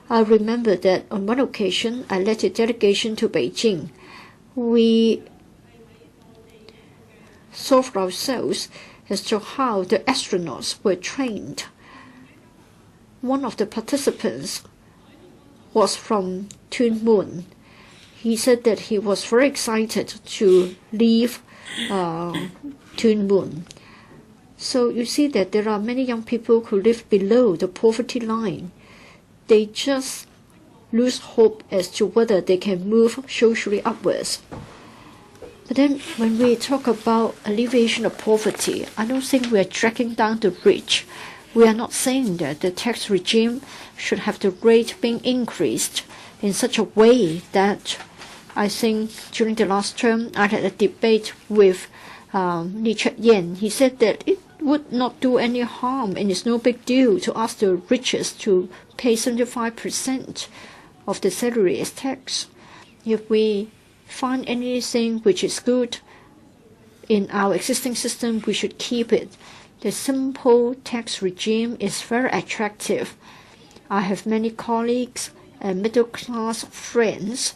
I remember that on one occasion, I led a delegation to Beijing. We solved ourselves as to how the astronauts were trained. One of the participants was from Tuen Mun. He said that he was very excited to leave Tuen Mun. So you see that there are many young people who live below the poverty line. They just lose hope as to whether they can move socially upwards. But then when we talk about alleviation of poverty, I don't think we are dragging down the rich. We are not saying that the tax regime should have the rate being increased in such a way that I think during the last term, I had a debate with Hon CHAN Yuen-han. He said that it would not do any harm and it's no big deal to ask the richest to pay 75% of the salary as tax. If we find anything which is good in our existing system, we should keep it. The simple tax regime is very attractive. I have many colleagues and middle-class friends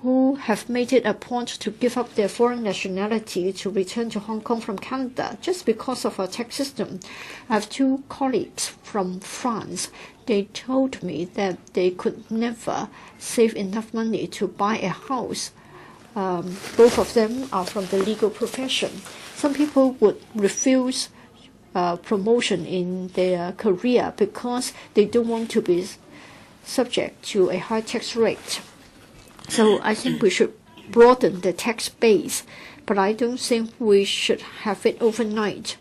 who have made it a point to give up their foreign nationality to return to Hong Kong from Canada just because of our tax system. I have 2 colleagues from France. They told me that they could never save enough money to buy a house. Both of them are from the legal profession. Some people would refuse promotion in their career because they don't want to be subject to a high tax rate. So I think we should broaden the tax base, but I don't think we should have it overnight.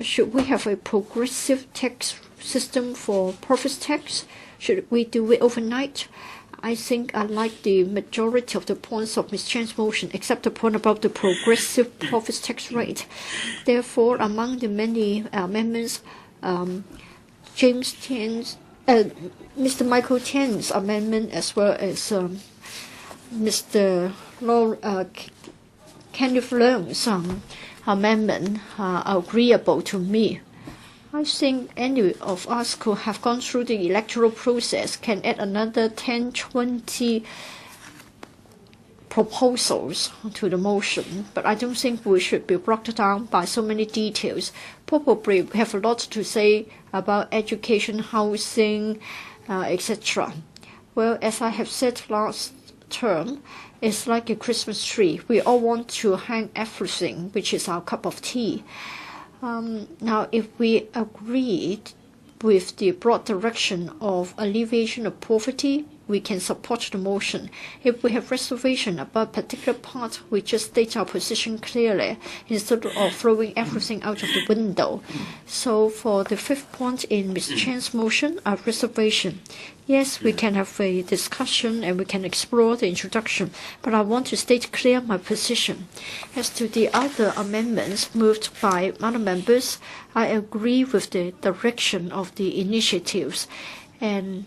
Should we have a progressive tax system for profits tax? Should we do it overnight? I think I like the majority of the points of Ms. Chan's motion, except the point about the progressive profits tax rate. Therefore, among the many amendments, Mr. Michael Chan's amendment as well as Mr. Kenneth Leung's amendment are agreeable to me. I think any of us could have gone through the electoral process, can add another 10, 20 proposals to the motion, but I don't think we should be blocked down by so many details. Probably we have a lot to say about education, housing, etc. Well, as I have said last term, it's like a Christmas tree. We all want to hang everything, which is our cup of tea. Now, if we agreed with the broad direction of alleviation of poverty, we can support the motion. If we have reservation about a particular part, we just state our position clearly instead of throwing everything out of the window. So for the 5th point in Ms. Chan's motion, our reservation. Yes, we can have a discussion and we can explore the introduction, but I want to state clear my position. As to the other amendments moved by other members, I agree with the direction of the initiatives, and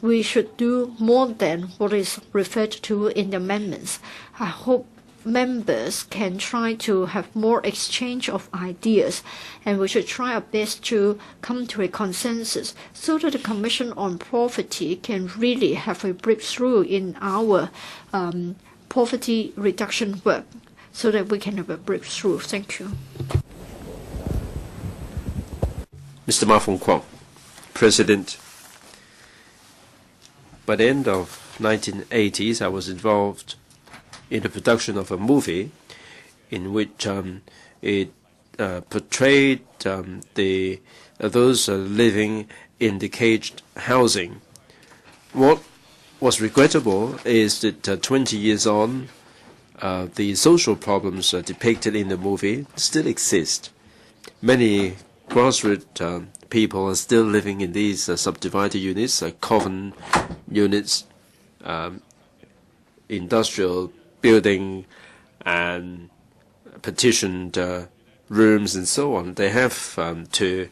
we should do more than what is referred to in the amendments. I hope members can try to have more exchange of ideas, and we should try our best to come to a consensus so that the Commission on Poverty can really have a breakthrough in our poverty reduction work, so that we can have a breakthrough. Thank you. Mr. Ma Fung-kwong, President. By the end of 1980s, I was involved in the production of a movie in which it portrayed those living in the caged housing. What was regrettable is that 20 years on, the social problems depicted in the movie still exist. Many grassroots people are still living in these subdivided units, coven units, industrial building, and partitioned rooms and so on. They have to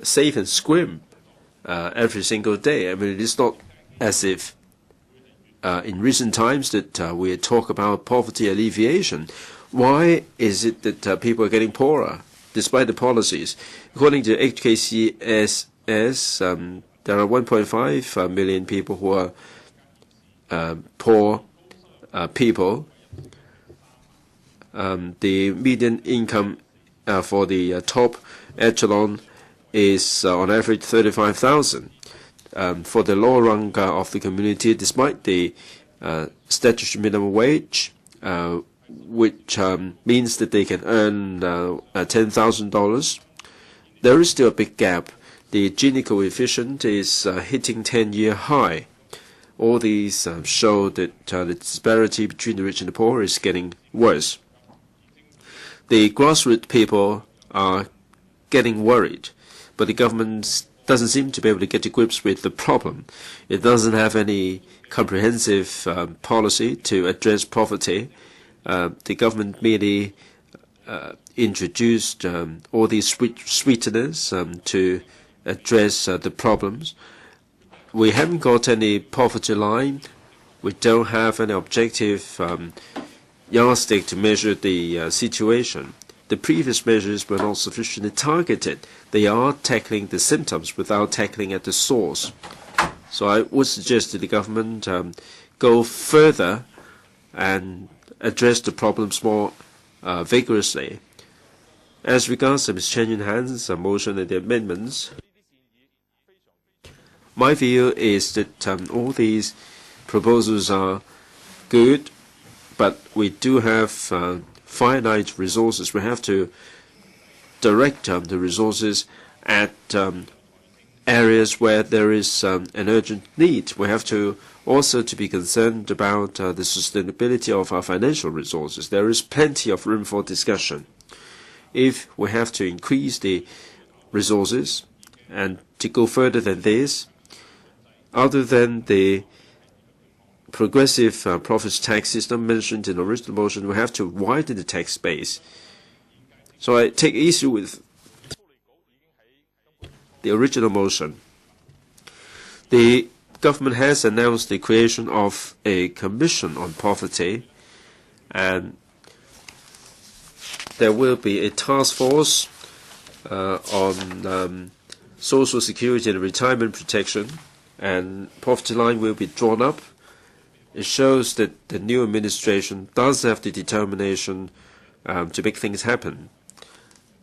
save and scrimp every single day. I mean, it's not as if in recent times that we talk about poverty alleviation. Why is it that people are getting poorer despite the policies? According to HKCSS, there are 1.5 million people who are poor people. The median income for the top echelon is on average 35,000. For the lower rung of the community, despite the statutory minimum wage, which means that they can earn $10,000, there is still a big gap. The Gini Coefficient is hitting 10-year high. All these show that the disparity between the rich and the poor is getting worse. The grassroots people are getting worried, but the government doesn't seem to be able to get to grips with the problem. It doesn't have any comprehensive policy to address poverty. The government merely introduced all these sweeteners to address the problems. We haven't got any poverty line. We don't have any objective yardstick to measure the situation. The previous measures were not sufficiently targeted. They are tackling the symptoms without tackling at the source. So I would suggest that the government go further and address the problems more vigorously. As regards Ms. Chan Yuen-han's motion and the amendments, my view is that all these proposals are good, but we do have finite resources. We have to direct the resources at areas where there is an urgent need. We have to also to be concerned about the sustainability of our financial resources. There is plenty of room for discussion. If we have to increase the resources and to go further than this, other than the progressive profits tax system mentioned in the original motion, we have to widen the tax base. So I take issue with the original motion. The government has announced the creation of a commission on poverty, and there will be a task force on social security and retirement protection, and poverty line will be drawn up. It shows that the new administration does have the determination to make things happen.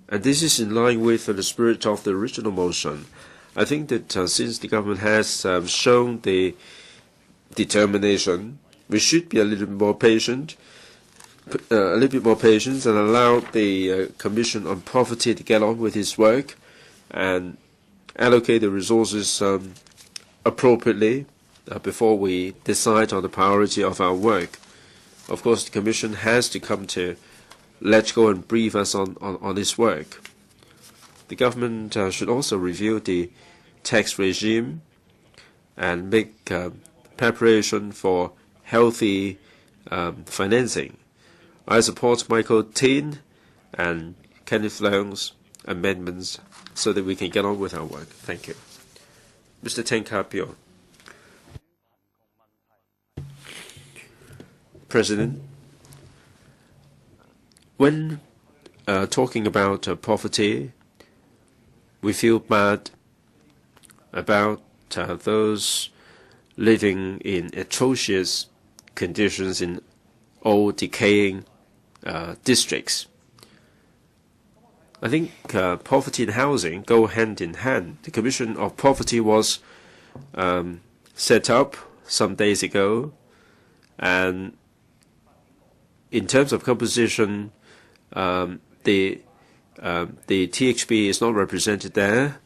And this is in line with the spirit of the original motion. I think that since the government has shown the determination, we should be a little bit more patient, and allow the Commission on Poverty to get on with its work and allocate the resources appropriately before we decide on the priority of our work. Of course, the Commission has to come to let's go and brief us on its work. The government should also review the tax regime and make preparation for healthy financing. I support Michael Tin and Kenneth Leung's amendments so that we can get on with our work. Thank you. Mr. Tan Ka-pyo. President, when talking about poverty, we feel bad about those living in atrocious conditions in old, decaying districts. I think poverty and housing go hand in hand. The Commission of Poverty was set up some days ago, and in terms of composition, the THB is not represented there.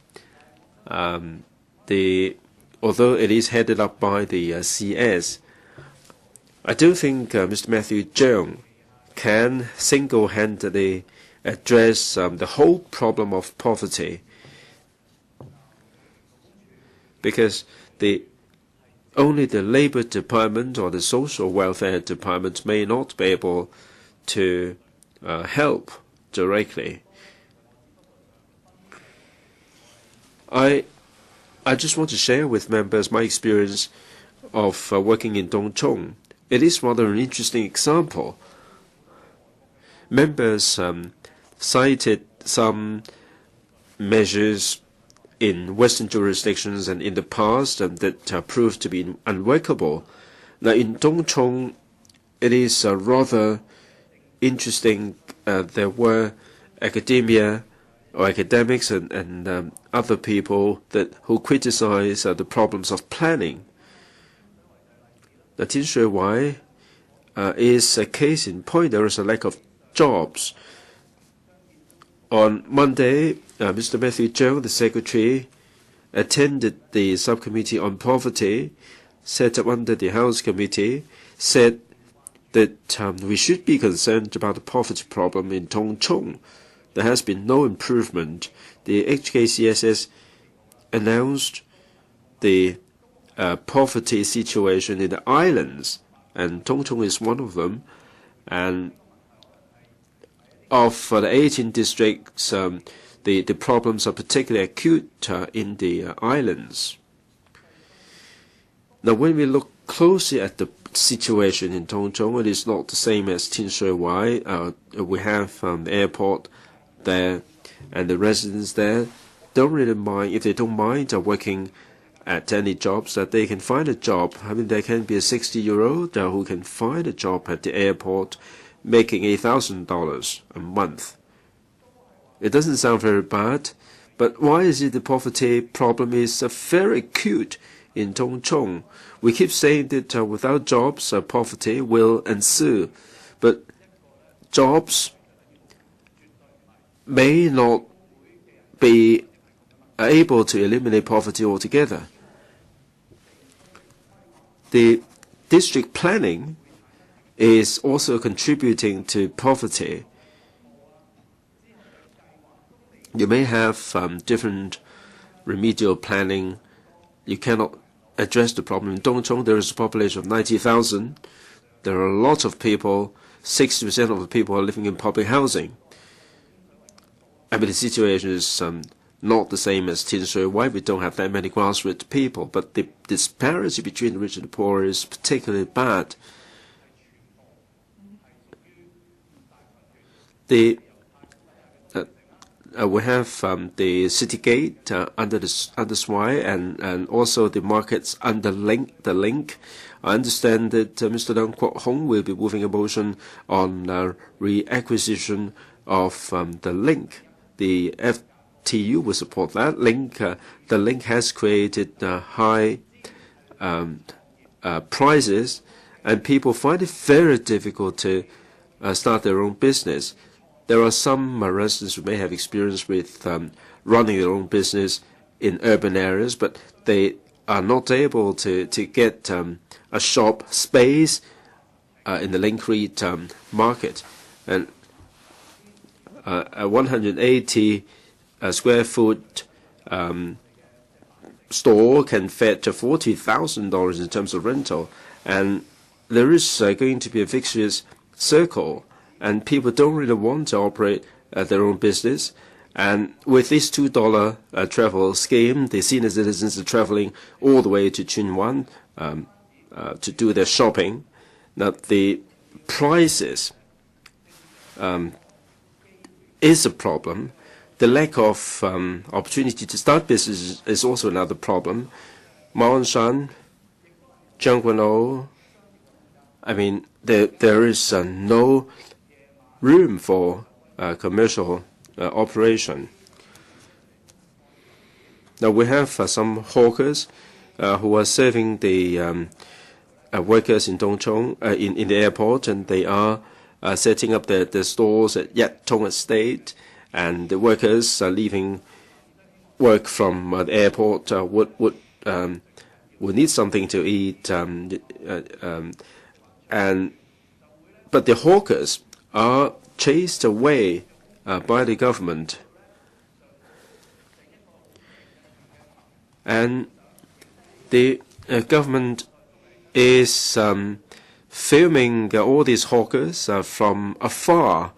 Although it is headed up by the CS, I don't think Mr. Matthew Cheung can single-handedly address the whole problem of poverty, because only the Labor Department or the Social Welfare Department may not be able to help directly. I just want to share with members my experience of working in Dongchong. It is rather an interesting example. Members cited some measures in Western jurisdictions and in the past that proved to be unworkable. Now in Dongchong, it is rather interesting. There were academics and other people who criticize the problems of planning. The Tin Shui Wai is a case in point. There is a lack of jobs. On Monday, Mr. Matthew Cheung, the Secretary, attended the Subcommittee on Poverty, set up under the House Committee, said that we should be concerned about the poverty problem in Dongchong. There has been no improvement. The HKCSS announced the poverty situation in the islands, and Tongchong is one of them. And of the 18 districts, the problems are particularly acute in the islands. Now, when we look closely at the situation in Tongchong, it is not the same as Tinshui. We have the airport there, and the residents there don't really mind. If they don't mind working at any jobs, that they can find a job. I mean, there can be a 60-year-old who can find a job at the airport making $1,000 a month. It doesn't sound very bad, but why is it the poverty problem is very acute in Tongchong? We keep saying that without jobs, poverty will ensue, but jobs may not be able to eliminate poverty altogether. The district planning is also contributing to poverty. You may have different remedial planning. You cannot address the problem. In Tongchong, there is a population of 90,000. There are lots of people. 60% of the people are living in public housing. I mean, the situation is not the same as Tinshui. Why we don't have that many grassroots people, but the disparity between the rich and the poor is particularly bad. We have the city gate under Swai, and also the markets under the link. I understand that Mr. Leung Kwok-hong will be moving a motion on reacquisition of the link. The FTU will support that link. The link has created high prices, and people find it very difficult to start their own business. There are some residents who may have experience with running their own business in urban areas, but they are not able to get a shop space in the Linkreed market. And a 180 square foot store can fetch $40,000 in terms of rental, and there is going to be a vicious circle, and people don't really want to operate their own business. And with this $2 travel scheme, the senior citizens are traveling all the way to Chunwan to do their shopping. Now, the prices is a problem. The lack of opportunity to start business is also another problem. Hon Chan, Jiangguanlou, I mean, there is no room for commercial operation. Now, we have some hawkers who are serving the workers in Tongchong, in the airport, and they are setting up the stores at Yat Tong Estate, and the workers are leaving work from the airport would need something to eat, but the hawkers are chased away by the government, and the government is filming all these hawkers from afar,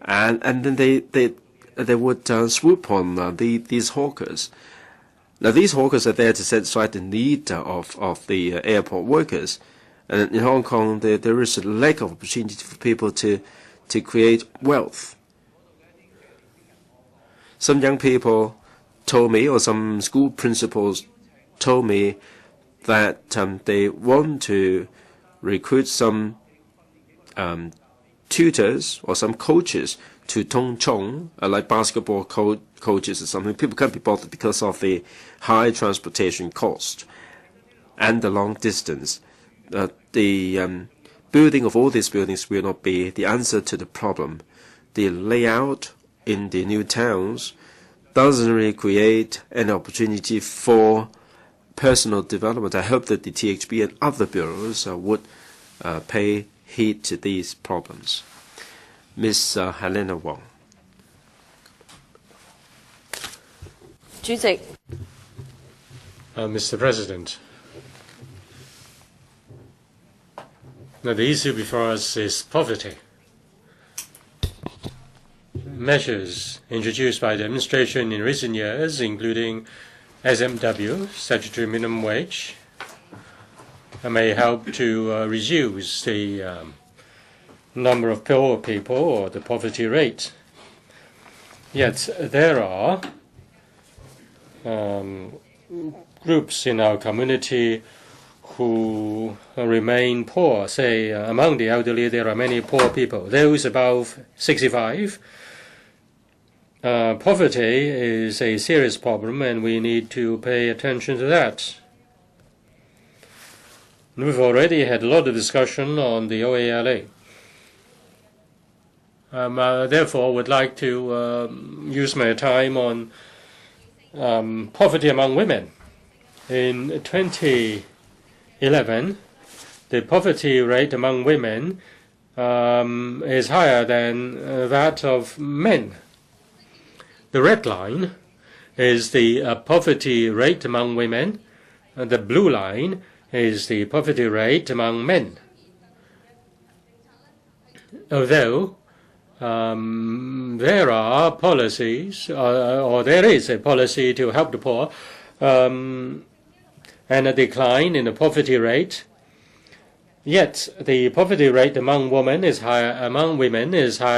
and then they would swoop on these hawkers. Now, these hawkers are there to satisfy the need of the airport workers. And in Hong Kong, there is a lack of opportunity for people to create wealth. Some young people told me, or some school principals told me, that they want to recruit some tutors or some coaches to Tongchong, like basketball coaches or something. People can't be bothered because of the high transportation cost and the long distance. The building of all these buildings will not be the answer to the problem. The layout in the new towns doesn't really create an opportunity for personal development. I hope that the THB and other bureaus would pay heed to these problems. Ms. Helena Wong. 主席， Mr. President. Now, the issue before us is poverty. Measures introduced by the administration in recent years, including SMW, statutory minimum wage, may help to reduce the number of poor people or the poverty rate. Yet there are groups in our community who remain poor. Say, among the elderly, there are many poor people. Those above 65, poverty is a serious problem, and we need to pay attention to that. We've already had a lot of discussion on the OALA. Therefore, would like to use my time on poverty among women. In 2011, the poverty rate among women is higher than that of men. The red line is the poverty rate among women, and the blue line is the poverty rate among men. Although there are policies, or there is a policy to help the poor, and a decline in the poverty rate, yet the poverty rate among women is higher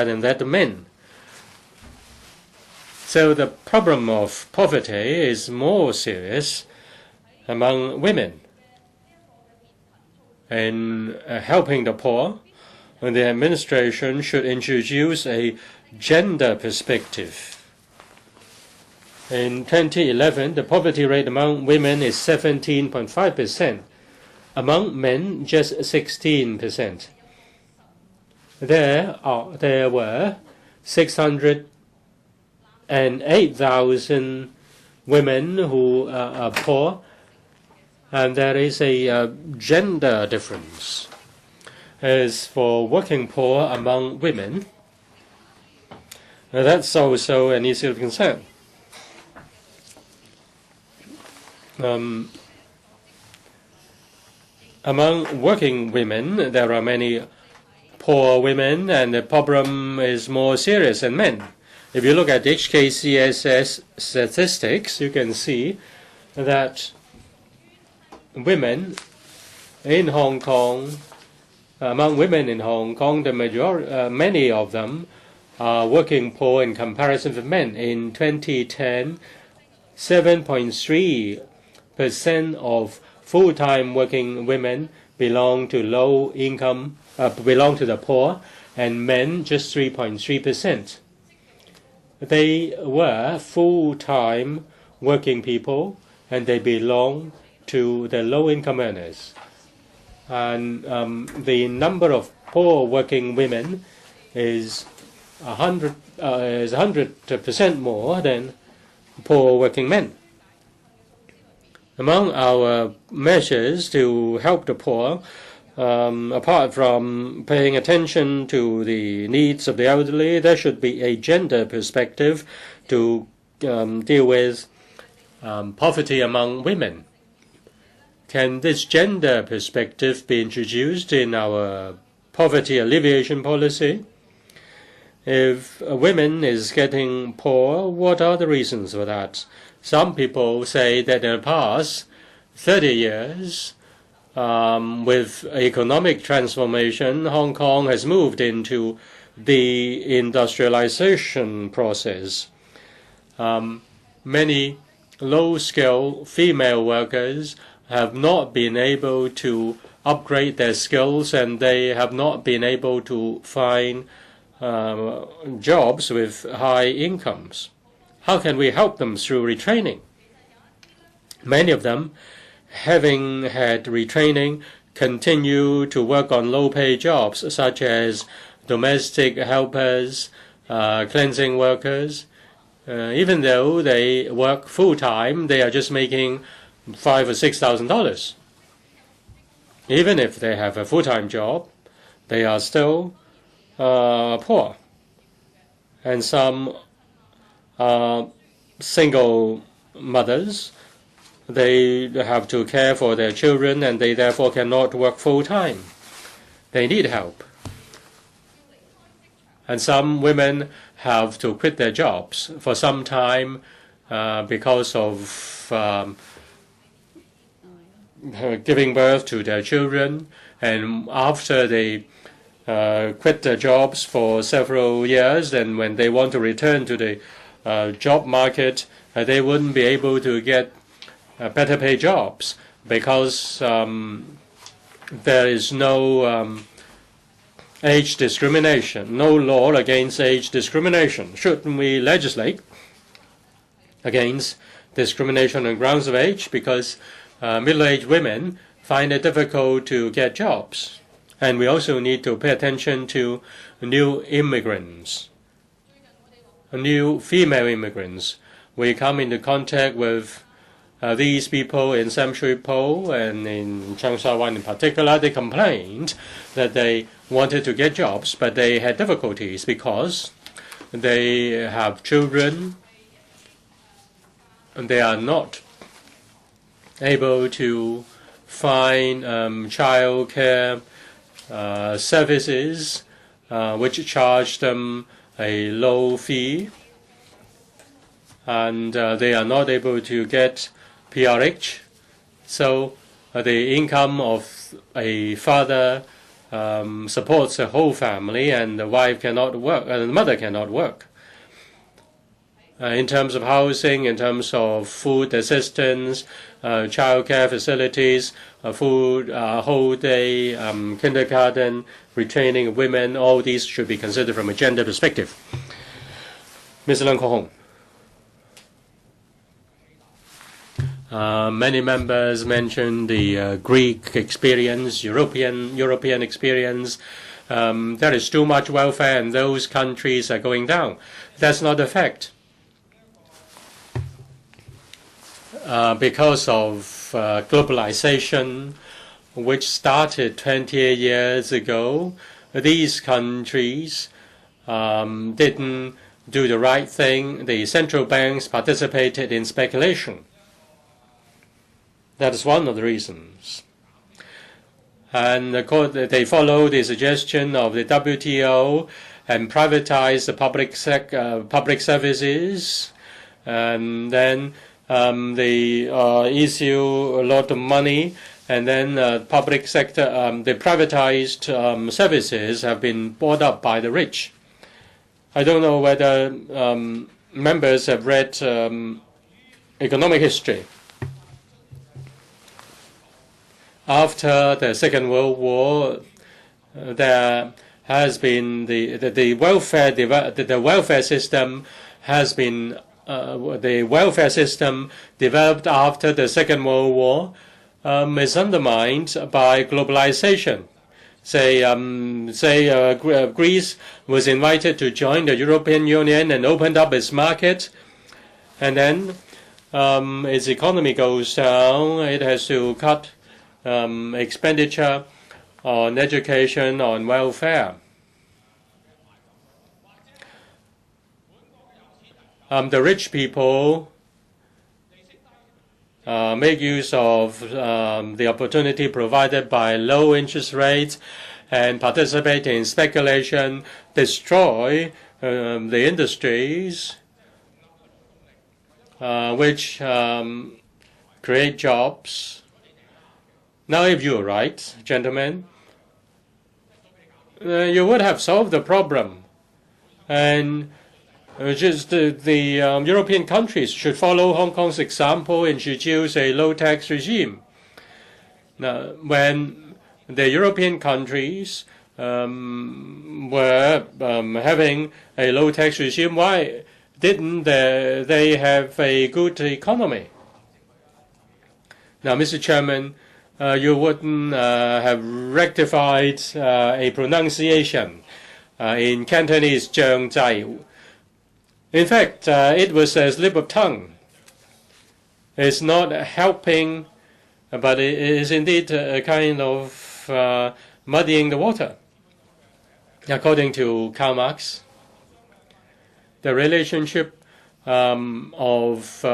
than that of men. So the problem of poverty is more serious among women. In helping the poor, the administration should introduce a gender perspective. In 2011, the poverty rate among women is 17.5%. Among men, just 16%. There were 608,000 women who are poor, and there is a gender difference. As for working poor among women, that's also an issue of concern. Among working women, there are many poor women, and the problem is more serious than men. If you look at HKCSS statistics, you can see that women in Hong Kong, among women in Hong Kong, many of them are working poor in comparison with men. In 2010, 7.3% of full-time working women belong to low income, belong to the poor, and men just 3.3%. They were full-time working people, and they belong to the low-income earners. And the number of poor working women is 100% more than poor working men. Among our measures to help the poor, apart from paying attention to the needs of the elderly, there should be a gender perspective to deal with poverty among women. Can this gender perspective be introduced in our poverty alleviation policy? If a woman is getting poor, what are the reasons for that? Some people say that in the past 30 years, with economic transformation, Hong Kong has moved into the industrialization process. Many low-skilled female workers have not been able to upgrade their skills, and they have not been able to find jobs with high incomes. How can we help them through retraining? Many of them, having had retraining, continue to work on low-paid jobs such as domestic helpers, cleansing workers. Even though they work full-time, they are just making $5,000 or $6,000. Even if they have a full-time job, they are still poor. And some single mothers they have to care for their children and they therefore cannot work full-time. They need help. And some women have to quit their jobs for some time because of giving birth to their children. And after they quit their jobs for several years, and when they want to return to the job market, they wouldn't be able to get better paid jobs because there is no age discrimination, no law against age discrimination. Shouldn't we legislate against discrimination on grounds of age? Because middle-aged women find it difficult to get jobs. And we also need to pay attention to new immigrants, new female immigrants. We come into contact with these people in Sam Shui Po and in Changsha Wan in particular. They complained that they wanted to get jobs, but they had difficulties because they have children and they are not able to find child care services which charge them a low fee, and they are not able to get PRH. So the income of a father supports a whole family, and the wife cannot work, and the mother cannot work. In terms of housing, in terms of food assistance, child care facilities, food, whole day, kindergarten, retraining of women, all these should be considered from a gender perspective. Mr. Leung Kok Hong. Many members mentioned the Greek experience, European experience. There is too much welfare and those countries are going down. That's not a fact. Because of globalization, which started 20 years ago, these countries didn't do the right thing. The central banks participated in speculation. That is one of the reasons. And they followed the suggestion of the WTO and privatized the public services, and then they issue a lot of money, and then public sector, the privatized services have been bought up by the rich. I don't know whether members have read economic history. After the Second World War, there has been the welfare system has been the welfare system developed after the Second World War is undermined by globalization. Greece was invited to join the European Union and opened up its market, and then its economy goes down. It has to cut expenditure on education, on welfare. The rich people make use of the opportunity provided by low interest rates and participate in speculation, destroy the industries which create jobs. Now, if you're right, gentlemen, you would have solved the problem. And just the European countries should follow Hong Kong's example and introduce a low-tax regime. Now, when the European countries were having a low-tax regime, why didn't they have a good economy? Now, Mr. Chairman, you wouldn't have rectified a pronunciation in Cantonese, 將制. In fact, it was a slip of tongue. It's not helping, but it is indeed a kind of muddying the water. According to Karl Marx, the relationship of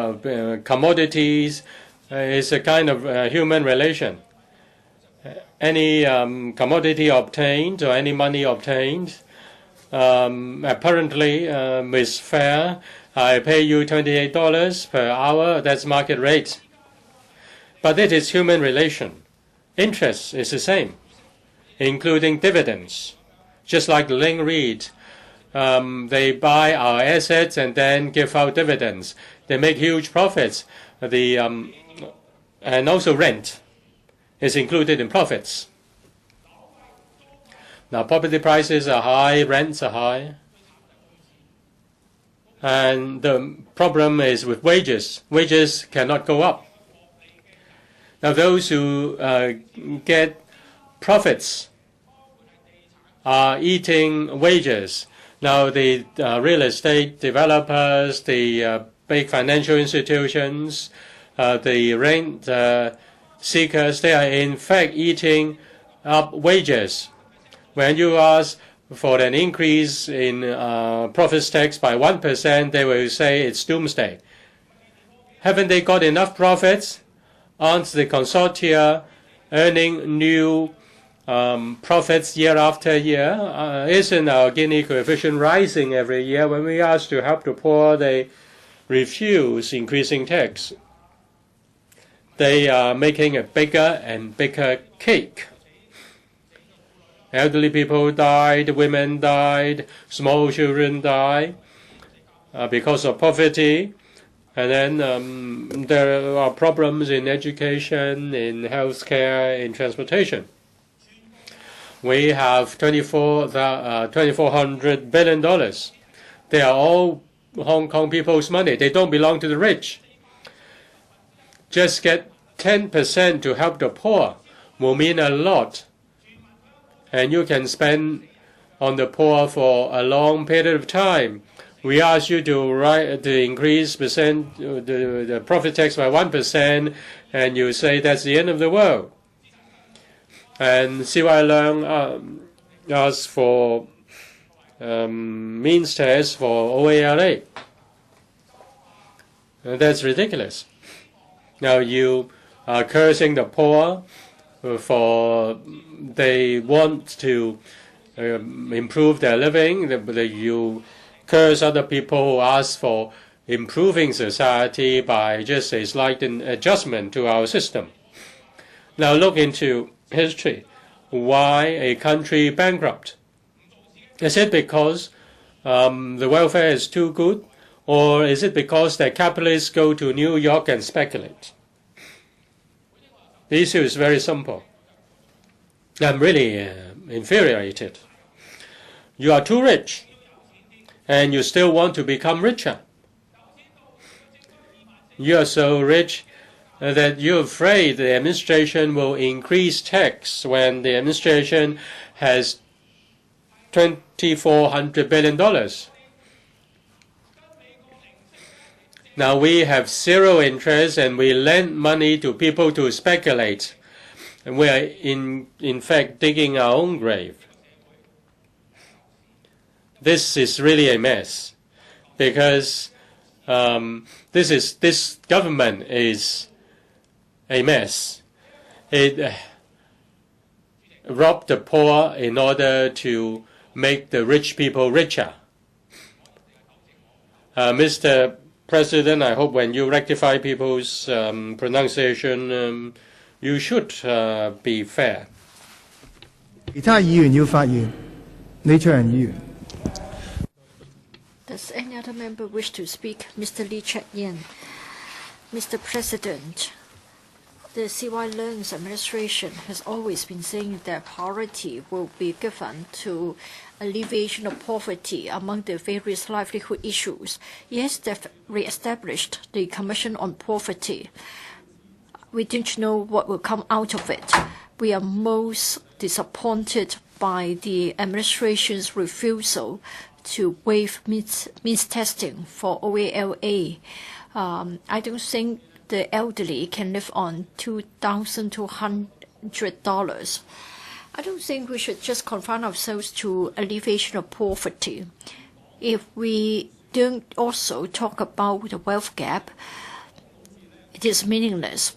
commodities is a kind of human relation. Any commodity obtained or any money obtained, apparently is fair. I pay you $28 per hour, that's market rate. But it is human relation. Interest is the same, including dividends. Just like Ling Reid, they buy our assets and then give out dividends. They make huge profits. And also rent is included in profits. Now property prices are high, rents are high. And the problem is with wages. Wages cannot go up. Now those who get profits are eating wages. Now the real estate developers, the big financial institutions, the rent seekers, they are in fact eating up wages. When you ask for an increase in profits tax by 1%, they will say it's doomsday. Haven't they got enough profits? Aren't the consortia earning new profits year after year? Isn't our Gini Coefficient rising every year? When we ask to help the poor, they refuse increasing tax. They are making a bigger and bigger cake. Elderly people died, women died, small children died because of poverty. And then there are problems in education, in healthcare, in transportation. We have $2,400 billion. They are all Hong Kong people's money. They don't belong to the rich. Just get 10% to help the poor will mean a lot. And you can spend on the poor for a long period of time. We ask you to increase the profit tax by 1%, and you say that's the end of the world. And CY Leung asked for means test for OALA. That's ridiculous. Now you are cursing the poor for they want to improve their living. You curse other people who ask for improving society by just a slight adjustment to our system. Now look into history. Why a country bankrupt? Is it because the welfare is too good? Or is it because the capitalists go to New York and speculate? The issue is very simple. I'm really infuriated. You are too rich, and you still want to become richer. You are so rich that you're afraid the administration will increase tax when the administration has $2,400 billion. Now we have zero interest and we lend money to people to speculate. And we are in fact digging our own grave. This is really a mess because this government is a mess. It robbed the poor in order to make the rich people richer. Mr. President, I hope when you rectify people's pronunciation, you should be fair. 其他議員要發言，李卓人議員。Does any other member wish to speak? Mr. Lee Cheuk-yen. Mr. President, the CY Leung's administration has always been saying that priority will be given to alleviation of poverty among the various livelihood issues. Yes, they've re-established the Commission on Poverty. We don't know what will come out of it. We are most disappointed by the administration's refusal to waive means testing for OALA. I don't think the elderly can live on $2,200. I don't think we should just confine ourselves to alleviation of poverty. If we don't also talk about the wealth gap, it is meaningless.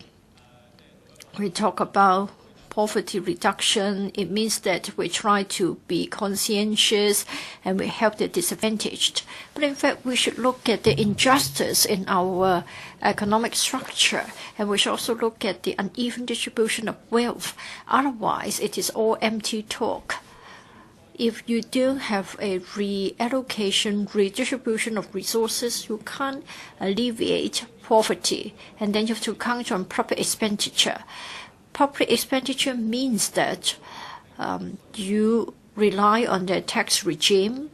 We talk about poverty reduction. It means that we try to be conscientious and we help the disadvantaged. But in fact, we should look at the injustice in our economic structure, and we should also look at the uneven distribution of wealth. Otherwise, it is all empty talk. If you don't have a reallocation, redistribution of resources, you can't alleviate poverty, and then you have to count on proper expenditure. Proper expenditure means that you rely on the tax regime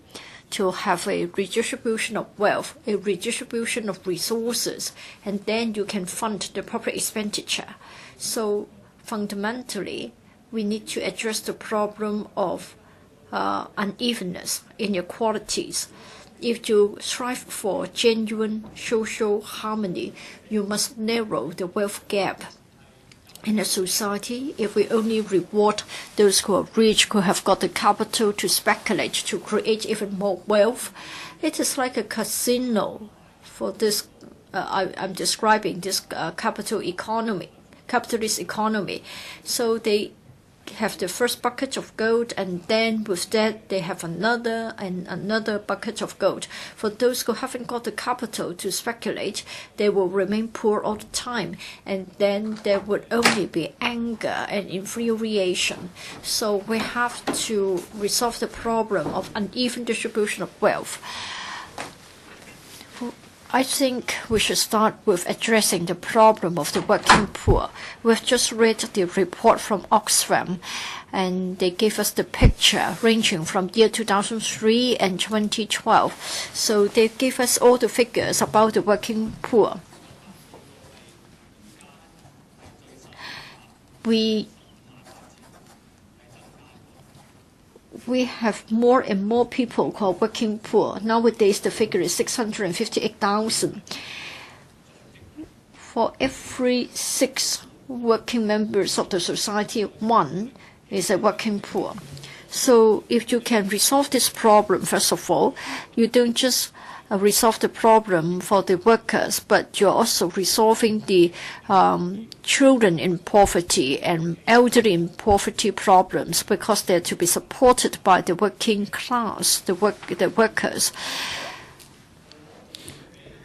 to have a redistribution of wealth, a redistribution of resources, and then you can fund the proper expenditure. So fundamentally, we need to address the problem of unevenness, inequalities. If you strive for genuine social harmony, you must narrow the wealth gap. In a society, if we only reward those who are rich, who have got the capital to speculate, to create even more wealth, it is like a casino for this. I'm describing this capitalist economy. So they have the first bucket of gold, and then with that they have another and another bucket of gold. For those who haven't got the capital to speculate, they will remain poor all the time, and then there would only be anger and infuriation. So we have to resolve the problem of uneven distribution of wealth. I think we should start with addressing the problem of the working poor. We've just read the report from Oxfam, and they gave us the picture ranging from year 2003 and 2012. So they gave us all the figures about the working poor. We have more and more people who are working poor. Nowadays, the figure is 658,000. For every 6 working members of the society, 1 is a working poor. So if you can resolve this problem, first of all, you don't just resolve the problem for the workers, but you're also resolving the children in poverty and elderly in poverty problems, because they're to be supported by the working class, the workers.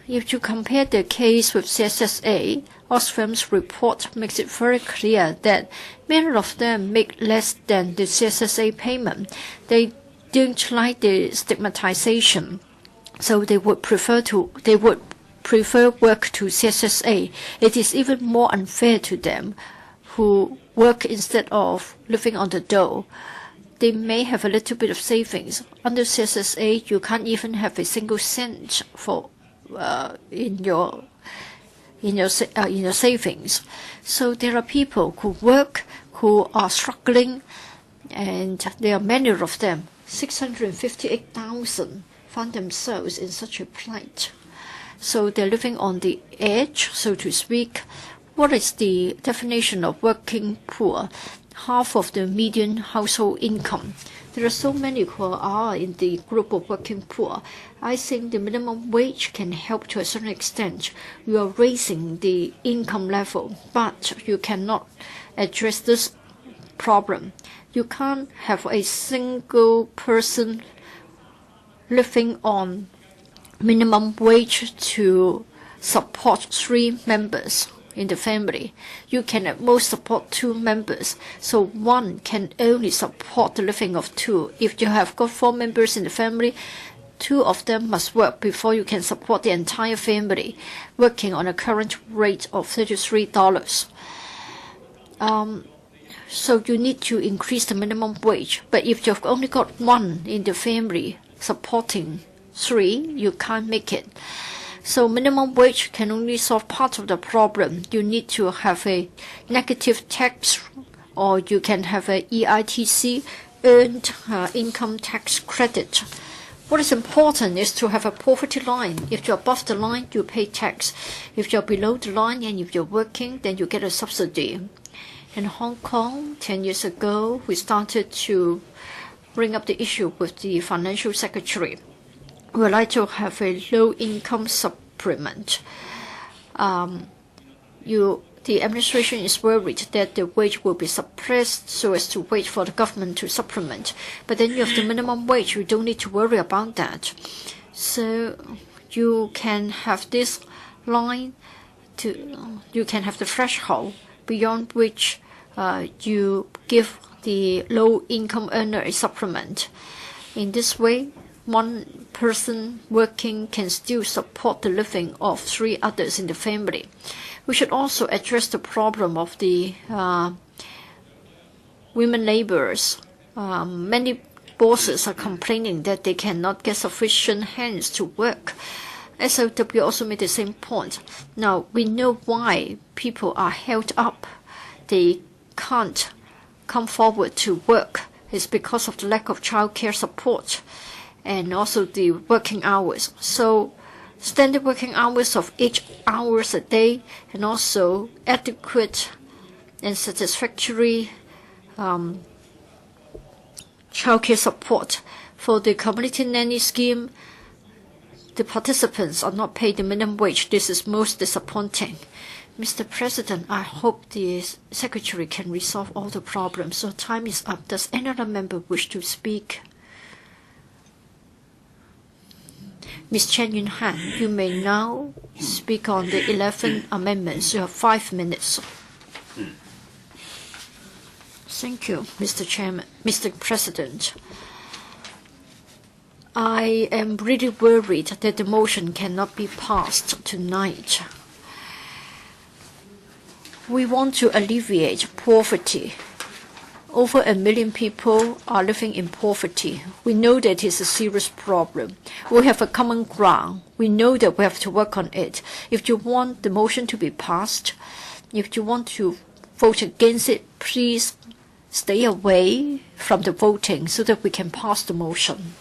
If you compare the case with CSSA, Oxfam's report makes it very clear that many of them make less than the CSSA payment. They don't like the stigmatization, so they would prefer work to CSSA. It is even more unfair to them, who work instead of living on the dole. They may have a little bit of savings. Under CSSA, you can't even have a single cent for in your savings. So there are people who work, who are struggling, and there are many of them. 658,000 find themselves in such a plight. So they're living on the edge, so to speak. What is the definition of working poor? Half of the median household income. There are so many who are in the group of working poor. I think the minimum wage can help to a certain extent. You are raising the income level, but you cannot address this problem. You can't have a single person living on minimum wage to support 3 members in the family. You can at most support 2 members, so 1 can only support the living of 2. If you have got 4 members in the family, 2 of them must work before you can support the entire family, working on a current rate of $33. So you need to increase the minimum wage. But if you've only got 1 in the family supporting 3, you can't make it. So minimum wage can only solve part of the problem. You need to have a negative tax, or you can have a EITC, earned income tax credit. What is important is to have a poverty line. If you're above the line, you pay tax. If you're below the line and if you're working, then you get a subsidy. In Hong Kong, 10 years ago, we started to bring up the issue with the financial secretary. We would like to have a low-income supplement. the administration is worried that the wage will be suppressed so as to wait for the government to supplement. But then you have the minimum wage. You don't need to worry about that. So you can have this line you can have the threshold beyond which you give the low-income earner a supplement. In this way, one person working can still support the living of 3 others in the family. We should also address the problem of the women laborers. Many bosses are complaining that they cannot get sufficient hands to work. SOW also made the same point. Now, we know why people are held up. They can't come forward to work. It's because of the lack of child care support and also the working hours. So standard working hours of 8 hours a day and also adequate and satisfactory child care support. For the community nanny scheme, the participants are not paid the minimum wage. This is most disappointing. Mr. President, I hope the Secretary can resolve all the problems. So time is up. Does any other member wish to speak? Ms. Chan Yuen-han, you may now speak on the 11 amendments. You have 5 minutes. Thank you, Mr. Chairman, Mr. President. I am really worried that the motion cannot be passed tonight. We want to alleviate poverty. Over 1 million people are living in poverty. We know that it's a serious problem. We have a common ground. We know that we have to work on it. If you want the motion to be passed, if you want to vote against it, please stay away from the voting so that we can pass the motion.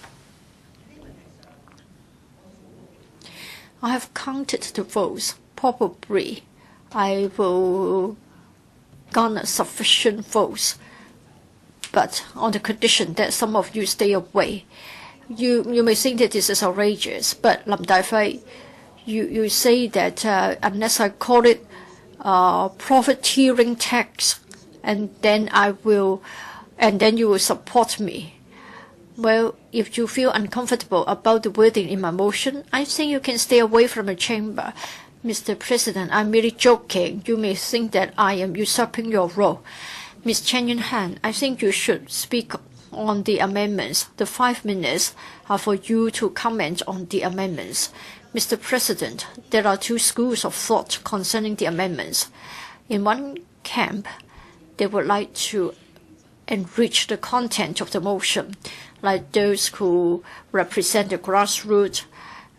I have counted the votes. Probably I will garner sufficient votes, but on the condition that some of you stay away. You may think that this is outrageous, but Lam Dai-fei, you say that unless I call it profiteering tax, and then you will support me. Well, if you feel uncomfortable about the wording in my motion, I think you can stay away from the chamber. Mr. President, I'm merely joking. You may think that I am usurping your role. Ms. Chan Yuen-han, I think you should speak on the amendments. The 5 minutes are for you to comment on the amendments. Mr. President, there are 2 schools of thought concerning the amendments. In one camp, they would like to enrich the content of the motion, like those who represent the grassroots.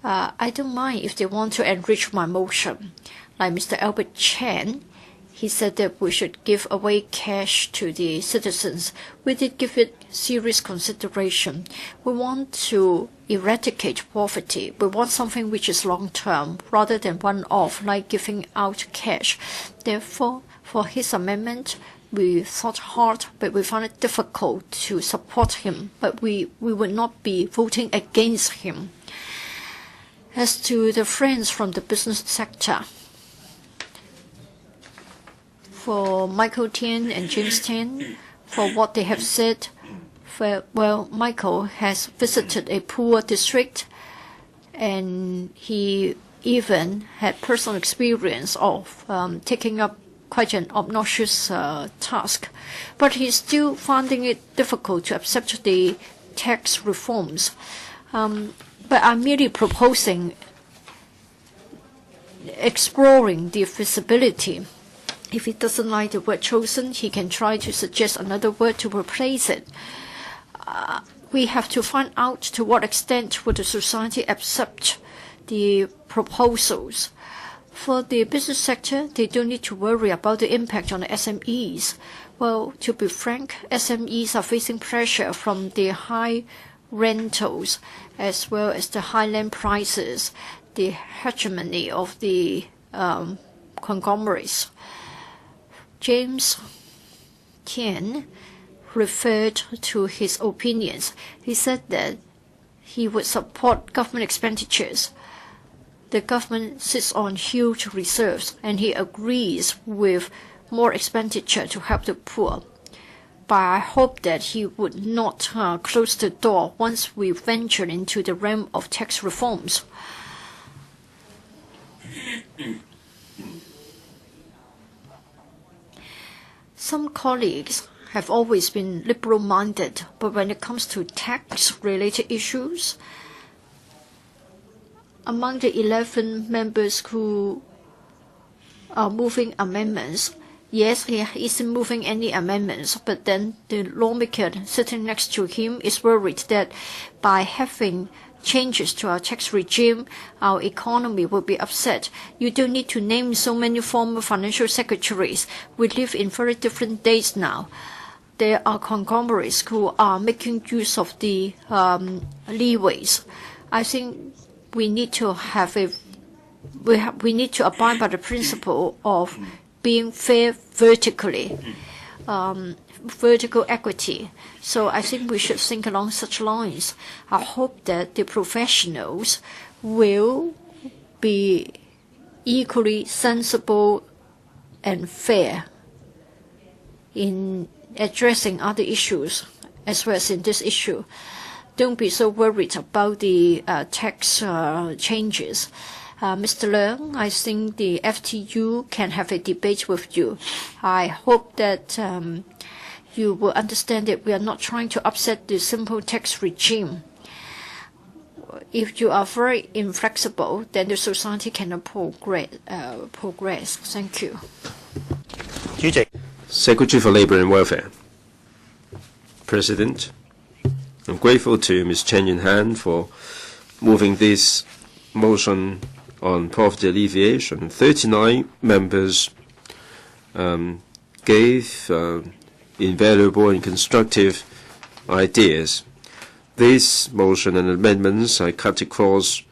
I don't mind if they want to enrich my motion. Like Mr. Albert Chan, he said that we should give away cash to the citizens. We did give it serious consideration. We want to eradicate poverty. We want something which is long-term rather than one-off, like giving out cash. Therefore, for his amendment, we thought hard, but we found it difficult to support him. But we would not be voting against him. As to the friends from the business sector, for Michael Tian and James Tian, for what they have said, well, Michael has visited a poor district, and he even had personal experience of taking up quite an obnoxious task. But he's still finding it difficult to accept the tax reforms. But I'm merely proposing exploring the feasibility. If he doesn't like the word chosen, he can try to suggest another word to replace it. We have to find out to what extent would the society accept the proposals. For the business sector, they don't need to worry about the impact on the SMEs. Well, to be frank, SMEs are facing pressure from the high rentals as well as the high land prices, the hegemony of the conglomerates. James Tian referred to his opinions. He said that he would support government expenditures. The government sits on huge reserves, and he agrees with more expenditure to help the poor. But I hope that he would not close the door once we venture into the realm of tax reforms. Some colleagues have always been liberal-minded, but when it comes to tax-related issues, among the 11 members who are moving amendments, yes, he isn't moving any amendments, but then the lawmaker sitting next to him is worried that by having changes to our tax regime, our economy will be upset. You don't need to name so many former financial secretaries. We live in very different days now. There are conglomerates who are making use of the leeways. I think we need to have we need to abide by the principle of being fair vertically, vertical equity. So I think we should think along such lines. I hope that the professionals will be equally sensible and fair in addressing other issues as well as in this issue. Don't be so worried about the tax changes. Mr. Leung, I think the FTU can have a debate with you. I hope that you will understand that we are not trying to upset the simple tax regime. If you are very inflexible, then the society cannot progress. Thank you. Secretary for Labour and Welfare. President, I'm grateful to Ms. Chan Yuen-han for moving this motion on poverty alleviation. 39 members gave invaluable and constructive ideas. This motion and amendments cut across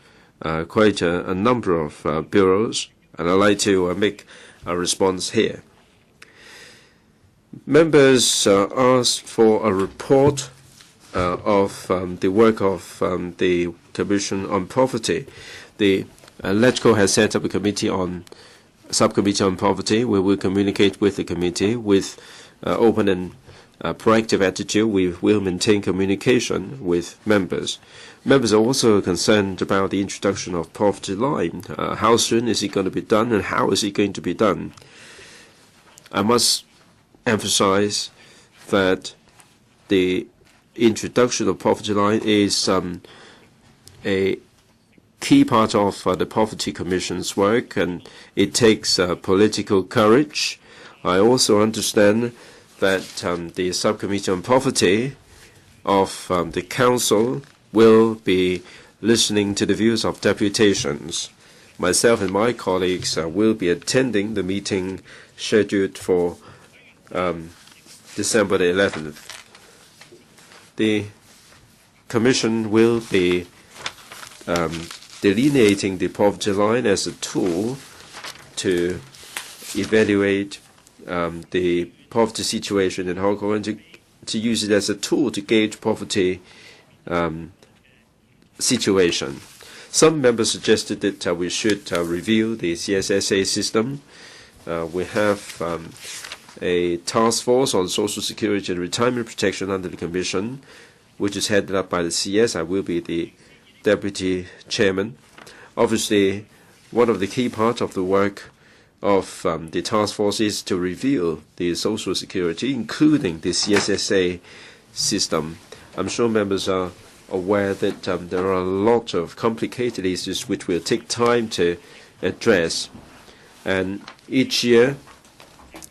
quite a number of bureaus, and I'd like to make a response here. Members asked for a report of the work of the Commission on Poverty. The LegCo has set up a subcommittee on poverty. We will communicate with the committee with open and proactive attitude. We will maintain communication with members. Members are also concerned about the introduction of poverty line. How soon is it going to be done, and how is it going to be done? I must emphasize that the introduction of poverty line is a key part of the Poverty Commission's work, and it takes political courage. I also understand that the Subcommittee on Poverty of the Council will be listening to the views of deputations. Myself and my colleagues will be attending the meeting scheduled for December the 11th. The Commission will be delineating the poverty line as a tool to evaluate the poverty situation in Hong Kong, and to use it as a tool to gauge poverty situation. Some members suggested that we should review the CSSA system. We have a task force on Social Security and Retirement Protection under the Commission, which is headed up by the CS. I will be the Deputy Chairman. Obviously, one of the key parts of the work of the task force is to review the Social Security, including the CSSA system. I'm sure members are aware that there are a lot of complicated issues which will take time to address. And each year,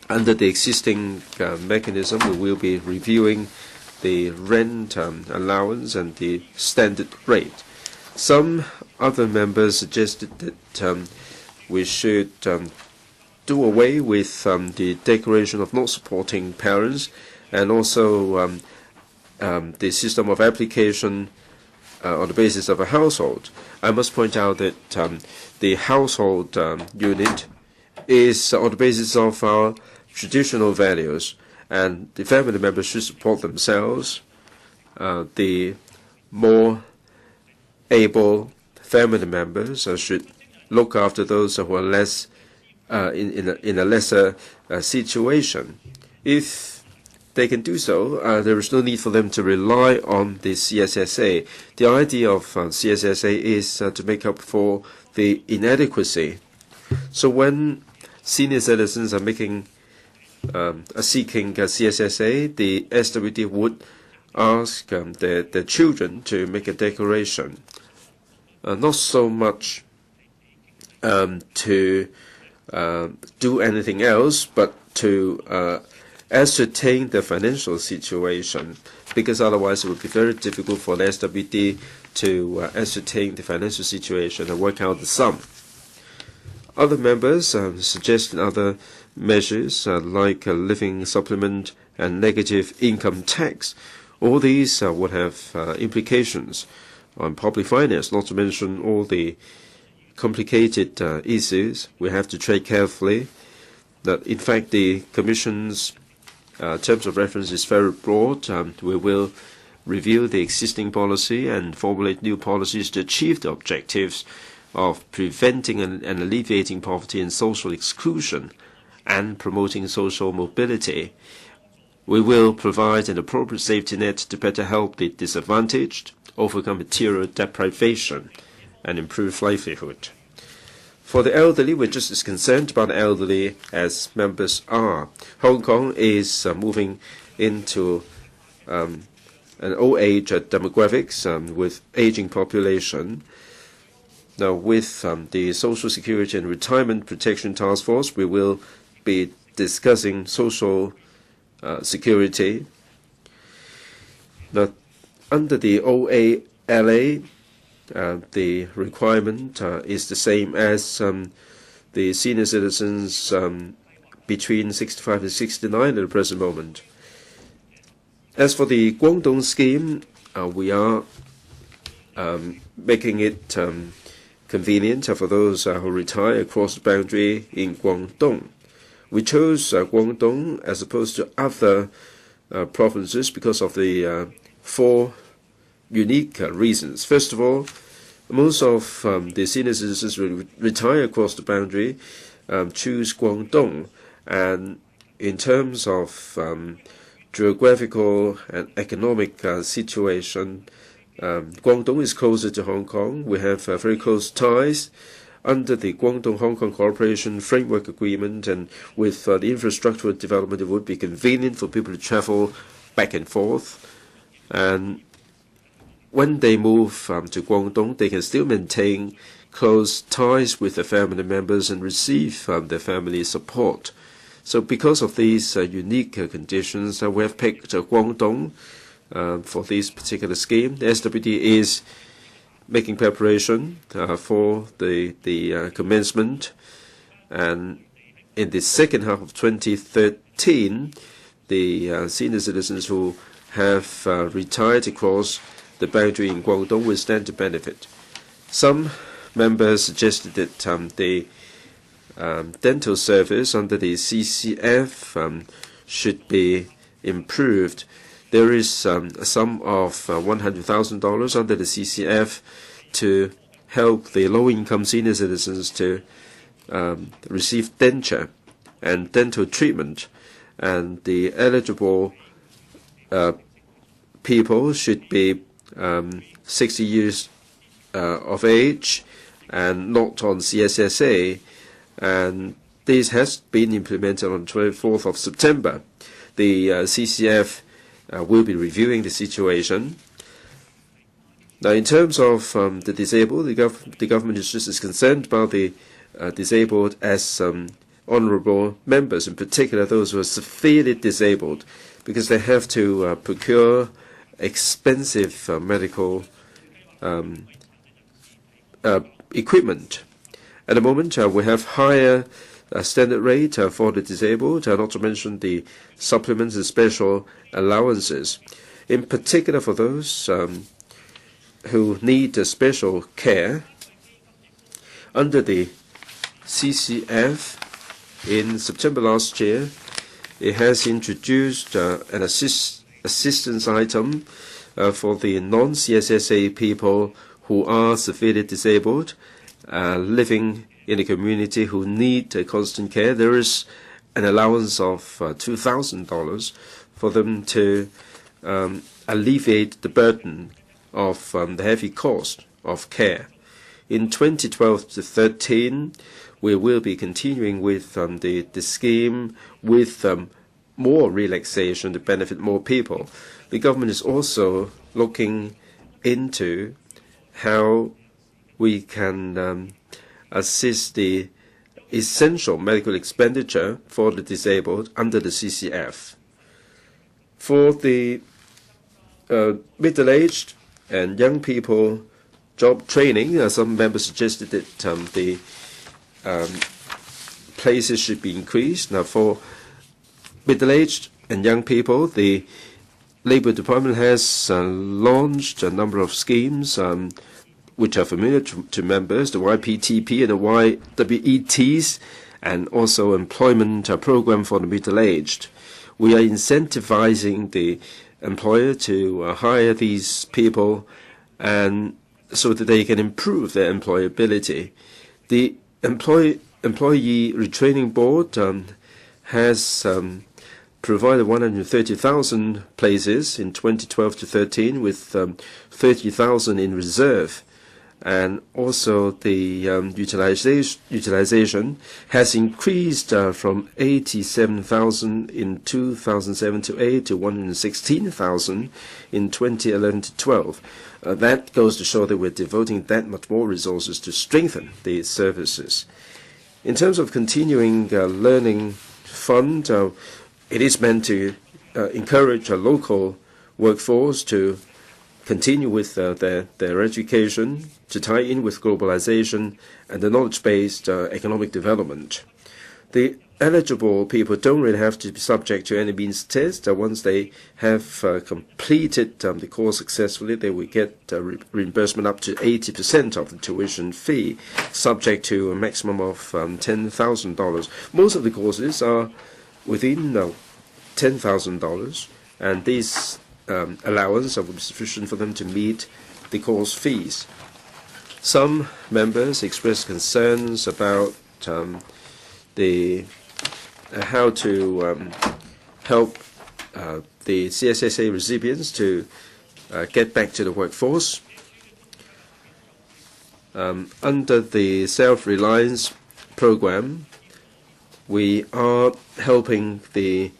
under the existing mechanism, we will be reviewing the rent allowance and the standard rate. Some other members suggested that we should do away with the declaration of not supporting parents, and also the system of application on the basis of a household. I must point out that the household unit is on the basis of our traditional values, and the family members should support themselves. The more able family members should look after those who are less in a lesser situation. If they can do so, there is no need for them to rely on the CSSA. The idea of CSSA is to make up for the inadequacy. So when senior citizens are seeking CSSA, the SWT would ask their children to make a declaration, not so much to do anything else, but to ascertain the financial situation, because otherwise it would be very difficult for the SWT to ascertain the financial situation and work out the sum. Other members suggested other measures like a living supplement and negative income tax. All these would have implications on public finance, not to mention all the complicated issues. We have to tread carefully. That in fact the Commission's terms of reference is very broad. We will review the existing policy and formulate new policies to achieve the objectives of preventing and alleviating poverty and social exclusion and promoting social mobility. We will provide an appropriate safety net to better help the disadvantaged, overcome material deprivation, and improve livelihood. For the elderly, we're just as concerned about the elderly as members are. Hong Kong is moving into an old age demographics with aging population. Now, with the Social Security and Retirement Protection Task Force, we will be discussing social security. Now, under the OALA, the requirement is the same as the senior citizens between 65 and 69 at the present moment. As for the Guangdong scheme, we are making it convenient for those who retire across the boundary in Guangdong. We chose Guangdong as opposed to other provinces because of the four unique reasons. First of all, most of the senior citizens who retire across the boundary choose Guangdong, and in terms of geographical and economic situation, Guangdong is closer to Hong Kong. We have very close ties under the Guangdong-Hong Kong Cooperation Framework Agreement, and with the infrastructural development, it would be convenient for people to travel back and forth. And when they move to Guangdong, they can still maintain close ties with their family members and receive their family support. So because of these unique conditions, we have picked Guangdong for this particular scheme. The SWT is making preparation for the commencement, and in the second half of 2013, the senior citizens who have retired across the boundary in Guangdong will stand to benefit. Some members suggested that the dental service under the CCF should be improved. There is a sum of $100,000 under the CCF to help the low-income senior citizens to receive denture and dental treatment, and the eligible people should be 60 years of age and not on CSSA, and this has been implemented on 24th of September. The CCF will be reviewing the situation. Now, in terms of the disabled, the government is just as concerned about the disabled as honourable members, in particular those who are severely disabled, because they have to procure expensive medical equipment. At the moment, we have higher standard rate for the disabled, not to mention the supplements and special allowances. In particular, for those who need special care, under the CCF, in September last year, it has introduced an assistance item for the non-CSSA people who are severely disabled, living in the community who need constant care, there is an allowance of $2,000 for them to alleviate the burden of the heavy cost of care. In 2012 to 13, we will be continuing with the scheme with more relaxation to benefit more people. The government is also looking into how we can assist the essential medical expenditure for the disabled under the CCF. For the middle-aged and young people job training, some members suggested that the places should be increased. Now, for middle-aged and young people, the Labour Department has launched a number of schemes which are familiar to members, the YPTP and the YWETs, and also employment program for the middle-aged. We are incentivizing the employer to hire these people and so that they can improve their employability. The Employee Retraining Board has provided 130,000 places in 2012 to 13 with 30,000 in reserve. And also the utilization has increased from 87,000 in 2007 to 8 to 116,000 in 2011 to 12. That goes to show that we're devoting that much more resources to strengthen the services. In terms of continuing learning fund, it is meant to encourage a local workforce to continue with their education, to tie in with globalization and the knowledge-based economic development. The eligible people don't really have to be subject to any means test. Once they have completed the course successfully, they will get reimbursement up to 80% of the tuition fee, subject to a maximum of $10,000. Most of the courses are within $10,000, and these allowance will be sufficient for them to meet the course fees. Some members expressed concerns about how to help the CSSA recipients to get back to the workforce. Under the self-reliance program, we are helping the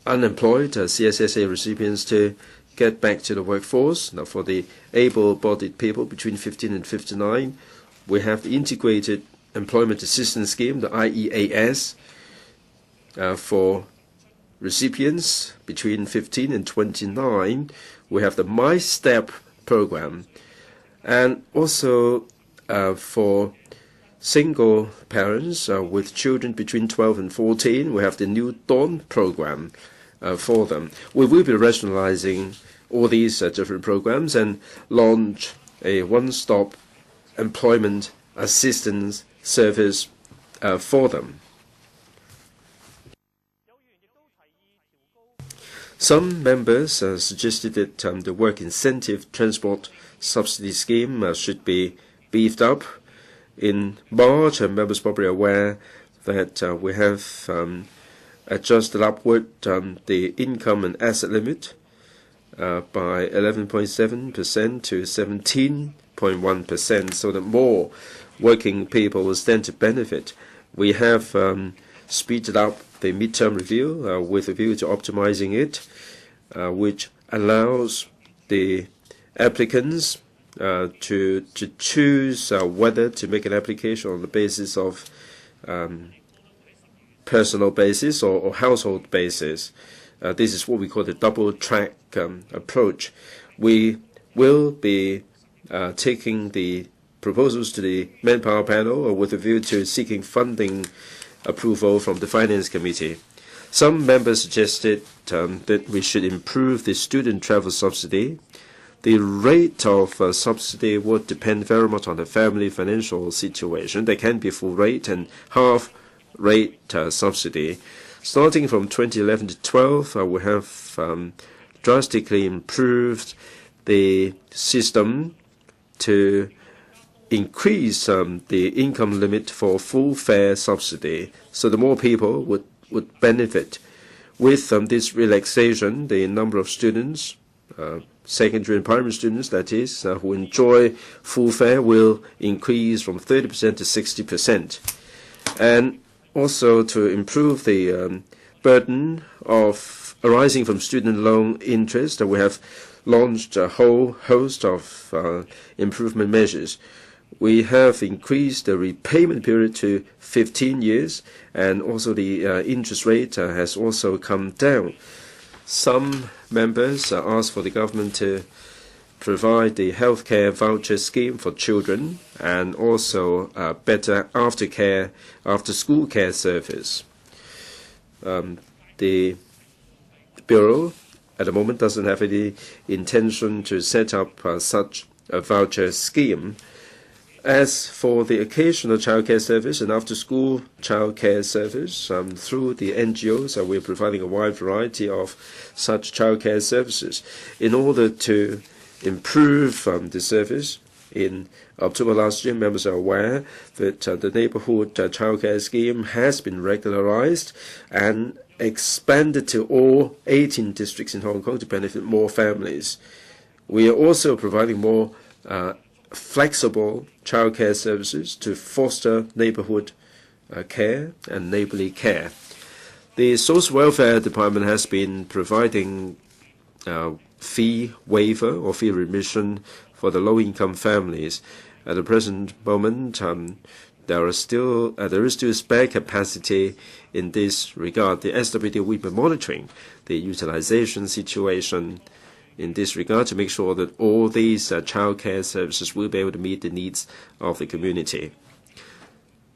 unemployed CSSA recipients to get back to the workforce. Now, for the able-bodied people between 15 and 59, we have the Integrated Employment Assistance Scheme, the IEAS, for recipients between 15 and 29. We have the My Step program, and also for single parents with children between 12 and 14, we have the New Dawn program for them. We will be rationalizing all these different programs and launch a one-stop employment assistance service for them. Some members suggested that the work incentive transport subsidy scheme should be beefed up. In March, members are probably aware that we have adjusted upward the income and asset limit by 11.7% to 17.1%, so that more working people will stand to benefit. We have speeded up the midterm review with a view to optimizing it, which allows the applicants to choose whether to make an application on the basis of personal basis or household basis. This is what we call the double-track approach. We will be taking the proposals to the Manpower Panel with a view to seeking funding approval from the Finance Committee. Some members suggested that we should improve the student travel subsidy. The rate of subsidy would depend very much on the family financial situation. There can be full rate and half rate subsidy. Starting from 2011 to 12, we have drastically improved the system to increase the income limit for full fare subsidy, so the more people would benefit. With this relaxation, the number of students, secondary and primary students, that is, who enjoy full fare will increase from 30% to 60%. And also to improve the burden of arising from student loan interest, we have launched a whole host of improvement measures. We have increased the repayment period to 15 years, and also the interest rate has also come down. Some members asked for the government to provide the healthcare voucher scheme for children and also better after-school care service. The Bureau at the moment doesn't have any intention to set up such a voucher scheme. As for the occasional childcare service and after-school childcare service, through the NGOs, we're providing a wide variety of such childcare services. In order to improve the service, in October last year, members are aware that the neighborhood childcare scheme has been regularized and expanded to all 18 districts in Hong Kong to benefit more families. We are also providing more flexible childcare services to foster neighborhood care and neighborly care. The Social Welfare Department has been providing fee waiver or fee remission for the low-income families. At the present moment, there is still spare capacity in this regard. The SWT will be monitoring the utilization situation in this regard to make sure that all these childcare services will be able to meet the needs of the community.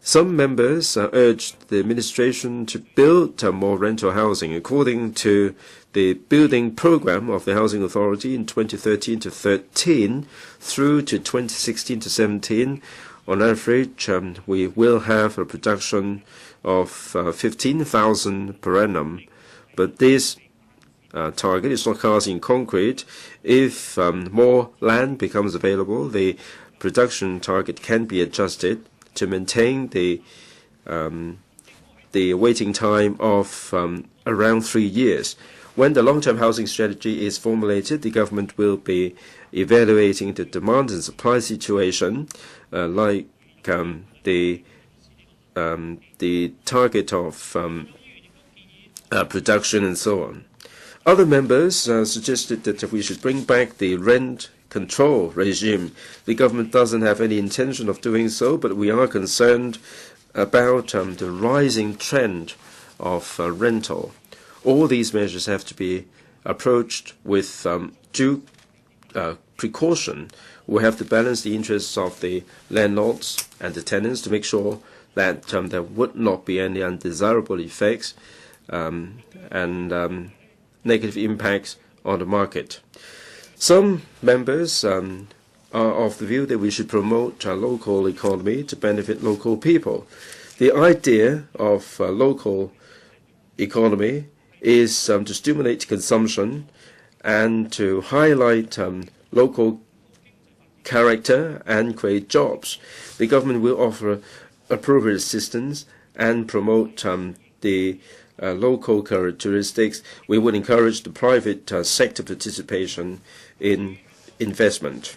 Some members urged the administration to build more rental housing. According to the building program of the Housing Authority in 2013 to 13 through to 2016 to 17, on average, we will have a production of 15,000 per annum. But this target is not cast in concrete. If more land becomes available, the production target can be adjusted to maintain the waiting time of around 3 years. When the long-term housing strategy is formulated, the government will be evaluating the demand and supply situation, like the target of production and so on. Other members suggested that we should bring back the rent control regime. The government doesn't have any intention of doing so, but we are concerned about the rising trend of rental. All these measures have to be approached with due precaution. We have to balance the interests of the landlords and the tenants to make sure that there would not be any undesirable effects and negative impacts on the market. Some members are of the view that we should promote a local economy to benefit local people. The idea of local economy is to stimulate consumption and to highlight local character and create jobs. The government will offer appropriate assistance and promote the local characteristics. We would encourage the private sector participation in investment.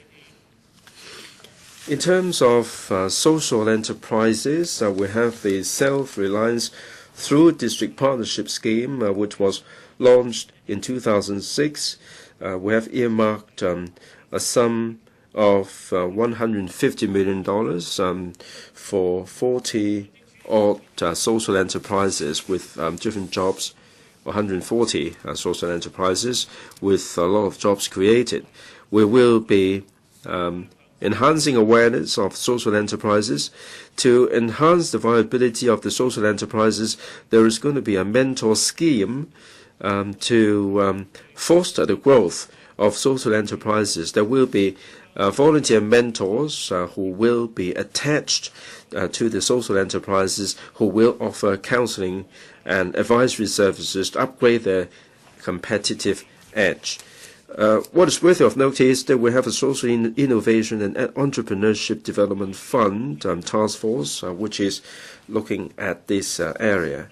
In terms of social enterprises, we have the Self-Reliance through District Partnership Scheme, which was launched in 2006. We have earmarked a sum of $150 million for 40-odd social enterprises with different jobs, 140 social enterprises with a lot of jobs created. We will be enhancing awareness of social enterprises. To enhance the viability of the social enterprises, there is going to be a mentor scheme to foster the growth of social enterprises. There will be volunteer mentors who will be attached to the social enterprises, who will offer counseling and advisory services to upgrade their competitive edge. What is worthy of note is that we have a Social Innovation and Entrepreneurship Development Fund task force, which is looking at this area.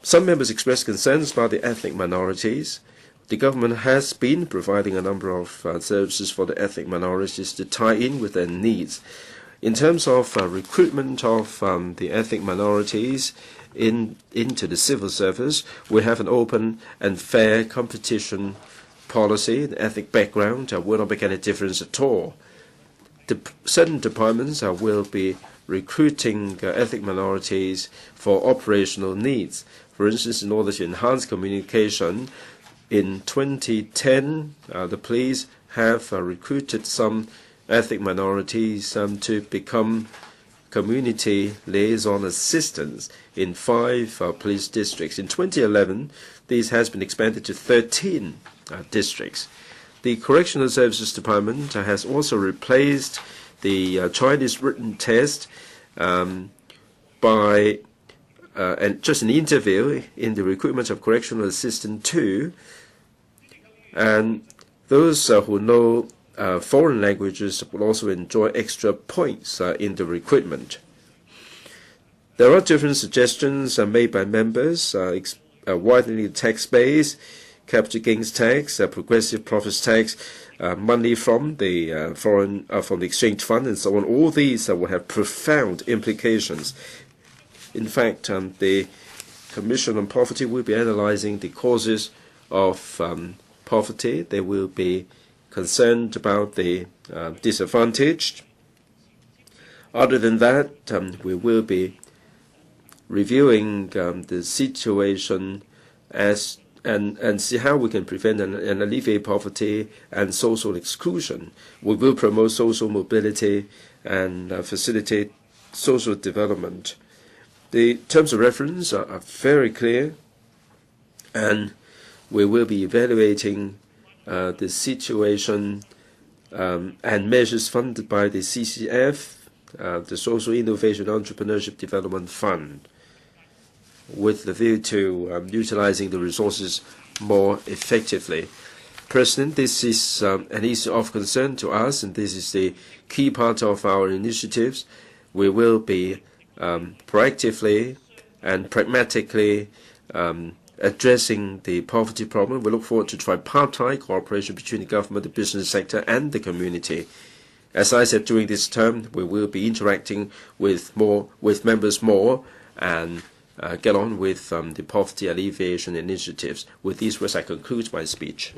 Some members expressed concerns about the ethnic minorities. The government has been providing a number of services for the ethnic minorities to tie in with their needs. In terms of recruitment of the ethnic minorities into the civil service, we have an open and fair competition policy. The ethnic background will not make any difference at all. Certain departments will be recruiting ethnic minorities for operational needs. For instance, in order to enhance communication, in 2010, the police have recruited some ethnic minorities to become community liaison assistants in 5 police districts. In 2011, this has been expanded to 13 districts. The Correctional Services Department has also replaced the Chinese written test by and just an interview in the recruitment of correctional assistant 2, and those who know foreign languages will also enjoy extra points in the recruitment. There are different suggestions made by members, widening the tax base, capital gains tax, progressive profits tax, money from the from the exchange fund, and so on. All these will have profound implications. In fact, the Commission on Poverty will be analyzing the causes of poverty. They will be concerned about the disadvantaged. Other than that, we will be reviewing the situation and see how we can prevent and alleviate poverty and social exclusion. We will promote social mobility and facilitate social development. The terms of reference are very clear, and we will be evaluating the situation and measures funded by the CCF, the Social Innovation Entrepreneurship Development Fund, with the view to utilizing the resources more effectively. President, this is an issue of concern to us, and this is the key part of our initiatives. We will be proactively and pragmatically addressing the poverty problem. We look forward to tripartite cooperation between the government, the business sector, and the community. As I said, during this term, we will be interacting with members more and get on with the poverty alleviation initiatives. With these words, I conclude my speech.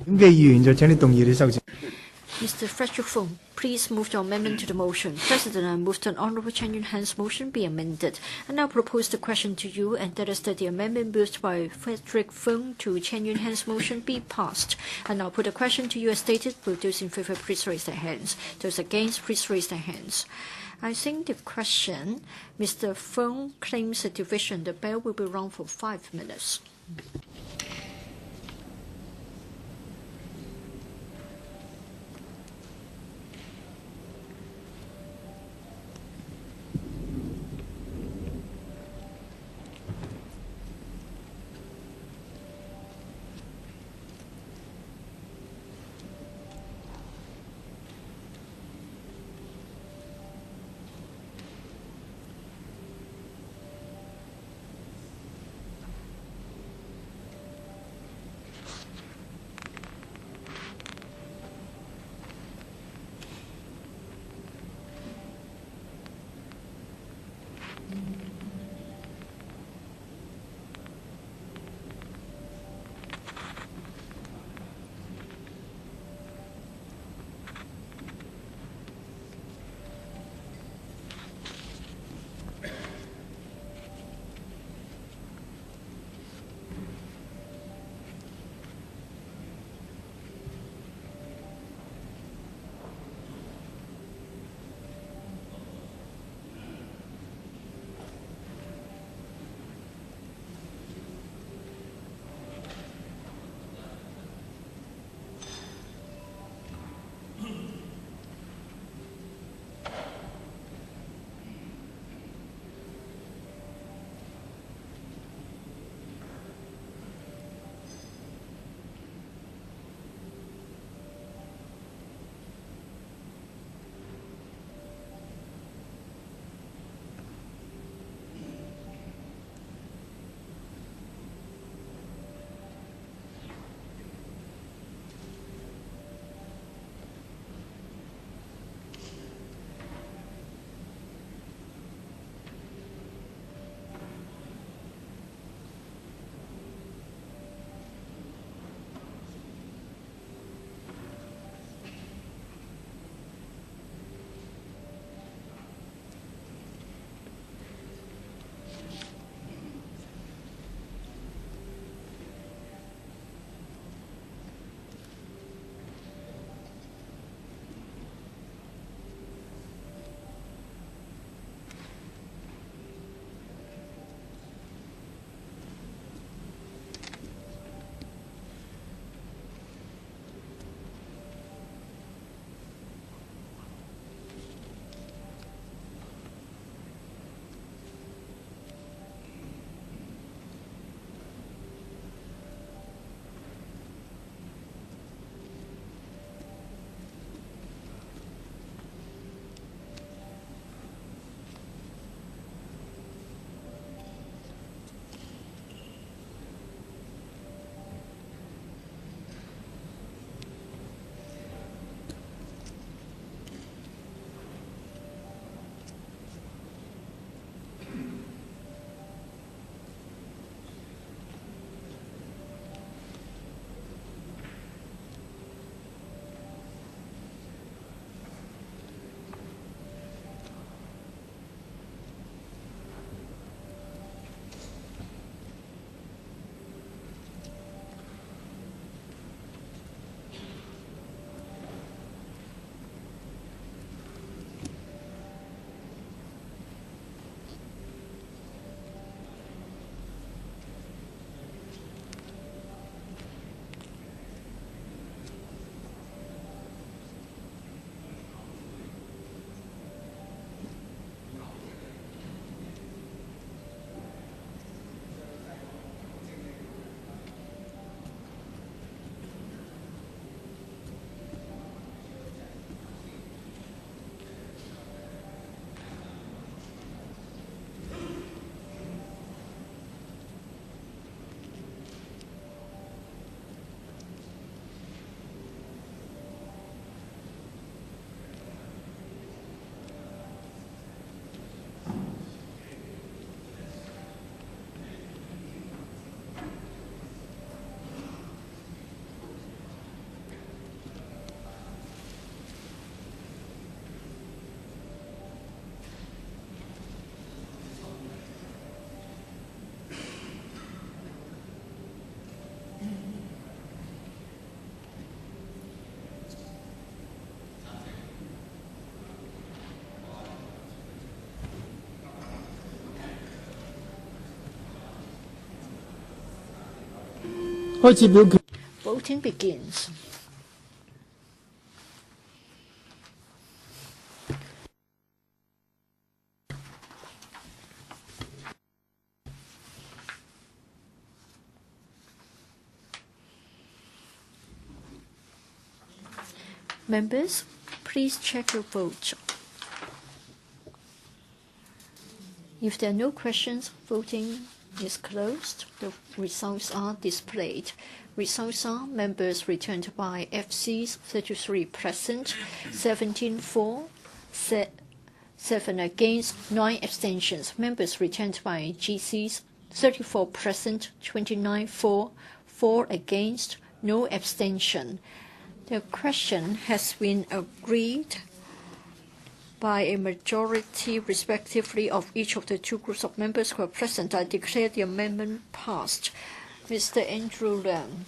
Mr. Frederick Fung, please move the amendment to the motion. President, I move that Honorable Chan Yuen-han's motion be amended. I now propose the question to you, and that is that the amendment moved by Frederick Fung to Chan Yuen-han's motion be passed. I now put the question to you as stated. Will those in favor please raise their hands? Those against, please raise their hands. I think the question, Mr. Fung claims a division. The bell will be rung for 5 minutes. 開始表決。Voting begins. Members, please check your vote. If there are no questions, voting is closed. The results are displayed. Results are members returned by FCs 33 present, 17 for, 7 against, 9 abstentions. Members returned by GCs 34 present, 29 for, 4 against, no abstention. The question has been agreed by a majority, respectively, of each of the two groups of members who are present. I declare the amendment passed. Mr. Andrew Leung.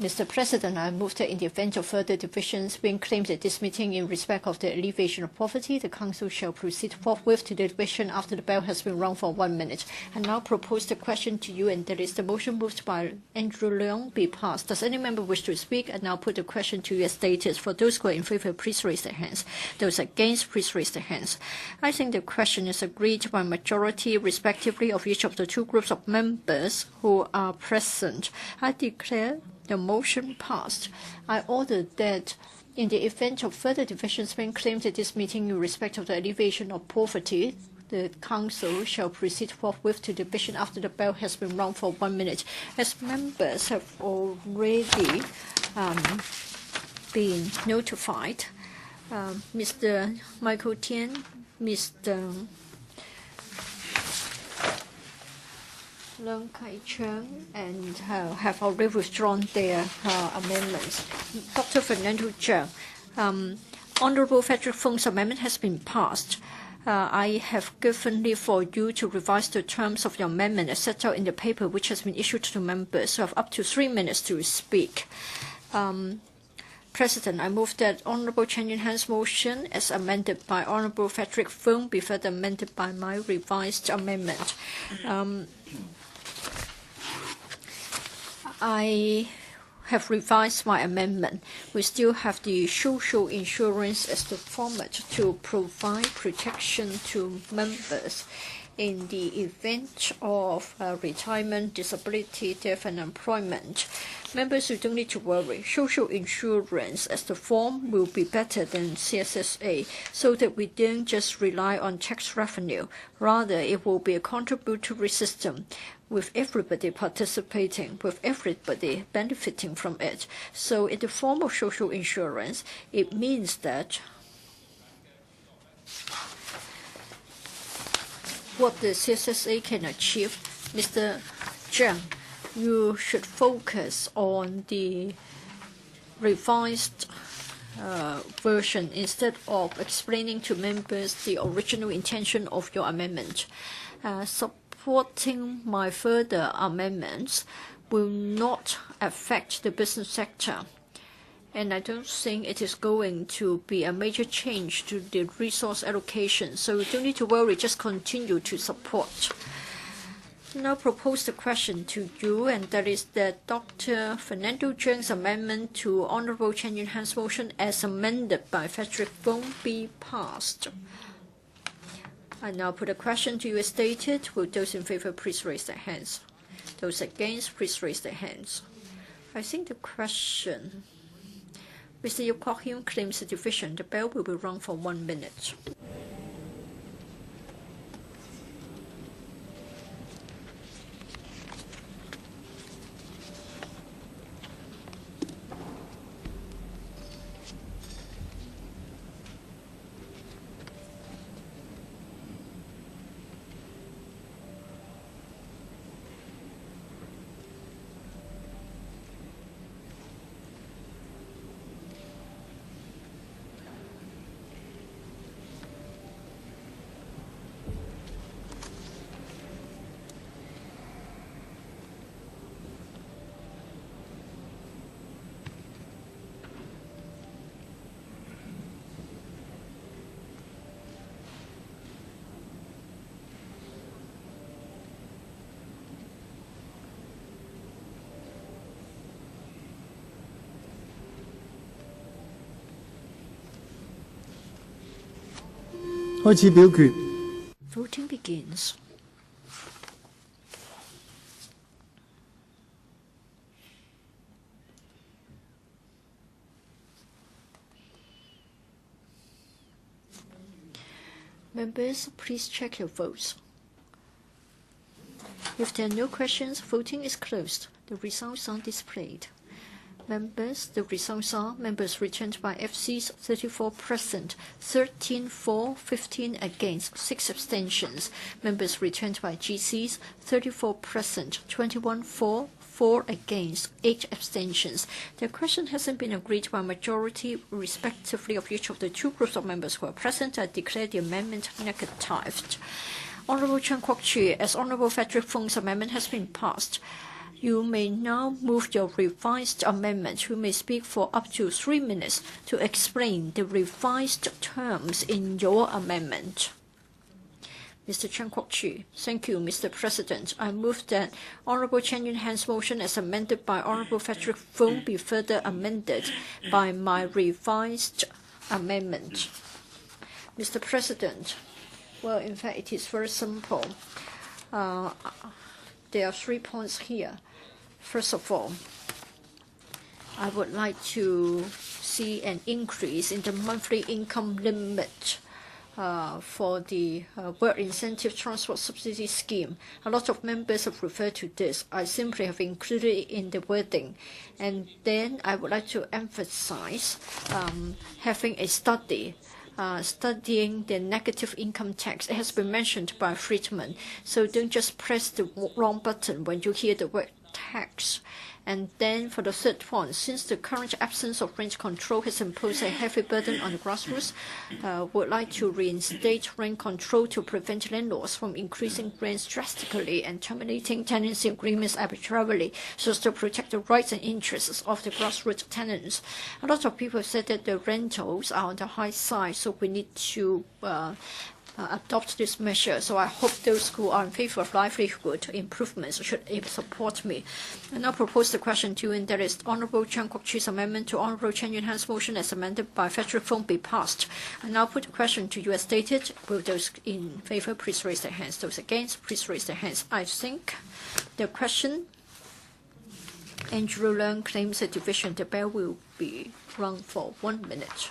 Mr. President, I move that in the event of further divisions being claimed at this meeting in respect of the alleviation of poverty, the Council shall proceed forthwith to the division after the bell has been rung for 1 minute. I now propose the question to you, and that is the motion moved by Andrew Leung be passed. Does any member wish to speak? I now put the question to you as stated. For those who are in favor, please raise their hands. Those against, please raise their hands. I think the question is agreed by majority, respectively, of each of the two groups of members who are present. I declare the motion passed. I order that in the event of further divisions being claimed at this meeting in respect of the alleviation of poverty, the Council shall proceed forthwith to division after the bell has been rung for 1 minute. As members have already been notified, Mr. Michael Tian, Mr. Leung Kai-cheng and have already withdrawn their amendments. Dr. Fernando Zhang, Honourable Frederick Fung's amendment has been passed. I have given leave for you to revise the terms of your amendment as set out in the paper which has been issued to members, so have up to 3 minutes to speak. President, I move that Honourable Chan Yuen-han's motion, as amended by Honourable Frederick Fung, be further amended by my revised amendment. I have revised my amendment. We still have the social insurance as the format to provide protection to members in the event of retirement, disability, death, and employment. Members, you don't need to worry. Social insurance as the form will be better than CSSA, so that we don't just rely on tax revenue. Rather, it will be a contributory system with everybody participating, with everybody benefiting from it. So in the form of social insurance, it means that what the CSSA can achieve. Mr. Zhang, you should focus on the revised version instead of explaining to members the original intention of your amendment. Supporting my further amendments will not affect the business sector, and I don't think it is going to be a major change to the resource allocation. So you don't need to worry, just continue to support. Now propose the question to you, and that is that Dr. Fernando Zhang's amendment to Honourable Chan Yuen-han's motion as amended by Frederick Fung be passed. I now put a question to you as stated. Will those in favor please raise their hands? Those against, please raise their hands. I think the question, Mr. Yip Kok-hyun claims the division. The bell will be rung for 1 minute. 開始表決。Voting begins. Members, please check your votes. If there are no questions, voting is closed. The results are displayed. Members, the results are members returned by FCs 34 present, 13 for, 15 against, 6 abstentions. Members returned by GCs 34 present, 21 for, 4 against, 8 abstentions. The question hasn't been agreed by a majority, respectively, of each of the two groups of members who are present. I declare the amendment negatived. Honourable Chan Kwok-chi, as Honourable Frederick Fung's amendment has been passed, you may now move your revised amendment. You may speak for up to 3 minutes to explain the revised terms in your amendment. Mr. Chan Kwok-chi. Thank you, Mr. President. I move that Honourable Chan Yuen-han's motion as amended by Honourable Frederick Fung be further amended by my revised amendment. Mr. President, well, in fact, it is very simple. There are 3 points here. First of all, I would like to see an increase in the monthly income limit for the work incentive transport subsidy scheme. A lot of members have referred to this. I simply have included it in the wording. And then I would like to emphasize having a study studying the negative income tax. It has been mentioned by Friedman. So don't just press the wrong button when you hear the word tax. And then for the third point, since the current absence of rent control has imposed a heavy burden on the grassroots, would like to reinstate rent control to prevent landlords from increasing rents drastically and terminating tenancy agreements arbitrarily, so as to protect the rights and interests of the grassroots tenants. A lot of people said that the rentals are on the high side, so we need to adopt this measure. So I hope those who are in favor of livelihood improvements should support me. I now propose the question to you, and that is Honourable Chan Kwok-chi's amendment to Honourable Chan Yuen-han's motion as amended by Frederick Fung be passed. I now put the question to you as stated. Will those in favor please raise their hands? Those against, please raise their hands. I think the question, Andrew Leung claims a division. The bell will be rung for 1 minute.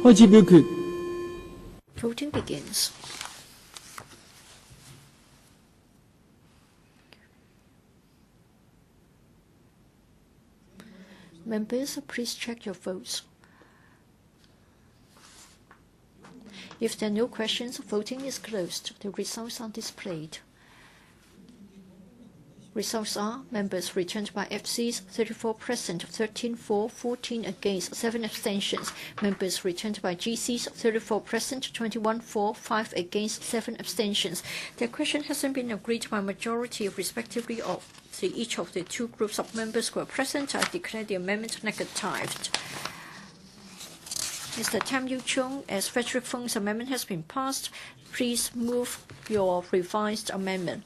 Voting begins. Members, please check your votes. If there are no questions, voting is closed. The results are displayed. Results are members returned by FCs 34 present, 13 for, 14 against, 7 abstentions. Members returned by GCs 34 present, 21 for, 5 against, 7 abstentions. The question hasn't been agreed by a majority respectively of each of the two groups of members who are present. I declare the amendment negatived. Mr. Tam Yu-chung, as Frederick Fung's amendment has been passed, please move your revised amendment.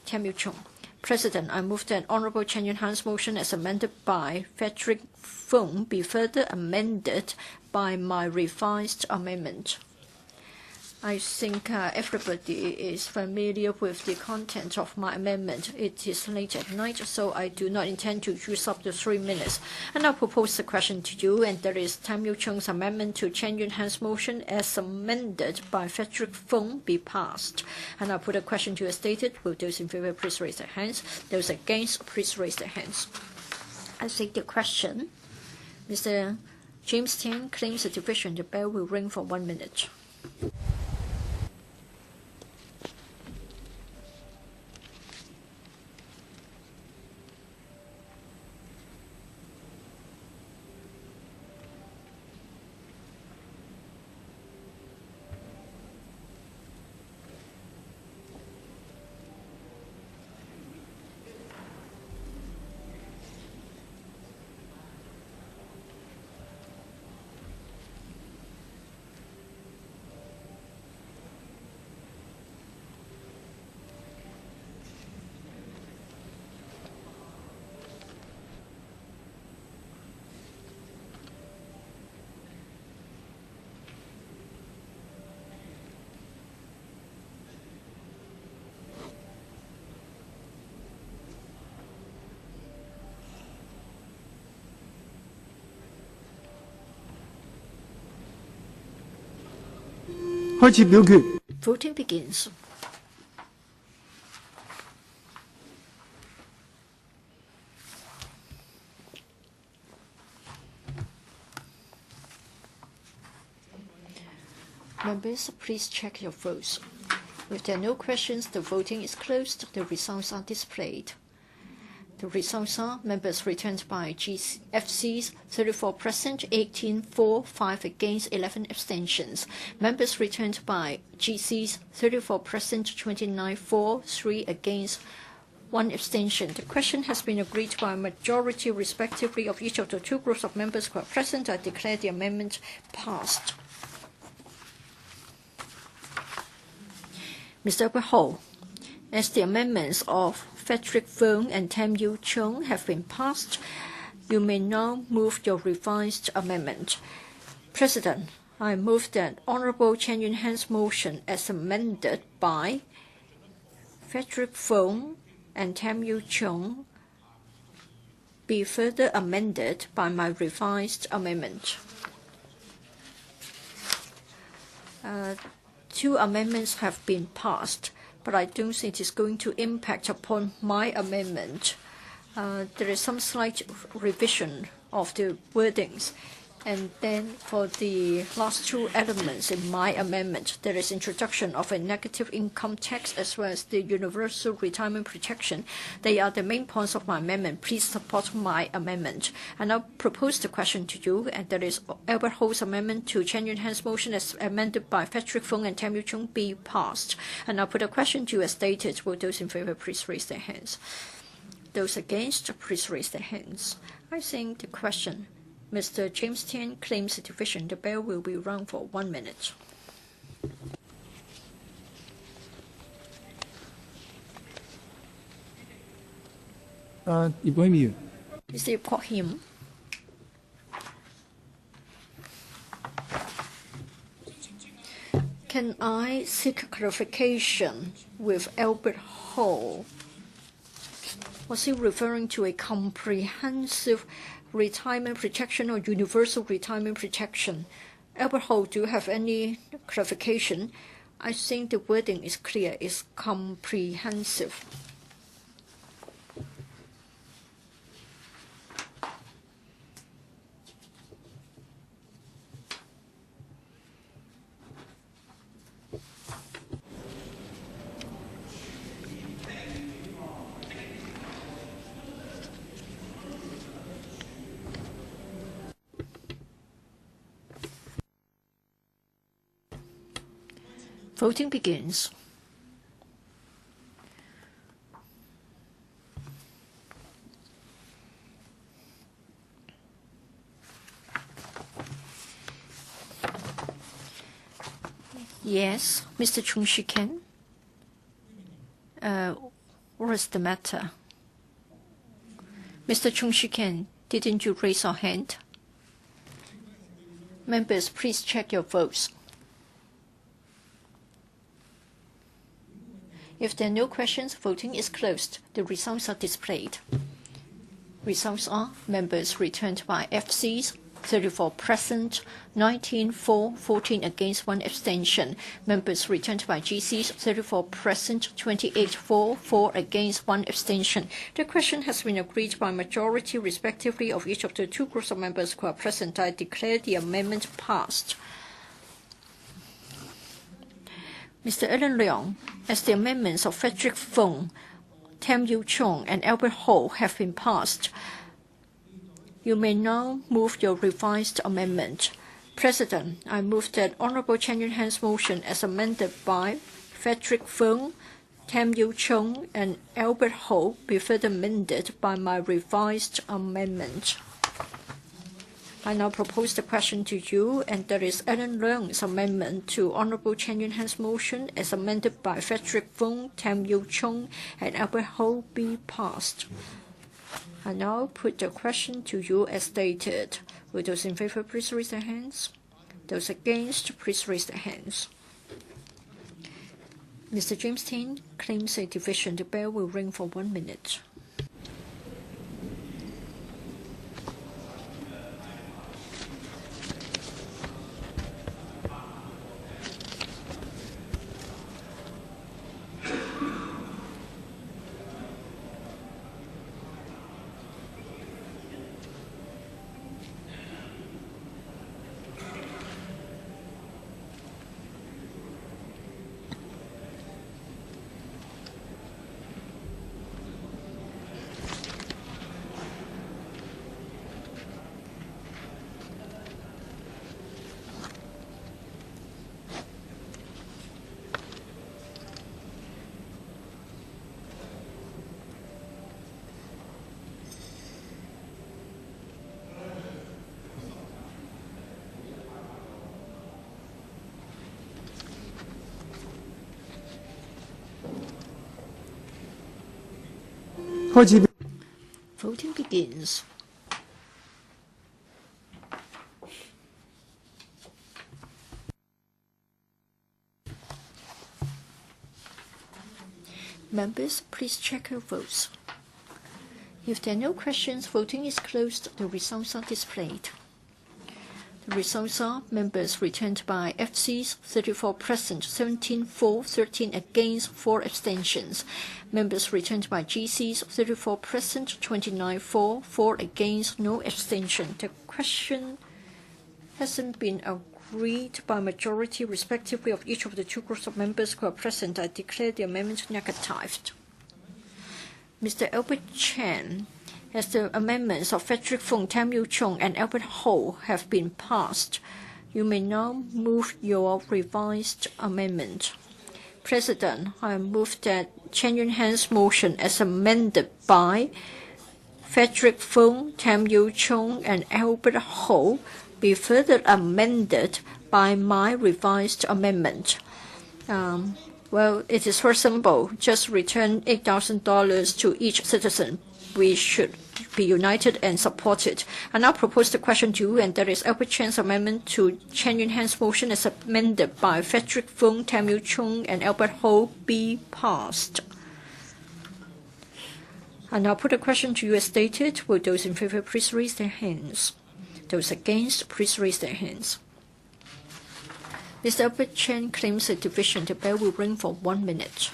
Tam Yu-chung. President, I move that Honourable Chan Yuen-han's motion as amended by Frederick Fung be further amended by my revised amendment. I think everybody is familiar with the content of my amendment. It is late at night, so I do not intend to use up the 3 minutes. And I propose the question to you, and that is Tam Yu-chung's amendment to Chan Yuen-han's motion as amended by Frederick Fung be passed. And I put a question to you as stated. Will those in favor please raise their hands? Those against, please raise their hands. I take the question. Mr. James Tian claims the division. The bell will ring for 1 minute. Voting begins. Members, please check your votes. If there are no questions, the voting is closed. The results are displayed. The results are members returned by GFCs 34 present, 18 for, 5 against, 11 abstentions. Members returned by GCs 34 present, 29 for, 3 against, 1 abstention. The question has been agreed by a majority respectively of each of the 2 groups of members who are present. I declare the amendment passed. Mr. Ho, as the amendments of Frederick Fung and Tam Yu-chung have been passed, you may now move your revised amendment. President, I move that Honorable Chan Yuen-han's motion as amended by Frederick Fung and Tam Yu-chung be further amended by my revised amendment. 2 amendments have been passed, but I don't think it is going to impact upon my amendment. There is some slight revision of the wordings. And then for the last 2 elements in my amendment, there is introduction of a negative income tax as well as the universal retirement protection. They are the main points of my amendment. Please support my amendment. And I'll propose the question to you, and that is Albert Ho's amendment to Chan Yuen-han's motion as amended by Frederick Fung and Tam Yu-chung be passed. And I'll put a question to you as stated. Will those in favor please raise their hands? Those against, please raise their hands. I think the question. Mr. James Tian claims the division. The bell will be rung for 1 minute. Mr. Kwok Him. Can I seek clarification with Albert Ho? Was he referring to a comprehensive retirement protection or universal retirement protection? Albert Ho, do you have any clarification? I think the wording is clear. It's comprehensive. Voting begins. Yes, Mr. Chung Shi-ken. What is the matter? Mr. Chung Shi-ken, didn't you raise your hand? Members, please check your votes. If there are no questions, voting is closed. The results are displayed. Results are: members returned by FCs 34 present, 19 for, 14 against, 1 abstention. Members returned by GCs 34 present, 28 for, 4 against, 1 abstention. The question has been agreed by majority respectively of each of the 2 groups of members who are present. I declare the amendment passed. Mr. Alan Leong, as the amendments of Frederick Fung, Tam Yu Chung, and Albert Ho have been passed, you may now move your revised amendment. President, I move that Honorable Chan Yuen-han's motion as amended by Frederick Fung, Tam Yu Chung, and Albert Ho be further amended by my revised amendment. I now propose the question to you, and that is Alan Leong's amendment to Honorable Chan Yuen-han's motion as amended by Frederick Fung, Tam Yu Chung, and Albert Ho be passed. I now put the question to you as stated. Will those in favor please raise their hands? Those against, please raise their hands. Mr. James Tin claims a division. The bell will ring for 1 minute. Voting begins. Members, please check your votes. If there are no questions, voting is closed. The results are displayed. The results are: members returned by FCs 34 present, 17 for, 13 against, 4 abstentions. Members returned by GCs 34 present, 29 for, 4 against, no abstention. The question hasn't been agreed by majority respectively of each of the 2 groups of members who are present. I declare the amendment negatived. Mr. Albert Chan, as the amendments of Frederick Fung, Tam Yu Chung, and Albert Ho have been passed, you may now move your revised amendment. President, I move that Chan Yuen-han's motion as amended by Frederick Fung, Tam Yu Chung, and Albert Ho be further amended by my revised amendment. Well, it is very simple. Just return $8,000 to each citizen. We should be united and support it. I now propose the question to you, and that is Albert Chan's amendment to Chan Yuen-han's motion as amended by Frederick Fung, Tam Yu Chung, and Albert Ho be passed. I now put the question to you as stated. Will those in favor please raise their hands? Those against, please raise their hands. Mr. Albert Chan claims a division. The bell will ring for 1 minute.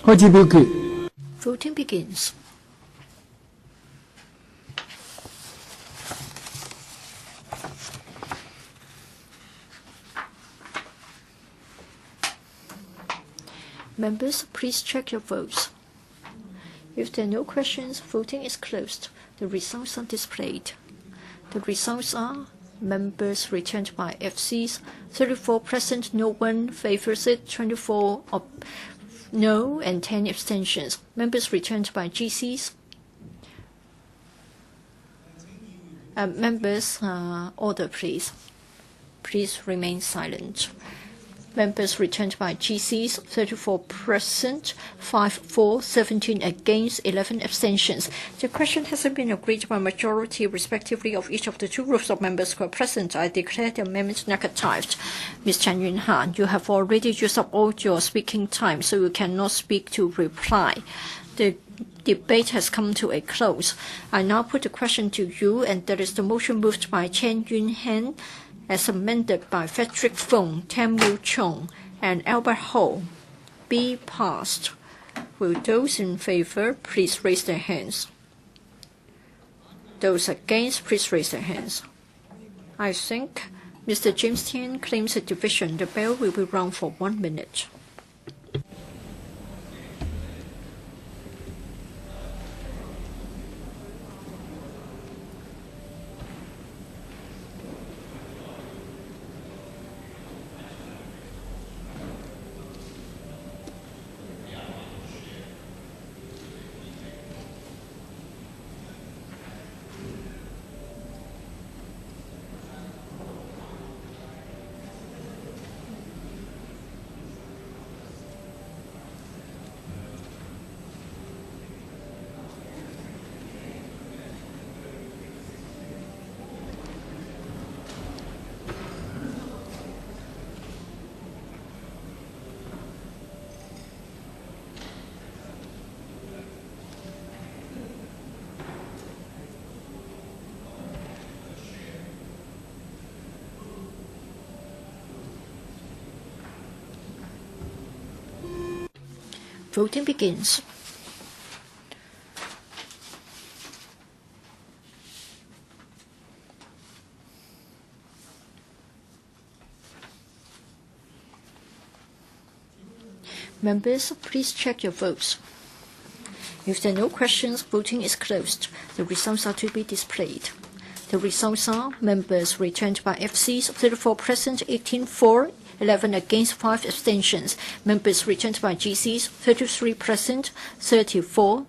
開始表決。 Voting begins. Members, please check your votes. If there are no questions, voting is closed. The results are displayed. The results are members returned by FCs, 34 present, no one favors it, 24 no, and 10 abstentions. Members returned by GCs. Members, order please. Please remain silent. Members returned by GCs, 34 present, 5 for, 17 against, 11 abstentions. The question hasn't been agreed by majority respectively of each of the two groups of members who are present. I declare the amendment negatived. Ms. Chan Yuen-han, you have already used up all your speaking time, so you cannot speak to reply. The debate has come to a close. I now put the question to you, and that is the motion moved by Chan Yuen-han, as amended by Frederick Fung, Tamu Chung, and Albert Ho, be passed. Will those in favor please raise their hands? Those against, please raise their hands. I think Mr. James Tian claims a division. The bell will be rung for 1 minute. Voting begins. Members, please check your votes. If there are no questions, voting is closed. The results are to be displayed. The results are members returned by FCs, 34 present, 18 for, 11 against, 5 abstentions. Members returned by GCs, 33 present, 34,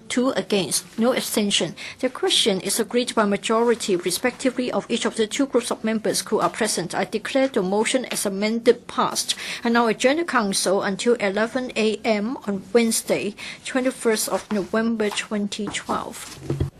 2 against, no abstention. The question is agreed by majority respectively of each of the two groups of members who are present. I declare the motion as amended passed. I now adjourn the Council until 11 a.m. on Wednesday, 21st of November 2012.